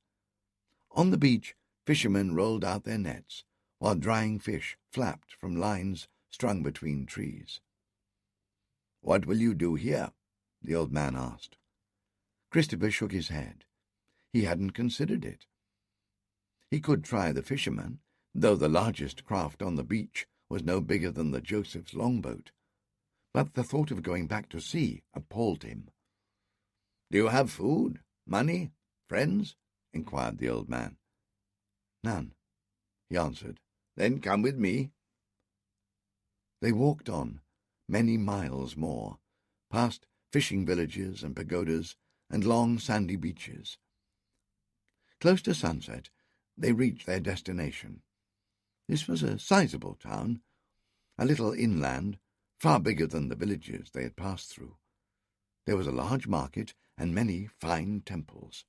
On the beach, fishermen rolled out their nets, while drying fish flapped from lines strung between trees. "What will you do here?" the old man asked. Christopher shook his head. He hadn't considered it. He could try the fishermen, though the largest craft on the beach was no bigger than the Joseph's longboat. But the thought of going back to sea appalled him. "Do you have food, money, friends?" inquired the old man. "None," he answered. "Then come with me." They walked on, many miles more, past fishing villages and pagodas and long sandy beaches. Close to sunset, they reached their destination. This was a sizable town, a little inland, far bigger than the villages they had passed through. There was a large market and many fine temples.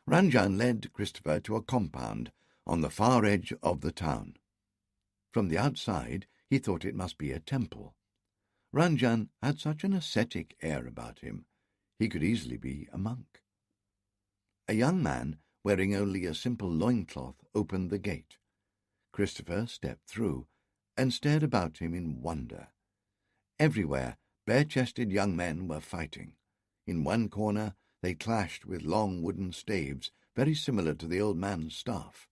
Ranjan led Christopher to a compound on the far edge of the town. From the outside, he thought it must be a temple. Ranjan had such an ascetic air about him. He could easily be a monk. A young man, wearing only a simple loincloth, opened the gate. Christopher stepped through and stared about him in wonder. Everywhere, bare-chested young men were fighting. In one corner, they clashed with long wooden staves, very similar to the old man's staff.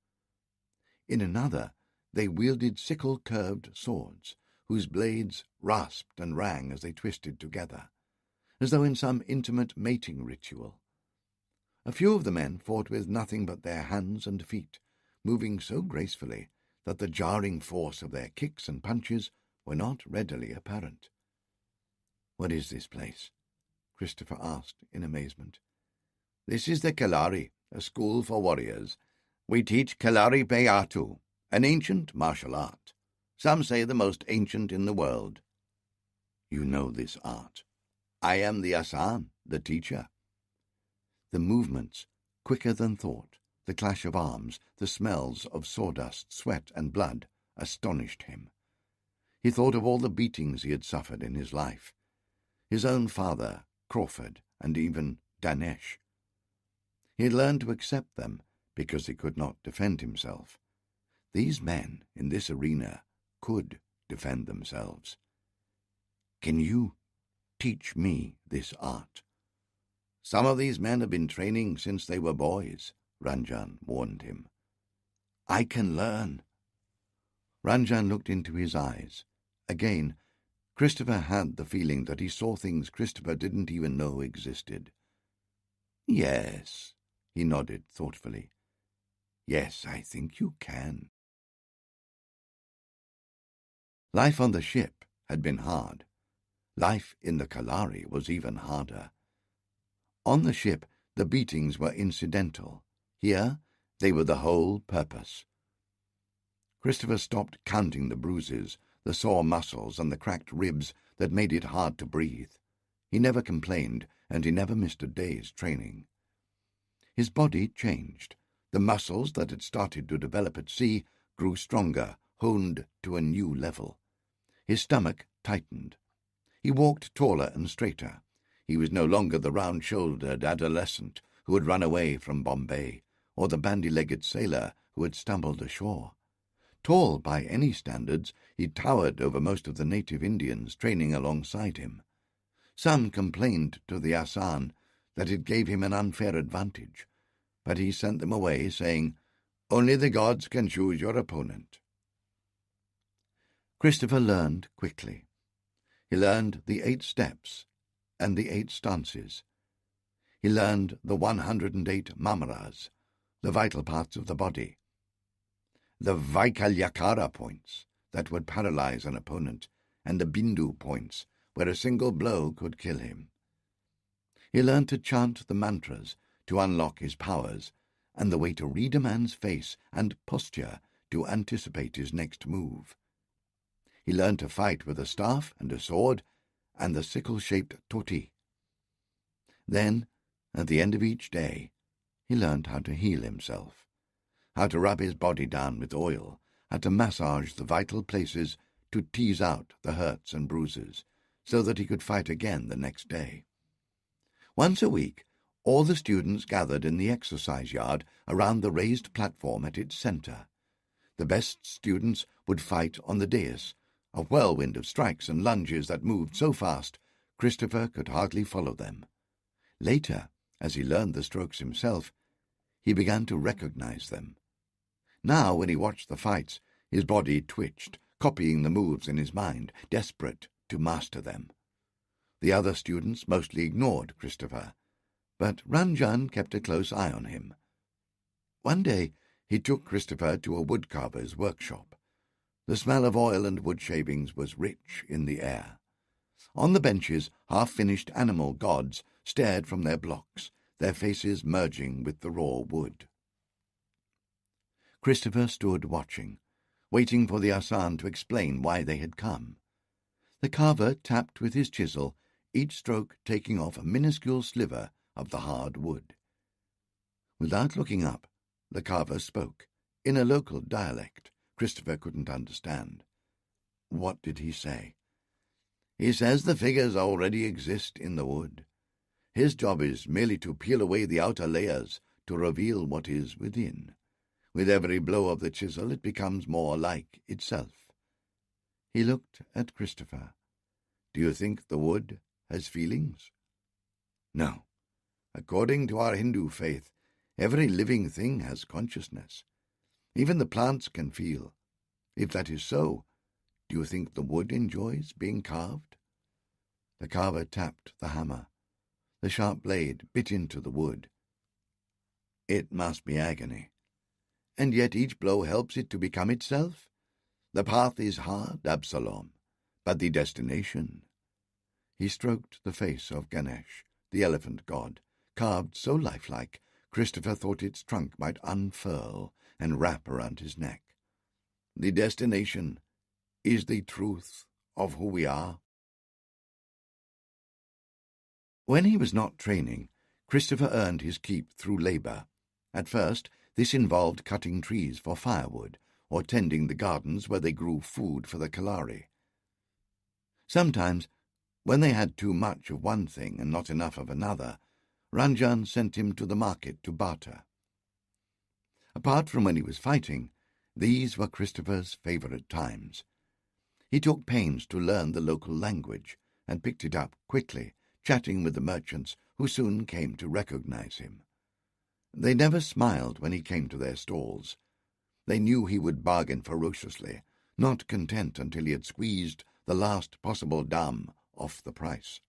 In another, they wielded sickle-curved swords, whose blades rasped and rang as they twisted together, as though in some intimate mating ritual. A few of the men fought with nothing but their hands and feet, moving so gracefully that the jarring force of their kicks and punches were not readily apparent. "What is this place?" Christopher asked in amazement. "This is the Kalari, a school for warriors. We teach Kalari Payatu, an ancient martial art. Some say the most ancient in the world." "You know this art?" "I am the Asan, the teacher." The movements, quicker than thought, the clash of arms, the smells of sawdust, sweat, and blood, astonished him. He thought of all the beatings he had suffered in his life. His own father, Crawford, and even Danesh. He had learned to accept them because he could not defend himself. These men in this arena could defend themselves. "Can you teach me this art?" "Some of these men have been training since they were boys," Ranjan warned him. "I can learn." Ranjan looked into his eyes. Again, Christopher had the feeling that he saw things Christopher didn't even know existed. "Yes," he nodded thoughtfully. "Yes, I think you can." Life on the ship had been hard. Life in the Kalari was even harder. On the ship, the beatings were incidental. Here, they were the whole purpose. Christopher stopped counting the bruises, the sore muscles, and the cracked ribs that made it hard to breathe. He never complained, and he never missed a day's training. His body changed. The muscles that had started to develop at sea grew stronger, honed to a new level. His stomach tightened. He walked taller and straighter. He was no longer the round-shouldered adolescent who had run away from Bombay, or the bandy-legged sailor who had stumbled ashore. Tall by any standards, he towered over most of the native Indians training alongside him. Some complained to the Hassan that it gave him an unfair advantage, but he sent them away, saying, "Only the gods can choose your opponent." Christopher learned quickly. He learned the 8 steps and the 8 stances. He learned the 108 mamaras, the vital parts of the body, the Vaikalyakara points that would paralyze an opponent, and the Bindu points where a single blow could kill him. He learned to chant the mantras to unlock his powers, and the way to read a man's face and posture to anticipate his next move. He learned to fight with a staff and a sword and the sickle-shaped toti. Then, at the end of each day, he learned how to heal himself, how to rub his body down with oil, how to massage the vital places to tease out the hurts and bruises, so that he could fight again the next day. Once a week, all the students gathered in the exercise yard around the raised platform at its center. The best students would fight on the dais, a whirlwind of strikes and lunges that moved so fast Christopher could hardly follow them. Later, as he learned the strokes himself, he began to recognize them. Now, when he watched the fights, his body twitched, copying the moves in his mind, desperate to master them. The other students mostly ignored Christopher, but Ranjan kept a close eye on him. One day he took Christopher to a woodcarver's workshop. The smell of oil and wood shavings was rich in the air. On the benches, half-finished animal gods stared from their blocks, their faces merging with the raw wood. Christopher stood watching, waiting for the Hassan to explain why they had come. The carver tapped with his chisel, each stroke taking off a minuscule sliver of the hard wood. Without looking up, the carver spoke, in a local dialect Christopher couldn't understand. What did he say? "He says the figures already exist in the wood. His job is merely to peel away the outer layers to reveal what is within. With every blow of the chisel it becomes more like itself." He looked at Christopher. "Do you think the wood has feelings?" "No. According to our Hindu faith, every living thing has consciousness. Even the plants can feel. If that is so, do you think the wood enjoys being carved?" The carver tapped the hammer. The sharp blade bit into the wood. "It must be agony. And yet each blow helps it to become itself. The path is hard, Absalom, but the destination." He stroked the face of Ganesh, the elephant god, carved so lifelike Christopher thought its trunk might unfurl and wrap around his neck. "The destination is the truth of who we are." When he was not training, Christopher earned his keep through labor. At first, this involved cutting trees for firewood or tending the gardens where they grew food for the Kalari. Sometimes, when they had too much of one thing and not enough of another, Ranjan sent him to the market to barter. Apart from when he was fighting, these were Christopher's favorite times. He took pains to learn the local language and picked it up quickly, chatting with the merchants who soon came to recognize him. They never smiled when he came to their stalls. They knew he would bargain ferociously, not content until he had squeezed the last possible dam off the price.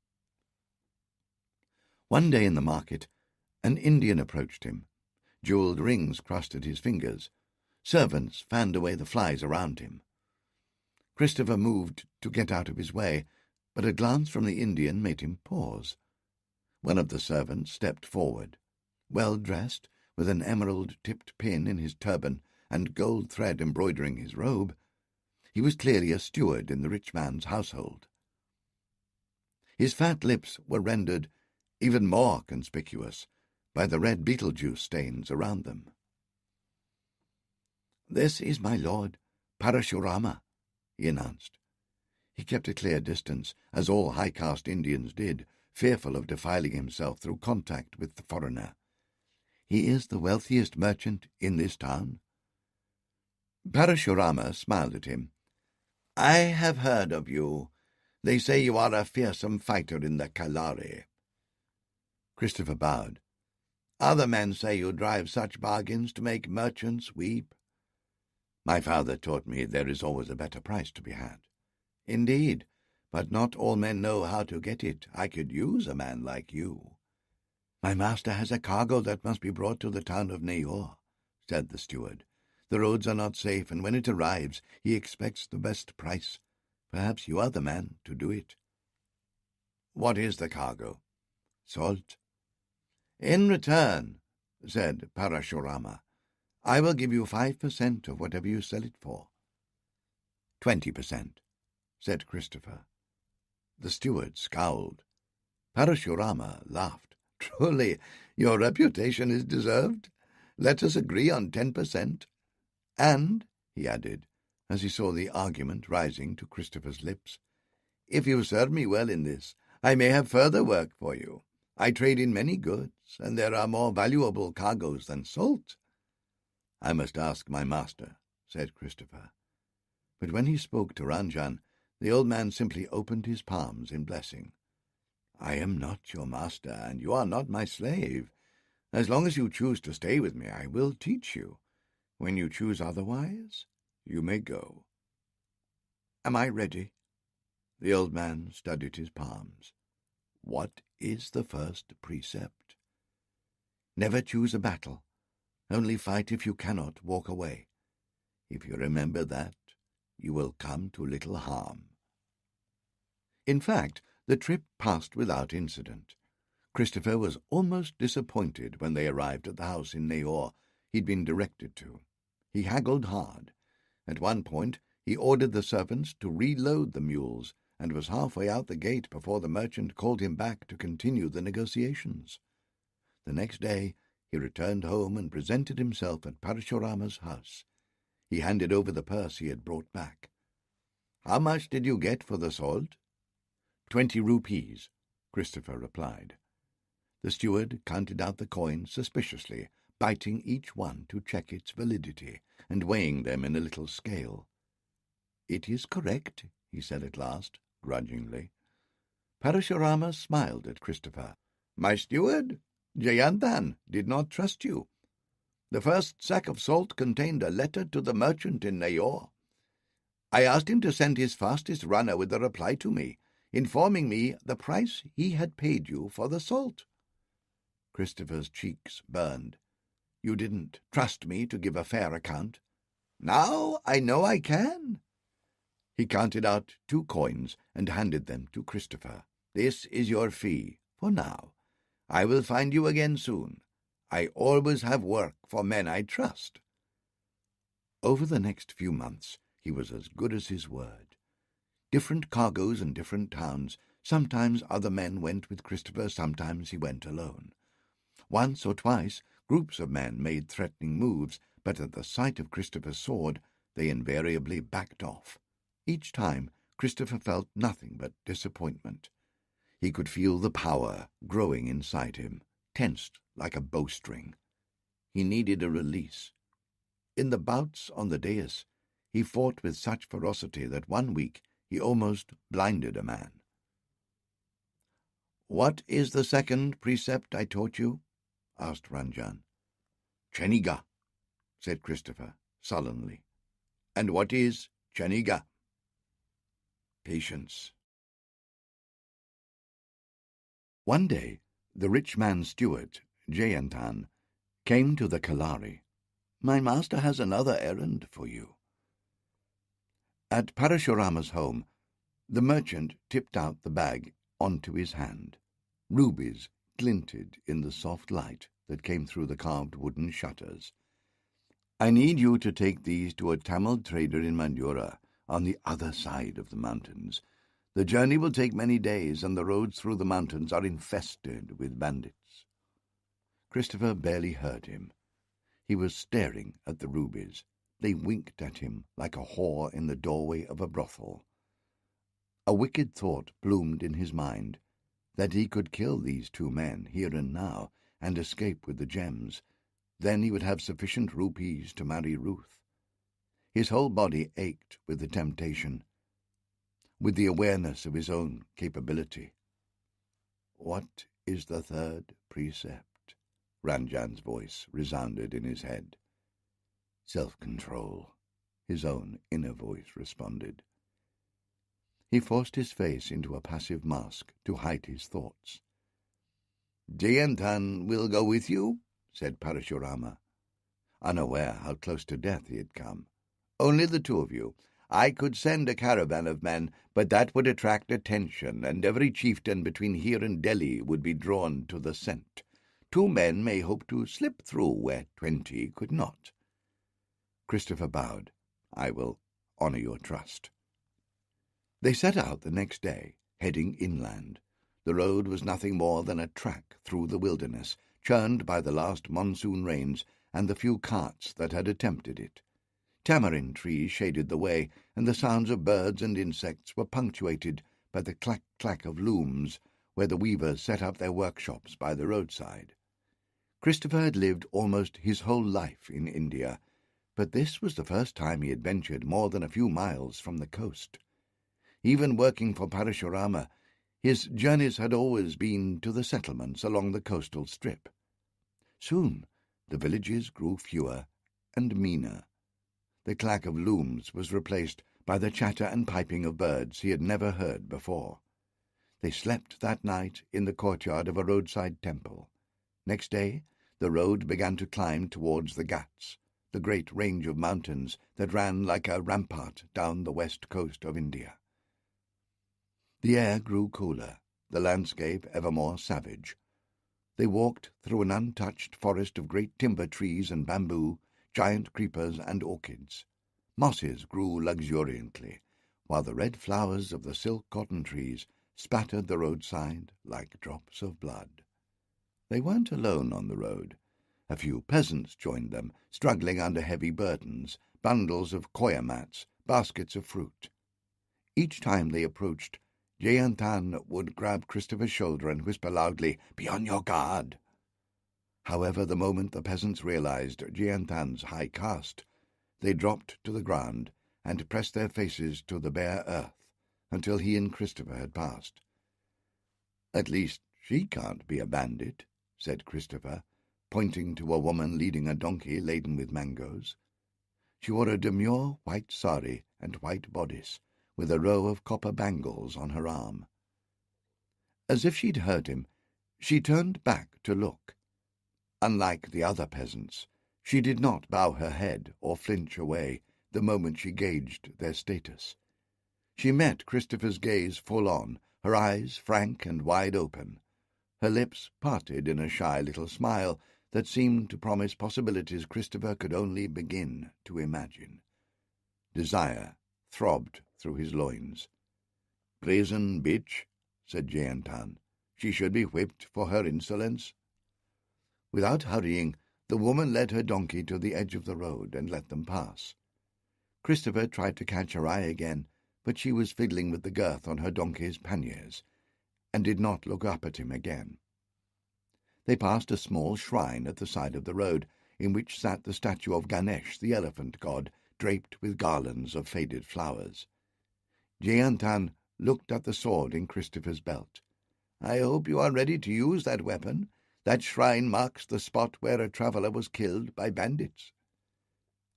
One day in the market, an Indian approached him. Jewelled rings crusted his fingers. Servants fanned away the flies around him. Christopher moved to get out of his way, but a glance from the Indian made him pause. One of the servants stepped forward, well-dressed, with an emerald-tipped pin in his turban and gold thread embroidering his robe. He was clearly a steward in the rich man's household. His fat lips were rendered even more conspicuous by the red beetlejuice stains around them. "This is my lord, Parashurama," he announced. He kept a clear distance, as all high-caste Indians did, fearful of defiling himself through contact with the foreigner. "He is the wealthiest merchant in this town." Parashurama smiled at him. "I have heard of you. They say you are a fearsome fighter in the Kalari." Christopher bowed. "Other men say you drive such bargains to make merchants weep." "My father taught me there is always a better price to be had." "Indeed, but not all men know how to get it. I could use a man like you." "My master has a cargo that must be brought to the town of Neyor," said the steward. "The roads are not safe, and when it arrives he expects the best price. Perhaps you are the man to do it." "What is the cargo?" "Salt." "In return," said Parashurama, "I will give you 5% of whatever you sell it for." 20%, said Christopher. The steward scowled. Parashurama laughed. "Truly, your reputation is deserved. Let us agree on 10%. And," he added, as he saw the argument rising to Christopher's lips, "if you serve me well in this, I may have further work for you. I trade in many goods, and there are more valuable cargoes than salt." "I must ask my master," said Christopher. But when he spoke to Ranjan, the old man simply opened his palms in blessing. "I am not your master, and you are not my slave. As long as you choose to stay with me, I will teach you. When you choose otherwise, you may go." "Am I ready?" The old man studied his palms. "What is the first precept?" "Never choose a battle. Only fight if you cannot walk away. If you remember that, you will come to little harm." In fact, the trip passed without incident. Christopher was almost disappointed when they arrived at the house in Neyor he'd been directed to. He haggled hard. At one point, he ordered the servants to reload the mules, and was halfway out the gate before the merchant called him back to continue the negotiations. The next day, he returned home and presented himself at Parashurama's house. He handed over the purse he had brought back. "How much did you get for the salt?" 20 rupees, Christopher replied. The steward counted out the coins suspiciously, biting each one to check its validity, and weighing them in a little scale. "It is correct," he said at last, grudgingly. Parashurama smiled at Christopher. "My steward, Jayanthan, did not trust you. The first sack of salt contained a letter to the merchant in Neyor. I asked him to send his fastest runner with a reply to me, informing me the price he had paid you for the salt." Christopher's cheeks burned. "You didn't trust me to give a fair account." "Now I know I can." He counted out 2 coins and handed them to Christopher. "This is your fee, for now. I will find you again soon. I always have work for men I trust." Over the next few months, he was as good as his word. Different cargoes in different towns. Sometimes other men went with Christopher, sometimes he went alone. Once or twice, groups of men made threatening moves, but at the sight of Christopher's sword, they invariably backed off. Each time, Christopher felt nothing but disappointment. He could feel the power growing inside him, tensed like a bowstring. He needed a release. In the bouts on the dais, he fought with such ferocity that one week he almost blinded a man. "What is the second precept I taught you?" asked Ranjan. Cheniga, said Christopher, sullenly. And what is Cheniga? Patience. One day, the rich man's steward, Jayantan, came to the Kalari. "My master has another errand for you." At Parashurama's home, the merchant tipped out the bag onto his hand. Rubies glinted in the soft light that came through the carved wooden shutters. "I need you to take these to a Tamil trader in Mandura, on the other side of the mountains. The journey will take many days, and the roads through the mountains are infested with bandits." Christopher barely heard him. He was staring at the rubies. They winked at him like a whore in the doorway of a brothel. A wicked thought bloomed in his mind, that he could kill these two men here and now and escape with the gems. Then he would have sufficient rupees to marry Ruth. His whole body ached with the temptation, with the awareness of his own capability. "What is the third precept?" Ranjan's voice resounded in his head. "Self-control," his own inner voice responded. He forced his face into a passive mask to hide his thoughts. "Jayantan will go with you," said Parashurama, unaware how close to death he had come. "Only the two of you. I could send a caravan of men, but that would attract attention, and every chieftain between here and Delhi would be drawn to the scent. 2 men may hope to slip through where 20 could not." Christopher bowed. "I will honor your trust." They set out the next day, heading inland. The road was nothing more than a track through the wilderness, churned by the last monsoon rains and the few carts that had attempted it. Tamarind trees shaded the way, and the sounds of birds and insects were punctuated by the clack-clack of looms where the weavers set up their workshops by the roadside. Christopher had lived almost his whole life in India, but this was the first time he had ventured more than a few miles from the coast. Even working for Parashurama, his journeys had always been to the settlements along the coastal strip. Soon the villages grew fewer and meaner. The clack of looms was replaced by the chatter and piping of birds he had never heard before. They slept that night in the courtyard of a roadside temple. Next day the road began to climb towards the Ghats, the great range of mountains that ran like a rampart down the west coast of India. The air grew cooler, the landscape ever more savage. They walked through an untouched forest of great timber trees and bamboo, giant creepers and orchids. Mosses grew luxuriantly, while the red flowers of the silk cotton trees spattered the roadside like drops of blood. They weren't alone on the road. A few peasants joined them, struggling under heavy burdens, bundles of koya mats, baskets of fruit. Each time they approached, Jayantan would grab Christopher's shoulder and whisper loudly, "Be on your guard." However, the moment the peasants realized Jayantan's high caste, they dropped to the ground and pressed their faces to the bare earth until he and Christopher had passed. "At least she can't be a bandit," said Christopher, pointing to a woman leading a donkey laden with mangoes. She wore a demure white sari and white bodice, with a row of copper bangles on her arm. As if she'd heard him, she turned back to look. Unlike the other peasants, she did not bow her head or flinch away the moment she gauged their status. She met Christopher's gaze full on, her eyes frank and wide open. Her lips parted in a shy little smile that seemed to promise possibilities Christopher could only begin to imagine. Desire throbbed through his loins. "Brazen bitch," said Jayantan. "She should be whipped for her insolence." Without hurrying, the woman led her donkey to the edge of the road and let them pass. Christopher tried to catch her eye again, but she was fiddling with the girth on her donkey's panniers, and did not look up at him again. They passed a small shrine at the side of the road, in which sat the statue of Ganesh, the elephant god, draped with garlands of faded flowers. Jayantan looked at the sword in Christopher's belt. "I hope you are ready to use that weapon. That shrine marks the spot where a traveller was killed by bandits."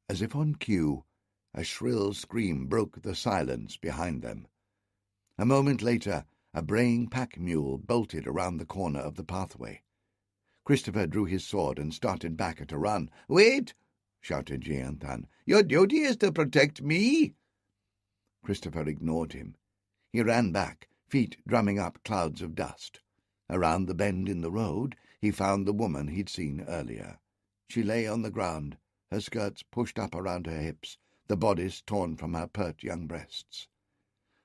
As if on cue, a shrill scream broke the silence behind them. A moment later, a braying pack mule bolted around the corner of the pathway. Christopher drew his sword and started back at a run. "Wait!" shouted Jianthan. "Your duty is to protect me." Christopher ignored him. He ran back, feet drumming up clouds of dust. Around the bend in the road, he found the woman he'd seen earlier. She lay on the ground, her skirts pushed up around her hips, the bodice torn from her pert young breasts.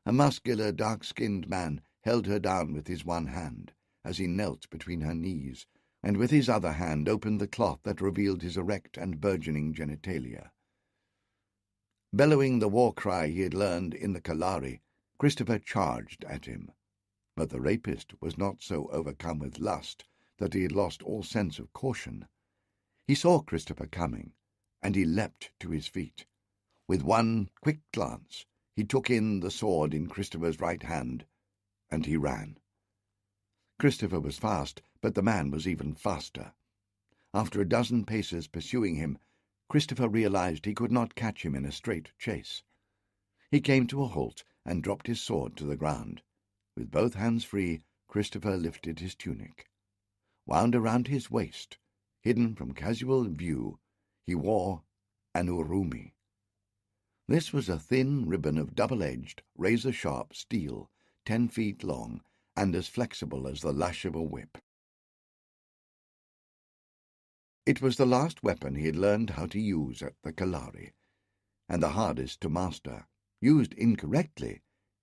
A muscular, dark-skinned man held her down with his one hand, as he knelt between her knees, and with his other hand opened the cloth that revealed his erect and burgeoning genitalia. Bellowing the war cry he had learned in the Kalari, Christopher charged at him. But the rapist was not so overcome with lust that he had lost all sense of caution. He saw Christopher coming, and he leapt to his feet. With one quick glance, he took in the sword in Christopher's right hand, and he ran. Christopher was fast, but the man was even faster. After a dozen paces pursuing him, Christopher realized he could not catch him in a straight chase. He came to a halt and dropped his sword to the ground. With both hands free, Christopher lifted his tunic. Wound around his waist, hidden from casual view, he wore an urumi. This was a thin ribbon of double-edged, razor-sharp steel, 10 feet long, and as flexible as the lash of a whip. It was the last weapon he had learned how to use at the Kalari, and the hardest to master. Used incorrectly,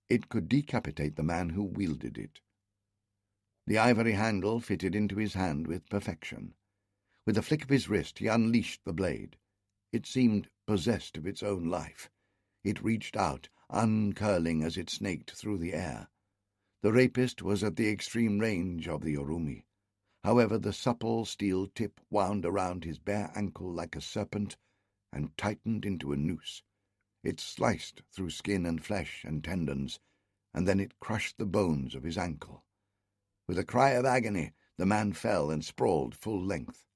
it could decapitate the man who wielded it. The ivory handle fitted into his hand with perfection. With a flick of his wrist he unleashed the blade. It seemed possessed of its own life. It reached out, uncurling as it snaked through the air. The rapist was at the extreme range of the urumi. However, the supple steel tip wound around his bare ankle like a serpent and tightened into a noose. It sliced through skin and flesh and tendons, and then it crushed the bones of his ankle. With a cry of agony, the man fell and sprawled full length.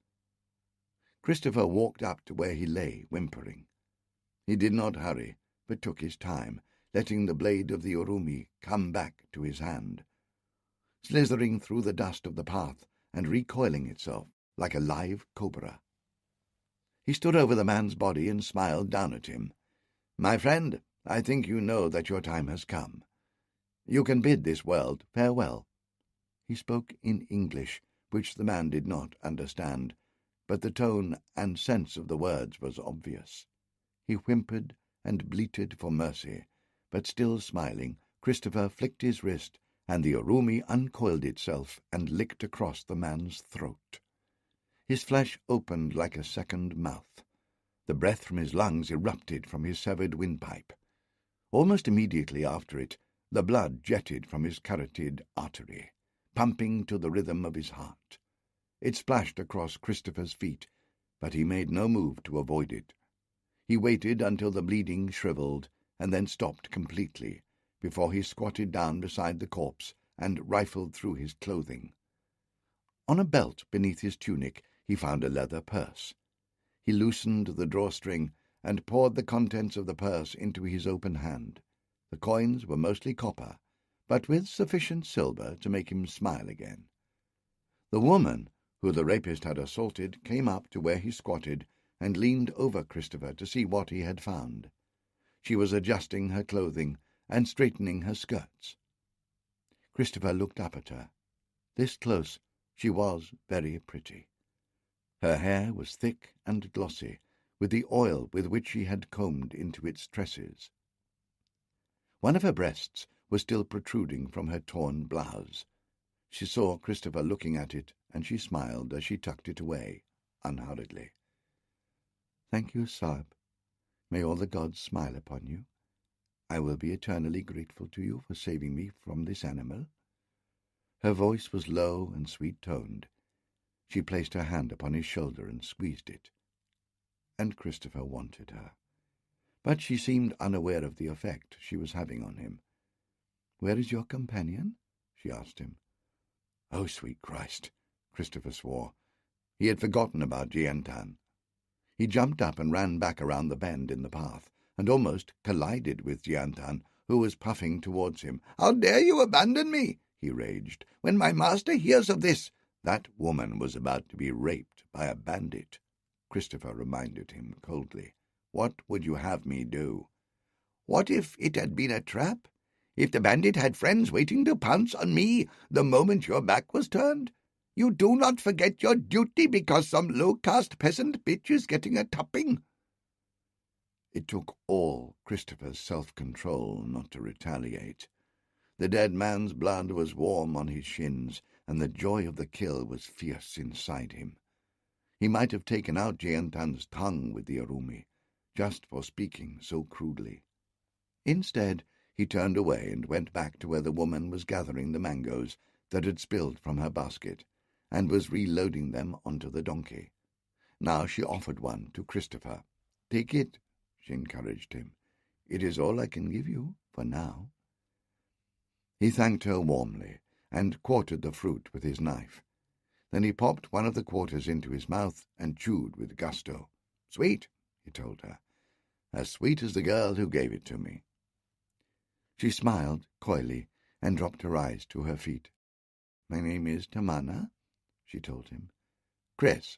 Christopher walked up to where he lay, whimpering. He did not hurry, but took his time, letting the blade of the urumi come back to his hand, slithering through the dust of the path and recoiling itself like a live cobra. He stood over the man's body and smiled down at him. "My friend, I think you know that your time has come. You can bid this world farewell." He spoke in English, which the man did not understand, but the tone and sense of the words was obvious. He whimpered and bleated for mercy, but still smiling, Christopher flicked his wrist, and the urumi uncoiled itself and licked across the man's throat. His flesh opened like a second mouth. The breath from his lungs erupted from his severed windpipe. Almost immediately after it, the blood jetted from his carotid artery, pumping to the rhythm of his heart. It splashed across Christopher's feet, but he made no move to avoid it. He waited until the bleeding shriveled, and then stopped completely, before he squatted down beside the corpse and rifled through his clothing. On a belt beneath his tunic he found a leather purse. He loosened the drawstring and poured the contents of the purse into his open hand. The coins were mostly copper, but with sufficient silver to make him smile again. The woman, who the rapist had assaulted, came up to where he squatted and leaned over Christopher to see what he had found. She was adjusting her clothing and straightening her skirts. Christopher looked up at her. This close, she was very pretty. Her hair was thick and glossy, with the oil with which she had combed into its tresses. One of her breasts was still protruding from her torn blouse. She saw Christopher looking at it, and she smiled as she tucked it away, unhurriedly. "Thank you, Saab. May all the gods smile upon you. I will be eternally grateful to you for saving me from this animal." Her voice was low and sweet-toned. She placed her hand upon his shoulder and squeezed it. And Christopher wanted her. But she seemed unaware of the effect she was having on him. "Where is your companion?" she asked him. "Oh, sweet Christ!" Christopher swore. He had forgotten about Jiantan. He jumped up and ran back around the bend in the path, and almost collided with Jiantan, who was puffing towards him. "How dare you abandon me?" he raged. "When my master hears of this—" "That woman was about to be raped by a bandit," Christopher reminded him coldly. "What would you have me do?" "What if it had been a trap? If the bandit had friends waiting to pounce on me the moment your back was turned? You do not forget your duty because some low-caste peasant bitch is getting a topping." It took all Christopher's self-control not to retaliate. The dead man's blood was warm on his shins, and the joy of the kill was fierce inside him. He might have taken out Jiantan's tongue with the Arumi, just for speaking so crudely. Instead, he turned away and went back to where the woman was gathering the mangoes that had spilled from her basket, and was reloading them onto the donkey. Now she offered one to Christopher. "Take it," she encouraged him. "It is all I can give you, for now." He thanked her warmly, and quartered the fruit with his knife. Then he popped one of the quarters into his mouth and chewed with gusto. "Sweet," he told her. "As sweet as the girl who gave it to me." She smiled coyly and dropped her eyes to her feet. "My name is Tamana," she told him. "Chris."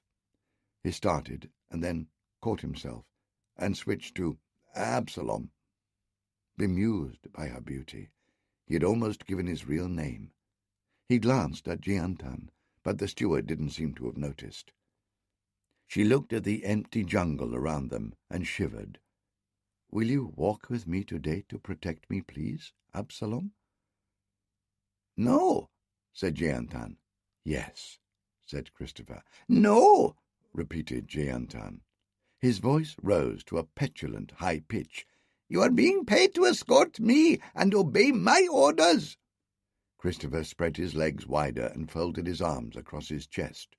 He started, and then caught himself, and switched to Absalom. Bemused by her beauty, he had almost given his real name. He glanced at Jiantan, but the steward didn't seem to have noticed. She looked at the empty jungle around them and shivered. "Will you walk with me today to protect me, please, Absalom?" "No," said Jiantan. "Yes," said Christopher. "No," repeated Jiantan. His voice rose to a petulant high pitch. "You are being paid to escort me and obey my orders." Christopher spread his legs wider and folded his arms across his chest.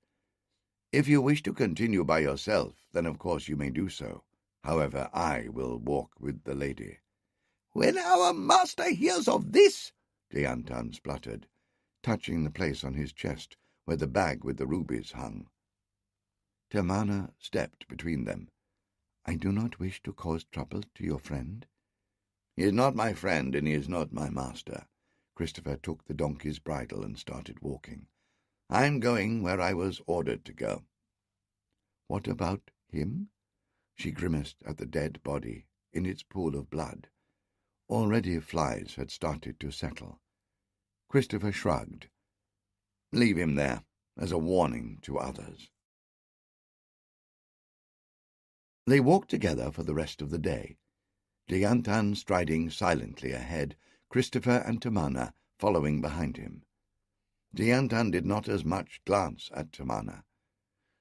"If you wish to continue by yourself, then of course you may do so. However, I will walk with the lady." "When our master hears of this," Jiantan spluttered, touching the place on his chest where the bag with the rubies hung. Tamana stepped between them. "I do not wish to cause trouble to your friend." "He is not my friend, and he is not my master." Christopher took the donkey's bridle and started walking. "I'm going where I was ordered to go." "What about him?" She grimaced at the dead body in its pool of blood. Already flies had started to settle. Christopher shrugged. "Leave him there, as a warning to others." They walked together for the rest of the day, Jiantan striding silently ahead, Christopher and Tamana following behind him. Jiantan did not as much glance at Tamana.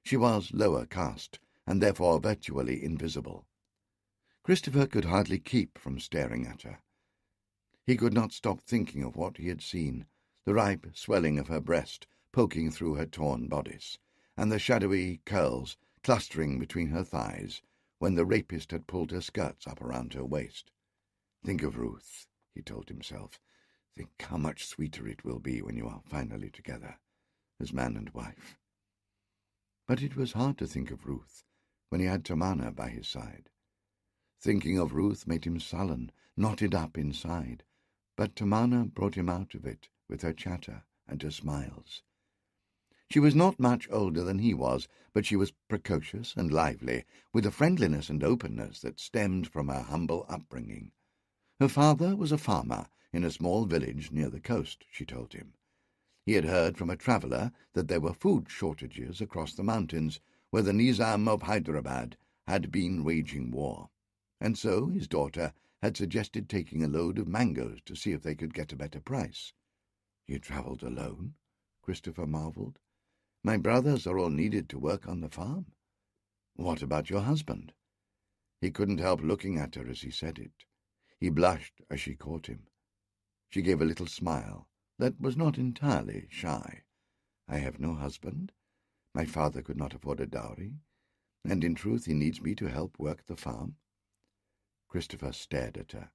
She was lower caste, and therefore virtually invisible. Christopher could hardly keep from staring at her. He could not stop thinking of what he had seen, the ripe swelling of her breast poking through her torn bodice, and the shadowy curls clustering between her thighs when the rapist had pulled her skirts up around her waist. "Think of Ruth," he told himself. "Think how much sweeter it will be when you are finally together, as man and wife." But it was hard to think of Ruth when he had Tamana by his side. Thinking of Ruth made him sullen, knotted up inside, but Tamana brought him out of it with her chatter and her smiles. She was not much older than he was, but she was precocious and lively, with a friendliness and openness that stemmed from her humble upbringing. Her father was a farmer in a small village near the coast, she told him. He had heard from a traveller that there were food shortages across the mountains where the Nizam of Hyderabad had been waging war, and so his daughter had suggested taking a load of mangoes to see if they could get a better price. "You travelled alone?" Christopher marvelled. "My brothers are all needed to work on the farm." "What about your husband?" He couldn't help looking at her as he said it. He blushed as she caught him. She gave a little smile that was not entirely shy. "I have no husband. My father could not afford a dowry, and in truth he needs me to help work the farm." Christopher stared at her.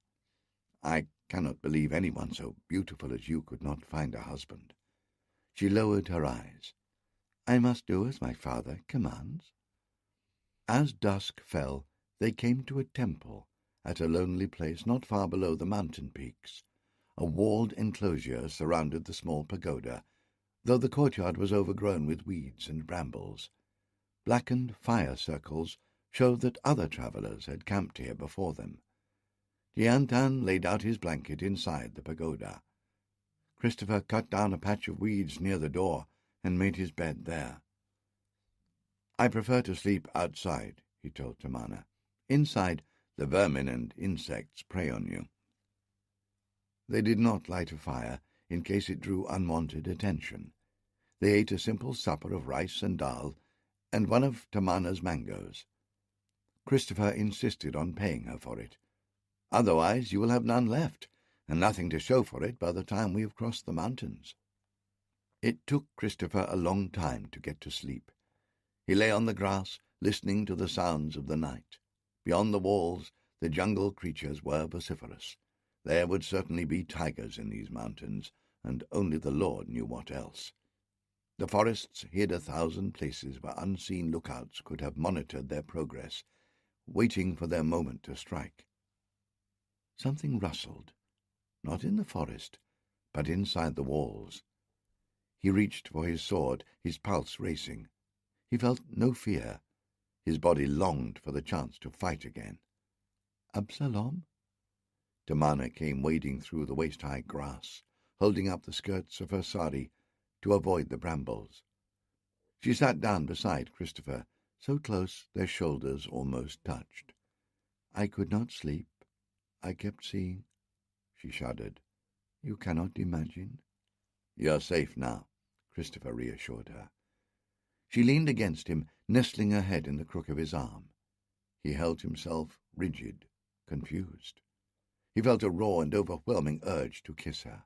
"I cannot believe anyone so beautiful as you could not find a husband." She lowered her eyes. I must do as my father commands." As dusk fell, they came to a temple at a lonely place not far below the mountain peaks. A walled enclosure surrounded the small pagoda, though the courtyard was overgrown with weeds and brambles. Blackened fire circles showed that other travellers had camped here before them. Tiantan laid out his blanket inside the pagoda. Christopher cut down a patch of weeds near the door and made his bed there. "I prefer to sleep outside," he told Tamana. "Inside, the vermin and insects prey on you." They did not light a fire in case it drew unwanted attention. They ate a simple supper of rice and dal and one of Tamana's mangoes. Christopher insisted on paying her for it. "Otherwise you will have none left, and nothing to show for it by the time we have crossed the mountains." It took Christopher a long time to get to sleep. He lay on the grass, listening to the sounds of the night. Beyond the walls, the jungle creatures were vociferous. There would certainly be tigers in these mountains, and only the Lord knew what else. The forests hid 1,000 places where unseen lookouts could have monitored their progress, waiting for their moment to strike. Something rustled, not in the forest, but inside the walls. He reached for his sword, his pulse racing. He felt no fear. His body longed for the chance to fight again. "Absalom?" Tamana came wading through the waist-high grass, holding up the skirts of her sari to avoid the brambles. She sat down beside Christopher, so close their shoulders almost touched. "I could not sleep. I kept seeing." She shuddered. "You cannot imagine." "You're safe now," Christopher reassured her. She leaned against him, nestling her head in the crook of his arm. He held himself rigid, confused. He felt a raw and overwhelming urge to kiss her.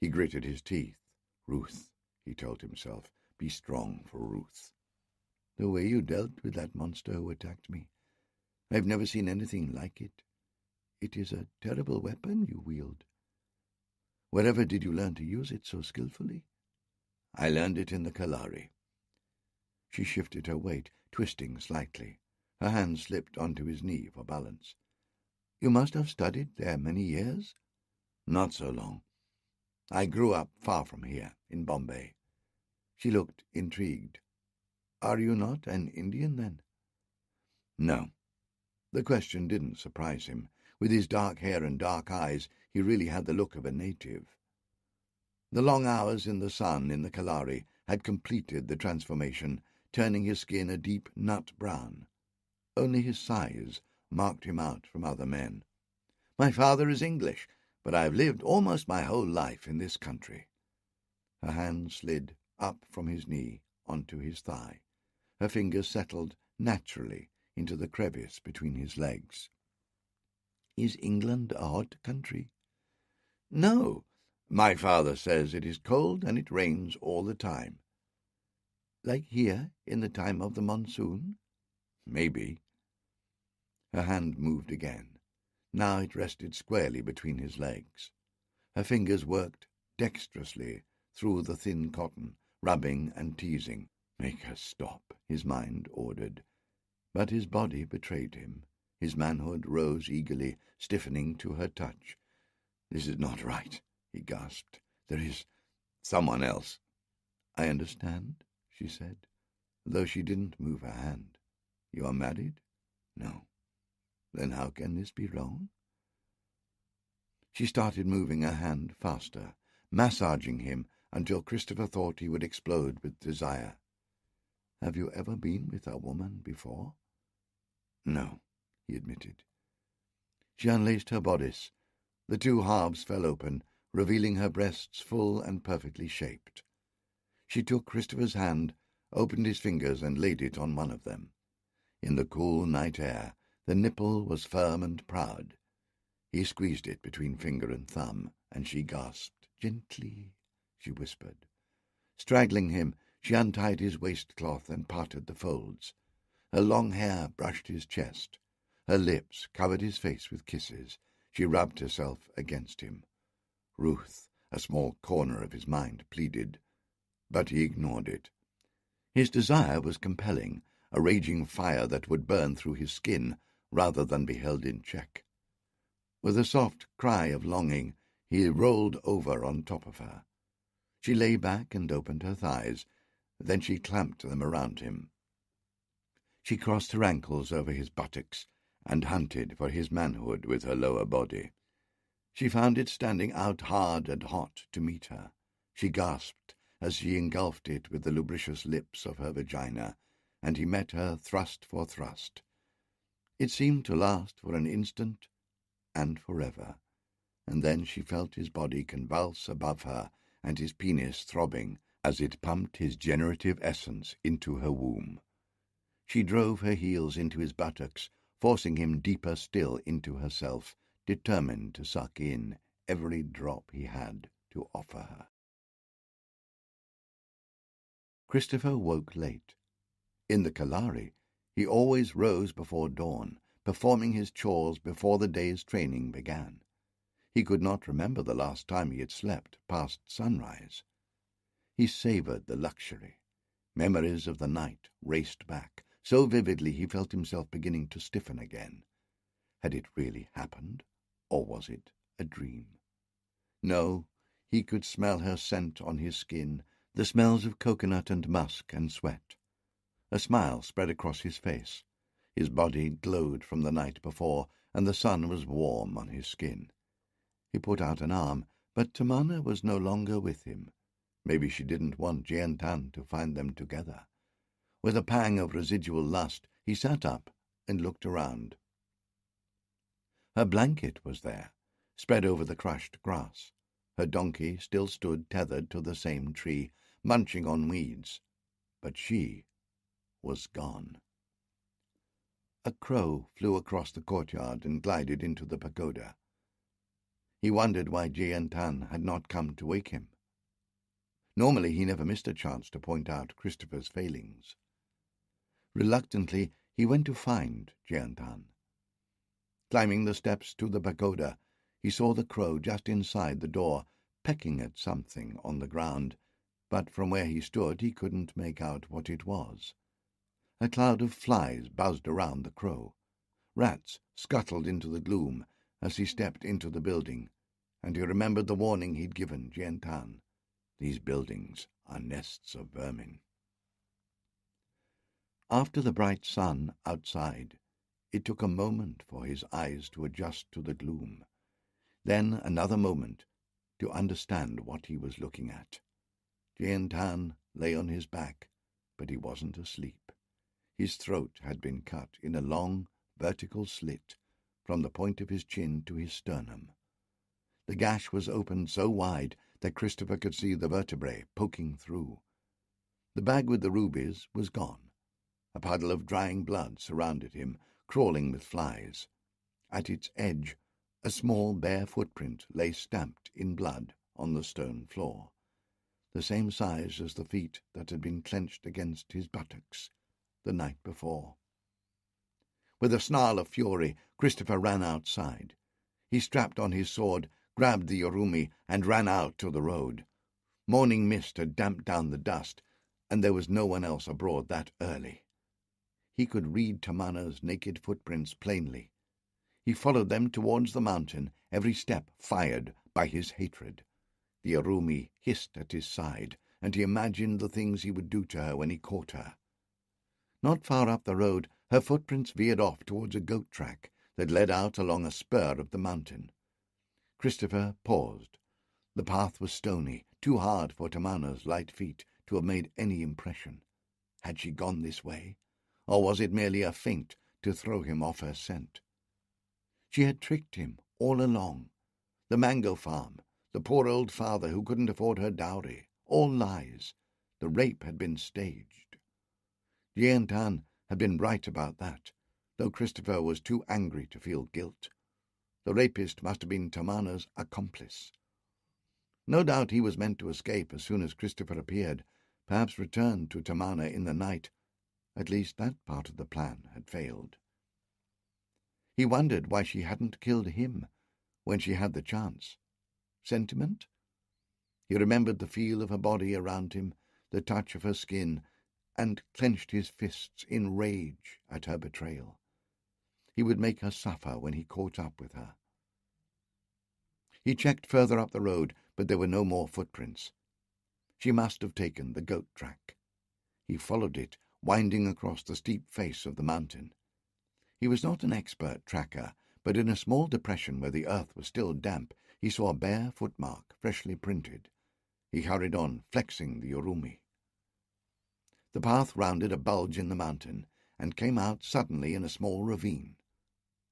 He gritted his teeth. "Ruth," he told himself, "be strong for Ruth." "The way you dealt with that monster who attacked me, I've never seen anything like it. It is a terrible weapon you wield. Wherever did you learn to use it so skillfully?" "I learned it in the Kalari." She shifted her weight, twisting slightly. Her hand slipped onto his knee for balance. "You must have studied there many years?" "Not so long. I grew up far from here, in Bombay." She looked intrigued. "Are you not an Indian, then?" "No." The question didn't surprise him. With his dark hair and dark eyes, he really had the look of a native. The long hours in the sun in the Kalari had completed the transformation, turning his skin a deep nut brown. Only his size marked him out from other men. "My father is English, but I have lived almost my whole life in this country." Her hand slid up from his knee onto his thigh. Her fingers settled naturally into the crevice between his legs. "Is England a hot country?" "No. My father says it is cold and it rains all the time." "Like here in the time of the monsoon?" "Maybe." Her hand moved again. Now it rested squarely between his legs. Her fingers worked dexterously through the thin cotton, rubbing and teasing. "Make her stop," his mind ordered. But his body betrayed him. His manhood rose eagerly, stiffening to her touch. "This is not right," he gasped. "There is someone else." "I understand," she said, though she didn't move her hand. "You are married?" "No." "Then how can this be wrong?" She started moving her hand faster, massaging him until Christopher thought he would explode with desire. "Have you ever been with a woman before?" "No," he admitted. She unlaced her bodice. The two halves fell open, revealing her breasts full and perfectly shaped. She took Christopher's hand, opened his fingers, and laid it on one of them. In the cool night air, the nipple was firm and proud. He squeezed it between finger and thumb, and she gasped. "Gently," she whispered. Straggling him, she untied his waistcloth and parted the folds. Her long hair brushed his chest. Her lips covered his face with kisses. She rubbed herself against him. Ruth, a small corner of his mind, pleaded, but he ignored it. His desire was compelling, a raging fire that would burn through his skin rather than be held in check. With a soft cry of longing, he rolled over on top of her. She lay back and opened her thighs, then she clamped them around him. She crossed her ankles over his buttocks and hunted for his manhood with her lower body. She found it standing out hard and hot to meet her. She gasped as she engulfed it with the lubricious lips of her vagina, and he met her thrust for thrust. It seemed to last for an instant and forever, and then she felt his body convulse above her and his penis throbbing as it pumped his generative essence into her womb. She drove her heels into his buttocks, forcing him deeper still into herself, determined to suck in every drop he had to offer her. Christopher woke late. In the Kalari, he always rose before dawn, performing his chores before the day's training began. He could not remember the last time he had slept past sunrise. He savoured the luxury. Memories of the night raced back. So vividly he felt himself beginning to stiffen again. Had it really happened, or was it a dream? No, he could smell her scent on his skin, the smells of coconut and musk and sweat. A smile spread across his face. His body glowed from the night before, and the sun was warm on his skin. He put out an arm, but Tamana was no longer with him. Maybe she didn't want Jian-tan to find them together. With a pang of residual lust, he sat up and looked around. Her blanket was there, spread over the crushed grass. Her donkey still stood tethered to the same tree, munching on weeds. But she was gone. A crow flew across the courtyard and glided into the pagoda. He wondered why Jian-tan had not come to wake him. Normally he never missed a chance to point out Christopher's failings. Reluctantly, he went to find Jian-tan. Climbing the steps to the pagoda, he saw the crow just inside the door, pecking at something on the ground, but from where he stood he couldn't make out what it was. A cloud of flies buzzed around the crow. Rats scuttled into the gloom as he stepped into the building, and he remembered the warning he'd given Jian-tan. These buildings are nests of vermin. After the bright sun outside, it took a moment for his eyes to adjust to the gloom, then another moment to understand what he was looking at. Jian-tan lay on his back, but he wasn't asleep. His throat had been cut in a long, vertical slit from the point of his chin to his sternum. The gash was opened so wide that Christopher could see the vertebrae poking through. The bag with the rubies was gone. A puddle of drying blood surrounded him, crawling with flies. At its edge, a small bare footprint lay stamped in blood on the stone floor, the same size as the feet that had been clenched against his buttocks the night before. With a snarl of fury, Christopher ran outside. He strapped on his sword, grabbed the yorumi, and ran out to the road. Morning mist had damped down the dust, and there was no one else abroad that early. He could read Tamana's naked footprints plainly. He followed them towards the mountain, every step fired by his hatred. The yorumi hissed at his side, and he imagined the things he would do to her when he caught her. Not far up the road, her footprints veered off towards a goat track that led out along a spur of the mountain. Christopher paused. The path was stony, too hard for Tamana's light feet to have made any impression. Had she gone this way? Or was it merely a feint to throw him off her scent? She had tricked him all along. The mango farm, the poor old father who couldn't afford her dowry, all lies. The rape had been staged. Jian-tan had been right about that, though Christopher was too angry to feel guilt. The rapist must have been Tamana's accomplice. No doubt he was meant to escape as soon as Christopher appeared, perhaps return to Tamana in the night. At least that part of the plan had failed. He wondered why she hadn't killed him when she had the chance. Sentiment? He remembered the feel of her body around him, the touch of her skin, and clenched his fists in rage at her betrayal. He would make her suffer when he caught up with her. He checked further up the road, but there were no more footprints. She must have taken the goat track. He followed it, winding across the steep face of the mountain. He was not an expert tracker, but in a small depression where the earth was still damp, he saw a bare footmark, freshly printed. He hurried on, flexing the urumi. The path rounded a bulge in the mountain and came out suddenly in a small ravine.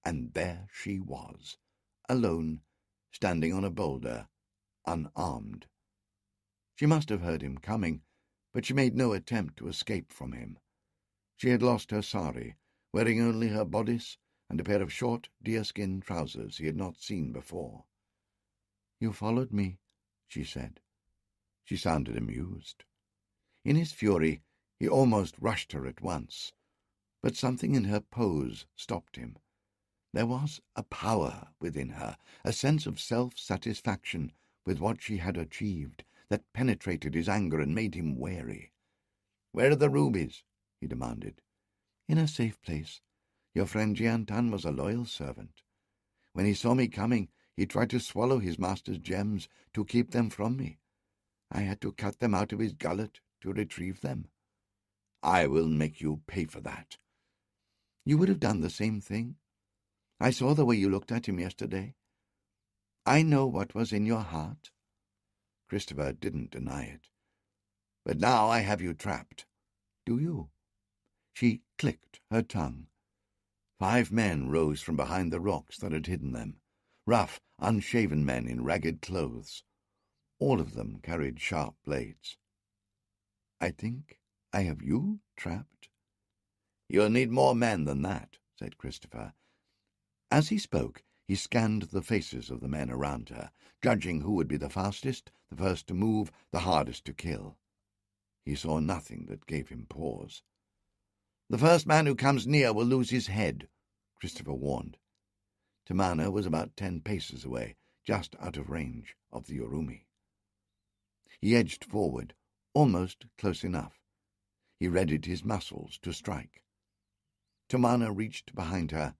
And there she was, alone, standing on a boulder, unarmed. She must have heard him coming, but she made no attempt to escape from him. She had lost her sari, wearing only her bodice and a pair of short deerskin trousers he had not seen before. "You followed me," she said. She sounded amused. In his fury, he almost rushed her at once, but something in her pose stopped him. There was a power within her, a sense of self-satisfaction with what she had achieved, that penetrated his anger and made him wary. "Where are the rubies?" he demanded. "In a safe place. Your friend Jiantan was a loyal servant. When he saw me coming, he tried to swallow his master's gems to keep them from me. I had to cut them out of his gullet to retrieve them." "I will make you pay for that." "You would have done the same thing. I saw the way you looked at him yesterday. I know what was in your heart." Christopher didn't deny it. "But now I have you trapped." "Do you?" She clicked her tongue. 5 men rose from behind the rocks that had hidden them, rough, unshaven men in ragged clothes. All of them carried sharp blades. "I think I have you trapped." "You'll need more men than that," said Christopher. As he spoke, he scanned the faces of the men around her, judging who would be the fastest, the first to move, the hardest to kill. He saw nothing that gave him pause. "The first man who comes near will lose his head," Christopher warned. Tamana was about 10 paces away, just out of range of the urumi. He edged forward, almost close enough. He readied his muscles to strike. Tamana reached behind her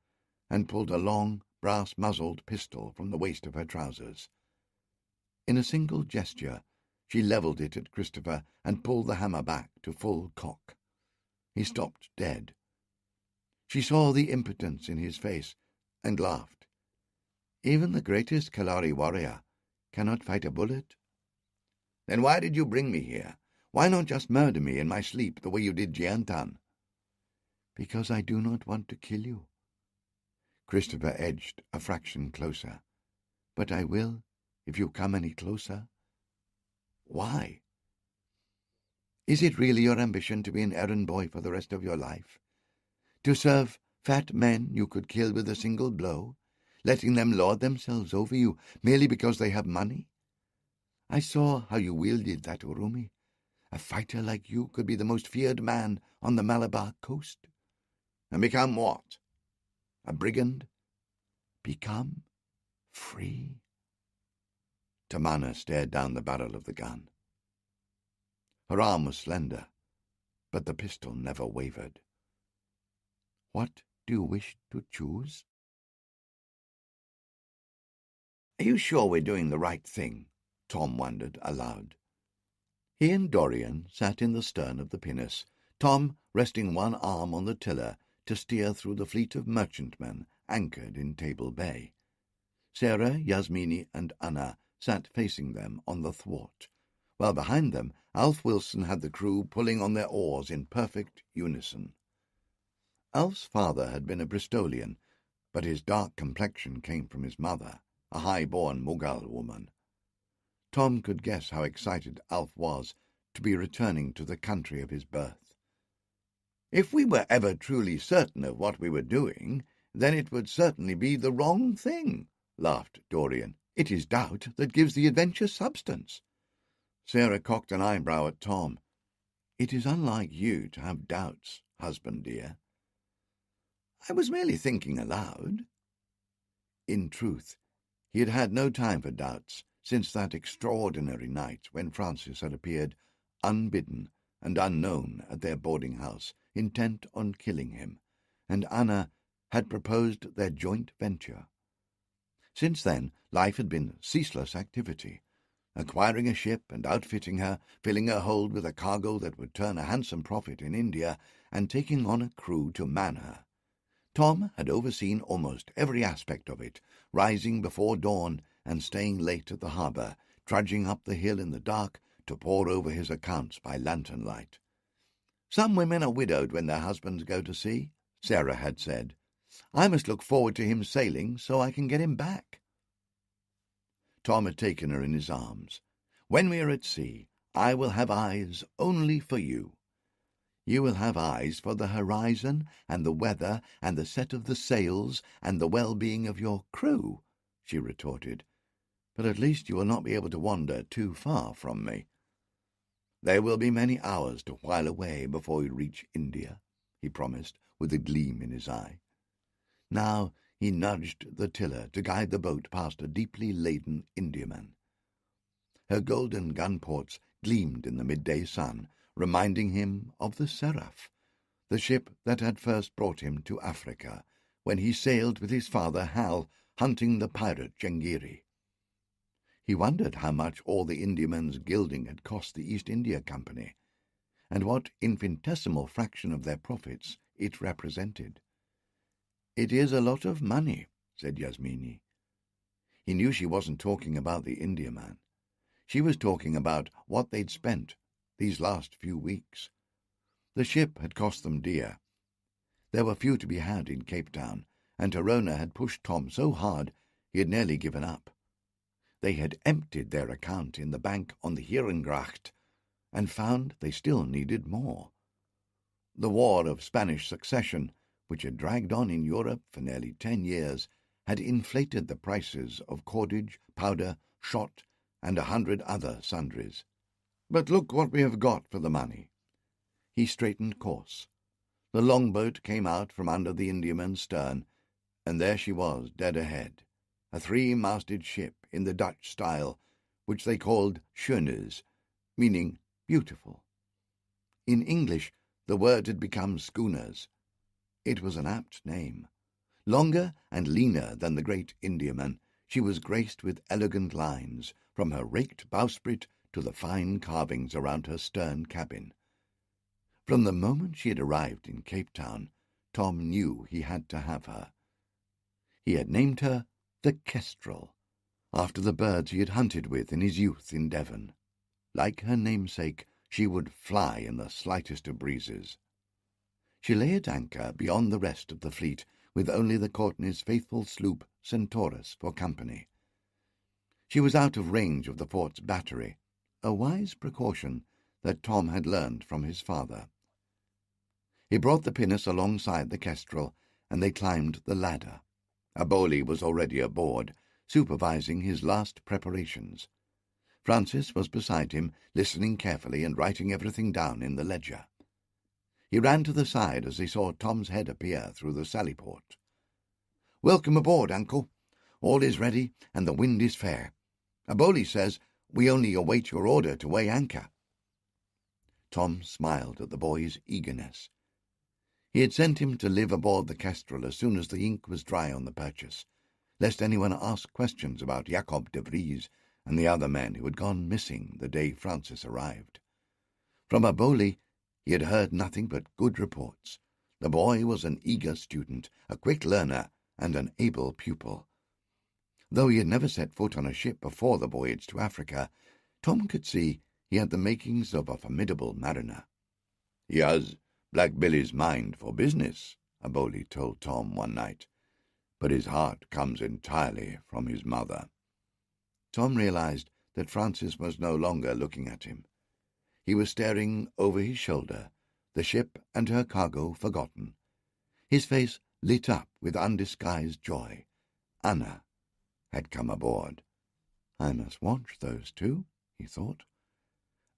and pulled a long, brass-muzzled pistol from the waist of her trousers. In a single gesture, she levelled it at Christopher and pulled the hammer back to full cock. He stopped dead. She saw the impotence in his face and laughed. "Even the greatest Kalari warrior cannot fight a bullet." "Then why did you bring me here? Why not just murder me in my sleep the way you did Jiantan?" "Because I do not want to kill you." Christopher edged a fraction closer. "But I will, if you come any closer." "Why?" "Is it really your ambition to be an errand boy for the rest of your life? To serve fat men you could kill with a single blow, letting them lord themselves over you merely because they have money? I saw how you wielded that urumi. A fighter like you could be the most feared man on the Malabar coast." "And become what? A brigand?" "Become free." Tamana stared down the barrel of the gun. Her arm was slender, but the pistol never wavered. "What do you wish to choose?" "Are you sure we're doing the right thing?" Tom wondered aloud. He and Dorian sat in the stern of the pinnace, Tom resting one arm on the tiller to steer through the fleet of merchantmen anchored in Table Bay. Sarah, Yasmini, and Anna sat facing them on the thwart, while behind them Alf Wilson had the crew pulling on their oars in perfect unison. Alf's father had been a Bristolian, but his dark complexion came from his mother, a high-born Mughal woman. Tom could guess how excited Alf was to be returning to the country of his birth. "If we were ever truly certain of what we were doing, then it would certainly be the wrong thing," laughed Dorian. "It is doubt that gives the adventure substance." Sarah cocked an eyebrow at Tom. "It is unlike you to have doubts, husband dear." "I was merely thinking aloud." In truth, he had had no time for doubts since that extraordinary night when Francis had appeared unbidden and unknown at their boarding-house, intent on killing him, and Anna had proposed their joint venture. Since then, life had been ceaseless activity, acquiring a ship and outfitting her, filling her hold with a cargo that would turn a handsome profit in India, and taking on a crew to man her. Tom had overseen almost every aspect of it, rising before dawn and staying late at the harbour, trudging up the hill in the dark to pore over his accounts by lantern light. "Some women are widowed when their husbands go to sea," Sarah had said. "I must look forward to him sailing so I can get him back." Tom had taken her in his arms. "When we are at sea, I will have eyes only for you. You will have eyes for the horizon and the weather and the set of the sails and the well-being of your crew," she retorted. "But at least you will not be able to wander too far from me." "There will be many hours to while away before we reach India," he promised, with a gleam in his eye. Now he nudged the tiller to guide the boat past a deeply laden Indiaman. Her golden gunports gleamed in the midday sun, reminding him of the Seraph, the ship that had first brought him to Africa, when he sailed with his father Hal, hunting the pirate Jengiri. He wondered how much all the Indiaman's gilding had cost the East India Company, and what infinitesimal fraction of their profits it represented. "It is a lot of money," said Yasmini. He knew she wasn't talking about the Indiaman. She was talking about what they'd spent these last few weeks. The ship had cost them dear. There were few to be had in Cape Town, and Torona had pushed Tom so hard he had nearly given up. They had emptied their account in the bank on the Herengracht, and found they still needed more. The War of Spanish Succession, which had dragged on in Europe for nearly 10 years, had inflated the prices of cordage, powder, shot, and 100 other sundries. "But look what we have got for the money." He straightened course. The longboat came out from under the Indiaman's stern, and there she was, dead ahead, a 3-masted ship in the Dutch style, which they called schönes, meaning beautiful. In English, the word had become schooners. It was an apt name. Longer and leaner than the great Indiaman, she was graced with elegant lines, from her raked bowsprit to the fine carvings around her stern cabin. From the moment she had arrived in Cape Town, Tom knew he had to have her. He had named her the Kestrel, after the birds he had hunted with in his youth in Devon. Like her namesake, she would fly in the slightest of breezes. She lay at anchor beyond the rest of the fleet, with only the Courtney's faithful sloop Centaurus for company. She was out of range of the fort's battery, a wise precaution that Tom had learned from his father. He brought the pinnace alongside the Kestrel, and they climbed the ladder. Aboli was already aboard, supervising his last preparations. Francis was beside him, listening carefully and writing everything down in the ledger. He ran to the side as he saw Tom's head appear through the sallyport. "Welcome aboard, uncle. All is ready, and the wind is fair. Aboli says we only await your order to weigh anchor." Tom smiled at the boy's eagerness. He had sent him to live aboard the Kestrel as soon as the ink was dry on the purchase, lest anyone ask questions about Jacob de Vries and the other men who had gone missing the day Francis arrived. From Aboli he had heard nothing but good reports. The boy was an eager student, a quick learner, and an able pupil. Though he had never set foot on a ship before the voyage to Africa, Tom could see he had the makings of a formidable mariner. "He has Black Billy's mind for business," Aboli told Tom one night, "but his heart comes entirely from his mother." Tom realized that Francis was no longer looking at him. He was staring over his shoulder, the ship and her cargo forgotten. His face lit up with undisguised joy. Anna had come aboard. "I must watch those two," he thought.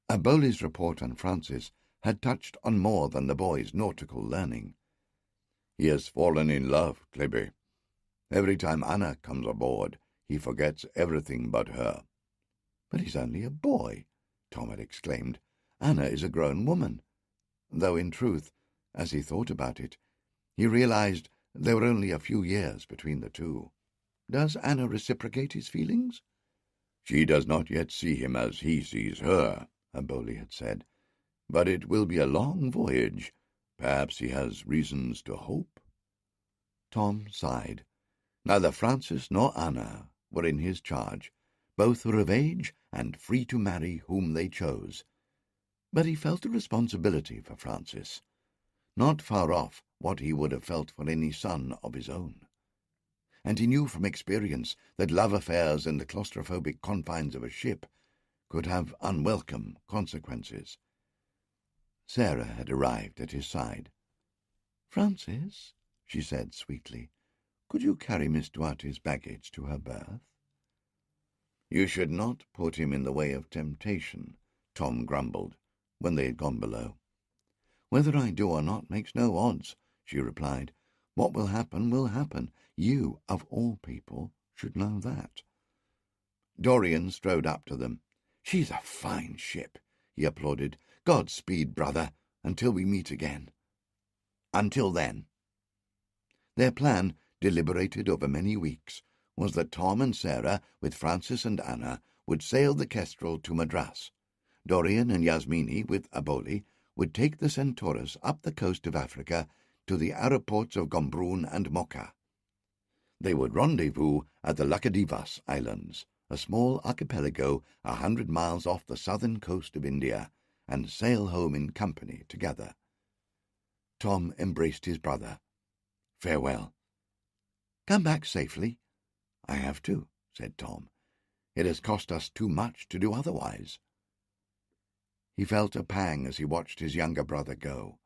Aboli's report on Francis had touched on more than the boy's nautical learning. "He has fallen in love, Clibby. Every time Anna comes aboard, he forgets everything but her." "But he's only a boy," Tom had exclaimed. Anna is a grown woman, though in truth, as he thought about it, he realized there were only a few years between the two. Does Anna reciprocate his feelings? She does not yet see him as he sees her, Aboli had said, but it will be a long voyage. Perhaps he has reasons to hope. Tom sighed. Neither Francis nor Anna were in his charge. Both were of age and free to marry whom they chose. But he felt a responsibility for Francis, not far off what he would have felt for any son of his own. And he knew from experience that love affairs in the claustrophobic confines of a ship could have unwelcome consequences. Sarah had arrived at his side. "Francis," she said sweetly, "could you carry Miss Duarte's baggage to her berth?" "You should not put him in the way of temptation," Tom grumbled, when they had gone below. "Whether I do or not makes no odds," she replied. "What will happen will happen. You, of all people, should know that." Dorian strode up to them. "She's a fine ship," he applauded. "Godspeed, brother, until we meet again." "Until then." Their plan, deliberated over many weeks, was that Tom and Sarah, with Francis and Anna, would sail the Kestrel to Madras. Dorian and Yasmini, with Aboli, would take the Centaurus up the coast of Africa to the aeroports of Gombrun and Mocha. They would rendezvous at the Lakshadweep Islands, a small archipelago 100 miles off the southern coast of India, and sail home in company together. Tom embraced his brother. "Farewell." "Come back safely." "I have to," said Tom. "It has cost us too much to do otherwise." He felt a pang as he watched his younger brother go.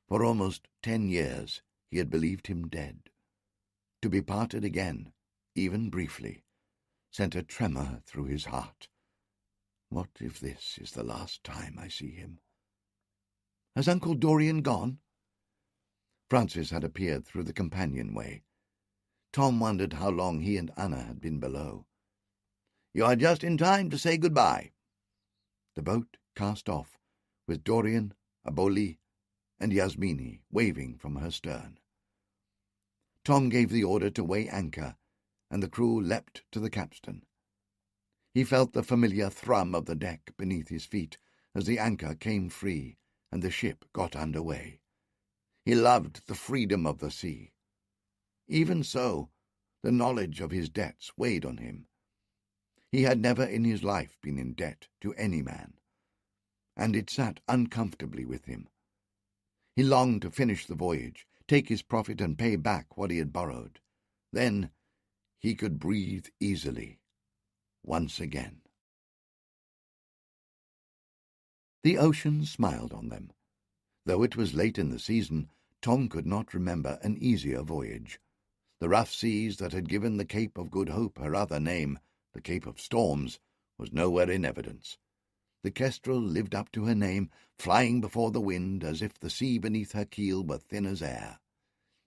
For almost 10 years he had believed him dead. To be parted again, even briefly, sent a tremor through his heart. What if this is the last time I see him? "Has Uncle Dorian gone?" Francis had appeared through the companionway. Tom wondered how long he and Anna had been below. "You are just in time to say goodbye." The boat cast off, with Dorian, Aboli, and Yasmini waving from her stern. Tom gave the order to weigh anchor, and the crew leapt to the capstan. He felt the familiar thrum of the deck beneath his feet as the anchor came free and the ship got under way. He loved the freedom of the sea. Even so, the knowledge of his debts weighed on him. He had never in his life been in debt to any man, and it sat uncomfortably with him. He longed to finish the voyage, take his profit and pay back what he had borrowed. Then he could breathe easily once again. The ocean smiled on them. Though it was late in the season, Tom could not remember an easier voyage. The rough seas that had given the Cape of Good Hope her other name, the Cape of Storms, was nowhere in evidence. The Kestrel lived up to her name, flying before the wind as if the sea beneath her keel were thin as air.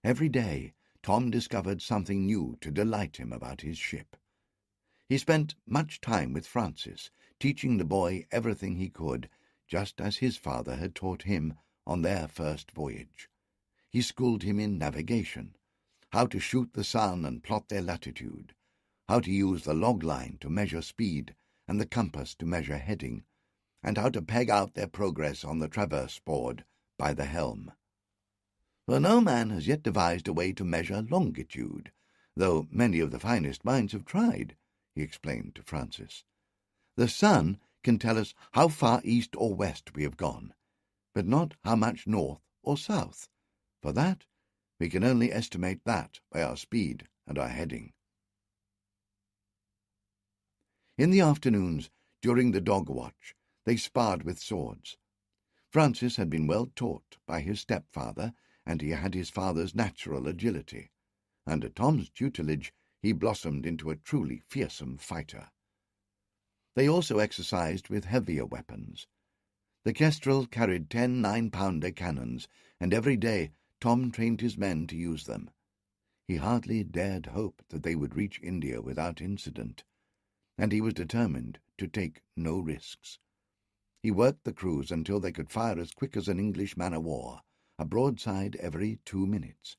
Every day Tom discovered something new to delight him about his ship. He spent much time with Francis, teaching the boy everything he could, just as his father had taught him on their first voyage. He schooled him in navigation, how to shoot the sun and plot their latitude, how to use the log line to measure speed and the compass to measure heading, and how to peg out their progress on the traverse board by the helm. For no man has yet devised a way to measure longitude, though many of the finest minds have tried, he explained to Francis. The sun can tell us how far east or west we have gone, but not how much north or south. For that, we can only estimate that by our speed and our heading. In the afternoons, during the dog watch, they sparred with swords. Francis had been well taught by his stepfather, and he had his father's natural agility. Under Tom's tutelage, he blossomed into a truly fearsome fighter. They also exercised with heavier weapons. The Kestrel carried 10 9-pounder cannons, and every day Tom trained his men to use them. He hardly dared hope that they would reach India without incident, and he was determined to take no risks. He worked the crews until they could fire as quick as an English man-of-war, a broadside every 2 minutes.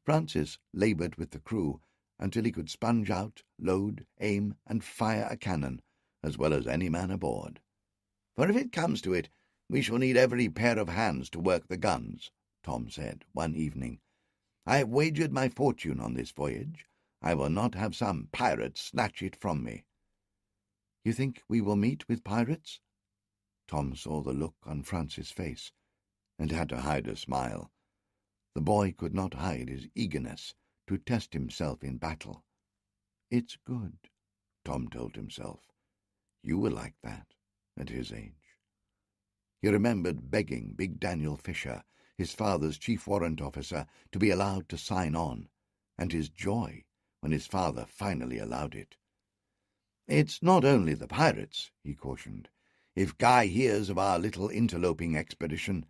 Francis laboured with the crew until he could sponge out, load, aim, and fire a cannon, as well as any man aboard. "For if it comes to it, we shall need every pair of hands to work the guns," Tom said one evening. "I have wagered my fortune on this voyage. I will not have some pirate snatch it from me." "You think we will meet with pirates?" Tom saw the look on Francis' face, and had to hide a smile. The boy could not hide his eagerness to test himself in battle. "It's good," Tom told himself. "You were like that at his age." He remembered begging Big Daniel Fisher, his father's chief warrant officer, to be allowed to sign on, and his joy when his father finally allowed it. "It's not only the pirates," he cautioned. "If Guy hears of our little interloping expedition,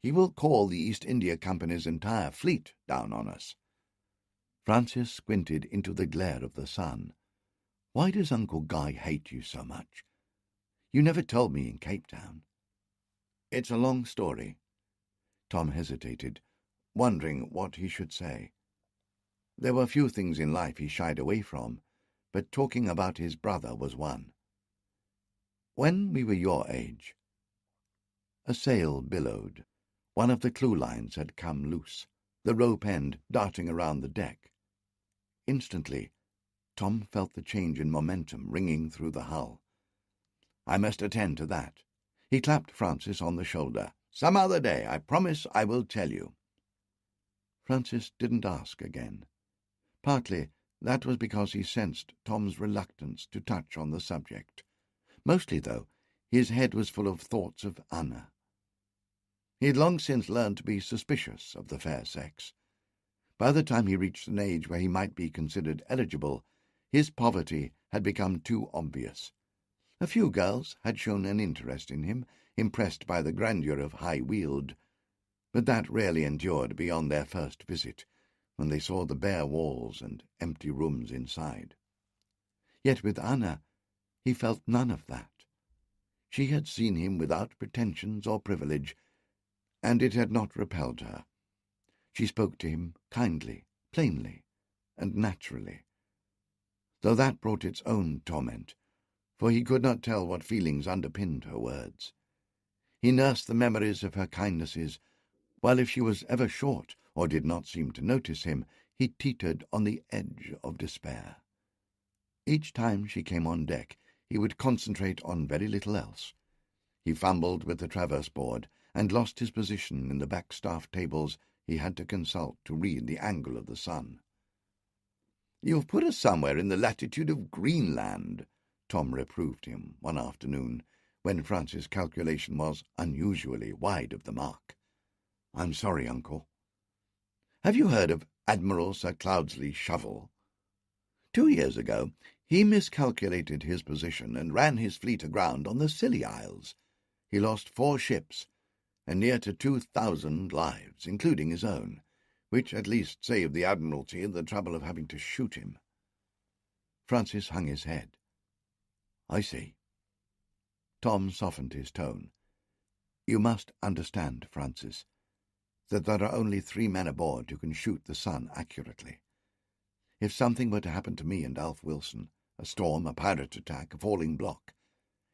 he will call the East India Company's entire fleet down on us." Francis squinted into the glare of the sun. "Why does Uncle Guy hate you so much? You never told me in Cape Town." "It's a long story." Tom hesitated, wondering what he should say. There were few things in life he shied away from, but talking about his brother was one. "When we were your age—" A sail billowed. One of the clew-lines had come loose, the rope end darting around the deck. Instantly, Tom felt the change in momentum ringing through the hull. "I must attend to that." He clapped Francis on the shoulder. "Some other day, I promise I will tell you." Francis didn't ask again. Partly that was because he sensed Tom's reluctance to touch on the subject. Mostly, though, his head was full of thoughts of Anna. He had long since learned to be suspicious of the fair sex. By the time he reached an age where he might be considered eligible, his poverty had become too obvious. A few girls had shown an interest in him, impressed by the grandeur of High Weald, but that rarely endured beyond their first visit, when they saw the bare walls and empty rooms inside. Yet with Anna he felt none of that. She had seen him without pretensions or privilege, and it had not repelled her. She spoke to him kindly, plainly, and naturally, though that brought its own torment, for he could not tell what feelings underpinned her words. He nursed the memories of her kindnesses, while if she was ever short or did not seem to notice him, he teetered on the edge of despair. Each time she came on deck, he would concentrate on very little else. He fumbled with the traverse board and lost his position in the back-staff tables he had to consult to read the angle of the sun. "You've put us somewhere in the latitude of Greenland," Tom reproved him one afternoon, when Francis' calculation was unusually wide of the mark. "I'm sorry, Uncle." "Have you heard of Admiral Sir Cloudesley Shovel? 2 years ago he miscalculated his position and ran his fleet aground on the Scilly Isles. He lost 4 ships, and near to 2,000 lives, including his own, which at least saved the Admiralty the trouble of having to shoot him." Francis hung his head. "I see." Tom softened his tone. "You must understand, Francis, that there are only 3 men aboard who can shoot the sun accurately. If something were to happen to me and Alf Wilson, a storm, a pirate attack, a falling block,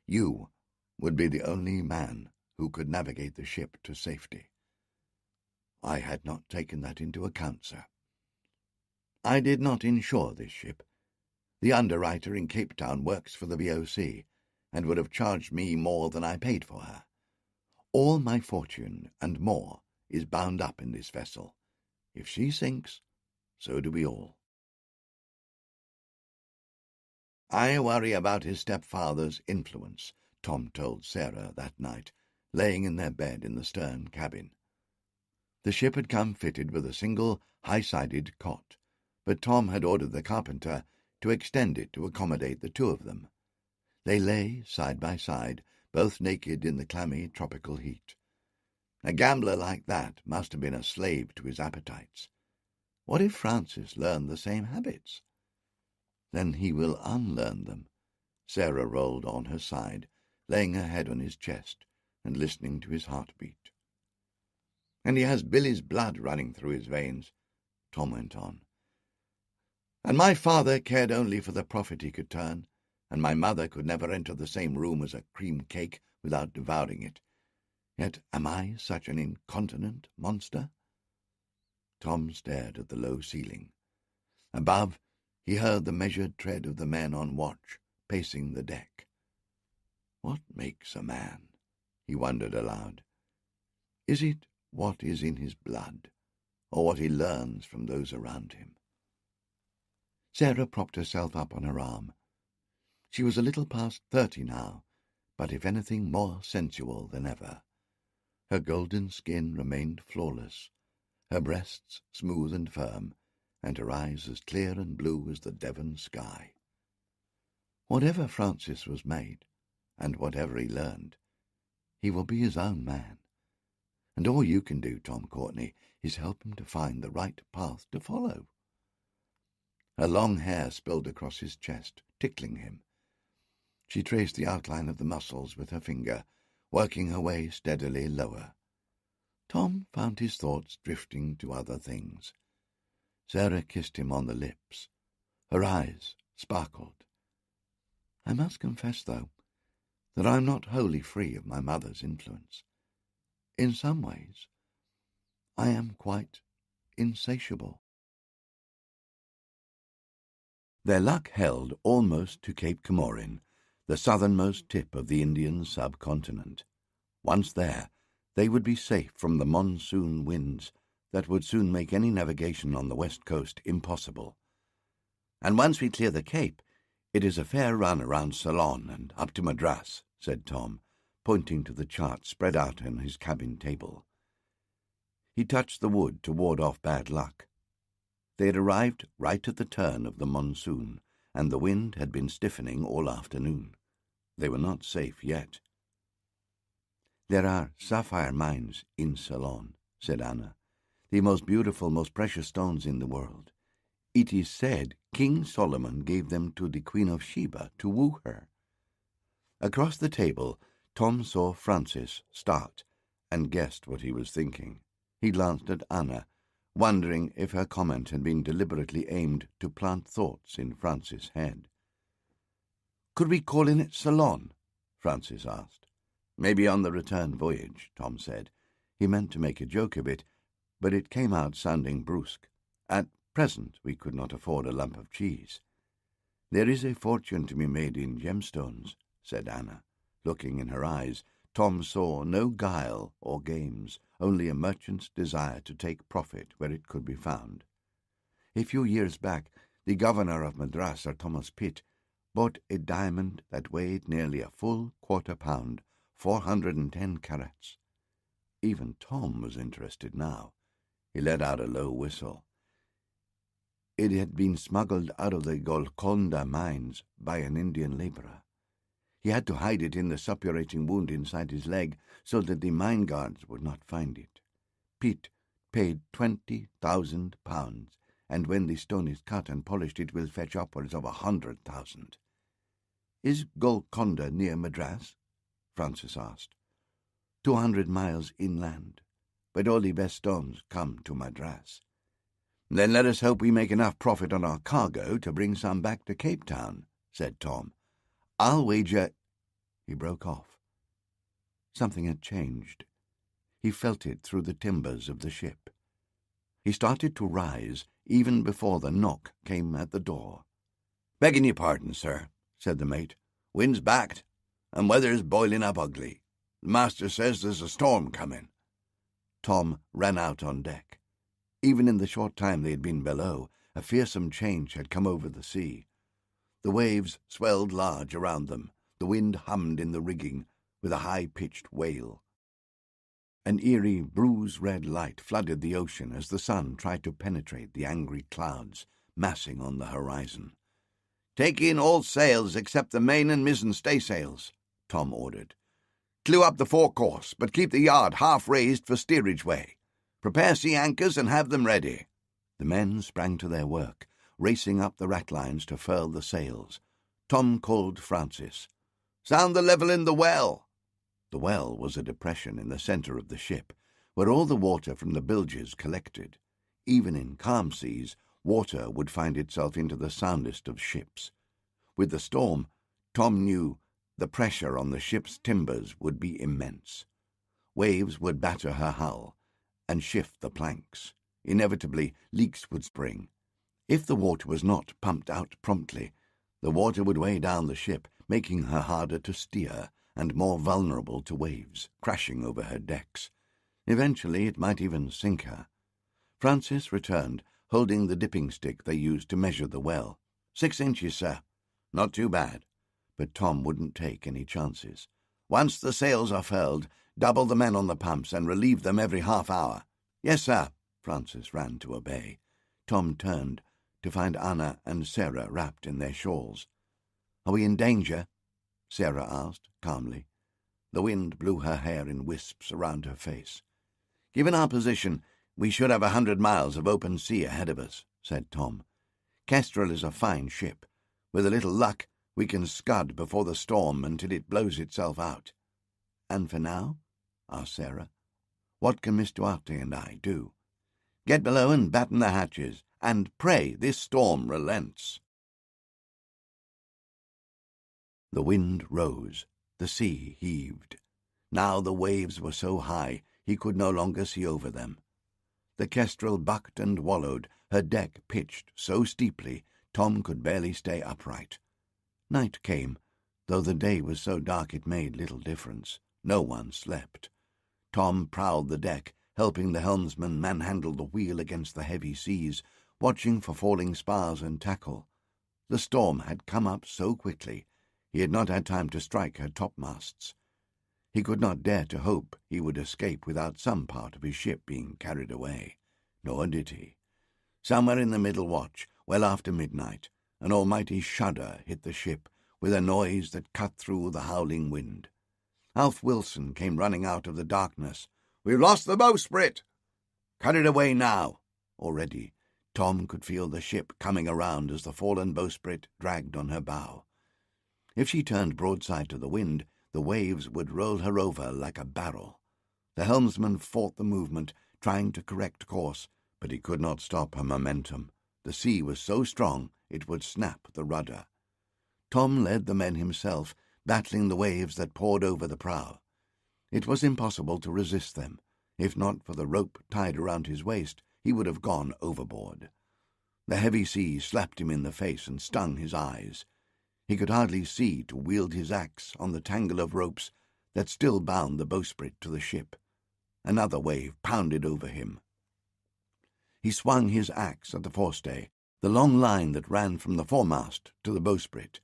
you would be the only man who could navigate the ship to safety." "I had not taken that into account, sir." "I did not insure this ship. The underwriter in Cape Town works for the VOC, and would have charged me more than I paid for her. All my fortune, and more, is bound up in this vessel. If she sinks, so do we all." "I worry about his stepfather's influence," Tom told Sarah that night, laying in their bed in the stern cabin. The ship had come fitted with a single high-sided cot, but Tom had ordered the carpenter to extend it to accommodate the 2 of them. They lay side by side, both naked in the clammy tropical heat. A gambler like that must have been a slave to his appetites. What if Francis learned the same habits? Then he will unlearn them. Sarah rolled on her side, laying her head on his chest and listening to his heartbeat. "And he has Billy's blood running through his veins," Tom went on. "And my father cared only for the profit he could turn, and my mother could never enter the same room as a cream cake without devouring it. Yet am I such an incontinent monster?" Tom stared at the low ceiling. Above, he heard the measured tread of the men on watch, pacing the deck. What makes a man? He wondered aloud. Is it what is in his blood, or what he learns from those around him? Sarah propped herself up on her arm. She was a little past 30 now, but if anything more sensual than ever. Her golden skin remained flawless, her breasts smooth and firm, and her eyes as clear and blue as the Devon sky. Whatever Francis was made, and whatever he learned, he will be his own man. And all you can do, Tom Courtney, is help him to find the right path to follow. Her long hair spilled across his chest, tickling him. She traced the outline of the muscles with her finger, working her way steadily lower. Tom found his thoughts drifting to other things. Sarah kissed him on the lips. Her eyes sparkled. I must confess, though, that I'm not wholly free of my mother's influence. In some ways, I am quite insatiable. Their luck held almost to Cape Comorin, the southernmost tip of the Indian subcontinent. Once there, they would be safe from the monsoon winds that would soon make any navigation on the west coast impossible. And once we clear the Cape, it is a fair run around Ceylon and up to Madras, said Tom, pointing to the chart spread out on his cabin table. He touched the wood to ward off bad luck. They had arrived right at the turn of the monsoon, and the wind had been stiffening all afternoon. They were not safe yet. There are sapphire mines in Ceylon, said Anna, the most beautiful, most precious stones in the world. It is said King Solomon gave them to the Queen of Sheba to woo her. Across the table, Tom saw Francis start and guessed what he was thinking. He glanced at Anna, wondering if her comment had been deliberately aimed to plant thoughts in Francis' head. Could we call in at Ceylon? Francis asked. Maybe on the return voyage, Tom said. He meant to make a joke of it, but it came out sounding brusque. At present we could not afford a lump of cheese. There is a fortune to be made in gemstones, said Anna. Looking in her eyes, Tom saw no guile or games, only a merchant's desire to take profit where it could be found. A few years back, the governor of Madras, Sir Thomas Pitt, bought a diamond that weighed nearly a full quarter-pound, 410 carats. Even Tom was interested now. He let out a low whistle. It had been smuggled out of the Golconda mines by an Indian labourer. He had to hide it in the suppurating wound inside his leg so that the mine guards would not find it. Pitt paid £20,000, and when the stone is cut and polished it will fetch upwards of 100,000. Is Golconda near Madras? Francis asked. 200 miles inland, but all the best stones come to Madras. Then let us hope we make enough profit on our cargo to bring some back to Cape Town, said Tom. I'll wager— He broke off. Something had changed. He felt it through the timbers of the ship. He started to rise even before the knock came at the door. Begging your pardon, sir, said the mate. Wind's backed, and weather's boiling up ugly. The master says there's a storm coming. Tom ran out on deck. Even in the short time they had been below, a fearsome change had come over the sea. The waves swelled large around them. The wind hummed in the rigging with a high-pitched wail. An eerie, bruise-red light flooded the ocean as the sun tried to penetrate the angry clouds massing on the horizon. Take in all sails except the main and mizzen staysails, Tom ordered. Clew up the forecourse, but keep the yard half raised for steerage way. Prepare sea anchors and have them ready. The men sprang to their work, racing up the ratlines to furl the sails. Tom called Francis. Sound the level in the well." The well was a depression in the centre of the ship, where all the water from the bilges collected. Even in calm seas, water would find itself into the soundest of ships. With the storm, Tom knew the pressure on the ship's timbers would be immense. Waves would batter her hull and shift the planks. Inevitably, leaks would spring. If the water was not pumped out promptly, the water would weigh down the ship, making her harder to steer and more vulnerable to waves crashing over her decks. Eventually, it might even sink her. Francis returned, holding the dipping stick they used to measure the well. 6 inches, sir. Not too bad. But Tom wouldn't take any chances. Once the sails are furled, double the men on the pumps and relieve them every half hour. Yes, sir. Francis ran to obey. Tom turned to find Anna and Sarah wrapped in their shawls. "Are we in danger?" Sarah asked, calmly. The wind blew her hair in wisps around her face. "Given our position, we should have 100 miles of open sea ahead of us," said Tom. "Kestrel is a fine ship. With a little luck, we can scud before the storm until it blows itself out." "And for now?" asked Sarah. "What can Miss Duarte and I do?" "Get below and batten the hatches, and pray this storm relents." The wind rose, the sea heaved. Now the waves were so high he could no longer see over them. The Kestrel bucked and wallowed, her deck pitched so steeply Tom could barely stay upright. Night came, though the day was so dark it made little difference. No one slept. Tom prowled the deck, helping the helmsman manhandle the wheel against the heavy seas, watching for falling spars and tackle. The storm had come up so quickly he had not had time to strike her topmasts. He could not dare to hope he would escape without some part of his ship being carried away. Nor did he. Somewhere in the middle watch, well after midnight, an almighty shudder hit the ship with a noise that cut through the howling wind. Alf Wilson came running out of the darkness. "We've lost the bowsprit!" "Cut it away now!" Already, Tom could feel the ship coming around as the fallen bowsprit dragged on her bow. If she turned broadside to the wind, the waves would roll her over like a barrel. The helmsman fought the movement, trying to correct course, but he could not stop her momentum. The sea was so strong it would snap the rudder. Tom led the men himself, battling the waves that poured over the prow. It was impossible to resist them. If not for the rope tied around his waist, he would have gone overboard. The heavy sea slapped him in the face and stung his eyes. He could hardly see to wield his axe on the tangle of ropes that still bound the bowsprit to the ship. Another wave pounded over him. He swung his axe at the forestay, the long line that ran from the foremast to the bowsprit.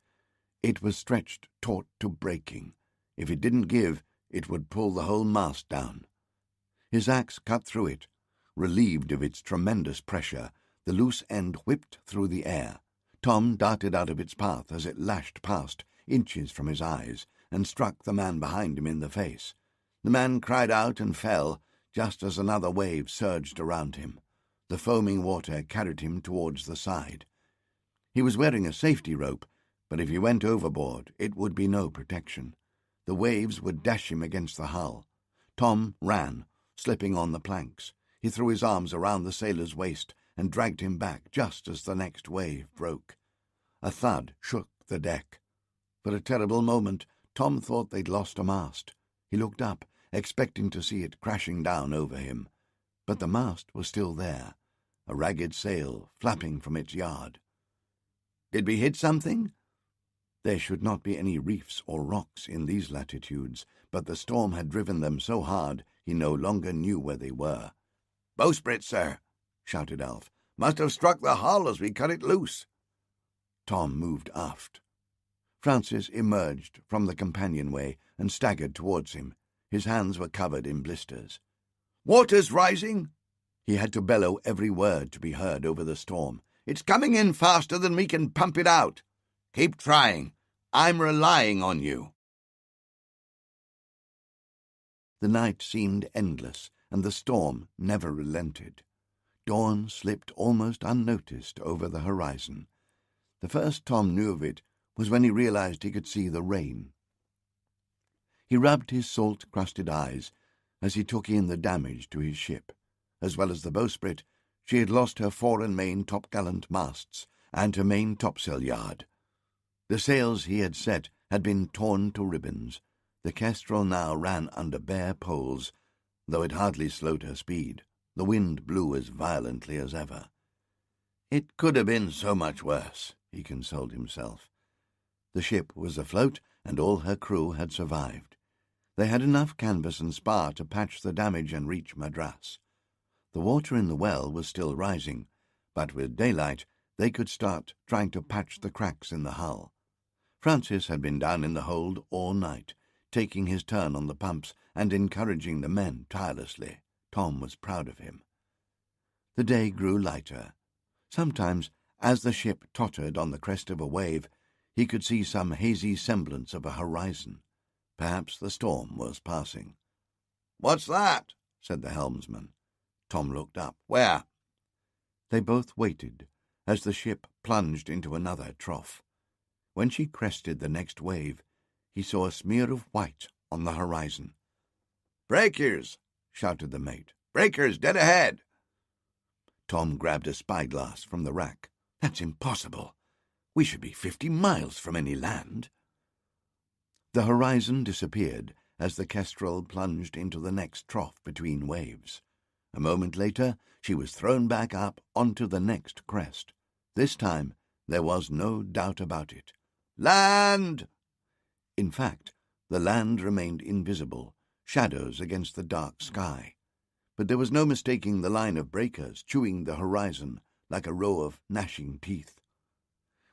It was stretched taut to breaking. If it didn't give, it would pull the whole mast down. His axe cut through it. Relieved of its tremendous pressure, the loose end whipped through the air. Tom darted out of its path as it lashed past, inches from his eyes, and struck the man behind him in the face. The man cried out and fell, just as another wave surged around him. The foaming water carried him towards the side. He was wearing a safety rope, but if he went overboard, it would be no protection. The waves would dash him against the hull. Tom ran, slipping on the planks. He threw his arms around the sailor's waist and dragged him back just as the next wave broke. A thud shook the deck. For a terrible moment, Tom thought they'd lost a mast. He looked up, expecting to see it crashing down over him. But the mast was still there, a ragged sail flapping from its yard. Did we hit something? There should not be any reefs or rocks in these latitudes, but the storm had driven them so hard he no longer knew where they were. "Bowsprit, sir!" shouted Alf. "Must have struck the hull as we cut it loose." Tom moved aft. Francis emerged from the companionway and staggered towards him. His hands were covered in blisters. "Water's rising!" He had to bellow every word to be heard over the storm. "It's coming in faster than we can pump it out. Keep trying. I'm relying on you." The night seemed endless, and the storm never relented. Dawn slipped almost unnoticed over the horizon. The first Tom knew of it was when he realized he could see the rain. He rubbed his salt-crusted eyes as he took in the damage to his ship. As well as the bowsprit, she had lost her fore and main topgallant masts and her main topsail yard. The sails he had set had been torn to ribbons. The Kestrel now ran under bare poles, though it hardly slowed her speed. The wind blew as violently as ever. It could have been so much worse, he consoled himself. The ship was afloat, and all her crew had survived. They had enough canvas and spar to patch the damage and reach Madras. The water in the well was still rising, but with daylight they could start trying to patch the cracks in the hull. Francis had been down in the hold all night, taking his turn on the pumps and encouraging the men tirelessly. Tom was proud of him. The day grew lighter. Sometimes, as the ship tottered on the crest of a wave, he could see some hazy semblance of a horizon. Perhaps the storm was passing. "What's that?" said the helmsman. Tom looked up. "Where?" They both waited as the ship plunged into another trough. When she crested the next wave, he saw a smear of white on the horizon. "Breakers!" shouted the mate. "Breakers dead ahead!" Tom grabbed a spyglass from the rack. "That's impossible. We should be 50 miles from any land." The horizon disappeared as the Kestrel plunged into the next trough between waves. A moment later, she was thrown back up onto the next crest. This time, there was no doubt about it. "Land!" In fact, the land remained invisible, shadows against the dark sky. But there was no mistaking the line of breakers chewing the horizon like a row of gnashing teeth.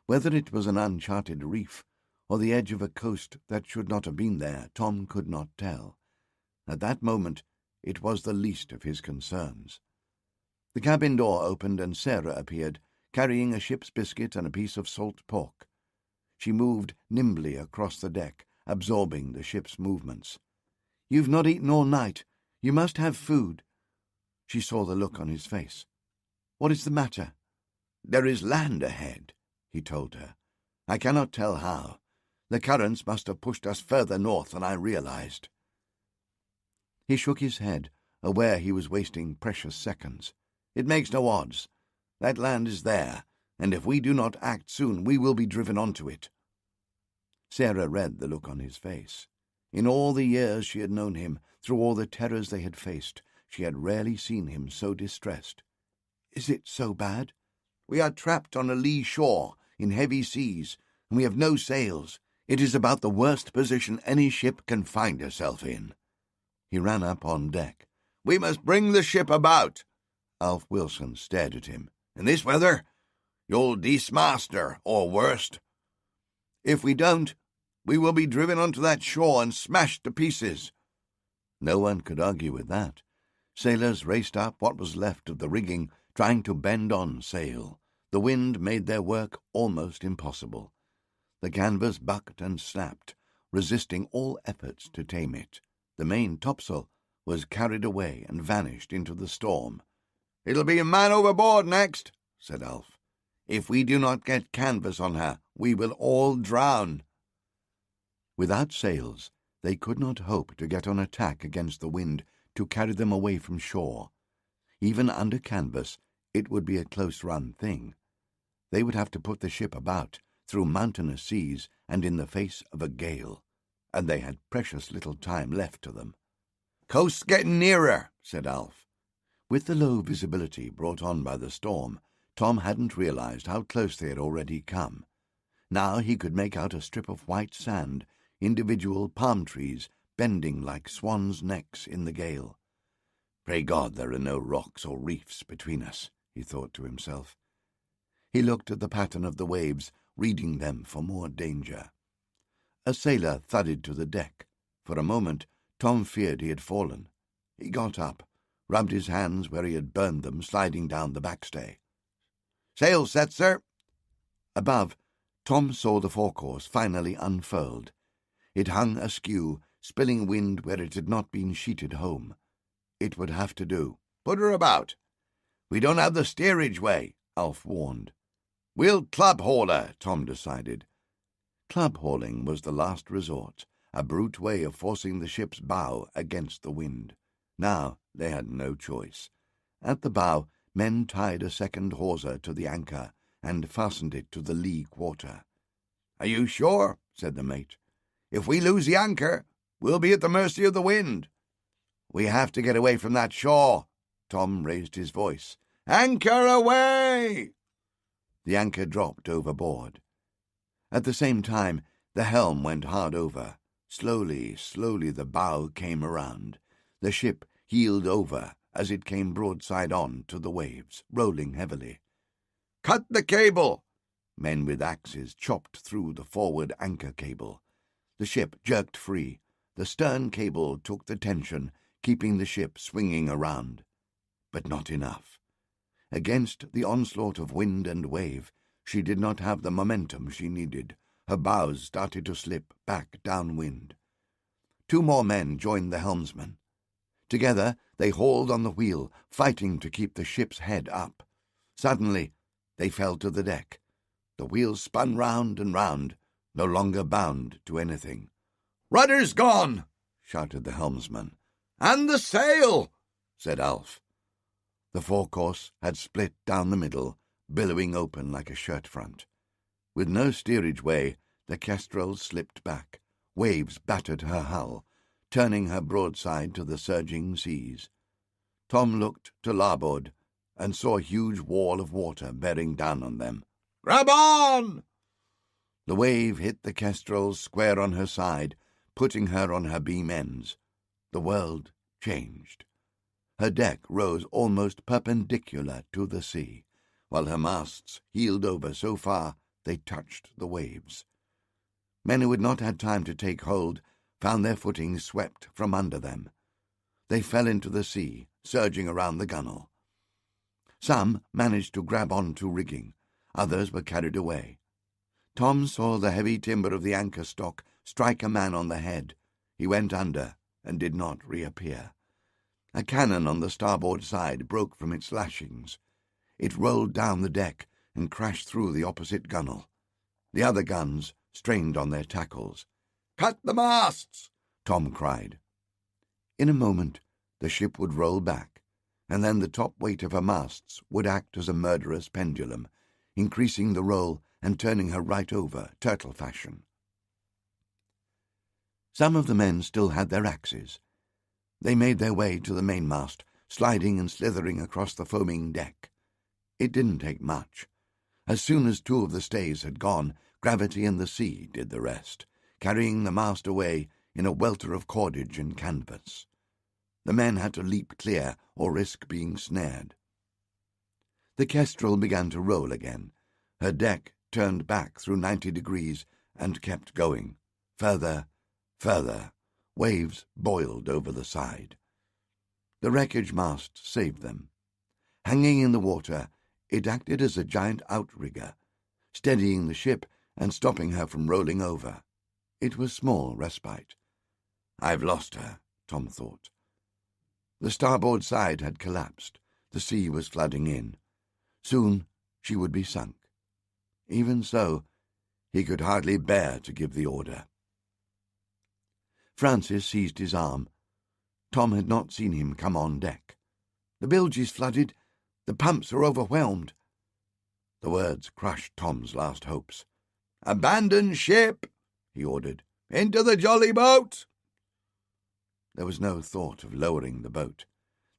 Whether it was an uncharted reef or the edge of a coast that should not have been there, Tom could not tell. At that moment, it was the least of his concerns. The cabin door opened and Sarah appeared, carrying a ship's biscuit and a piece of salt pork. She moved nimbly across the deck, absorbing the ship's movements. "You've not eaten all night. You must have food." She saw the look on his face. "What is the matter?" "There is land ahead," he told her. "I cannot tell how. The currents must have pushed us further north than I realized." He shook his head, aware he was wasting precious seconds. "It makes no odds. That land is there, and if we do not act soon, we will be driven onto it." Sarah read the look on his face. In all the years she had known him, through all the terrors they had faced, she had rarely seen him so distressed. "Is it so bad?" "We are trapped on a lee shore, in heavy seas, and we have no sails. It is about the worst position any ship can find herself in." He ran up on deck. "We must bring the ship about." Alf Wilson stared at him. "In this weather? You'll dismast her, or worst. If we don't, we will be driven onto that shore and smashed to pieces." No one could argue with that. Sailors raced up what was left of the rigging, trying to bend on sail. The wind made their work almost impossible. The canvas bucked and snapped, resisting all efforts to tame it. The main topsail was carried away and vanished into the storm. "It'll be a man overboard next," said Alf. "If we do not get canvas on her, we will all drown." Without sails, they could not hope to get on a tack against the wind to carry them away from shore. Even under canvas, it would be a close-run thing. They would have to put the ship about, through mountainous seas and in the face of a gale, and they had precious little time left to them. "Coast's getting nearer," said Alf. With the low visibility brought on by the storm, Tom hadn't realized how close they had already come. Now he could make out a strip of white sand, individual palm trees bending like swans' necks in the gale. "Pray God there are no rocks or reefs between us," he thought to himself. He looked at the pattern of the waves, reading them for more danger. A sailor thudded to the deck. For a moment, Tom feared he had fallen. He got up, rubbed his hands where he had burned them, sliding down the backstay. "Sail set, sir." Above, Tom saw the forecourse finally unfurled. It hung askew, spilling wind where it had not been sheeted home. It would have to do. "Put her about." "We don't have the steerage way," Alf warned. "We'll club haul her," Tom decided. Club hauling was the last resort, a brute way of forcing the ship's bow against the wind. Now they had no choice. At the bow, men tied a second hawser to the anchor and fastened it to the lee quarter. "Are you sure?" said the mate. "If we lose the anchor, we'll be at the mercy of the wind." "We have to get away from that shore." Tom raised his voice. "Anchor away!" The anchor dropped overboard. At the same time, the helm went hard over. Slowly, slowly the bow came around. The ship heeled over as it came broadside on to the waves, rolling heavily. "Cut the cable!" Men with axes chopped through the forward anchor cable. The ship jerked free. The stern cable took the tension, keeping the ship swinging around. But not enough. Against the onslaught of wind and wave, she did not have the momentum she needed. Her bows started to slip back downwind. 2 more men joined the helmsman. Together they hauled on the wheel, fighting to keep the ship's head up. Suddenly they fell to the deck. The wheel spun round and round, no longer bound to anything. "Rudder's gone!" shouted the helmsman. "And the sail!" said Alf. The forecourse had split down the middle, billowing open like a shirt front. With no steerage way, the Kestrel slipped back. Waves battered her hull, turning her broadside to the surging seas. Tom looked to larboard and saw a huge wall of water bearing down on them. "Grab on!" The wave hit the Kestrel square on her side, putting her on her beam ends. The world changed. Her deck rose almost perpendicular to the sea, while her masts heeled over so far they touched the waves. Men who had not had time to take hold found their footing swept from under them. They fell into the sea, surging around the gunwale. Some managed to grab on to rigging, others were carried away. Tom saw the heavy timber of the anchor stock strike a man on the head. He went under and did not reappear. A cannon on the starboard side broke from its lashings. It rolled down the deck and crashed through the opposite gunwale. The other guns strained on their tackles. "Cut the masts!" Tom cried. In a moment the ship would roll back, and then the top weight of her masts would act as a murderous pendulum, increasing the roll and turning her right over, turtle fashion. Some of the men still had their axes. They made their way to the mainmast, sliding and slithering across the foaming deck. It didn't take much. As soon as 2 of the stays had gone, gravity and the sea did the rest, carrying the mast away in a welter of cordage and canvas. The men had to leap clear or risk being snared. The Kestrel began to roll again. Her deck turned back through 90 degrees and kept going. Further, further. Waves boiled over the side. The wreckage mast saved them. Hanging in the water, it acted as a giant outrigger, steadying the ship and stopping her from rolling over. It was small respite. "I've lost her," Tom thought. The starboard side had collapsed. The sea was flooding in. Soon she would be sunk. Even so, he could hardly bear to give the order. Francis seized his arm. Tom had not seen him come on deck. "The bilge is flooded. The pumps are overwhelmed." The words crushed Tom's last hopes. "Abandon ship," he ordered. "Into the jolly boat." There was no thought of lowering the boat.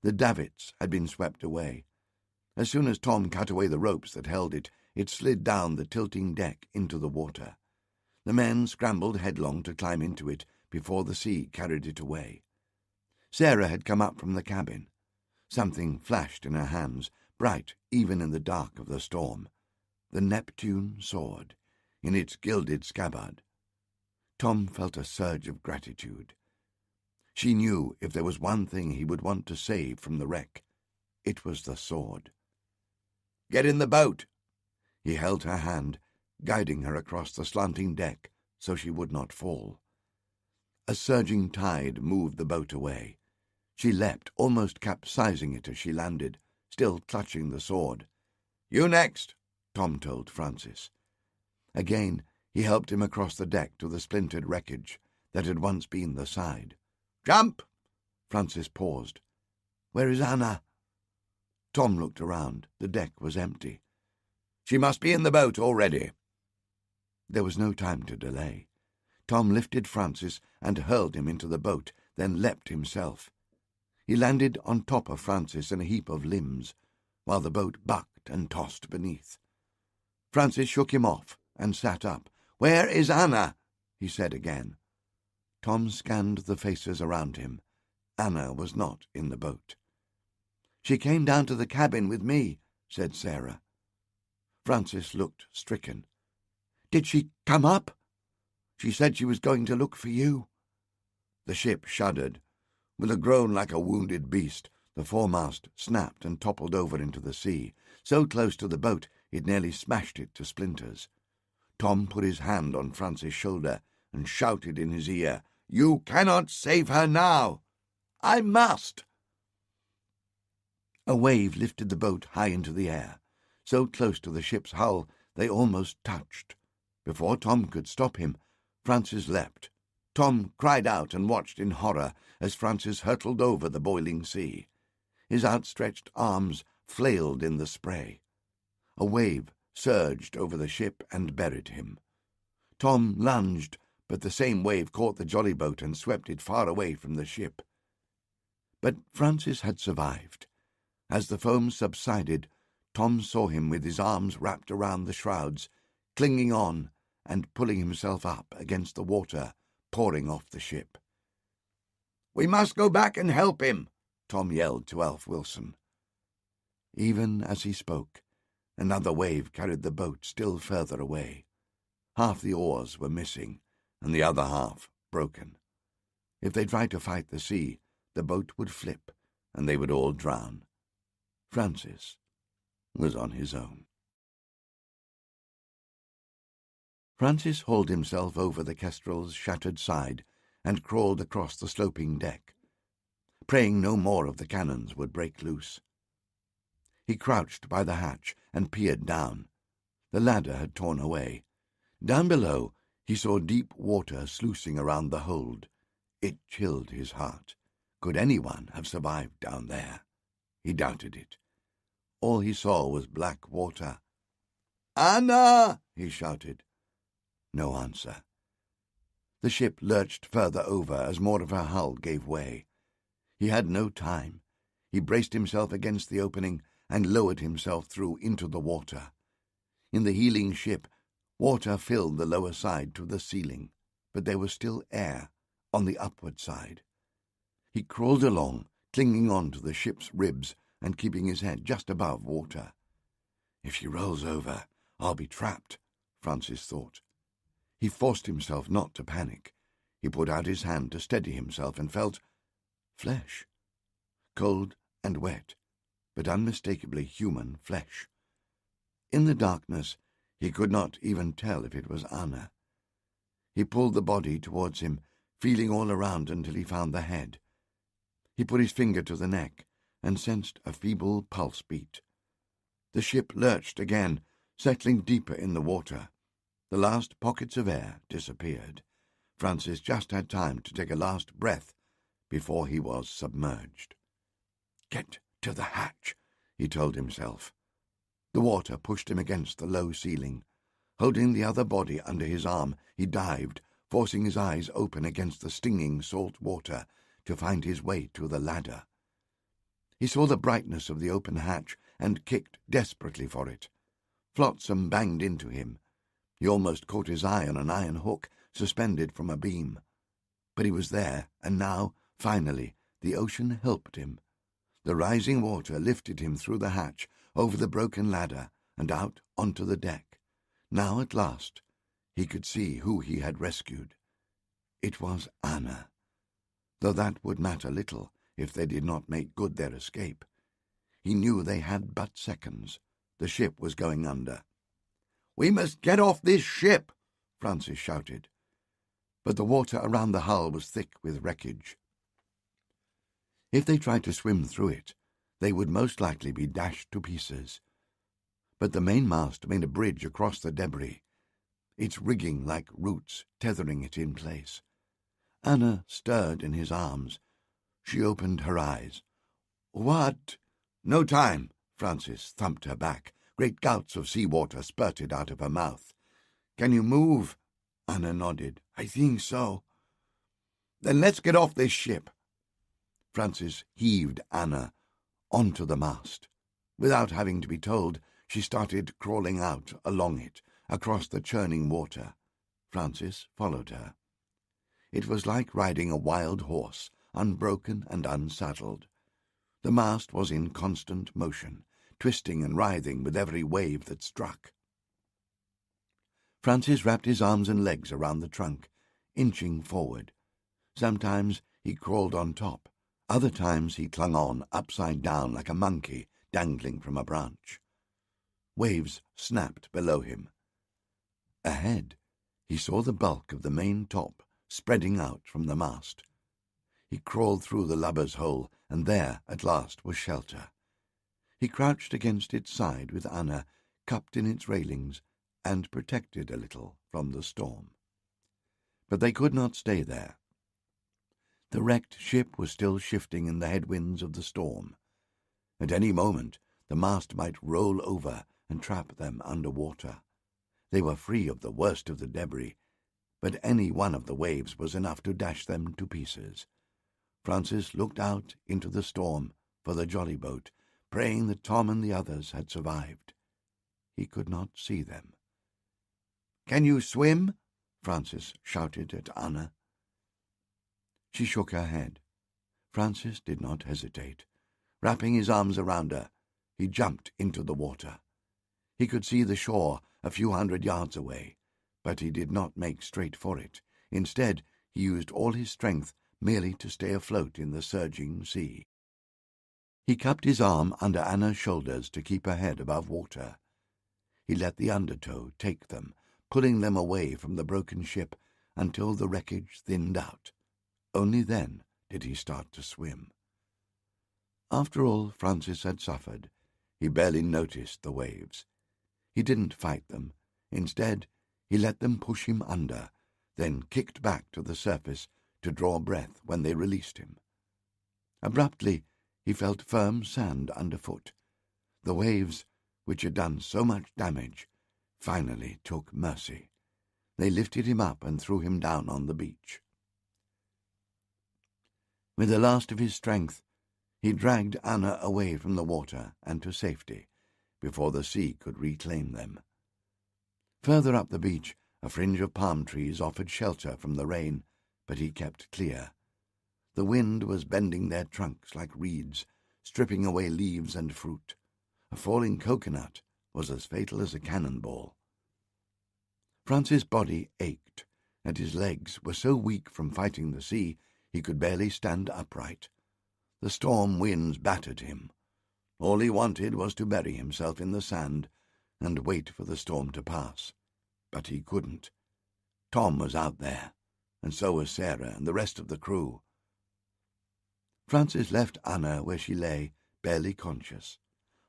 The davits had been swept away. As soon as Tom cut away the ropes that held it, it slid down the tilting deck into the water. The men scrambled headlong to climb into it before the sea carried it away. Sarah had come up from the cabin. Something flashed in her hands, bright even in the dark of the storm. The Neptune sword, in its gilded scabbard. Tom felt a surge of gratitude. She knew if there was one thing he would want to save from the wreck, it was the sword. "Get in the boat." He held her hand, guiding her across the slanting deck so she would not fall. A surging tide moved the boat away. She leapt, almost capsizing it as she landed, still clutching the sword. "You next," Tom told Francis. Again he helped him across the deck to the splintered wreckage. that had once been the side. "Jump!" Francis paused. "Where is Anna?" Tom looked around. The deck was empty. "She must be in the boat already." There was no time to delay. Tom lifted Francis and hurled him into the boat, then leapt himself. He landed on top of Francis in a heap of limbs, while the boat bucked and tossed beneath. Francis shook him off and sat up. "Where is Anna?" he said again. Tom scanned the faces around him. Anna was not in the boat. "She came down to the cabin with me," said Sarah. Francis looked stricken. "Did she come up? She said she was going to look for you." The ship shuddered. With a groan like a wounded beast, the foremast snapped and toppled over into the sea, so close to the boat it nearly smashed it to splinters. Tom put his hand on Francis' shoulder and shouted in his ear, "You cannot save her now!" "I must!" A wave lifted the boat high into the air, so close to the ship's hull they almost touched. Before Tom could stop him, Francis leapt. Tom cried out and watched in horror as Francis hurtled over the boiling sea. His outstretched arms flailed in the spray. A wave surged over the ship and buried him. Tom lunged, but the same wave caught the jolly boat and swept it far away from the ship. But Francis had survived. As the foam subsided, Tom saw him with his arms wrapped around the shrouds, clinging on and pulling himself up against the water pouring off the ship. "We must go back and help him," Tom yelled to Alf Wilson. Even as he spoke, another wave carried the boat still further away. Half the oars were missing, and the other half broken. If they tried to fight the sea, the boat would flip, and they would all drown. Francis was on his own. Francis hauled himself over the Kestrel's shattered side and crawled across the sloping deck, praying no more of the cannons would break loose. He crouched by the hatch and peered down. The ladder had torn away. Down below, he saw deep water sluicing around the hold. It chilled his heart. Could anyone have survived down there? He doubted it. All he saw was black water. "Anna!" he shouted. No answer. The ship lurched further over as more of her hull gave way. He had no time. He braced himself against the opening and lowered himself through into the water. In the heeling ship, water filled the lower side to the ceiling, but there was still air on the upward side. He crawled along, clinging on to the ship's ribs and keeping his head just above water. "If she rolls over, I'll be trapped," Francis thought. He forced himself not to panic. He put out his hand to steady himself and felt flesh. Cold and wet, but unmistakably human flesh. In the darkness, he could not even tell if it was Anna. He pulled the body towards him, feeling all around until he found the head. He put his finger to the neck and sensed a feeble pulse beat. The ship lurched again, settling deeper in the water. The last pockets of air disappeared. Francis just had time to take a last breath before he was submerged. "Get to the hatch," he told himself. The water pushed him against the low ceiling. Holding the other body under his arm, he dived, forcing his eyes open against the stinging salt water to find his way to the ladder. He saw the brightness of the open hatch and kicked desperately for it. Flotsam banged into him. He almost caught his eye on an iron hook suspended from a beam. But he was there, and now, finally, the ocean helped him. The rising water lifted him through the hatch, over the broken ladder, and out onto the deck. Now, at last, he could see who he had rescued. It was Anna, though that would matter little if they did not make good their escape. He knew they had but seconds. The ship was going under. "We must get off this ship," Francis shouted. But the water around the hull was thick with wreckage. If they tried to swim through it, they would most likely be dashed to pieces. But the mainmast made a bridge across the debris, its rigging like roots tethering it in place. Anna stirred in his arms. She opened her eyes. "What?" "No time," Francis thumped her back. Great gouts of sea-water spurted out of her mouth. "Can you move?" Anna nodded. "I think so." "Then let's get off this ship." Francis heaved Anna onto the mast. Without having to be told, she started crawling out along it, across the churning water. Francis followed her. It was like riding a wild horse, unbroken and unsaddled. The mast was in constant motion, twisting and writhing with every wave that struck. Francis wrapped his arms and legs around the trunk, inching forward. Sometimes he crawled on top. Other times he clung on, upside down like a monkey dangling from a branch. Waves snapped below him. Ahead, he saw the bulk of the main top spreading out from the mast. He crawled through the lubber's hole, and there, at last, was shelter. He crouched against its side with Anna, cupped in its railings, and protected a little from the storm. But they could not stay there. The wrecked ship was still shifting in the headwinds of the storm. At any moment the mast might roll over and trap them under water. They were free of the worst of the debris, but any one of the waves was enough to dash them to pieces. Francis looked out into the storm for the jolly boat, praying that Tom and the others had survived. He could not see them. "Can you swim?" Francis shouted at Anna. She shook her head. Francis did not hesitate. Wrapping his arms around her, he jumped into the water. He could see the shore a few 100 yards away, but he did not make straight for it. Instead, he used all his strength merely to stay afloat in the surging sea. He cupped his arm under Anna's shoulders to keep her head above water. He let the undertow take them, pulling them away from the broken ship until the wreckage thinned out. Only then did he start to swim. After all Francis had suffered, he barely noticed the waves. He didn't fight them. Instead, he let them push him under, then kicked back to the surface to draw breath when they released him. Abruptly, he felt firm sand underfoot. The waves, which had done so much damage, finally took mercy. They lifted him up and threw him down on the beach. With the last of his strength, he dragged Anna away from the water and to safety, before the sea could reclaim them. Further up the beach, a fringe of palm trees offered shelter from the rain, but he kept clear. The wind was bending their trunks like reeds, stripping away leaves and fruit. A falling coconut was as fatal as a cannonball. Francis' body ached, and his legs were so weak from fighting the sea he could barely stand upright. The storm winds battered him. All he wanted was to bury himself in the sand and wait for the storm to pass. But he couldn't. Tom was out there, and so was Sarah and the rest of the crew. Francis left Anna where she lay, barely conscious.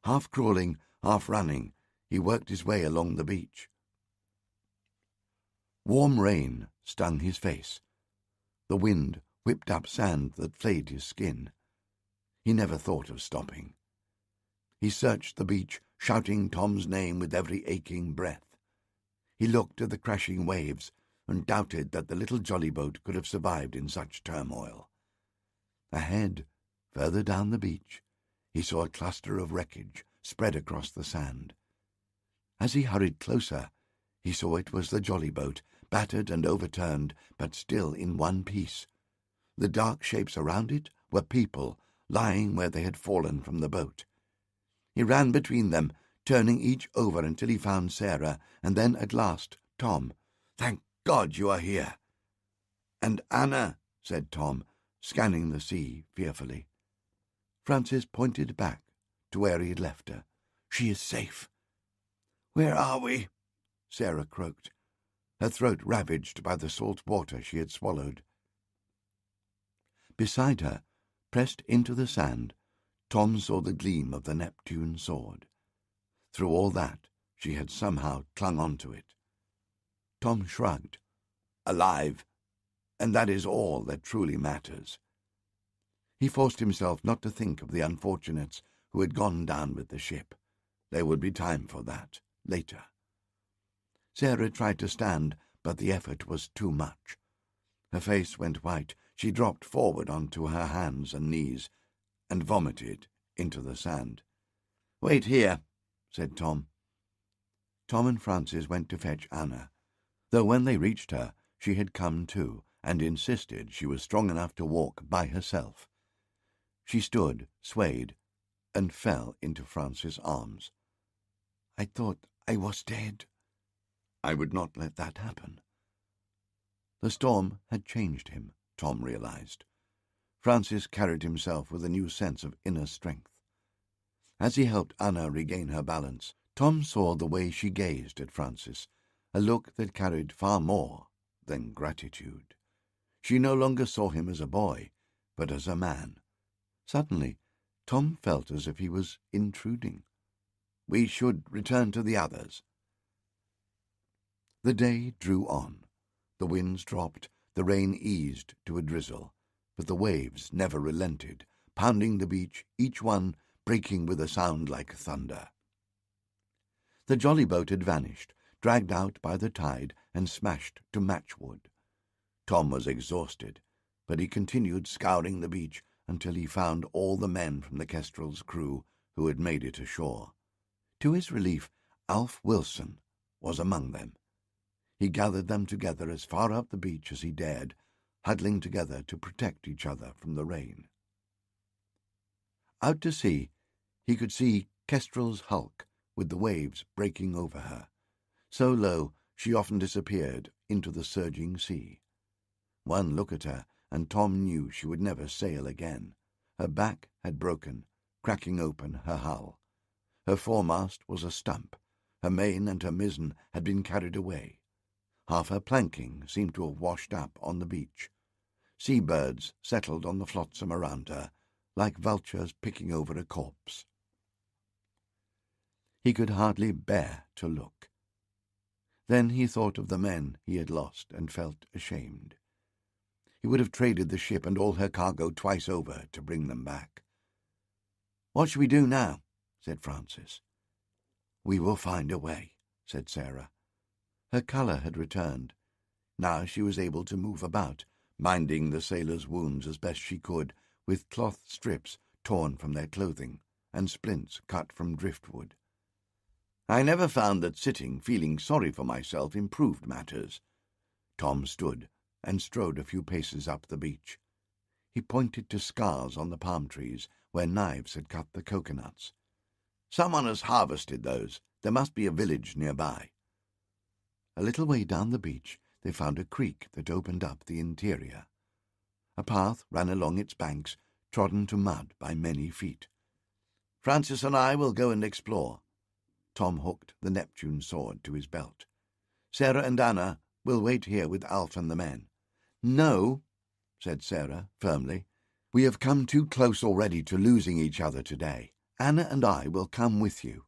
Half crawling, half running, he worked his way along the beach. Warm rain stung his face. The wind whipped up sand that flayed his skin. He never thought of stopping. He searched the beach, shouting Tom's name with every aching breath. He looked at the crashing waves and doubted that the little jolly boat could have survived in such turmoil. Ahead, further down the beach, he saw a cluster of wreckage spread across the sand. As he hurried closer, he saw it was the jolly boat, battered and overturned, but still in one piece. The dark shapes around it were people, lying where they had fallen from the boat. He ran between them, turning each over until he found Sarah, and then at last Tom. "Thank God you are here." "And Anna," said Tom, scanning the sea fearfully. Francis pointed back to where he had left her. "She is safe." "Where are we?" Sarah croaked, her throat ravaged by the salt water she had swallowed. Beside her, pressed into the sand, Tom saw the gleam of the Neptune sword. Through all that, she had somehow clung on to it. Tom shrugged. "Alive." and that is all that truly matters. He forced himself not to think of the unfortunates who had gone down with the ship. There would be time for that later. Sarah tried to stand, but the effort was too much. Her face went white. She dropped forward onto her hands and knees and vomited into the sand. "Wait here," said Tom. Tom and Francis went to fetch Anna, though when they reached her, she had come to and insisted she was strong enough to walk by herself. She stood, swayed, and fell into Francis' arms. "I thought I was dead." "I would not let that happen." The storm had changed him, Tom realized. Francis carried himself with a new sense of inner strength. As he helped Anna regain her balance, Tom saw the way she gazed at Francis, a look that carried far more than gratitude. She no longer saw him as a boy, but as a man. Suddenly, Tom felt as if he was intruding. "We should return to the others." The day drew on. The winds dropped, the rain eased to a drizzle, but the waves never relented, pounding the beach, each one breaking with a sound like thunder. The jolly boat had vanished, dragged out by the tide and smashed to matchwood. Tom was exhausted, but he continued scouring the beach until he found all the men from the Kestrel's crew who had made it ashore. To his relief, Alf Wilson was among them. He gathered them together as far up the beach as he dared, huddling together to protect each other from the rain. Out to sea, he could see Kestrel's hulk with the waves breaking over her. So low, she often disappeared into the surging sea. One look at her, and Tom knew she would never sail again. Her back had broken, cracking open her hull. Her foremast was a stump. Her main and her mizzen had been carried away. Half her planking seemed to have washed up on the beach. Seabirds settled on the flotsam around her, like vultures picking over a corpse. He could hardly bear to look. Then he thought of the men he had lost and felt ashamed. He would have traded the ship and all her cargo twice over to bring them back. "What shall we do now?" said Francis. "We will find a way," said Sarah. Her colour had returned. Now she was able to move about, minding the sailors' wounds as best she could, with cloth strips torn from their clothing and splints cut from driftwood. "I never found that sitting, feeling sorry for myself, improved matters." Tom stood and strode a few paces up the beach. He pointed to scars on the palm trees where knives had cut the coconuts. "Someone has harvested those. There must be a village nearby." A little way down the beach they found a creek that opened up the interior. A path ran along its banks, trodden to mud by many feet. "Francis and I will go and explore." Tom hooked the Neptune sword to his belt. "Sarah and Anna will wait here with Alf and the men." "No," said Sarah firmly. "We have come too close already to losing each other today. Anna and I will come with you."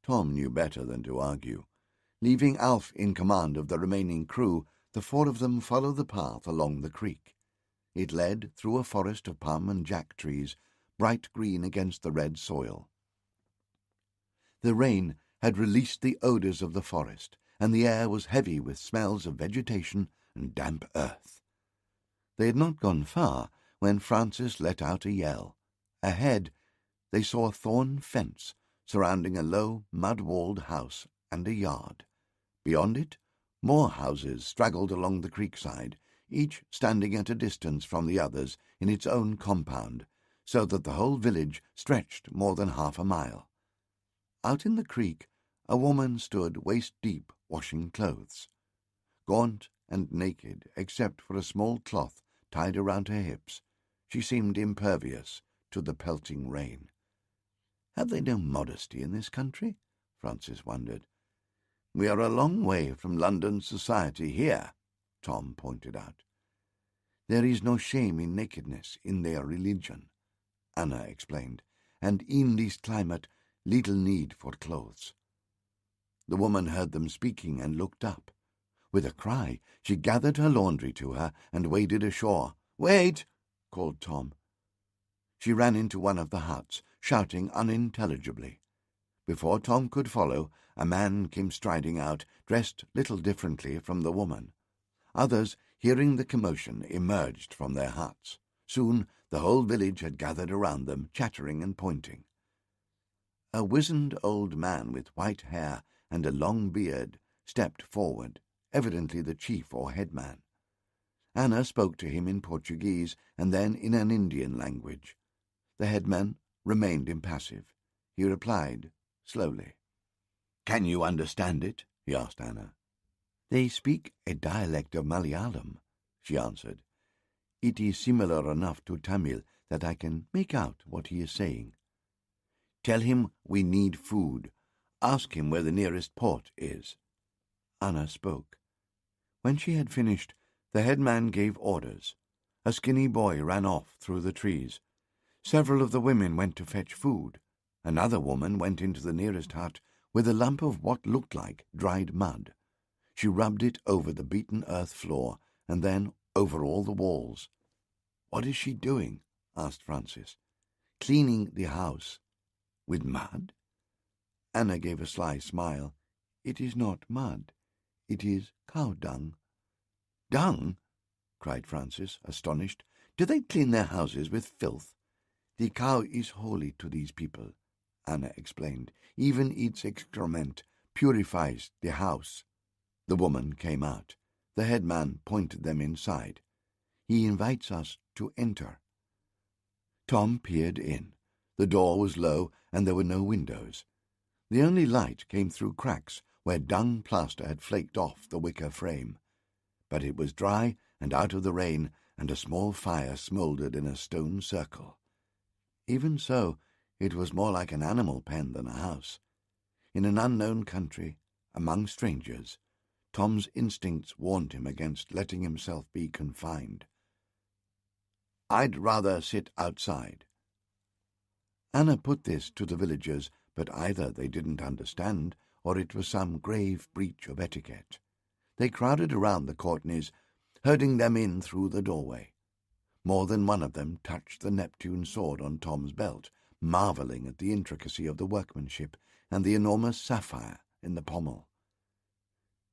Tom knew better than to argue. Leaving Alf in command of the remaining crew, the four of them followed the path along the creek. It led through a forest of palm and jack trees, bright green against the red soil. The rain had released the odours of the forest, and the air was heavy with smells of vegetation and damp earth. They had not gone far when Francis let out a yell. Ahead, they saw a thorn fence surrounding a low, mud-walled house and a yard. Beyond it, more houses straggled along the creekside, each standing at a distance from the others in its own compound, so that the whole village stretched more than half a mile. Out in the creek, a woman stood waist-deep washing clothes. Gaunt and naked, except for a small cloth tied around her hips, she seemed impervious to the pelting rain. Have they no modesty in this country? Francis wondered. We are a long way from London society here, Tom pointed out. There is no shame in nakedness in their religion, Anna explained, and in this climate little need for clothes. The woman heard them speaking and looked up. With a cry, she gathered her laundry to her and waded ashore. "Wait!" called Tom. She ran into one of the huts, shouting unintelligibly. Before Tom could follow, a man came striding out, dressed little differently from the woman. Others, hearing the commotion, emerged from their huts. Soon the whole village had gathered around them, chattering and pointing. A wizened old man with white hair and a long beard stepped forward, evidently the chief or headman. Anna spoke to him in Portuguese and then in an Indian language. The headman remained impassive. He replied slowly. "Can you understand it?" he asked Anna. "They speak a dialect of Malayalam," she answered. "It is similar enough to Tamil that I can make out what he is saying." "Tell him we need food. Ask him where the nearest port is." Anna spoke. When she had finished, the headman gave orders. A skinny boy ran off through the trees. Several of the women went to fetch food. Another woman went into the nearest hut with a lump of what looked like dried mud. She rubbed it over the beaten earth floor and then over all the walls. "What is she doing?" asked Francis. "Cleaning the house." "With mud?" Anna gave a sly smile. "It is not mud. It is cow dung." "Dung?" cried Francis, astonished. "Do they clean their houses with filth?" "The cow is holy to these people," Anna explained. "Even its excrement purifies the house." The woman came out. The headman pointed them inside. "He invites us to enter." Tom peered in. The door was low and there were no windows. The only light came through cracks where dung plaster had flaked off the wicker frame. But it was dry and out of the rain, and a small fire smouldered in a stone circle. Even so, it was more like an animal pen than a house. In an unknown country, among strangers, Tom's instincts warned him against letting himself be confined. "I'd rather sit outside." Anna put this to the villagers, but either they didn't understand, or it was some grave breach of etiquette. They crowded around the Courtneys, herding them in through the doorway. More than one of them touched the Neptune sword on Tom's belt, marvelling at the intricacy of the workmanship and the enormous sapphire in the pommel.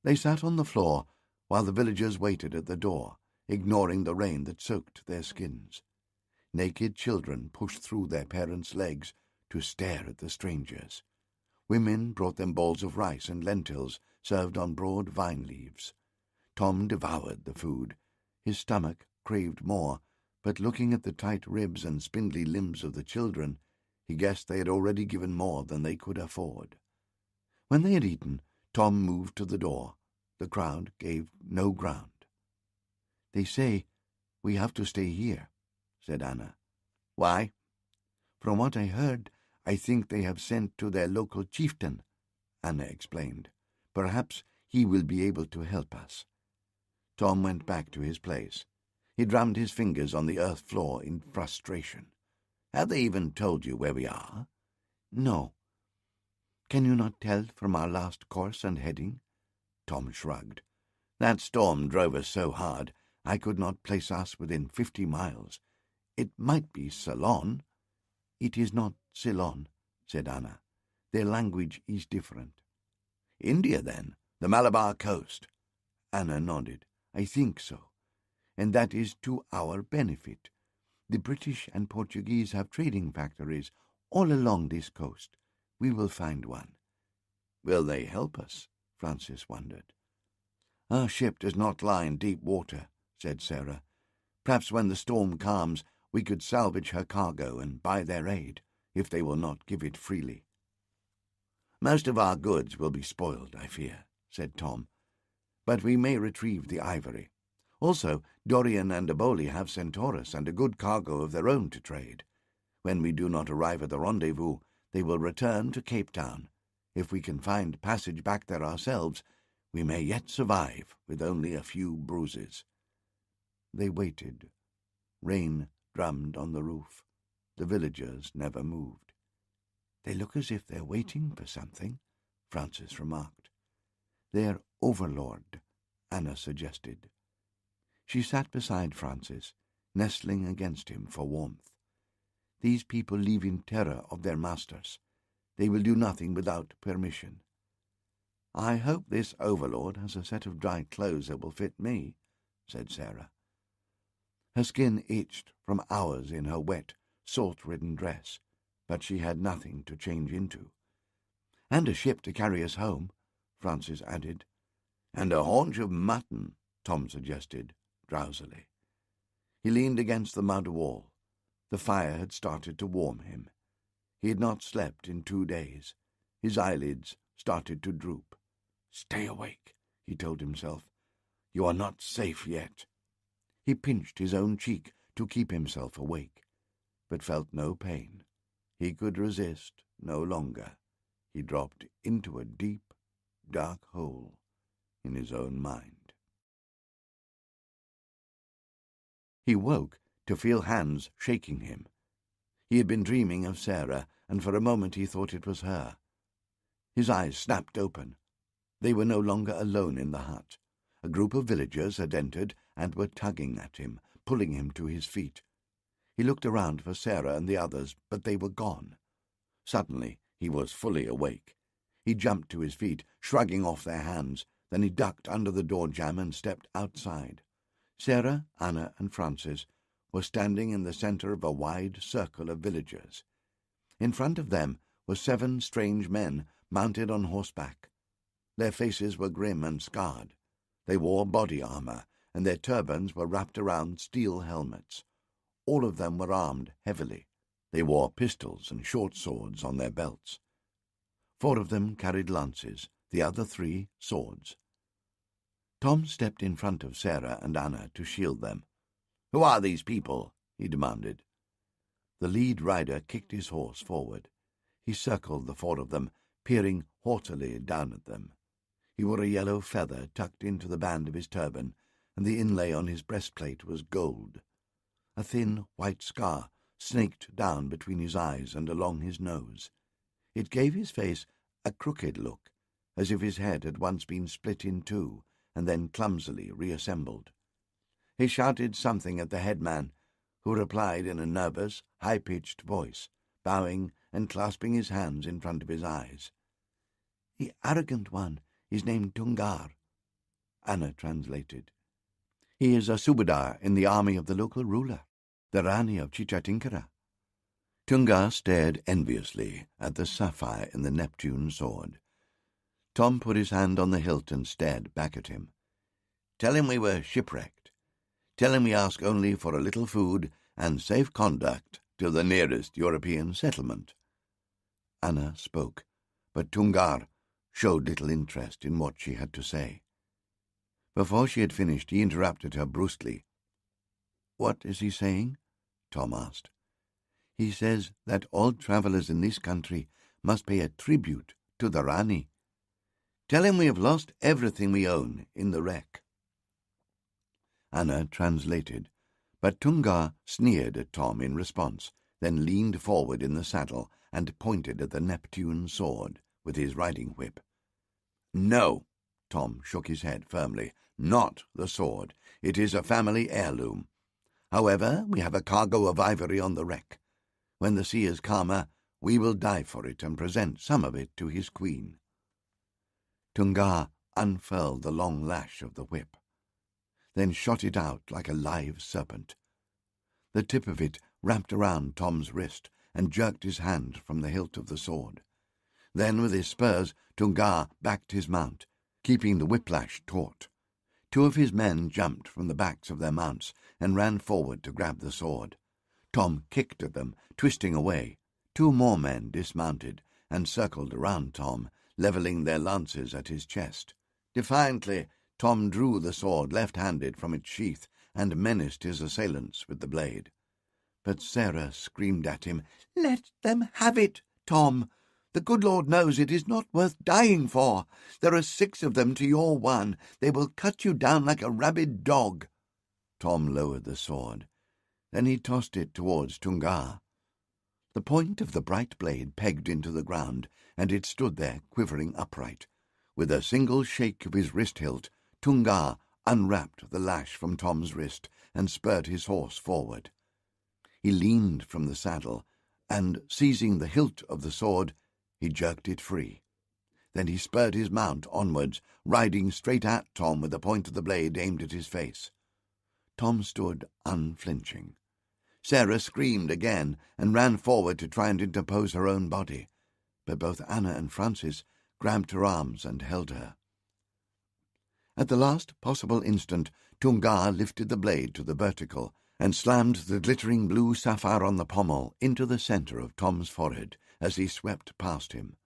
They sat on the floor while the villagers waited at the door, ignoring the rain that soaked their skins. Naked children pushed through their parents' legs to stare at the strangers. Women brought them balls of rice and lentils served on broad vine leaves. Tom devoured the food. His stomach craved more, but looking at the tight ribs and spindly limbs of the children, he guessed they had already given more than they could afford. When they had eaten, Tom moved to the door. The crowd gave no ground. "They say we have to stay here," said Anna. "Why?" "From what I heard, I think they have sent to their local chieftain," Anna explained. "Perhaps he will be able to help us." Tom went back to his place. He drummed his fingers on the earth floor in frustration. "Have they even told you where we are?" "No." "Can you not tell from our last course and heading?" Tom shrugged. "That storm drove us so hard, I could not place us within 50 miles. It might be Ceylon." "It is not Ceylon," said Anna. "Their language is different." "India, then? The Malabar coast?" Anna nodded. "I think so. And that is to our benefit. The British and Portuguese have trading factories all along this coast. We will find one." "Will they help us?" Francis wondered. "Our ship does not lie in deep water," said Sarah. "Perhaps when the storm calms, we could salvage her cargo and buy their aid, if they will not give it freely." "Most of our goods will be spoiled, I fear," said Tom. "But we may retrieve the ivory. Also, Dorian and Aboli have Centaurus and a good cargo of their own to trade. When we do not arrive at the rendezvous, they will return to Cape Town. If we can find passage back there ourselves, we may yet survive with only a few bruises." They waited. Rain drummed on the roof. The villagers never moved. "They look as if they're waiting for something," Francis remarked. "Their overlord," Anna suggested. She sat beside Francis, nestling against him for warmth. These people live in terror of their masters. They will do nothing without permission. I hope this overlord has a set of dry clothes that will fit me, said Sarah. Her skin itched from hours in her wet, salt-ridden dress, but she had nothing to change into. And a ship to carry us home, Francis added. And a haunch of mutton, Tom suggested, drowsily. He leaned against the mud wall. The fire had started to warm him. He had not slept in 2 days. His eyelids started to droop. Stay awake, he told himself. You are not safe yet. He pinched his own cheek to keep himself awake, but felt no pain. He could resist no longer. He dropped into a deep, dark hole in his own mind. He woke to feel hands shaking him. He had been dreaming of Sarah, and for a moment he thought it was her. His eyes snapped open. They were no longer alone in the hut. A group of villagers had entered and were tugging at him, pulling him to his feet. He looked around for Sarah and the others, but they were gone. Suddenly he was fully awake. He jumped to his feet, shrugging off their hands. Then he ducked under the door jamb and stepped outside. Sarah, Anna, and Francis were standing in the center of a wide circle of villagers. In front of them were 7 strange men mounted on horseback. Their faces were grim and scarred. They wore body armor, and their turbans were wrapped around steel helmets. All of them were armed heavily. They wore pistols and short swords on their belts. 4 of them carried lances, the other 3 swords. Tom stepped in front of Sarah and Anna to shield them. "Who are these people?" he demanded. The lead rider kicked his horse forward. He circled the 4 of them, peering haughtily down at them. He wore a yellow feather tucked into the band of his turban, and the inlay on his breastplate was gold. A thin white scar snaked down between his eyes and along his nose. It gave his face a crooked look, as if his head had once been split in 2 and then clumsily reassembled. He shouted something at the headman, who replied in a nervous, high-pitched voice, bowing and clasping his hands in front of his eyes. "The arrogant one is named Tungar," Anna translated. "He is a subadar in the army of the local ruler, the Rani of Chichatinkara." Tungar stared enviously at the sapphire in the Neptune sword. Tom put his hand on the hilt and stared back at him. "Tell him we were shipwrecked. Tell him we ask only for a little food and safe conduct to the nearest European settlement." Anna spoke, but Tungar showed little interest in what she had to say. Before she had finished, he interrupted her brusquely. "What is he saying?" Tom asked. "He says that all travellers in this country must pay a tribute to the Rani. Tell him we have lost everything we own in the wreck." Anna translated, but Tungar sneered at Tom in response, then leaned forward in the saddle and pointed at the Neptune sword with his riding whip. "No," Tom shook his head firmly, "not the sword. It is a family heirloom. However, we have a cargo of ivory on the wreck. When the sea is calmer, we will dive for it and present some of it to his queen." Tungar unfurled the long lash of the whip, then shot it out like a live serpent. The tip of it wrapped around Tom's wrist and jerked his hand from the hilt of the sword. Then, with his spurs, Tungar backed his mount, keeping the whiplash taut. 2 of his men jumped from the backs of their mounts and ran forward to grab the sword. Tom kicked at them, twisting away. 2 more men dismounted and circled around Tom, levelling their lances at his chest. Defiantly, Tom drew the sword left-handed from its sheath and menaced his assailants with the blade. But Sarah screamed at him, "Let them have it, Tom! The good Lord knows it is not worth dying for. There are 6 of them to your 1. They will cut you down like a rabid dog." Tom lowered the sword. Then he tossed it towards Tungar. The point of the bright blade pegged into the ground, and it stood there quivering upright. With a single shake of his wrist hilt, Tunga unwrapped the lash from Tom's wrist and spurred his horse forward. He leaned from the saddle, and, seizing the hilt of the sword, he jerked it free. Then he spurred his mount onwards, riding straight at Tom with the point of the blade aimed at his face. Tom stood unflinching. Sarah screamed again and ran forward to try and interpose her own body, but both Anna and Francis grabbed her arms and held her. At the last possible instant, Tunga lifted the blade to the vertical and slammed the glittering blue sapphire on the pommel into the centre of Tom's forehead as he swept past him.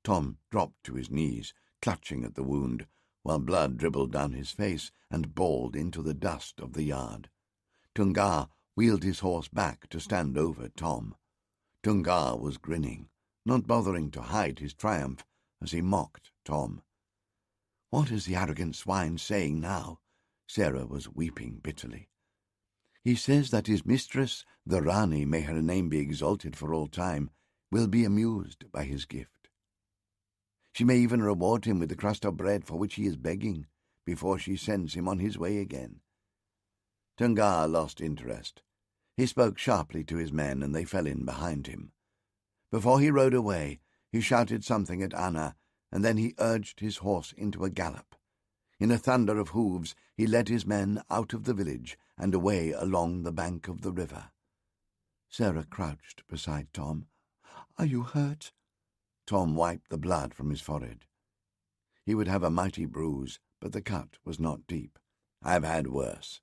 Tom dropped to his knees, clutching at the wound, while blood dribbled down his face and balled into the dust of the yard. Tunga wheeled his horse back to stand over Tom. Tunga was grinning, not bothering to hide his triumph as he mocked Tom. "What is the arrogant swine saying now?" Sarah was weeping bitterly. "He says that his mistress, the Rani, may her name be exalted for all time, will be amused by his gift. She may even reward him with the crust of bread for which he is begging, before she sends him on his way again." Tunga lost interest. He spoke sharply to his men, and they fell in behind him. Before he rode away, he shouted something at Anna, and then he urged his horse into a gallop. In a thunder of hoofs, he led his men out of the village and away along the bank of the river. Sarah crouched beside Tom. "Are you hurt?" Tom wiped the blood from his forehead. He would have a mighty bruise, but the cut was not deep. "I've had worse."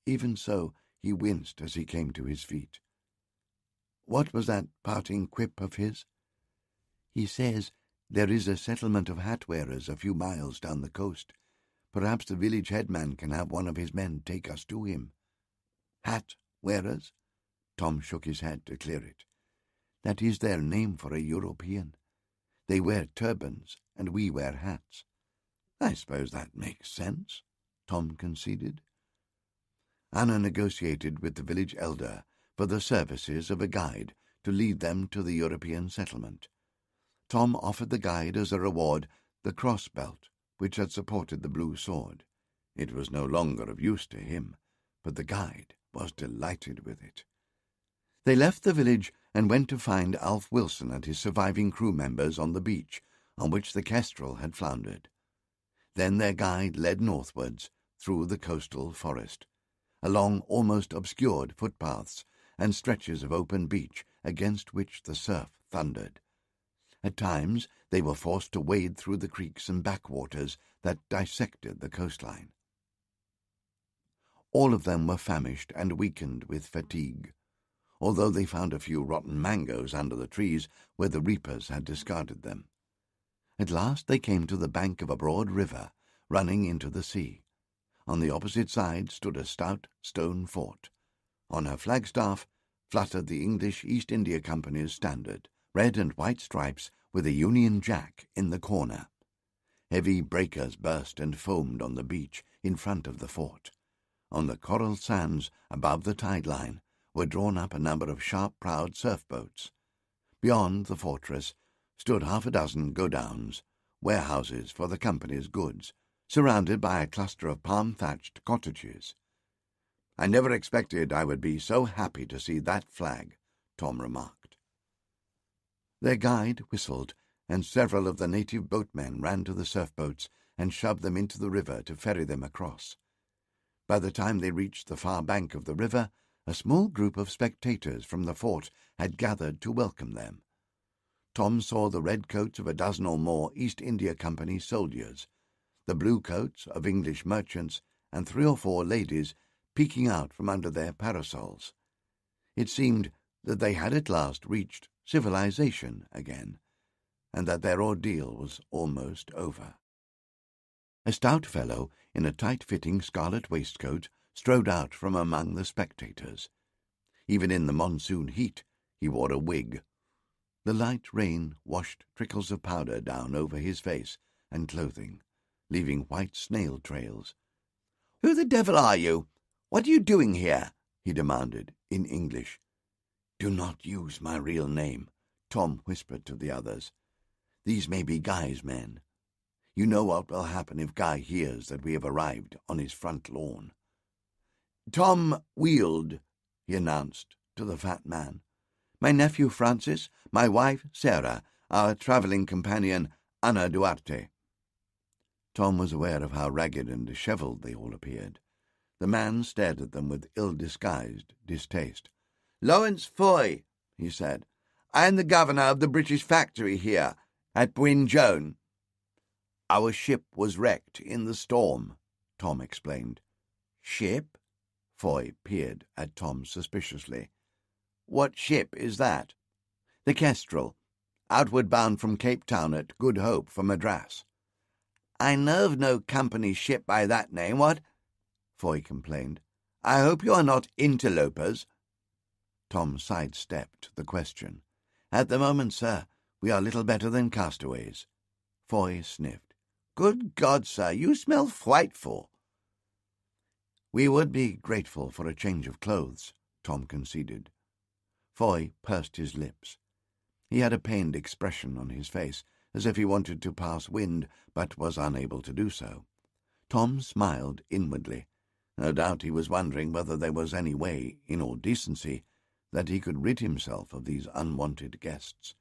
Even so, he winced as he came to his feet. "What was that parting quip of his?" "He says there is a settlement of hat-wearers a few miles down the coast. Perhaps the village headman can have one of his men take us to him." "Hat-wearers?" Tom shook his head to clear it. "That is their name for a European. They wear turbans, and we wear hats." "I suppose that makes sense," Tom conceded. Anna negotiated with the village elder for the services of a guide to lead them to the European settlement. Tom offered the guide as a reward the cross belt which had supported the blue sword. It was no longer of use to him, but the guide was delighted with it. They left the village and went to find Alf Wilson and his surviving crew members on the beach on which the Kestrel had floundered. Then their guide led northwards through the coastal forest, along almost obscured footpaths and stretches of open beach against which the surf thundered. At times they were forced to wade through the creeks and backwaters that dissected the coastline. All of them were famished and weakened with fatigue, although they found a few rotten mangoes under the trees where the reapers had discarded them. At last they came to the bank of a broad river running into the sea. On the opposite side stood a stout stone fort. On her flagstaff fluttered the English East India Company's standard, red and white stripes with a Union Jack in the corner. Heavy breakers burst and foamed on the beach in front of the fort. On the coral sands above the tide line were drawn up a number of sharp-prowed surf-boats. Beyond the fortress stood half a dozen godowns, warehouses for the company's goods, surrounded by a cluster of palm-thatched cottages. "I never expected I would be so happy to see that flag," Tom remarked. Their guide whistled, and several of the native boatmen ran to the surf-boats and shoved them into the river to ferry them across. By the time they reached the far bank of the river, a small group of spectators from the fort had gathered to welcome them. Tom saw the red coats of a dozen or more East India Company soldiers, the blue coats of English merchants, and 3 or 4 ladies peeking out from under their parasols. It seemed that they had at last reached civilization again, and that their ordeal was almost over. A stout fellow in a tight-fitting scarlet waistcoat strode out from among the spectators. Even in the monsoon heat he wore a wig. The light rain washed trickles of powder down over his face and clothing, leaving white snail trails. "Who the devil are you? What are you doing here?" he demanded, in English. "Do not use my real name," Tom whispered to the others. "These may be Guy's men. You know what will happen if Guy hears that we have arrived on his front lawn." "Tom Weald," he announced to the fat man. "My nephew Francis, my wife Sarah, our travelling companion Ana Duarte." Tom was aware of how ragged and dishevelled they all appeared. The man stared at them with ill-disguised distaste. "Lawrence Foy," he said. "I am the governor of the British factory here at Bryn Joan." "Our ship was wrecked in the storm," Tom explained. "Ship?" Foy peered at Tom suspiciously. "What ship is that?" "The Kestrel, outward bound from Cape Town at Good Hope for Madras." "I know of no company ship by that name, what?" Foy complained. "I hope you are not interlopers." Tom sidestepped the question. "At the moment, sir, we are little better than castaways." Foy sniffed. "Good God, sir, you smell frightful." "We would be grateful for a change of clothes," Tom conceded. Foy pursed his lips. He had a pained expression on his face, as if he wanted to pass wind, but was unable to do so. Tom smiled inwardly. No doubt he was wondering whether there was any way, in all decency, that he could rid himself of these unwanted guests.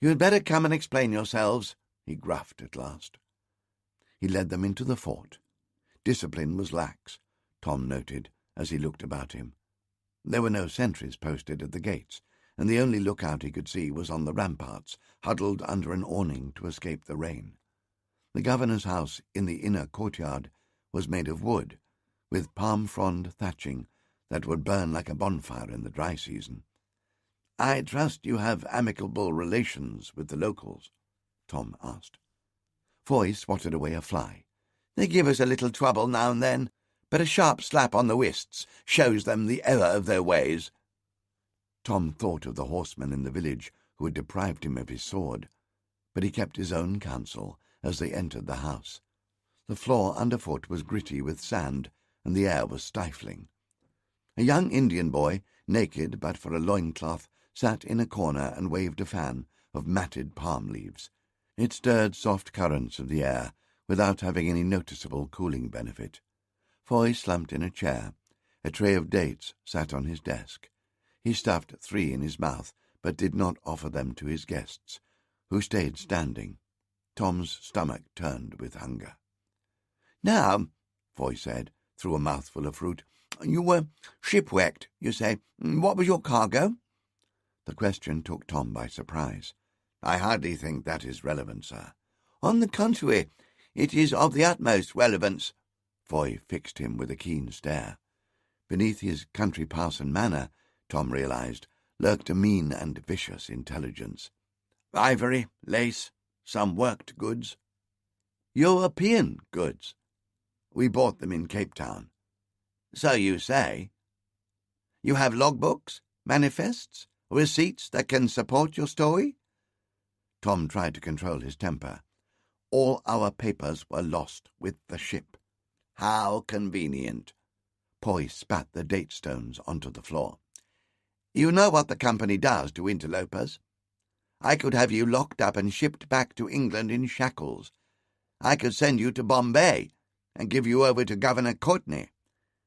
"You had better come and explain yourselves," he gruffed at last. He led them into the fort. Discipline was lax, Tom noted as he looked about him. There were no sentries posted at the gates, and the only lookout he could see was on the ramparts, huddled under an awning to escape the rain. The governor's house in the inner courtyard was made of wood, with palm frond thatching that would burn like a bonfire in the dry season. "I trust you have amicable relations with the locals?" Tom asked. Foy swatted away a fly. "They give us a little trouble now and then, but a sharp slap on the wrists shows them the error of their ways." Tom thought of the horseman in the village who had deprived him of his sword, but he kept his own counsel as they entered the house. The floor underfoot was gritty with sand, and the air was stifling. A young Indian boy, naked but for a loincloth, sat in a corner and waved a fan of matted palm leaves. It stirred soft currents of the air without having any noticeable cooling benefit. Foy slumped in a chair. A tray of dates sat on his desk. He stuffed 3 in his mouth, but did not offer them to his guests, who stayed standing. Tom's stomach turned with hunger. "Now," Foy said, through a mouthful of fruit, "you were shipwrecked, you say. What was your cargo?" The question took Tom by surprise. "I hardly think that is relevant, sir." "On the contrary, it is of the utmost relevance." Foy fixed him with a keen stare. Beneath his country parson manner, Tom realized, lurked a mean and vicious intelligence. "Ivory, lace, some worked goods." "European goods?" "We bought them in Cape Town." "So you say." "You have logbooks, manifests, receipts that can support your story?" Tom tried to control his temper. "All our papers were lost with the ship." "How convenient." Foy spat the date stones onto the floor. "You know what the company does to interlopers. I could have you locked up and shipped back to England in shackles. I could send you to Bombay and give you over to Governor Courtney.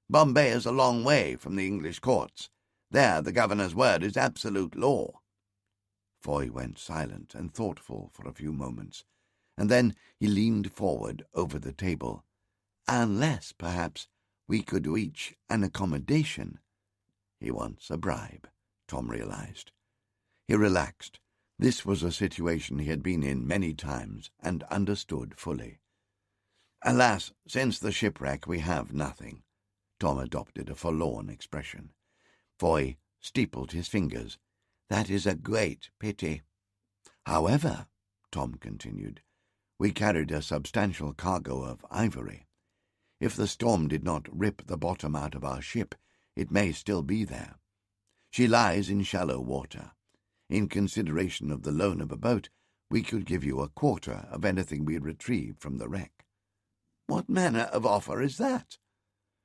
Bombay is a long way from the English courts. There the governor's word is absolute law." Foy went silent and thoughtful for a few moments, and then he leaned forward over the table. "Unless, perhaps, we could reach an accommodation." "He wants a bribe," Tom realized. He relaxed. This was a situation he had been in many times and understood fully. "Alas, since the shipwreck we have nothing." Tom adopted a forlorn expression. Foy steepled his fingers. "That is a great pity." "However," Tom continued, "we carried a substantial cargo of ivory. If the storm did not rip the bottom out of our ship, it may still be there. She lies in shallow water. In consideration of the loan of a boat, we could give you a quarter of anything we retrieved from the wreck." "What manner of offer is that?"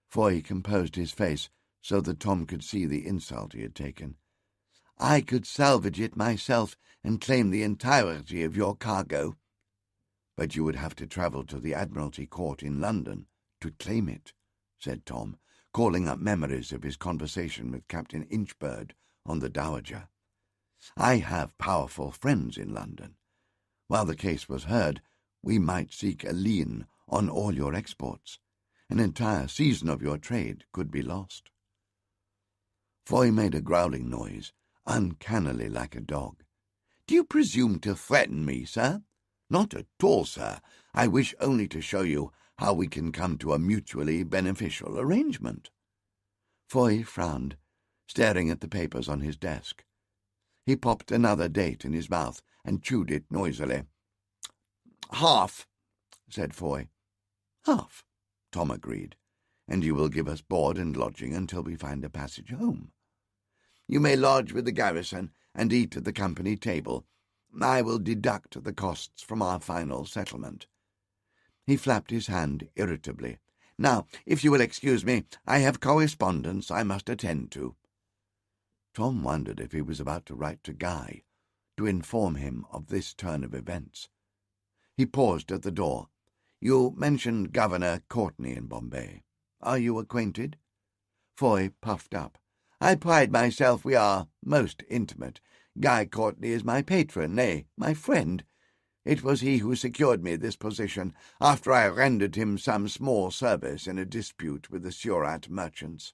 Foy composed his face so that Tom could see the insult he had taken. "I could salvage it myself and claim the entirety of your cargo." "But you would have to travel to the Admiralty Court in London to claim it," said Tom, calling up memories of his conversation with Captain Inchbird on the Dowager. "I have powerful friends in London. While the case was heard, we might seek a lien on all your exports. An entire season of your trade could be lost." Foy made a growling noise, uncannily like a dog. "Do you presume to threaten me, sir?" "Not at all, sir. I wish only to show you how we can come to a mutually beneficial arrangement." Foy frowned, staring at the papers on his desk. He popped another date in his mouth and chewed it noisily. "Half," said Foy. "Half," Tom agreed, "and you will give us board and lodging until we find a passage home. You may lodge with the garrison and eat at the company table. I will deduct the costs from our final settlement." He flapped his hand irritably. "Now, if you will excuse me, I have correspondence I must attend to." Tom wondered if he was about to write to Guy to inform him of this turn of events. He paused at the door. "You mentioned Governor Courtney in Bombay. Are you acquainted?" Foy puffed up. "I pride myself we are most intimate. Guy Courtney is my patron, nay, my friend. It was he who secured me this position, after I rendered him some small service in a dispute with the Surat merchants."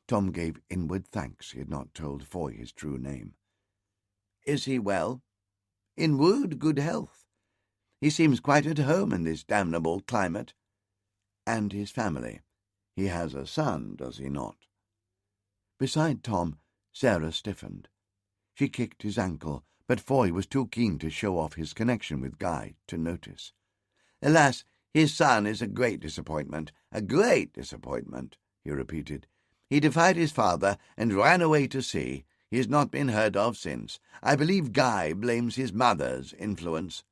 Tom gave inward thanks he had not told Foy his true name. "Is he well?" "In rude good health. He seems quite at home in this damnable climate." "And his family? He has a son, does he not?" Beside Tom, Sarah stiffened. She kicked his ankle, but Foy was too keen to show off his connection with Guy to notice. "Alas, his son is a great disappointment, a great disappointment," he repeated. "He defied his father and ran away to sea. He has not been heard of since. I believe Guy blames his mother's influence."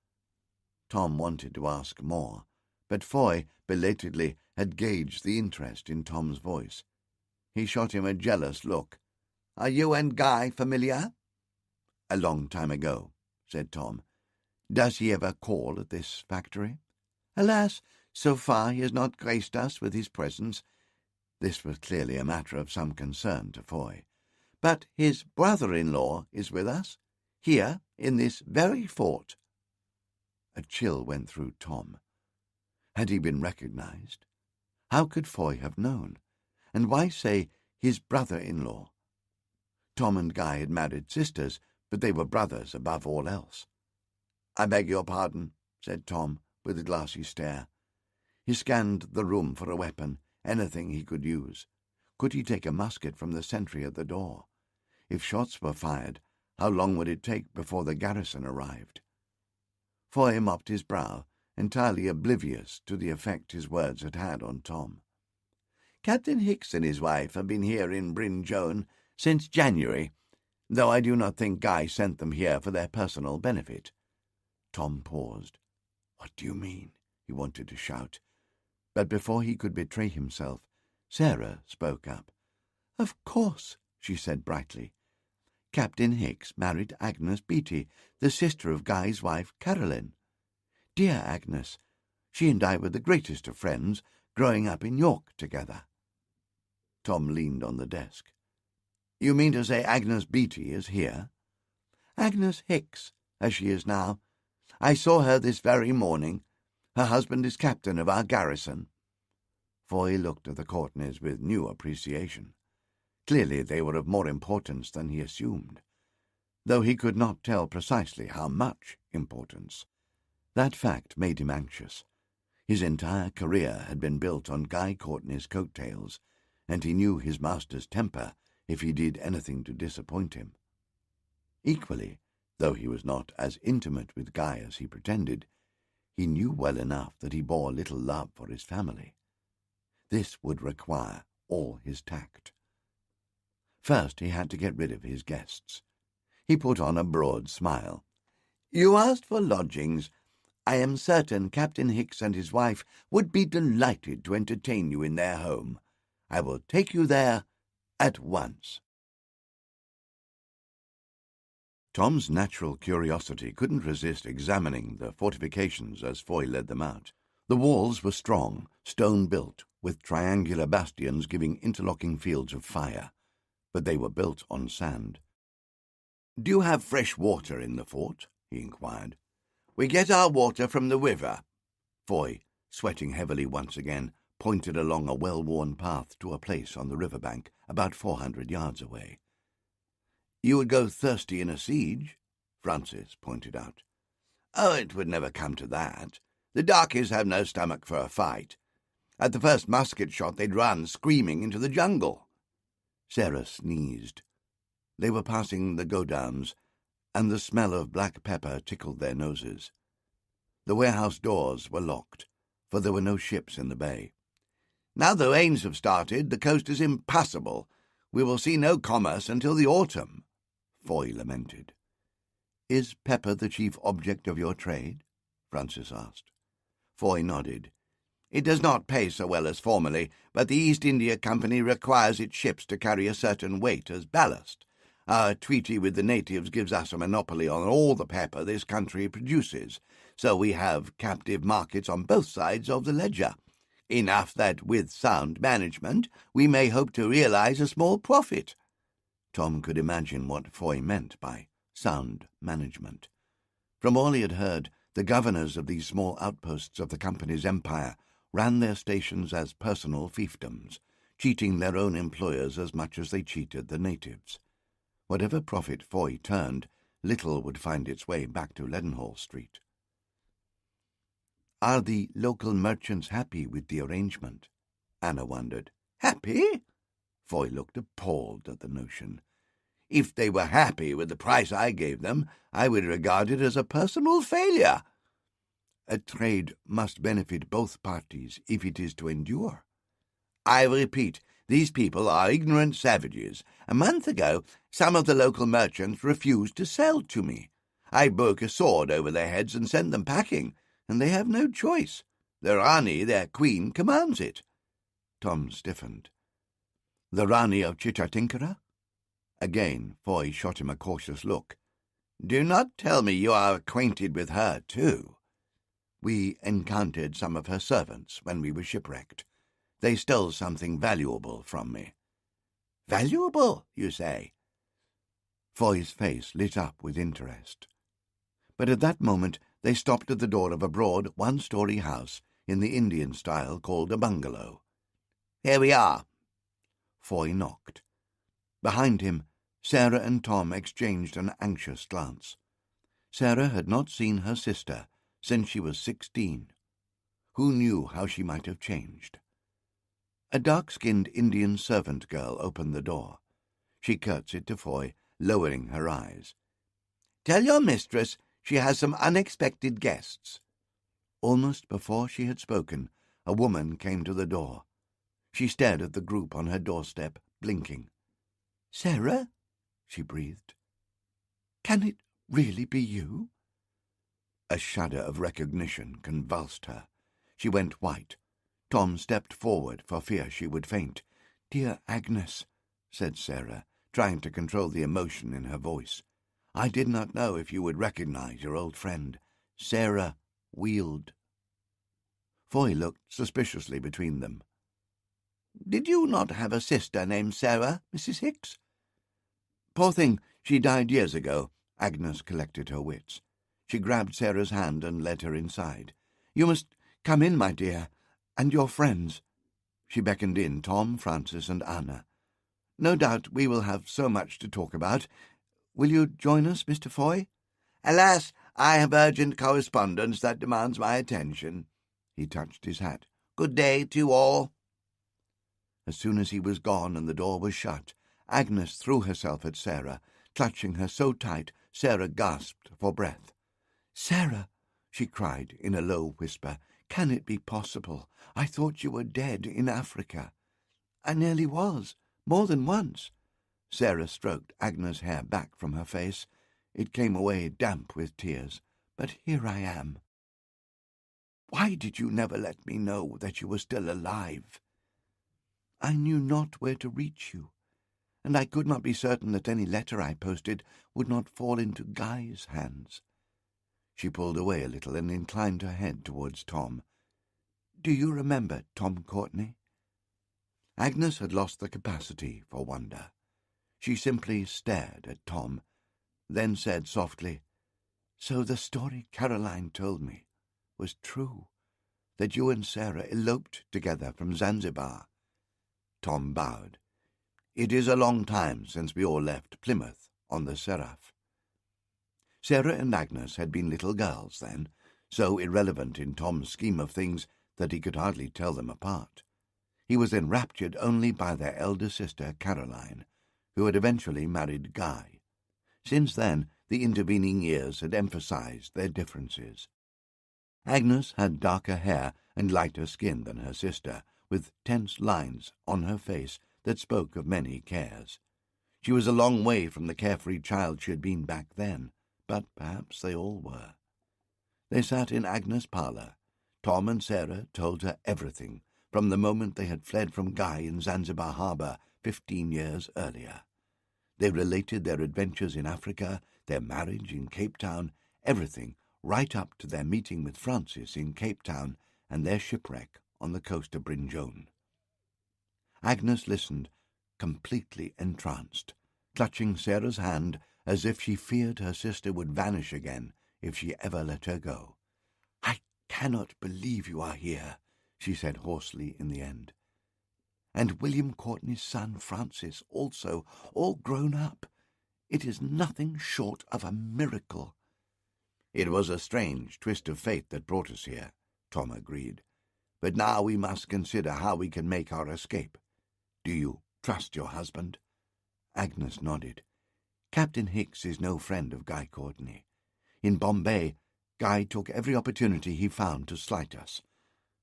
Tom wanted to ask more, but Foy, belatedly, had gauged the interest in Tom's voice. He shot him a jealous look. "Are you and Guy familiar?" "A long time ago," said Tom. "Does he ever call at this factory?" "Alas, so far he has not graced us with his presence." This was clearly a matter of some concern to Foy. "But his brother-in-law is with us, here in this very fort." A chill went through Tom. Had he been recognized? How could Foy have known? And why say his brother-in-law? Tom and Guy had married sisters, but they were brothers above all else. "I beg your pardon," said Tom, with a glassy stare. He scanned the room for a weapon, anything he could use. Could he take a musket from the sentry at the door? If shots were fired, how long would it take before the garrison arrived? Foy mopped his brow, entirely oblivious to the effect his words had had on Tom. "Captain Hicks and his wife have been here in Bryn Joan since January, though I do not think Guy sent them here for their personal benefit." Tom paused. "What do you mean?" he wanted to shout. But before he could betray himself, Sarah spoke up. "Of course," she said brightly. "Captain Hicks married Agnes Beatty, the sister of Guy's wife, Caroline. Dear Agnes, she and I were the greatest of friends, growing up in York together." Tom leaned on the desk. "You mean to say Agnes Beatty is here?" "Agnes Hicks, as she is now. I saw her this very morning. Her husband is captain of our garrison." Foy looked at the Courtneys with new appreciation. Clearly they were of more importance than he assumed, though he could not tell precisely how much importance. That fact made him anxious. His entire career had been built on Guy Courtney's coattails, and he knew his master's temper if he did anything to disappoint him. Equally, though he was not as intimate with Guy as he pretended, he knew well enough that he bore little love for his family. This would require all his tact. First he had to get rid of his guests. He put on a broad smile. "You asked for lodgings. I am certain Captain Hicks and his wife would be delighted to entertain you in their home. I will take you there at once." Tom's natural curiosity couldn't resist examining the fortifications as Foy led them out. The walls were strong, stone-built, with triangular bastions giving interlocking fields of fire, but they were built on sand. "Do you have fresh water in the fort?" he inquired. "We get our water from the river." Foy, sweating heavily once again, pointed along a well-worn path to a place on the riverbank about 400 yards away. "You would go thirsty in a siege," Francis pointed out. "Oh, it would never come to that. The darkies have no stomach for a fight. At the first musket shot they'd run screaming into the jungle." Sarah sneezed. They were passing the godowns, and the smell of black pepper tickled their noses. The warehouse doors were locked, for there were no ships in the bay. "Now the rains have started, the coast is impassable. We will see no commerce until the autumn," Foy lamented. "Is pepper the chief object of your trade?" Francis asked. Foy nodded. "It does not pay so well as formerly, but the East India Company requires its ships to carry a certain weight as ballast. Our treaty with the natives gives us a monopoly on all the pepper this country produces, so we have captive markets on both sides of the ledger. Enough that, with sound management, we may hope to realize a small profit." Tom could imagine what Foy meant by sound management. From all he had heard, the governors of these small outposts of the company's empire ran their stations as personal fiefdoms, cheating their own employers as much as they cheated the natives. Whatever profit Foy turned, little would find its way back to Leadenhall Street. "Are the local merchants happy with the arrangement?" Anna wondered. "Happy?" Foy looked appalled at the notion. "If they were happy with the price I gave them, I would regard it as a personal failure." "A trade must benefit both parties if it is to endure." "I repeat, these people are ignorant savages. A month ago, some of the local merchants refused to sell to me. I broke a sword over their heads and sent them packing, and they have no choice. The Rani, their queen, commands it." Tom stiffened. "The Rani of Chichatinkara?" Again Foy shot him a cautious look. "Do not tell me you are acquainted with her, too." "We encountered some of her servants when we were shipwrecked. They stole something valuable from me." "Valuable, you say?" Foy's face lit up with interest. But at that moment they stopped at the door of a broad, one-story house in the Indian style called a bungalow. "Here we are." Foy knocked. Behind him, Sarah and Tom exchanged an anxious glance. Sarah had not seen her sister since she was 16. Who knew how she might have changed? A dark-skinned Indian servant girl opened the door. She curtsied to Foy, lowering her eyes. "Tell your mistress she has some unexpected guests." Almost before she had spoken, a woman came to the door. She stared at the group on her doorstep, blinking. "Sarah?" she breathed. "Can it really be you?" A shudder of recognition convulsed her. She went white. Tom stepped forward for fear she would faint. "Dear Agnes," said Sarah, trying to control the emotion in her voice. "I did not know if you would recognize your old friend. Sarah wheeled." Foy looked suspiciously between them. "Did you not have a sister named Sarah, Mrs. Hicks?" "Poor thing, she died years ago." Agnes collected her wits. She grabbed Sarah's hand and led her inside. "You must come in, my dear, and your friends." She beckoned in Tom, Francis, and Anna. "No doubt we will have so much to talk about. Will you join us, Mr. Foy?" "Alas, I have urgent correspondence that demands my attention." He touched his hat. "Good day to you all." As soon as he was gone and the door was shut, Agnes threw herself at Sarah, clutching her so tight Sarah gasped for breath. "Sarah," she cried in a low whisper, "can it be possible? I thought you were dead in Africa." "I nearly was, more than once." Sarah stroked Agnes' hair back from her face. It came away damp with tears. "But here I am." "Why did you never let me know that you were still alive?" "I knew not where to reach you, and I could not be certain that any letter I posted would not fall into Guy's hands." She pulled away a little and inclined her head towards Tom. "Do you remember Tom Courtney?" Agnes had lost the capacity for wonder. She simply stared at Tom, then said softly, "So the story Caroline told me was true, that you and Sarah eloped together from Zanzibar?" Tom bowed. "It is a long time since we all left Plymouth on the Seraph." Sarah and Agnes had been little girls then, so irrelevant in Tom's scheme of things that he could hardly tell them apart. He was enraptured only by their elder sister Caroline, who had eventually married Guy. Since then, the intervening years had emphasized their differences. Agnes had darker hair and lighter skin than her sister, with tense lines on her face that spoke of many cares. She was a long way from the carefree child she had been back then, but perhaps they all were. They sat in Agnes' parlour. Tom and Sarah told her everything, from the moment they had fled from Guy in Zanzibar harbour 15 years earlier. They related their adventures in Africa, their marriage in Cape Town, everything, right up to their meeting with Francis in Cape Town and their shipwreck on the coast of Brinjone. Agnes listened, completely entranced, clutching Sarah's hand as if she feared her sister would vanish again if she ever let her go. "I cannot believe you are here," she said hoarsely in the end. "And William Courtney's son Francis also, all grown up. It is nothing short of a miracle." "It was a strange twist of fate that brought us here," Tom agreed. "But now we must consider how we can make our escape. Do you trust your husband?" Agnes nodded. "Captain Hicks is no friend of Guy Courtney. In Bombay, Guy took every opportunity he found to slight us.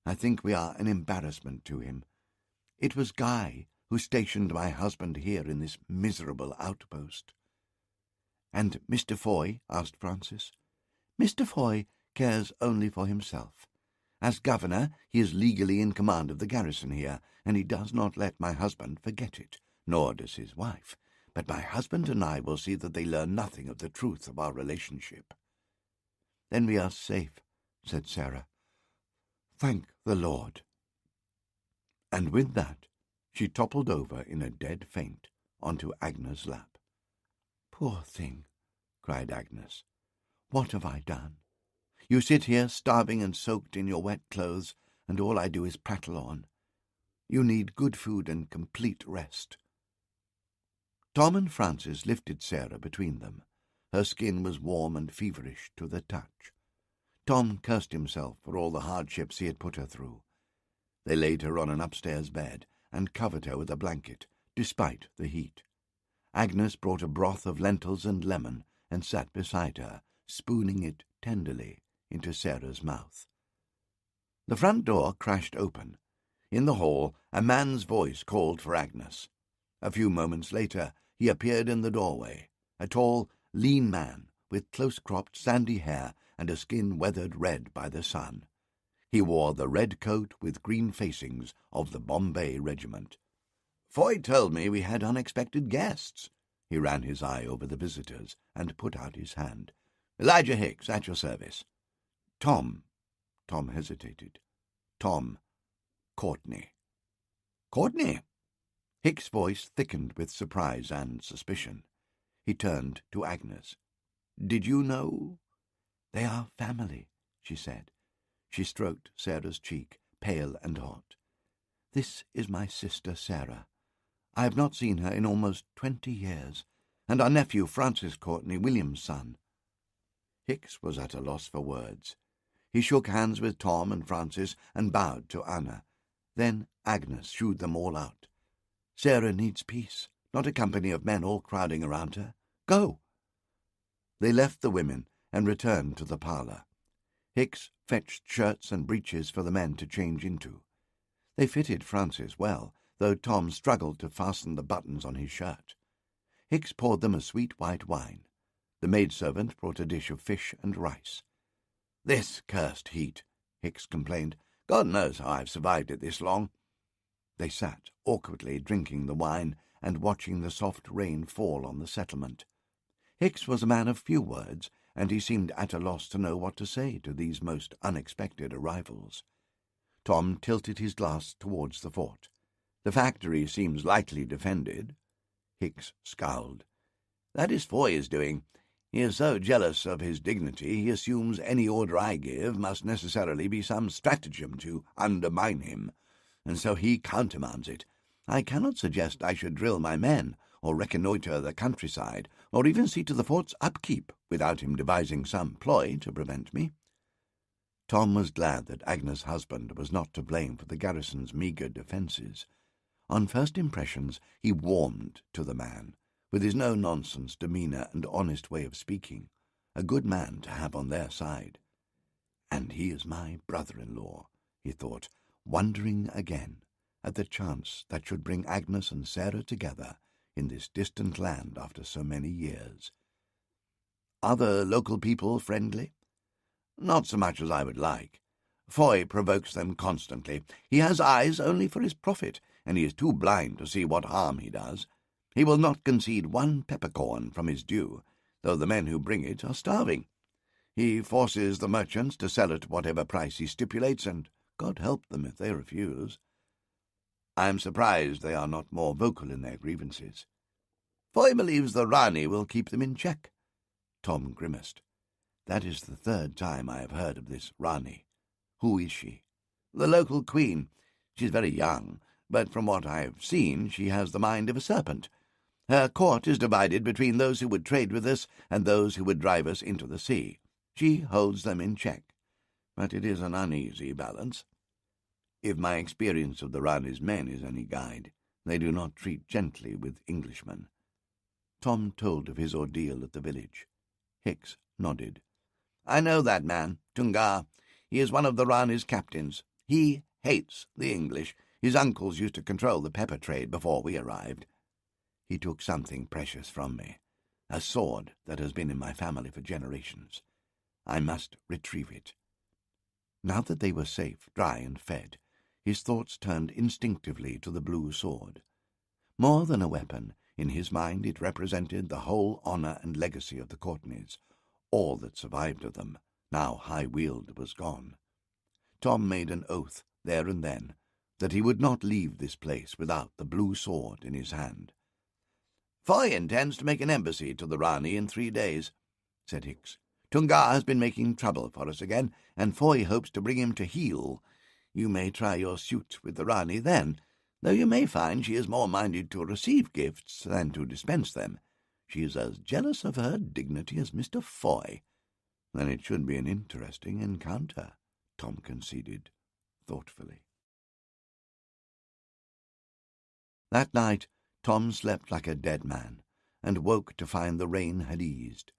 I think we are an embarrassment to him. It was Guy who stationed my husband here in this miserable outpost." "And Mr. Foy?" asked Francis. "Mr. Foy cares only for himself. As governor, he is legally in command of the garrison here, and he does not let my husband forget it, nor does his wife. But my husband and I will see that they learn nothing of the truth of our relationship." "Then we are safe," said Sarah. "Thank the Lord." And with that, she toppled over in a dead faint onto Agnes' lap. "Poor thing," cried Agnes. "What have I done? You sit here starving and soaked in your wet clothes, and all I do is prattle on. You need good food and complete rest." Tom and Francis lifted Sarah between them. Her skin was warm and feverish to the touch. Tom cursed himself for all the hardships he had put her through. They laid her on an upstairs bed and covered her with a blanket, despite the heat. Agnes brought a broth of lentils and lemon and sat beside her, spooning it tenderly into Sarah's mouth. The front door crashed open. In the hall, a man's voice called for Agnes. A few moments later, he appeared in the doorway, a tall, lean man with close-cropped sandy hair and a skin weathered red by the sun. He wore the red coat with green facings of the Bombay regiment. "Foy told me we had unexpected guests." He ran his eye over the visitors and put out his hand. "Elijah Hicks, at your service." Tom hesitated. "Tom Courtney." "Courtney?" Hicks' voice thickened with surprise and suspicion. He turned to Agnes. "Did you know?" "They are family," she said. She stroked Sarah's cheek, pale and hot. "This is my sister Sarah. I have not seen her in almost 20 years, and our nephew Francis Courtney, William's son." Hicks was at a loss for words. He shook hands with Tom and Francis and bowed to Anna. Then Agnes shooed them all out. "Sarah needs peace, not a company of men all crowding around her. Go!" They left the women and returned to the parlour. Hicks fetched shirts and breeches for the men to change into. They fitted Francis well, though Tom struggled to fasten the buttons on his shirt. Hicks poured them a sweet white wine. The maidservant brought a dish of fish and rice. "This cursed heat," Hicks complained. "God knows how I've survived it this long." They sat awkwardly drinking the wine, and watching the soft rain fall on the settlement. Hicks was a man of few words, and he seemed at a loss to know what to say to these most unexpected arrivals. Tom tilted his glass towards the fort. "The factory seems lightly defended." Hicks scowled. "That is Foy's doing. He is so jealous of his dignity, he assumes any order I give must necessarily be some stratagem to undermine him, and so he countermands it. I cannot suggest I should drill my men, or reconnoitre the countryside, or even see to the fort's upkeep, without him devising some ploy to prevent me." Tom was glad that Agnes' husband was not to blame for the garrison's meagre defences. On first impressions he warmed to the man, with his no-nonsense demeanour and honest way of speaking, a good man to have on their side. "And he is my brother-in-law," he thought, wondering again at the chance that should bring Agnes and Sarah together in this distant land after so many years. "Are the local people friendly?" "Not so much as I would like. Foy provokes them constantly. He has eyes only for his profit, and he is too blind to see what harm he does. He will not concede one peppercorn from his due, though the men who bring it are starving. He forces the merchants to sell at whatever price he stipulates, and God help them if they refuse. I am surprised they are not more vocal in their grievances. Foy believes the Rani will keep them in check." Tom grimaced. "That is the third time I have heard of this Rani. Who is she?" "The local queen. She is very young, but from what I have seen she has the mind of a serpent. Her court is divided between those who would trade with us and those who would drive us into the sea. She holds them in check, but it is an uneasy balance. If my experience of the Rani's men is any guide, they do not treat gently with Englishmen." Tom told of his ordeal at the village. Hicks nodded. "I know that man, Tungar. He is one of the Rani's captains. He hates the English. His uncles used to control the pepper trade before we arrived. He took something precious from me, a sword that has been in my family for generations. I must retrieve it." Now that they were safe, dry, and fed, his thoughts turned instinctively to the blue sword. More than a weapon, in his mind it represented the whole honour and legacy of the Courtneys, all that survived of them, now High Weald was gone. Tom made an oath, there and then, that he would not leave this place without the blue sword in his hand. "Foy intends to make an embassy to the Rani in 3 days," said Hicks. "Tungar has been making trouble for us again, and Foy hopes to bring him to heel. You may try your suit with the Rani then, though you may find she is more minded to receive gifts than to dispense them. She is as jealous of her dignity as Mr. Foy." "Then it should be an interesting encounter," Tom conceded, thoughtfully. That night Tom slept like a dead man, and woke to find the rain had eased.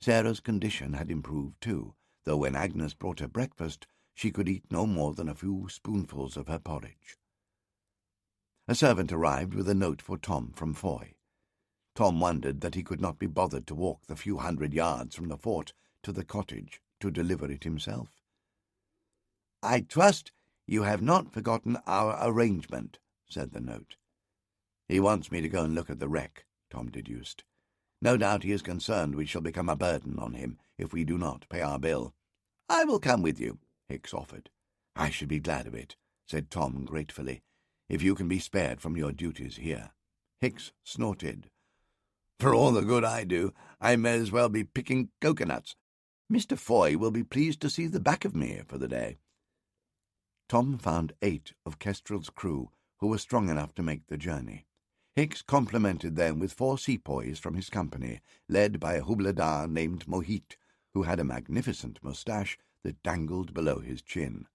Sarah's condition had improved too, though when Agnes brought her breakfast she could eat no more than a few spoonfuls of her porridge. A servant arrived with a note for Tom from Foy. Tom wondered that he could not be bothered to walk the few 100 yards from the fort to the cottage to deliver it himself. "I trust you have not forgotten our arrangement," said the note. "He wants me to go and look at the wreck," Tom deduced. "No doubt he is concerned we shall become a burden on him if we do not pay our bill." "I will come with you," Hicks offered. "I should be glad of it," said Tom gratefully, "if you can be spared from your duties here." Hicks snorted. "For all the good I do, I may as well be picking coconuts. Mr. Foy will be pleased to see the back of me for the day." Tom found 8 of Kestrel's crew who were strong enough to make the journey. Hicks complimented them with 4 sepoys from his company, led by a hubladar named Mohit, who had a magnificent moustache that dangled below his chin.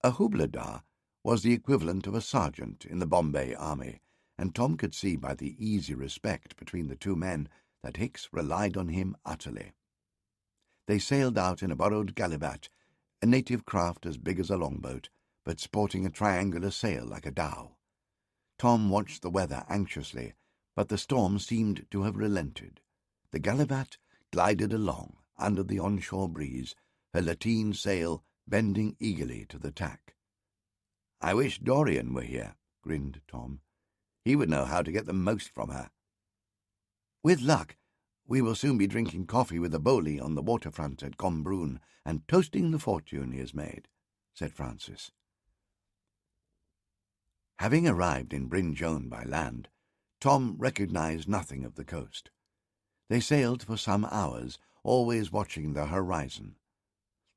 A hubladar was the equivalent of a sergeant in the Bombay army, and Tom could see by the easy respect between the 2 men that Hicks relied on him utterly. They sailed out in a borrowed galivat, a native craft as big as a longboat, but sporting a triangular sail like a dhow. Tom watched the weather anxiously, but the storm seemed to have relented. The galivat glided along under the onshore breeze, her lateen sail bending eagerly to the tack. "I wish Dorian were here," grinned Tom. He would know how to get the most from her. With luck, we will soon be drinking coffee with a bowlie on the waterfront at Gombrun and toasting the fortune he has made, said Francis. Having arrived in Bryn Joan by land, Tom recognized nothing of the coast. They sailed for some hours, always watching the horizon.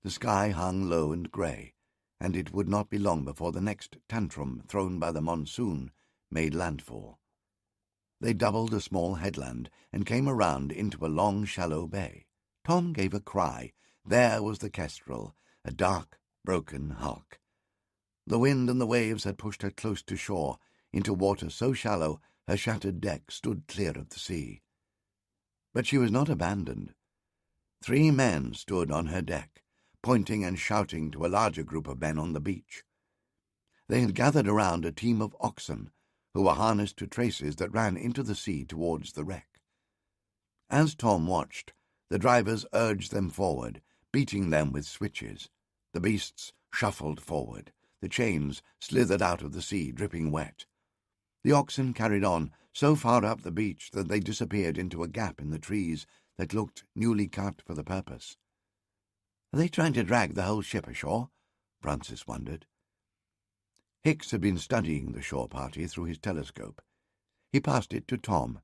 The sky hung low and grey, and it would not be long before the next tantrum thrown by the monsoon made landfall. They doubled a small headland and came around into a long, shallow bay. Tom gave a cry. There was the Kestrel, a dark, broken hulk. The wind and the waves had pushed her close to shore, into water so shallow her shattered deck stood clear of the sea. But she was not abandoned. 3 men stood on her deck, pointing and shouting to a larger group of men on the beach. They had gathered around a team of oxen, who were harnessed to traces that ran into the sea towards the wreck. As Tom watched, the drivers urged them forward, beating them with switches. The beasts shuffled forward. The chains slithered out of the sea, dripping wet. The oxen carried on so far up the beach that they disappeared into a gap in the trees that looked newly cut for the purpose. Are they trying to drag the whole ship ashore? Francis wondered. Hicks had been studying the shore party through his telescope. He passed it to Tom.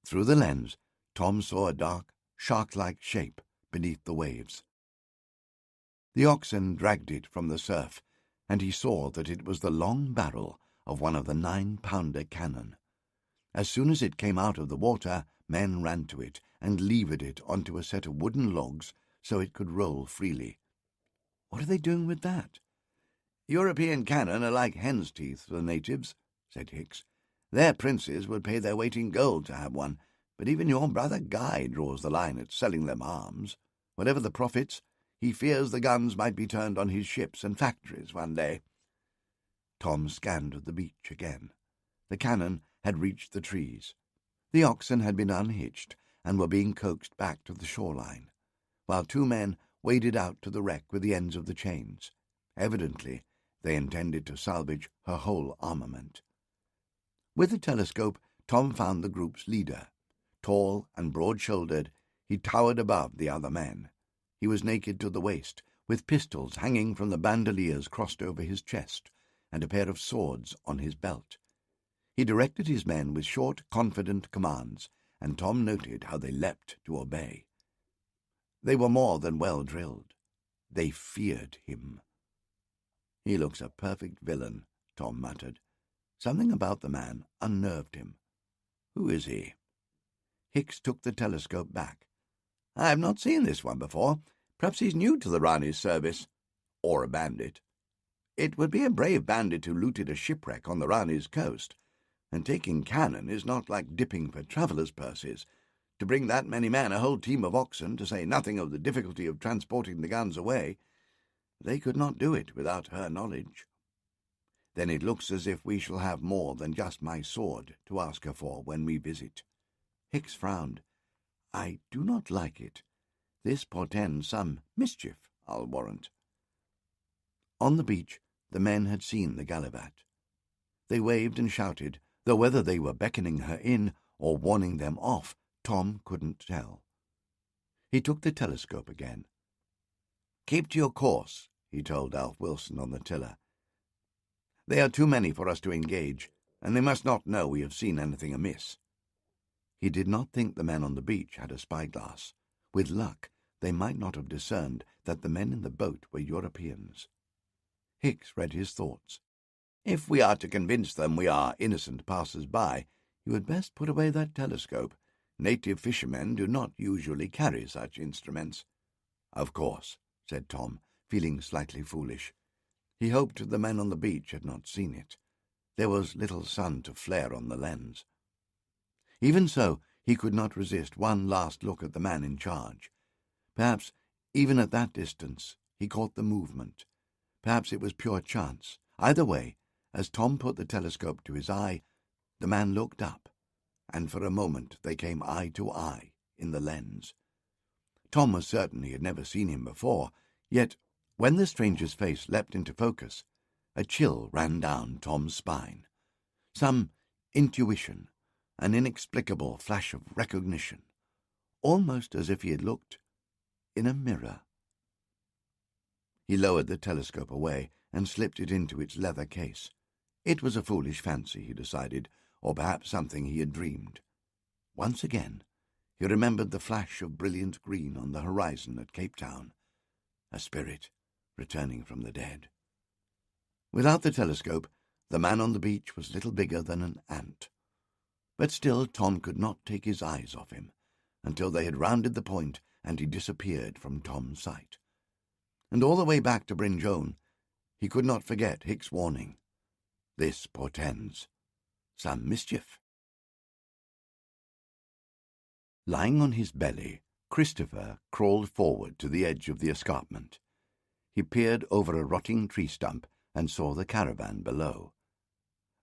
Through the lens, Tom saw a dark, shark-like shape beneath the waves. The oxen dragged it from the surf, and he saw that it was the long barrel of one of the 9-pounder cannon. As soon as it came out of the water, men ran to it and levered it onto a set of wooden logs so it could roll freely. What are they doing with that? European cannon are like hen's teeth for the natives, said Hicks. Their princes would pay their weight in gold to have one, but even your brother Guy draws the line at selling them arms. Whatever the profits, he fears the guns might be turned on his ships and factories one day. Tom scanned the beach again. The cannon had reached the trees. The oxen had been unhitched and were being coaxed back to the shoreline, while 2 men waded out to the wreck with the ends of the chains. Evidently, they intended to salvage her whole armament. With the telescope, Tom found the group's leader. Tall and broad-shouldered, he towered above the other men. He was naked to the waist, with pistols hanging from the bandoliers crossed over his chest, and a pair of swords on his belt. He directed his men with short, confident commands, and Tom noted how they leapt to obey. They were more than well drilled. They feared him. He looks a perfect villain, Tom muttered. Something about the man unnerved him. Who is he? Hicks took the telescope back. I have not seen this one before. Perhaps he's new to the Rani's service. Or a bandit. It would be a brave bandit who looted a shipwreck on the Rani's coast, and taking cannon is not like dipping for travellers' purses. To bring that many men, a whole team of oxen, to say nothing of the difficulty of transporting the guns away, they could not do it without her knowledge. Then it looks as if we shall have more than just my sword to ask her for when we visit. Hicks frowned. I do not like it. This portends some mischief, I'll warrant. On the beach, the men had seen the Galivat. They waved and shouted, though whether they were beckoning her in or warning them off, Tom couldn't tell. He took the telescope again. Keep to your course, he told Alf Wilson on the tiller. They are too many for us to engage, and they must not know we have seen anything amiss. He did not think the men on the beach had a spyglass. With luck, they might not have discerned that the men in the boat were Europeans. Hicks read his thoughts. If we are to convince them we are innocent passers-by, you had best put away that telescope. Native fishermen do not usually carry such instruments. Of course, said Tom, feeling slightly foolish. He hoped the men on the beach had not seen it. There was little sun to flare on the lens. Even so, he could not resist one last look at the man in charge. Perhaps, even at that distance, he caught the movement. Perhaps it was pure chance. Either way, as Tom put the telescope to his eye, the man looked up, and for a moment they came eye to eye in the lens. Tom was certain he had never seen him before, yet when the stranger's face leapt into focus, a chill ran down Tom's spine. Some Intuition, an inexplicable flash of recognition, almost as if he had looked in a mirror. He lowered the telescope away and slipped it into its leather case. It was a foolish fancy, he decided, or perhaps something he had dreamed. Once again, he remembered the flash of brilliant green on the horizon at Cape Town. A spirit returning from the dead. Without the telescope, the man on the beach was little bigger than an ant. But still Tom could not take his eyes off him, until they had rounded the point and he disappeared from Tom's sight. And all the way back to Bryn Joan, he could not forget Hick's warning. This portends some mischief. Lying on his belly, Christopher crawled forward to the edge of the escarpment. He peered over a rotting tree stump and saw the caravan below.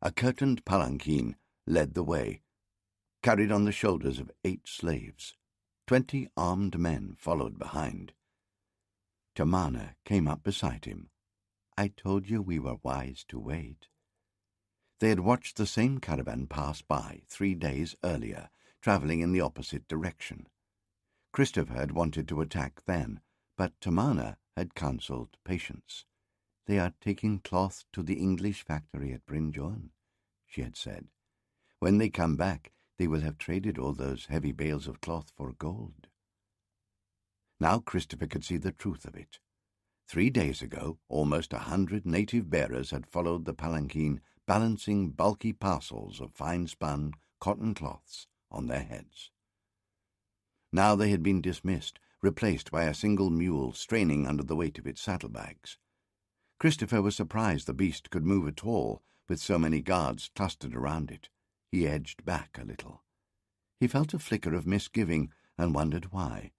A curtained palanquin led the way, carried on the shoulders of 8 slaves. 20 armed men followed behind. Tamana came up beside him. I told you we were wise to wait. They had watched the same caravan pass by 3 days earlier, travelling in the opposite direction. Christopher had wanted to attack then, but Tamana had counselled patience. They are taking cloth to the English factory at Bryn Joan, she had said. When they come back, they will have traded all those heavy bales of cloth for gold. Now Christopher could see the truth of it. 3 days ago, almost 100 native bearers had followed the palanquin, balancing bulky parcels of fine-spun cotton cloths on their heads. Now they had been dismissed, replaced by a single mule straining under the weight of its saddlebags. Christopher was surprised the beast could move at all, with so many guards clustered around it. He edged back a little. He felt a flicker of misgiving and wondered why.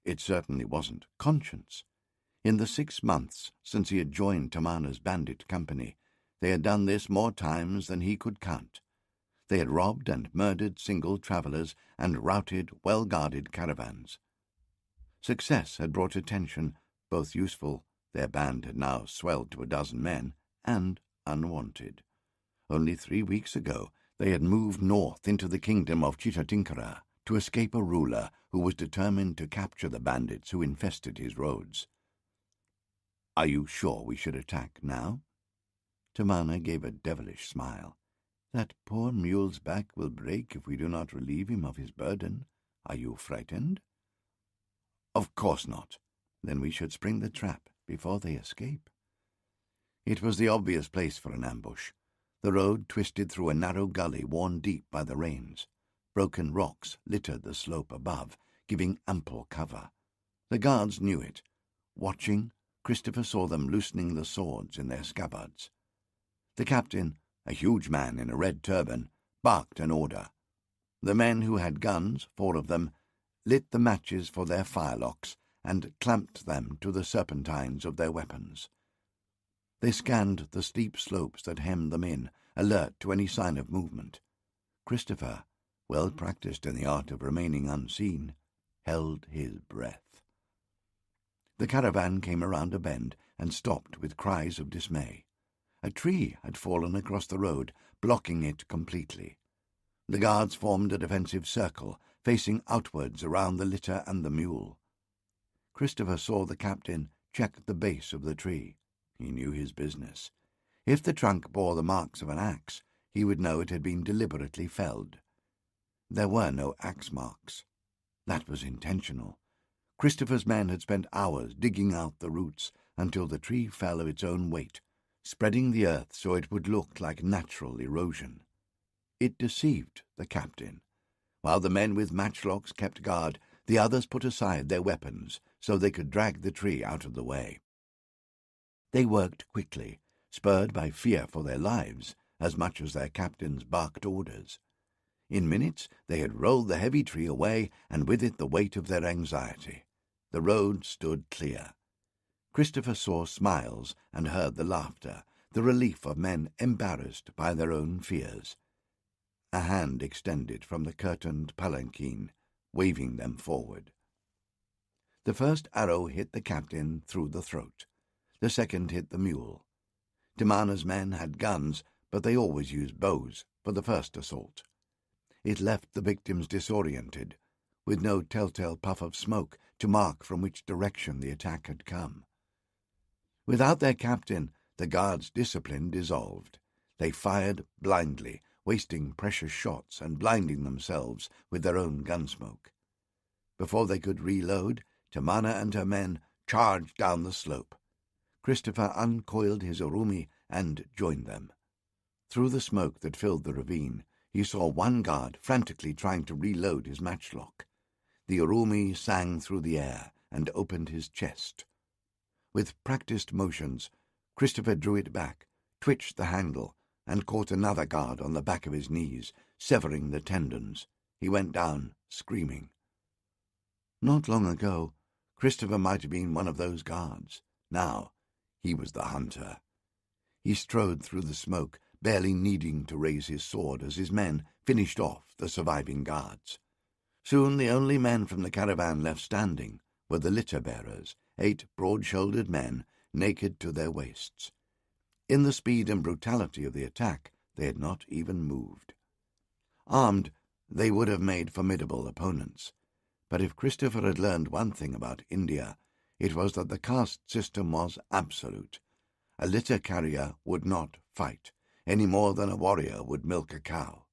It certainly wasn't conscience. In the 6 months since he had joined Tamana's bandit company, they had done this more times than he could count. They had robbed and murdered single travellers and routed well-guarded caravans. Success had brought attention, both useful, their band had now swelled to 12 men, and unwanted. Only 3 weeks ago they had moved north into the kingdom of Chitatinkara to escape a ruler who was determined to capture the bandits who infested his roads. Are you sure we should attack now? Tamana gave a devilish smile. That poor mule's back will break if we do not relieve him of his burden. Are you frightened? Of course not. Then we should spring the trap before they escape. It was the obvious place for an ambush. The road twisted through a narrow gully worn deep by the rains. Broken rocks littered the slope above, giving ample cover. The guards knew it. Watching, Christopher saw them loosening the swords in their scabbards. The captain, a huge man in a red turban, barked an order. The men who had guns, 4 of them, lit the matches for their firelocks and clamped them to the serpentines of their weapons. They scanned the steep slopes that hemmed them in, alert to any sign of movement. Christopher, well practiced in the art of remaining unseen, held his breath. The caravan came around a bend and stopped with cries of dismay. A tree had fallen across the road, blocking it completely. The guards formed a defensive circle, facing outwards around the litter and the mule. Christopher saw the captain check the base of the tree. He knew his business. If the trunk bore the marks of an axe, he would know it had been deliberately felled. There were no axe marks. That was intentional. Christopher's men had spent hours digging out the roots until the tree fell of its own weight, spreading the earth so it would look like natural erosion. It deceived the captain. While the men with matchlocks kept guard, the others put aside their weapons so they could drag the tree out of the way. They worked quickly, spurred by fear for their lives as much as their captain's barked orders. In minutes they had rolled the heavy tree away, and with it the weight of their anxiety. The road stood clear. Christopher saw smiles and heard the laughter, the relief of men embarrassed by their own fears. A hand extended from the curtained palanquin, waving them forward. The first arrow hit the captain through the throat. The second hit the mule. Tamana's men had guns, but they always used bows for the first assault. It left the victims disoriented, with no telltale puff of smoke to mark from which direction the attack had come. Without their captain, the guards' discipline dissolved. They fired blindly, wasting precious shots and blinding themselves with their own gunsmoke. Before they could reload, Tamana and her men charged down the slope. Christopher uncoiled his urumi and joined them. Through the smoke that filled the ravine, he saw one guard frantically trying to reload his matchlock. The urumi sang through the air and opened his chest. With practiced motions, Christopher drew it back, twitched the handle, and caught another guard on the back of his knees, severing the tendons. He went down, screaming. Not long ago, Christopher might have been one of those guards. Now, he was the hunter. He strode through the smoke, barely needing to raise his sword as his men finished off the surviving guards. Soon the only men from the caravan left standing were the litter-bearers, 8 broad-shouldered men, naked to their waists. In the speed and brutality of the attack, they had not even moved. Armed, they would have made formidable opponents. But if Christopher had learned one thing about India, it was that the caste system was absolute. A litter carrier would not fight, any more than a warrior would milk a cow.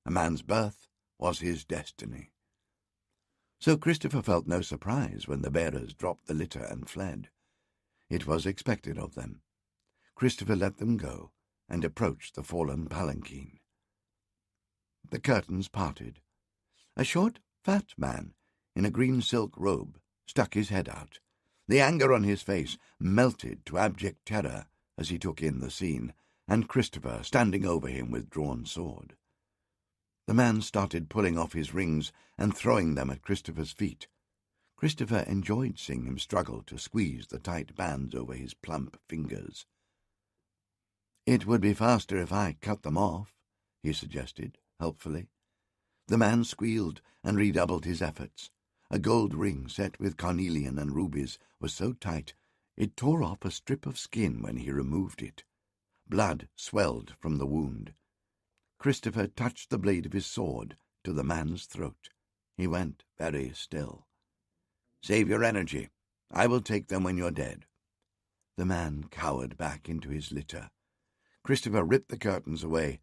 A man's birth was his destiny. So Christopher felt no surprise when the bearers dropped the litter and fled. It was expected of them. Christopher let them go and approached the fallen palanquin. The curtains parted. A short, fat man in a green silk robe stuck his head out. The anger on his face melted to abject terror as he took in the scene, and Christopher standing over him with drawn sword. The man started pulling off his rings and throwing them at Christopher's feet. Christopher enjoyed seeing him struggle to squeeze the tight bands over his plump fingers. "It would be faster if I cut them off," he suggested, helpfully. The man squealed and redoubled his efforts. A gold ring set with carnelian and rubies was so tight it tore off a strip of skin when he removed it. Blood swelled from the wound. Christopher touched the blade of his sword to the man's throat. He went very still. "Save your energy. I will take them when you're dead." The man cowered back into his litter. Christopher ripped the curtains away,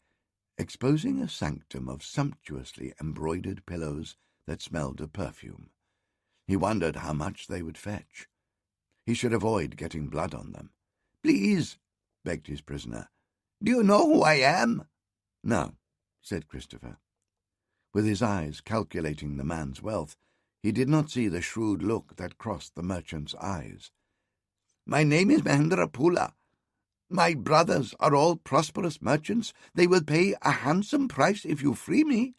exposing a sanctum of sumptuously embroidered pillows that smelled of perfume. He wondered how much they would fetch. He should avoid getting blood on them. "Please," begged his prisoner, "do you know who I am?" "No," said Christopher. With his eyes calculating the man's wealth, he did not see the shrewd look that crossed the merchant's eyes. "My name is Mahendrapula. My brothers are all prosperous merchants. They will pay a handsome price if you free me."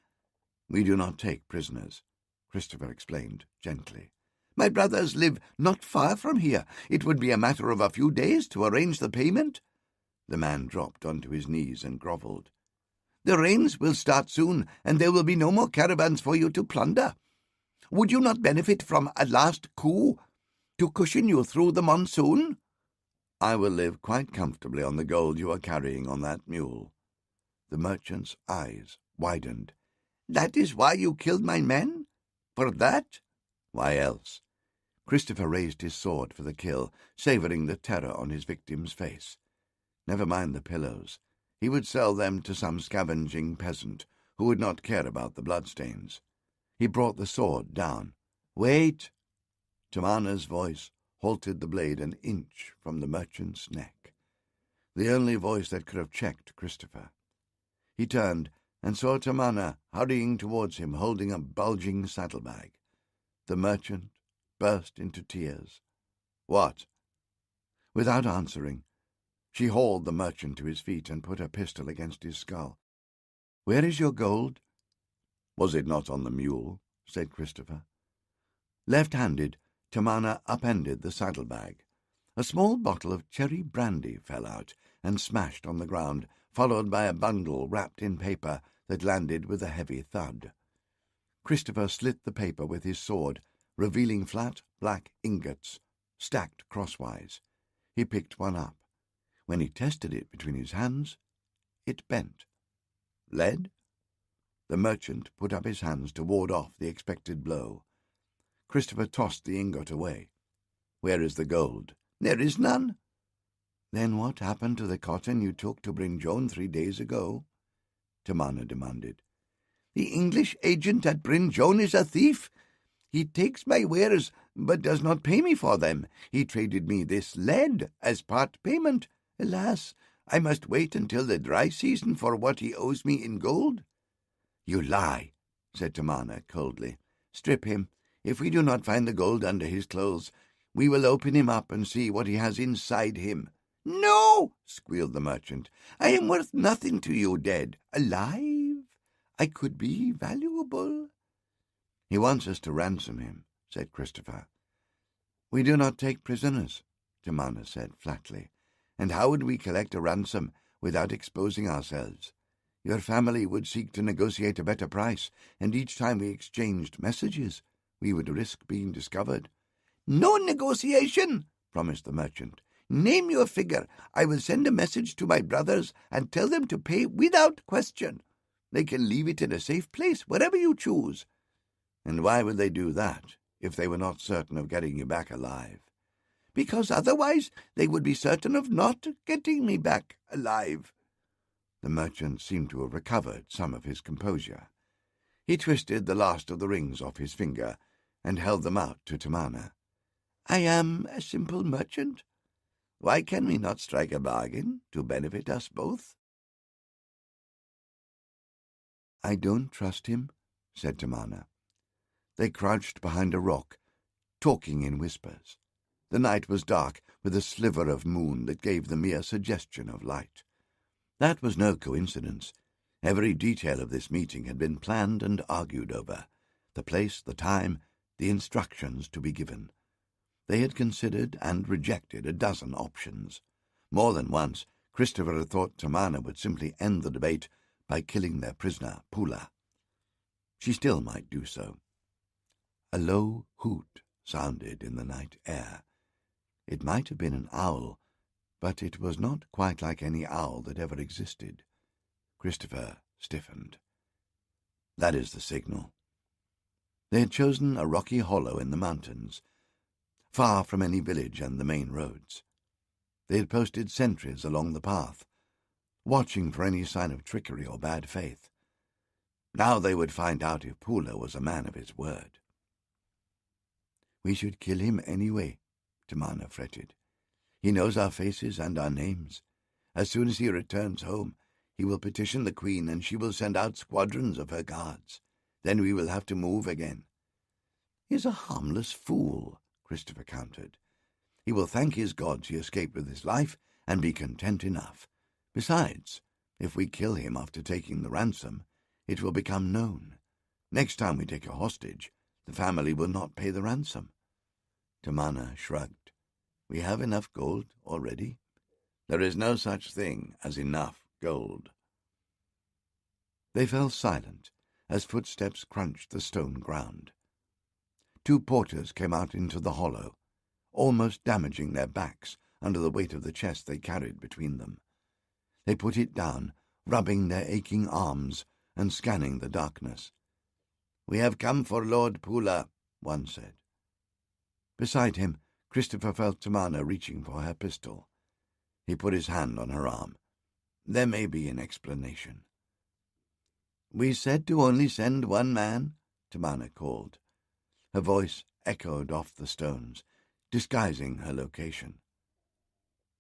"We do not take prisoners," Christopher explained gently. "My brothers live not far from here. It would be a matter of a few days to arrange the payment." The man dropped onto his knees and grovelled. "The rains will start soon, and there will be no more caravans for you to plunder. Would you not benefit from a last coup to cushion you through the monsoon?" "I will live quite comfortably on the gold you are carrying on that mule." The merchant's eyes widened. "That is why you killed my men? For that?" "Why else?" Christopher raised his sword for the kill, savouring the terror on his victim's face. Never mind the pillows. He would sell them to some scavenging peasant who would not care about the bloodstains. He brought the sword down. "Wait!" Tamana's voice halted the blade an inch from the merchant's neck, the only voice that could have checked Christopher. He turned and saw Tamana hurrying towards him, holding a bulging saddlebag. The merchant burst into tears. "What?" Without answering, she hauled the merchant to his feet and put her pistol against his skull. "Where is your gold?" "Was it not on the mule?" said Christopher. Left-handed, Tamana upended the saddlebag. A small bottle of cherry brandy fell out and smashed on the ground, followed by a bundle wrapped in paper that landed with a heavy thud. Christopher slit the paper with his sword, revealing flat black ingots, stacked crosswise. He picked one up. When he tested it between his hands, It bent. Lead? The merchant put up his hands to ward off the expected blow. Christopher tossed the ingot away. Where is the gold? There is none. Then what happened to the cotton you took to bring Joan 3 days ago? Tamana demanded. The English agent at Bryn Joan is a thief. He takes my wares, but does not pay me for them. He traded me this lead as part payment. Alas, I must wait until the dry season for what he owes me in gold. You lie, said Tamana coldly. Strip him. If we do not find the gold under his clothes, we will open him up and see what he has inside him. No, squealed the merchant. I am worth nothing to you dead. Alive, I could be valuable. He wants us to ransom him, said Christopher. We do not take prisoners, Tamana said flatly. And how would we collect a ransom without exposing ourselves? Your family would seek to negotiate a better price, and each time we exchanged messages, we would risk being discovered. No negotiation, promised the merchant. Name your figure. I will send a message to my brothers and tell them to pay without question. They can leave it in a safe place, wherever you choose. And why would they do that, if they were not certain of getting you back alive? Because otherwise they would be certain of not getting me back alive. The merchant seemed to have recovered some of his composure. He twisted the last of the rings off his finger and held them out to Tamana. I am a simple merchant. Why can we not strike a bargain to benefit us both? I don't trust him, said Tamana. They crouched behind a rock, talking in whispers. The night was dark, with a sliver of moon that gave the mere suggestion of light. That was no coincidence. Every detail of this meeting had been planned and argued over. The place, the time, the instructions to be given. They had considered and rejected a dozen options. More than once, Christopher had thought Tamana would simply end the debate by killing their prisoner, Pula. She still might do so. A low hoot sounded in the night air. It might have been an owl, but it was not quite like any owl that ever existed. Christopher stiffened. That is the signal. They had chosen a rocky hollow in the mountains, far from any village and the main roads. They had posted sentries along the path, watching for any sign of trickery or bad faith. Now they would find out if Pula was a man of his word. We should kill him anyway, Tamana fretted. He knows our faces and our names. As soon as he returns home, he will petition the Queen, and she will send out squadrons of her guards. Then we will have to move again. He is a harmless fool, Christopher countered. He will thank his gods he escaped with his life and be content enough. Besides, if we kill him after taking the ransom, it will become known. Next time we take a hostage, the family will not pay the ransom. Tamana shrugged. We have enough gold already. There is no such thing as enough gold. They fell silent as footsteps crunched the stone ground. 2 porters came out into the hollow, almost damaging their backs under the weight of the chest they carried between them. They put it down, rubbing their aching arms and scanning the darkness. We have come for Lord Pula, one said. Beside him, Christopher felt Tamana reaching for her pistol. He put his hand on her arm. There may be an explanation. We said to only send 1 man, Tamana called. Her voice echoed off the stones, disguising her location.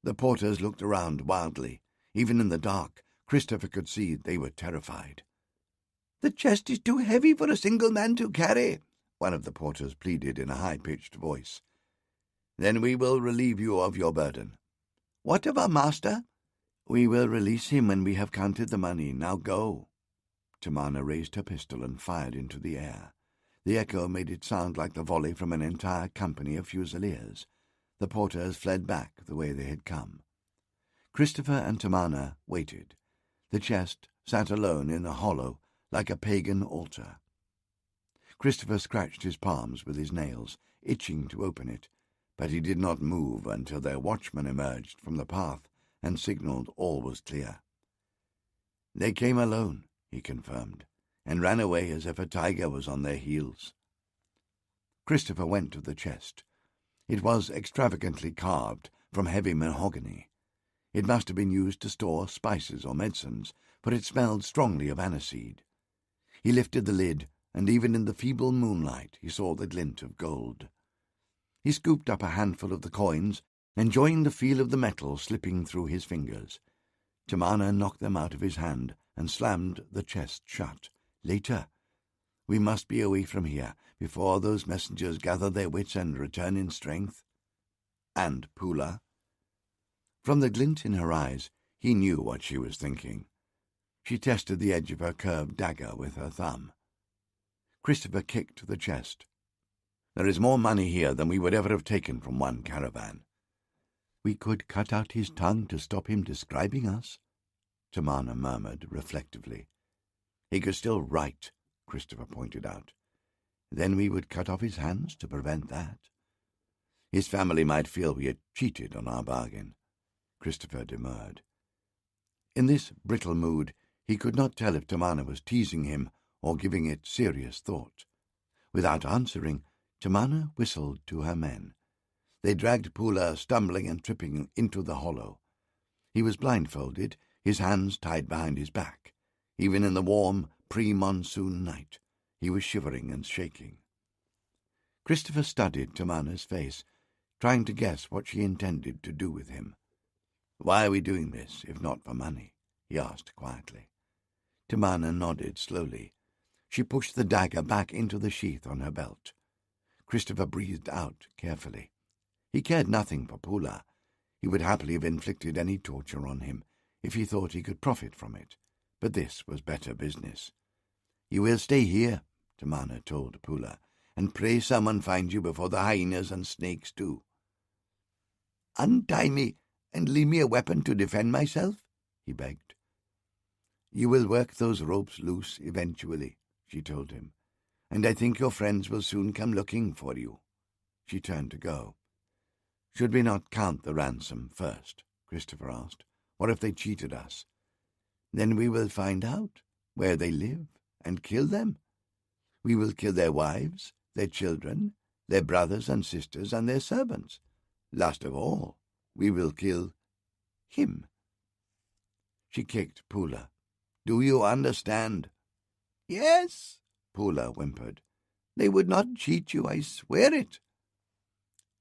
The porters looked around wildly. Even in the dark, Christopher could see they were terrified. The chest is too heavy for a single man to carry, one of the porters pleaded in a high-pitched voice. Then we will relieve you of your burden. What of our master? We will release him when we have counted the money. Now go. Tamana raised her pistol and fired into the air. The echo made it sound like the volley from an entire company of fusiliers. The porters fled back the way they had come. Christopher and Tamana waited. The chest sat alone in a hollow like a pagan altar. Christopher scratched his palms with his nails, itching to open it, but he did not move until their watchman emerged from the path and signaled all was clear. They came alone, he confirmed, and ran away as if a tiger was on their heels. Christopher went to the chest. It was extravagantly carved from heavy mahogany. It must have been used to store spices or medicines, for it smelled strongly of aniseed. He lifted the lid, and even in the feeble moonlight he saw the glint of gold. He scooped up a handful of the coins, enjoying the feel of the metal slipping through his fingers. Tamana knocked them out of his hand and slammed the chest shut. Later. We must be away from here before those messengers gather their wits and return in strength. And Pula? From the glint in her eyes, he knew what she was thinking. She tested the edge of her curved dagger with her thumb. Christopher kicked the chest. There is more money here than we would ever have taken from one caravan. We could cut out his tongue to stop him describing us, Tamana murmured reflectively. He could still write, Christopher pointed out. Then we would cut off his hands to prevent that. His family might feel we had cheated on our bargain, Christopher demurred. In this brittle mood, he could not tell if Tamana was teasing him or giving it serious thought. Without answering, Tamana whistled to her men. They dragged Pula stumbling and tripping into the hollow. He was blindfolded, his hands tied behind his back. Even in the warm, pre-monsoon night, he was shivering and shaking. Christopher studied Tamana's face, trying to guess what she intended to do with him. "Why are we doing this, if not for money?" he asked quietly. Tamana nodded slowly. She pushed the dagger back into the sheath on her belt. Christopher breathed out carefully. He cared nothing for Pula. He would happily have inflicted any torture on him if he thought he could profit from it, but this was better business. "You will stay here," Tamana told Pula, "and pray someone finds you before the hyenas and snakes do." "Untie me and leave me a weapon to defend myself," he begged. "You will work those ropes loose eventually," she told him, "and I think your friends will soon come looking for you." She turned to go. "Should we not count the ransom first?" Christopher asked. "What if they cheated us?" "Then we will find out where they live and kill them. We will kill their wives, their children, their brothers and sisters, and their servants. Last of all, we will kill him." She kicked Pula. "Do you understand?" "Yes," Pula whimpered. "They would not cheat you, I swear it."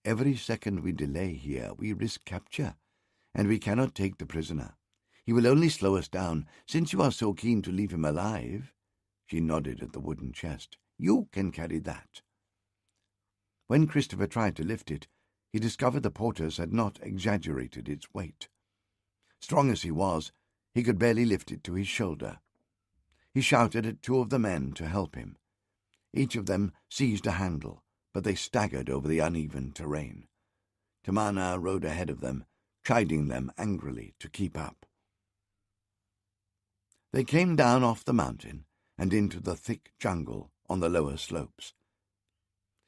"Every second we delay here, we risk capture, and we cannot take the prisoner. He will only slow us down, since you are so keen to leave him alive." She nodded at the wooden chest. "You can carry that." When Christopher tried to lift it, he discovered the porters had not exaggerated its weight. Strong as he was, he could barely lift it to his shoulder. He shouted at two of the men to help him. Each of them seized a handle, but they staggered over the uneven terrain. Tamana rode ahead of them, chiding them angrily to keep up. They came down off the mountain and into the thick jungle on the lower slopes.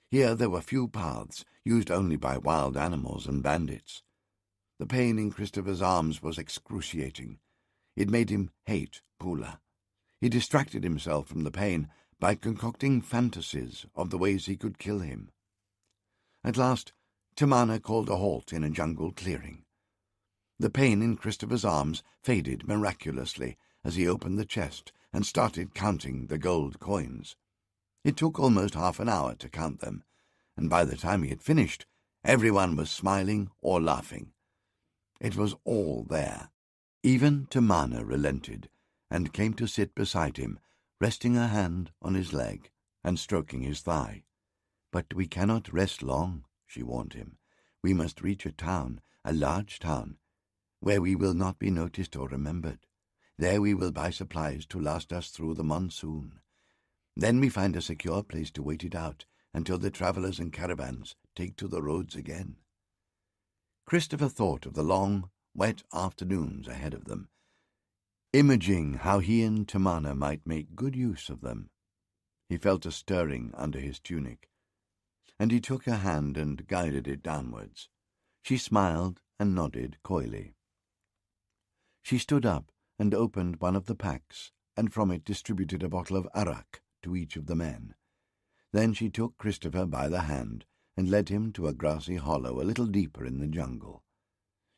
Here there were few paths, used only by wild animals and bandits. The pain in Christopher's arms was excruciating. It made him hate Pula. He distracted himself from the pain by concocting fantasies of the ways he could kill him. At last, Tamana called a halt in a jungle clearing. The pain in Christopher's arms faded miraculously as he opened the chest and started counting the gold coins. It took almost half an hour to count them, and by the time he had finished, everyone was smiling or laughing. It was all there. Even Tamana relented and came to sit beside him, resting her hand on his leg and stroking his thigh. "But we cannot rest long," she warned him. "We must reach a town, a large town, where we will not be noticed or remembered. There we will buy supplies to last us through the monsoon. Then we find a secure place to wait it out until the travellers and caravans take to the roads again." Christopher thought of the long, wet afternoons ahead of them, imaging how he and Tamana might make good use of them. He felt a stirring under his tunic, and he took her hand and guided it downwards. She smiled and nodded coyly. She stood up and opened one of the packs, and from it distributed a bottle of arrack to each of the men. Then she took Christopher by the hand and led him to a grassy hollow a little deeper in the jungle.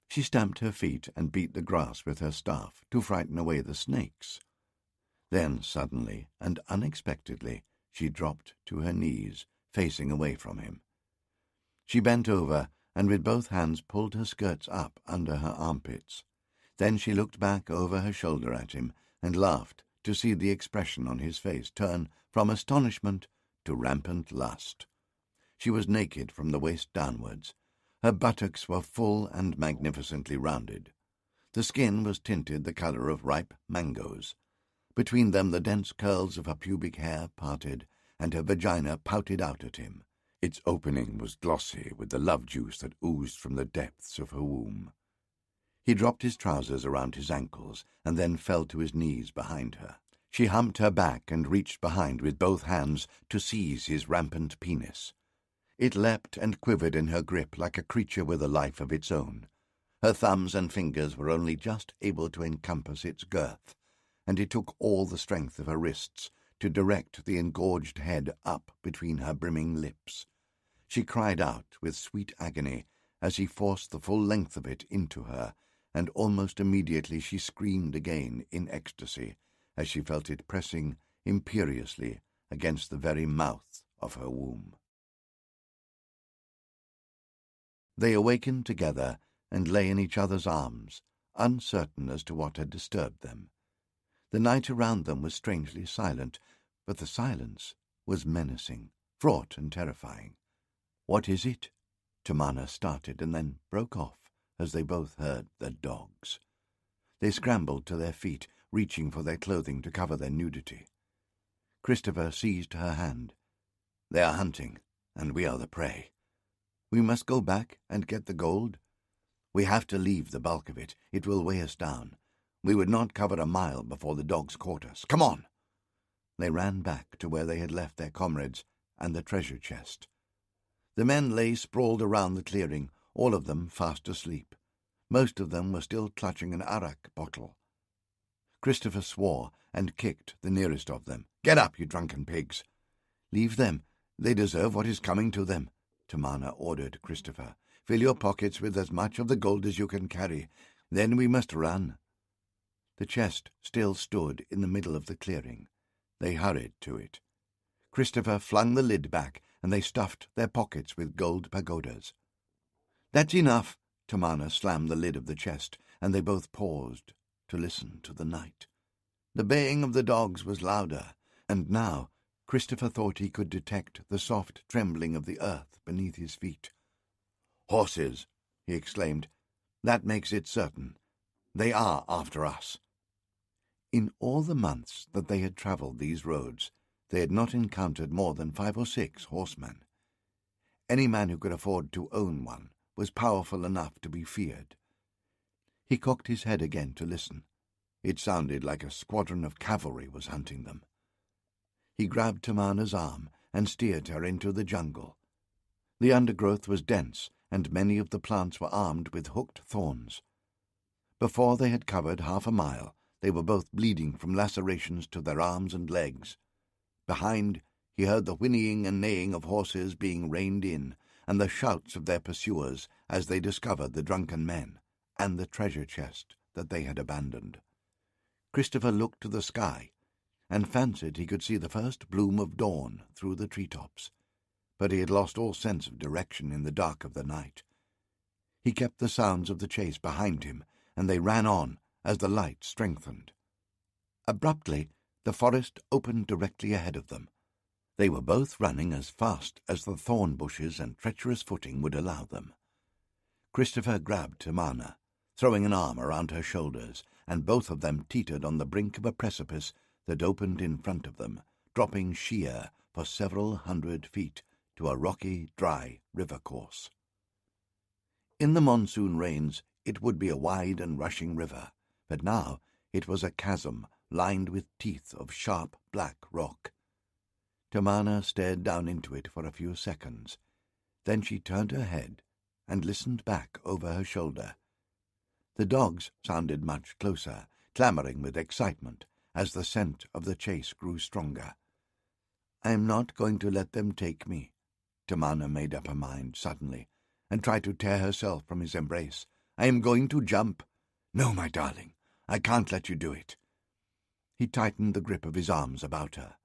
She stamped her feet and beat the grass with her staff to frighten away the snakes. Then suddenly and unexpectedly she dropped to her knees, facing away from him. She bent over and with both hands pulled her skirts up under her armpits. Then she looked back over her shoulder at him and laughed to see the expression on his face turn from astonishment to rampant lust. She was naked from the waist downwards. Her buttocks were full and magnificently rounded. The skin was tinted the colour of ripe mangoes. Between them the dense curls of her pubic hair parted, and her vagina pouted out at him. Its opening was glossy with the love juice that oozed from the depths of her womb. He dropped his trousers around his ankles and then fell to his knees behind her. She humped her back and reached behind with both hands to seize his rampant penis. It leapt and quivered in her grip like a creature with a life of its own. Her thumbs and fingers were only just able to encompass its girth, and it took all the strength of her wrists to direct the engorged head up between her brimming lips. She cried out with sweet agony as he forced the full length of it into her, and almost immediately she screamed again in ecstasy as she felt it pressing imperiously against the very mouth of her womb. They awakened together and lay in each other's arms, uncertain as to what had disturbed them. The night around them was strangely silent, but the silence was menacing, fraught and terrifying. "What is it?" Tamanna started and then broke off as they both heard the dogs. They scrambled to their feet, reaching for their clothing to cover their nudity. Christopher seized her hand. "They are hunting, and we are the prey. We must go back and get the gold. We have to leave the bulk of it. It will weigh us down. We would not cover a mile before the dogs caught us. Come on!" They ran back to where they had left their comrades and the treasure chest. The men lay sprawled around the clearing, all of them fast asleep. Most of them were still clutching an arrack bottle. Christopher swore and kicked the nearest of them. "Get up, you drunken pigs!" "Leave them. They deserve what is coming to them," Tamanna ordered Christopher. "Fill your pockets with as much of the gold as you can carry. Then we must run." The chest still stood in the middle of the clearing. They hurried to it. Christopher flung the lid back, and they stuffed their pockets with gold pagodas. "That's enough." Tamanna slammed the lid of the chest, and they both paused to listen to the night. The baying of the dogs was louder, and now Christopher thought he could detect the soft trembling of the earth beneath his feet. "Horses!" he exclaimed. "That makes it certain. They are after us." In all the months that they had travelled these roads, they had not encountered more than 5 or 6 horsemen. Any man who could afford to own one was powerful enough to be feared. He cocked his head again to listen. It sounded like a squadron of cavalry was hunting them. He grabbed Tamanna's arm and steered her into the jungle. The undergrowth was dense, and many of the plants were armed with hooked thorns. Before they had covered half a mile, they were both bleeding from lacerations to their arms and legs. Behind, he heard the whinnying and neighing of horses being reined in, and the shouts of their pursuers as they discovered the drunken men and the treasure chest that they had abandoned. Christopher looked to the sky and fancied he could see the first bloom of dawn through the treetops, but he had lost all sense of direction in the dark of the night. He kept the sounds of the chase behind him, and they ran on as the light strengthened. Abruptly, the forest opened directly ahead of them. They were both running as fast as the thorn bushes and treacherous footing would allow them. Christopher grabbed Tamanna, throwing an arm around her shoulders, and both of them teetered on the brink of a precipice that opened in front of them, dropping sheer for several 100 feet to a rocky, dry river course. In the monsoon rains it would be a wide and rushing river, but now it was a chasm lined with teeth of sharp black rock. Tamanna stared down into it for a few seconds. Then she turned her head and listened back over her shoulder. The dogs sounded much closer, clamouring with excitement as the scent of the chase grew stronger. "I am not going to let them take me." Tamana made up her mind suddenly, and tried to tear herself from his embrace. "I am going to jump." "No, my darling, I can't let you do it." He tightened the grip of his arms about her.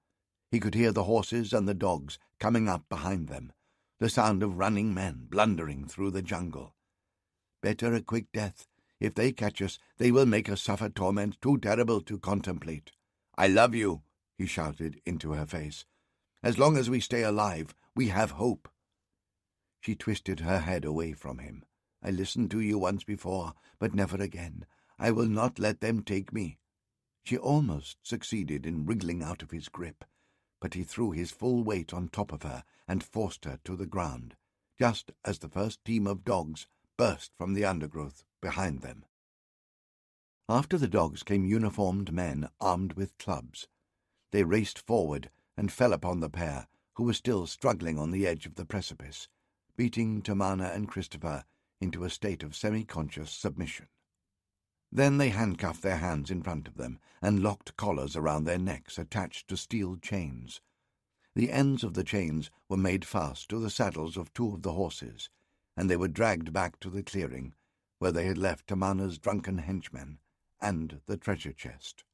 He could hear the horses and the dogs coming up behind them, the sound of running men blundering through the jungle. "Better a quick death. If they catch us, they will make us suffer torment too terrible to contemplate." "I love you," he shouted into her face. "As long as we stay alive, we have hope." She twisted her head away from him. "I listened to you once before, but never again. I will not let them take me." She almost succeeded in wriggling out of his grip, but he threw his full weight on top of her and forced her to the ground, just as the first team of dogs burst from the undergrowth behind them. After the dogs came uniformed men armed with clubs. They raced forward and fell upon the pair, who were still struggling on the edge of the precipice, beating Tamana and Christopher into a state of semi-conscious submission. Then they handcuffed their hands in front of them and locked collars around their necks attached to steel chains. The ends of the chains were made fast to the saddles of two of the horses, and they were dragged back to the clearing where they had left Tamana's drunken henchmen and the treasure chest.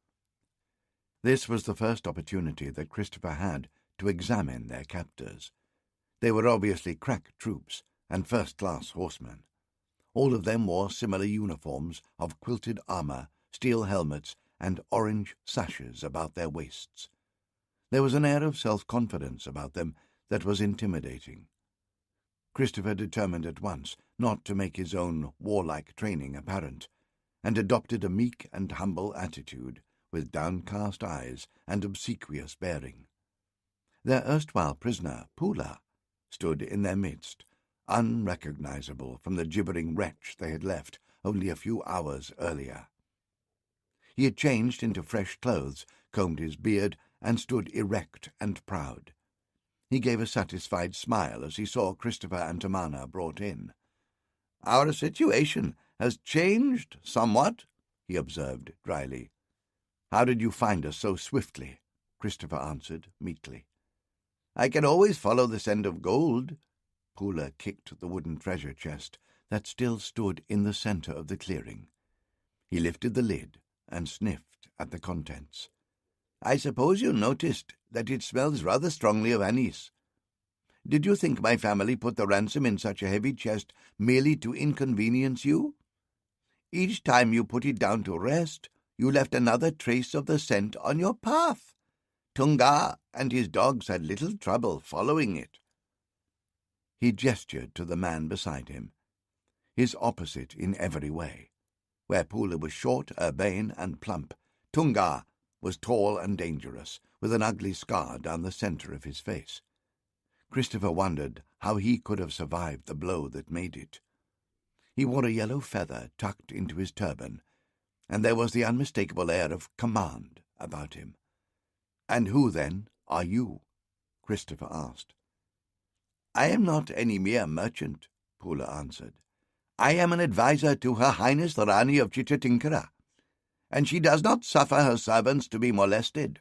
This was the first opportunity that Christopher had to examine their captors. They were obviously crack troops and first-class horsemen. All of them wore similar uniforms of quilted armour, steel helmets, and orange sashes about their waists. There was an air of self-confidence about them that was intimidating. Christopher determined at once not to make his own warlike training apparent, and adopted a meek and humble attitude, with downcast eyes and obsequious bearing. Their erstwhile prisoner, Pula, stood in their midst, unrecognizable from the gibbering wretch they had left only a few hours earlier. He had changed into fresh clothes, combed his beard, and stood erect and proud. He gave a satisfied smile as he saw Christopher and Tamana brought in. "Our situation has changed somewhat," he observed dryly. "How did you find us so swiftly?" Christopher answered meekly. "I can always follow the scent of gold." Pula kicked the wooden treasure chest that still stood in the centre of the clearing. He lifted the lid and sniffed at the contents. "I suppose you noticed that it smells rather strongly of anise. Did you think my family put the ransom in such a heavy chest merely to inconvenience you? Each time you put it down to rest, you left another trace of the scent on your path. Tunga and his dogs had little trouble following it." He gestured to the man beside him, his opposite in every way. Where Pula was short, urbane, and plump, Tunga was tall and dangerous, with an ugly scar down the centre of his face. Christopher wondered how he could have survived the blow that made it. He wore a yellow feather tucked into his turban, and there was the unmistakable air of command about him. "And who, then, are you?" Christopher asked. "I am not any mere merchant," Pula answered. "I am an adviser to Her Highness the Rani of Chichatinkara, and she does not suffer her servants to be molested.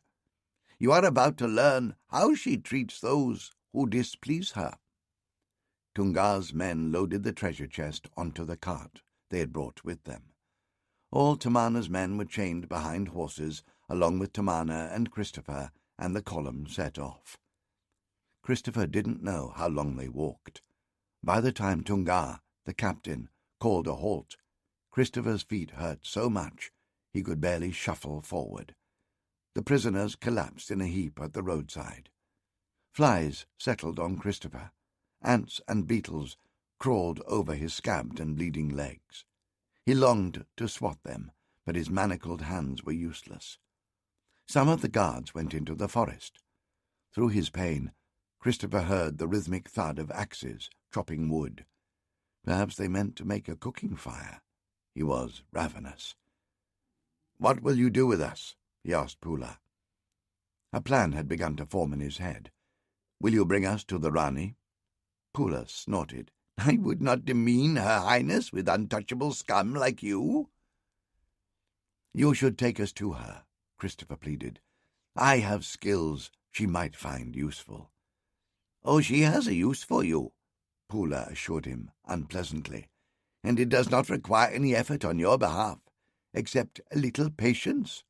You are about to learn how she treats those who displease her." Tunga's men loaded the treasure chest onto the cart they had brought with them. All Tamana's men were chained behind horses, along with Tamana and Christopher, and the column set off. Christopher didn't know how long they walked. By the time Tunga, the captain, called a halt, Christopher's feet hurt so much he could barely shuffle forward. The prisoners collapsed in a heap at the roadside. Flies settled on Christopher. Ants and beetles crawled over his scabbed and bleeding legs. He longed to swat them, but his manacled hands were useless. Some of the guards went into the forest. Through his pain, Christopher heard the rhythmic thud of axes chopping wood. Perhaps they meant to make a cooking fire. He was ravenous. "What will you do with us?" he asked Pula. A plan had begun to form in his head. "Will you bring us to the Rani?" Pula snorted. "I would not demean Her Highness with untouchable scum like you." "You should take us to her," Christopher pleaded. "I have skills she might find useful." "Oh, she has a use for you," Pooler assured him unpleasantly, "and it does not require any effort on your behalf, except a little patience."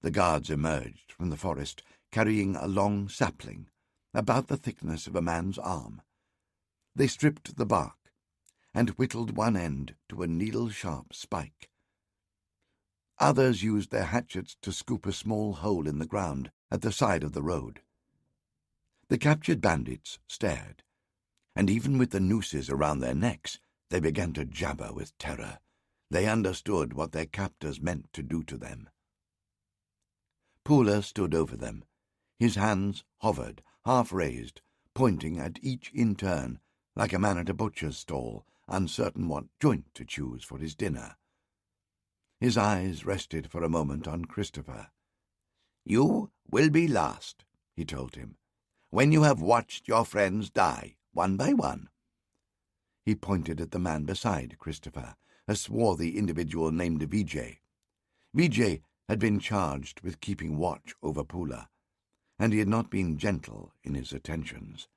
The guards emerged from the forest, carrying a long sapling, about the thickness of a man's arm. They stripped the bark and whittled one end to a needle-sharp spike. Others used their hatchets to scoop a small hole in the ground at the side of the road. The captured bandits stared, and even with the nooses around their necks, they began to jabber with terror. They understood what their captors meant to do to them. Pooler stood over them. His hands hovered, half-raised, pointing at each in turn, like a man at a butcher's stall, uncertain what joint to choose for his dinner. His eyes rested for a moment on Christopher. "You will be last," he told him, "when you have watched your friends die, one by one." He pointed at the man beside Christopher, a swarthy individual named Vijay. Vijay had been charged with keeping watch over Pooler, and he had not been gentle in his attentions.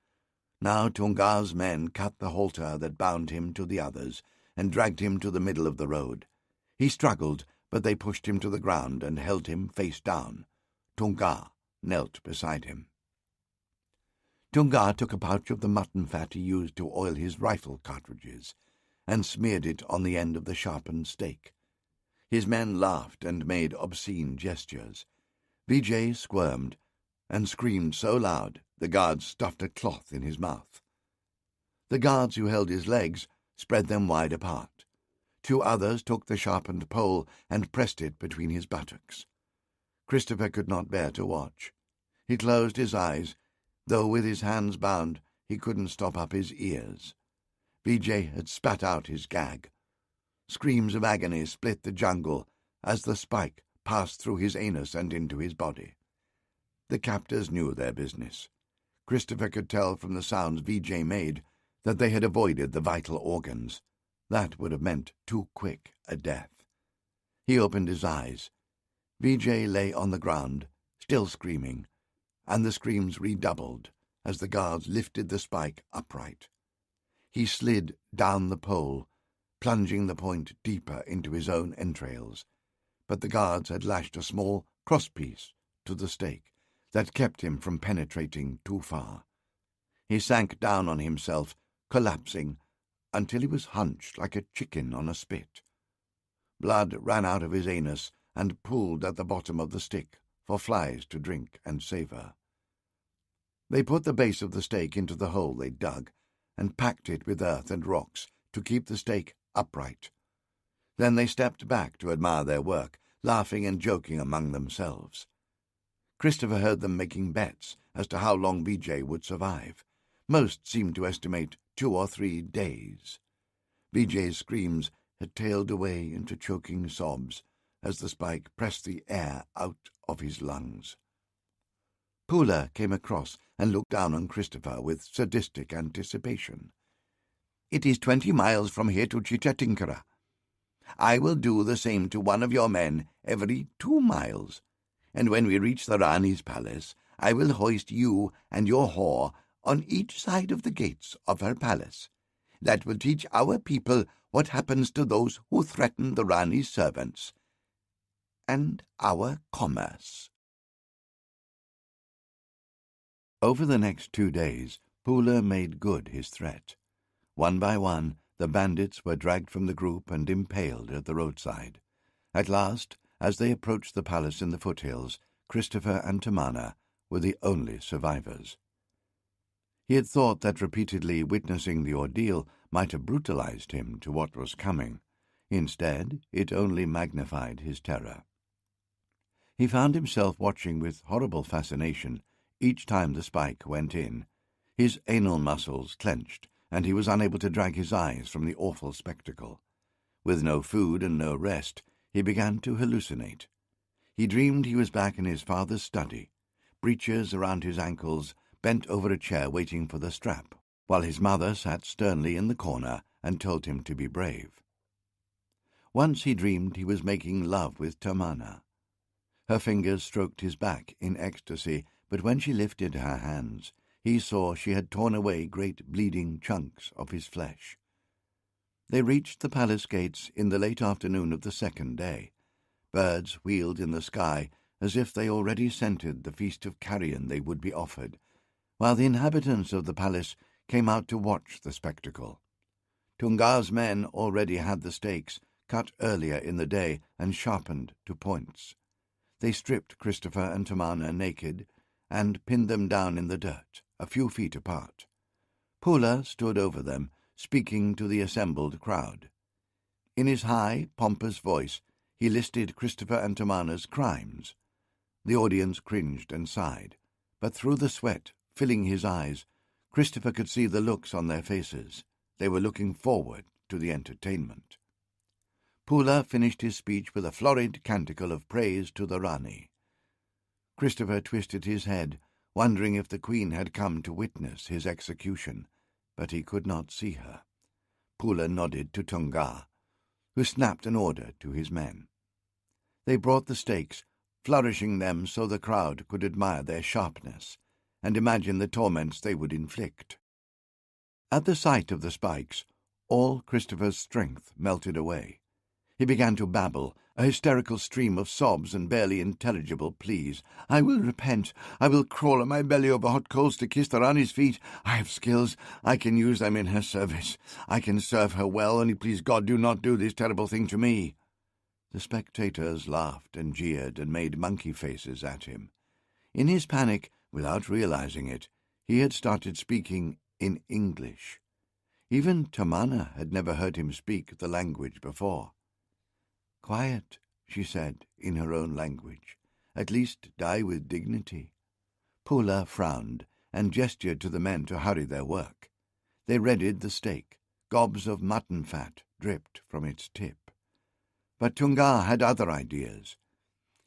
Now Tunga's men cut the halter that bound him to the others and dragged him to the middle of the road. He struggled, but they pushed him to the ground and held him face down. Tunga knelt beside him. Tunga took a pouch of the mutton fat he used to oil his rifle cartridges and smeared it on the end of the sharpened stake. His men laughed and made obscene gestures. Vijay squirmed and screamed so loud the guards stuffed a cloth in his mouth. The guards who held his legs spread them wide apart. Two others took the sharpened pole and pressed it between his buttocks. Christopher could not bear to watch. He closed his eyes, though with his hands bound he couldn't stop up his ears. Vijay had spat out his gag. Screams of agony split the jungle as the spike passed through his anus and into his body. The captors knew their business. Christopher could tell from the sounds Vijay made that they had avoided the vital organs. That would have meant too quick a death. He opened his eyes. Vijay lay on the ground, still screaming, and the screams redoubled as the guards lifted the spike upright. He slid down the pole, plunging the point deeper into his own entrails, but the guards had lashed a small crosspiece to the stake that kept him from penetrating too far. He sank down on himself, collapsing, until he was hunched like a chicken on a spit. Blood ran out of his anus and pooled at the bottom of the stick for flies to drink and savour. They put the base of the stake into the hole they dug and packed it with earth and rocks to keep the stake upright. Then they stepped back to admire their work, laughing and joking among themselves. Christopher heard them making bets as to how long Vijay would survive. Most seemed to estimate 2 or 3 days. Vijay's screams had tailed away into choking sobs as the spike pressed the air out of his lungs. Pooler came across and looked down on Christopher with sadistic anticipation. "It is 20 miles from here to Chitatinkara. I will do the same to one of your men every 2 miles, and when we reach the Rani's palace, I will hoist you and your whore on each side of the gates of her palace. That will teach our people what happens to those who threaten the Rani's servants, and our commerce." Over the next 2 days, Pooler made good his threat. One by one, the bandits were dragged from the group and impaled at the roadside. At last, as they approached the palace in the foothills, Christopher and Tamana were the only survivors. He had thought that repeatedly witnessing the ordeal might have brutalized him to what was coming. Instead, it only magnified his terror. He found himself watching with horrible fascination each time the spike went in. His anal muscles clenched, and he was unable to drag his eyes from the awful spectacle. With no food and no rest, he began to hallucinate. He dreamed he was back in his father's study, breeches around his ankles, bent over a chair waiting for the strap, while his mother sat sternly in the corner and told him to be brave. Once he dreamed he was making love with Tamana. Her fingers stroked his back in ecstasy, but when she lifted her hands, he saw she had torn away great bleeding chunks of his flesh. They reached the palace gates in the late afternoon of the second day. Birds wheeled in the sky as if they already scented the feast of carrion they would be offered, while the inhabitants of the palace came out to watch the spectacle. Tunga's men already had the stakes cut earlier in the day and sharpened to points. They stripped Christopher and Tamana naked and pinned them down in the dirt, a few feet apart. Pula stood over them, speaking to the assembled crowd. In his high, pompous voice, he listed Christopher and Tamana's crimes. The audience cringed and sighed, but through the sweat filling his eyes, Christopher could see the looks on their faces. They were looking forward to the entertainment. Pula finished his speech with a florid canticle of praise to the Rani. Christopher twisted his head, wondering if the Queen had come to witness his execution, but he could not see her. Pula nodded to Tunga, who snapped an order to his men. They brought the stakes, flourishing them so the crowd could admire their sharpness and imagine the torments they would inflict. At the sight of the spikes, all Christopher's strength melted away. He began to babble, a hysterical stream of sobs and barely intelligible pleas. "I will repent. I will crawl on my belly over hot coals to kiss the Rani's feet. I have skills. I can use them in her service. I can serve her well, only please God do not do this terrible thing to me." The spectators laughed and jeered and made monkey faces at him. In his panic, without realizing it, he had started speaking in English. Even Tamana had never heard him speak the language before. "Quiet," she said in her own language. "At least die with dignity." Pula frowned and gestured to the men to hurry their work. They readied the stake. Gobs of mutton fat dripped from its tip. But Tunga had other ideas.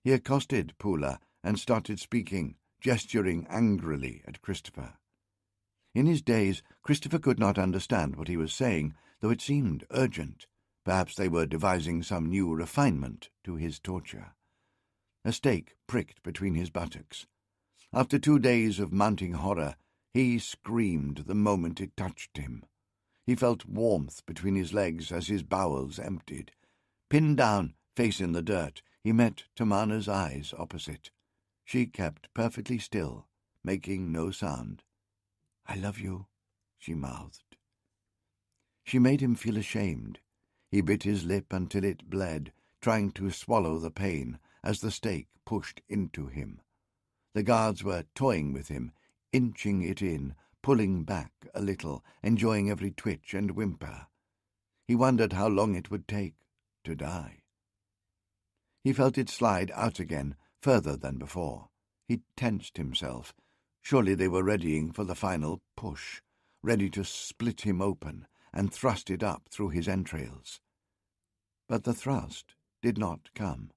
He accosted Pula and started speaking, gesturing angrily at Christopher. In his daze, Christopher could not understand what he was saying, though it seemed urgent. Perhaps they were devising some new refinement to his torture. A stake pricked between his buttocks. After 2 days of mounting horror, he screamed the moment it touched him. He felt warmth between his legs as his bowels emptied. Pinned down, face in the dirt, he met Tamana's eyes opposite. She kept perfectly still, making no sound. "I love you," she mouthed. She made him feel ashamed. He bit his lip until it bled, trying to swallow the pain as the stake pushed into him. The guards were toying with him, inching it in, pulling back a little, enjoying every twitch and whimper. He wondered how long it would take to die. He felt it slide out again, further than before. He tensed himself. Surely they were readying for the final push, ready to split him open and thrust it up through his entrails. But the thrust did not come.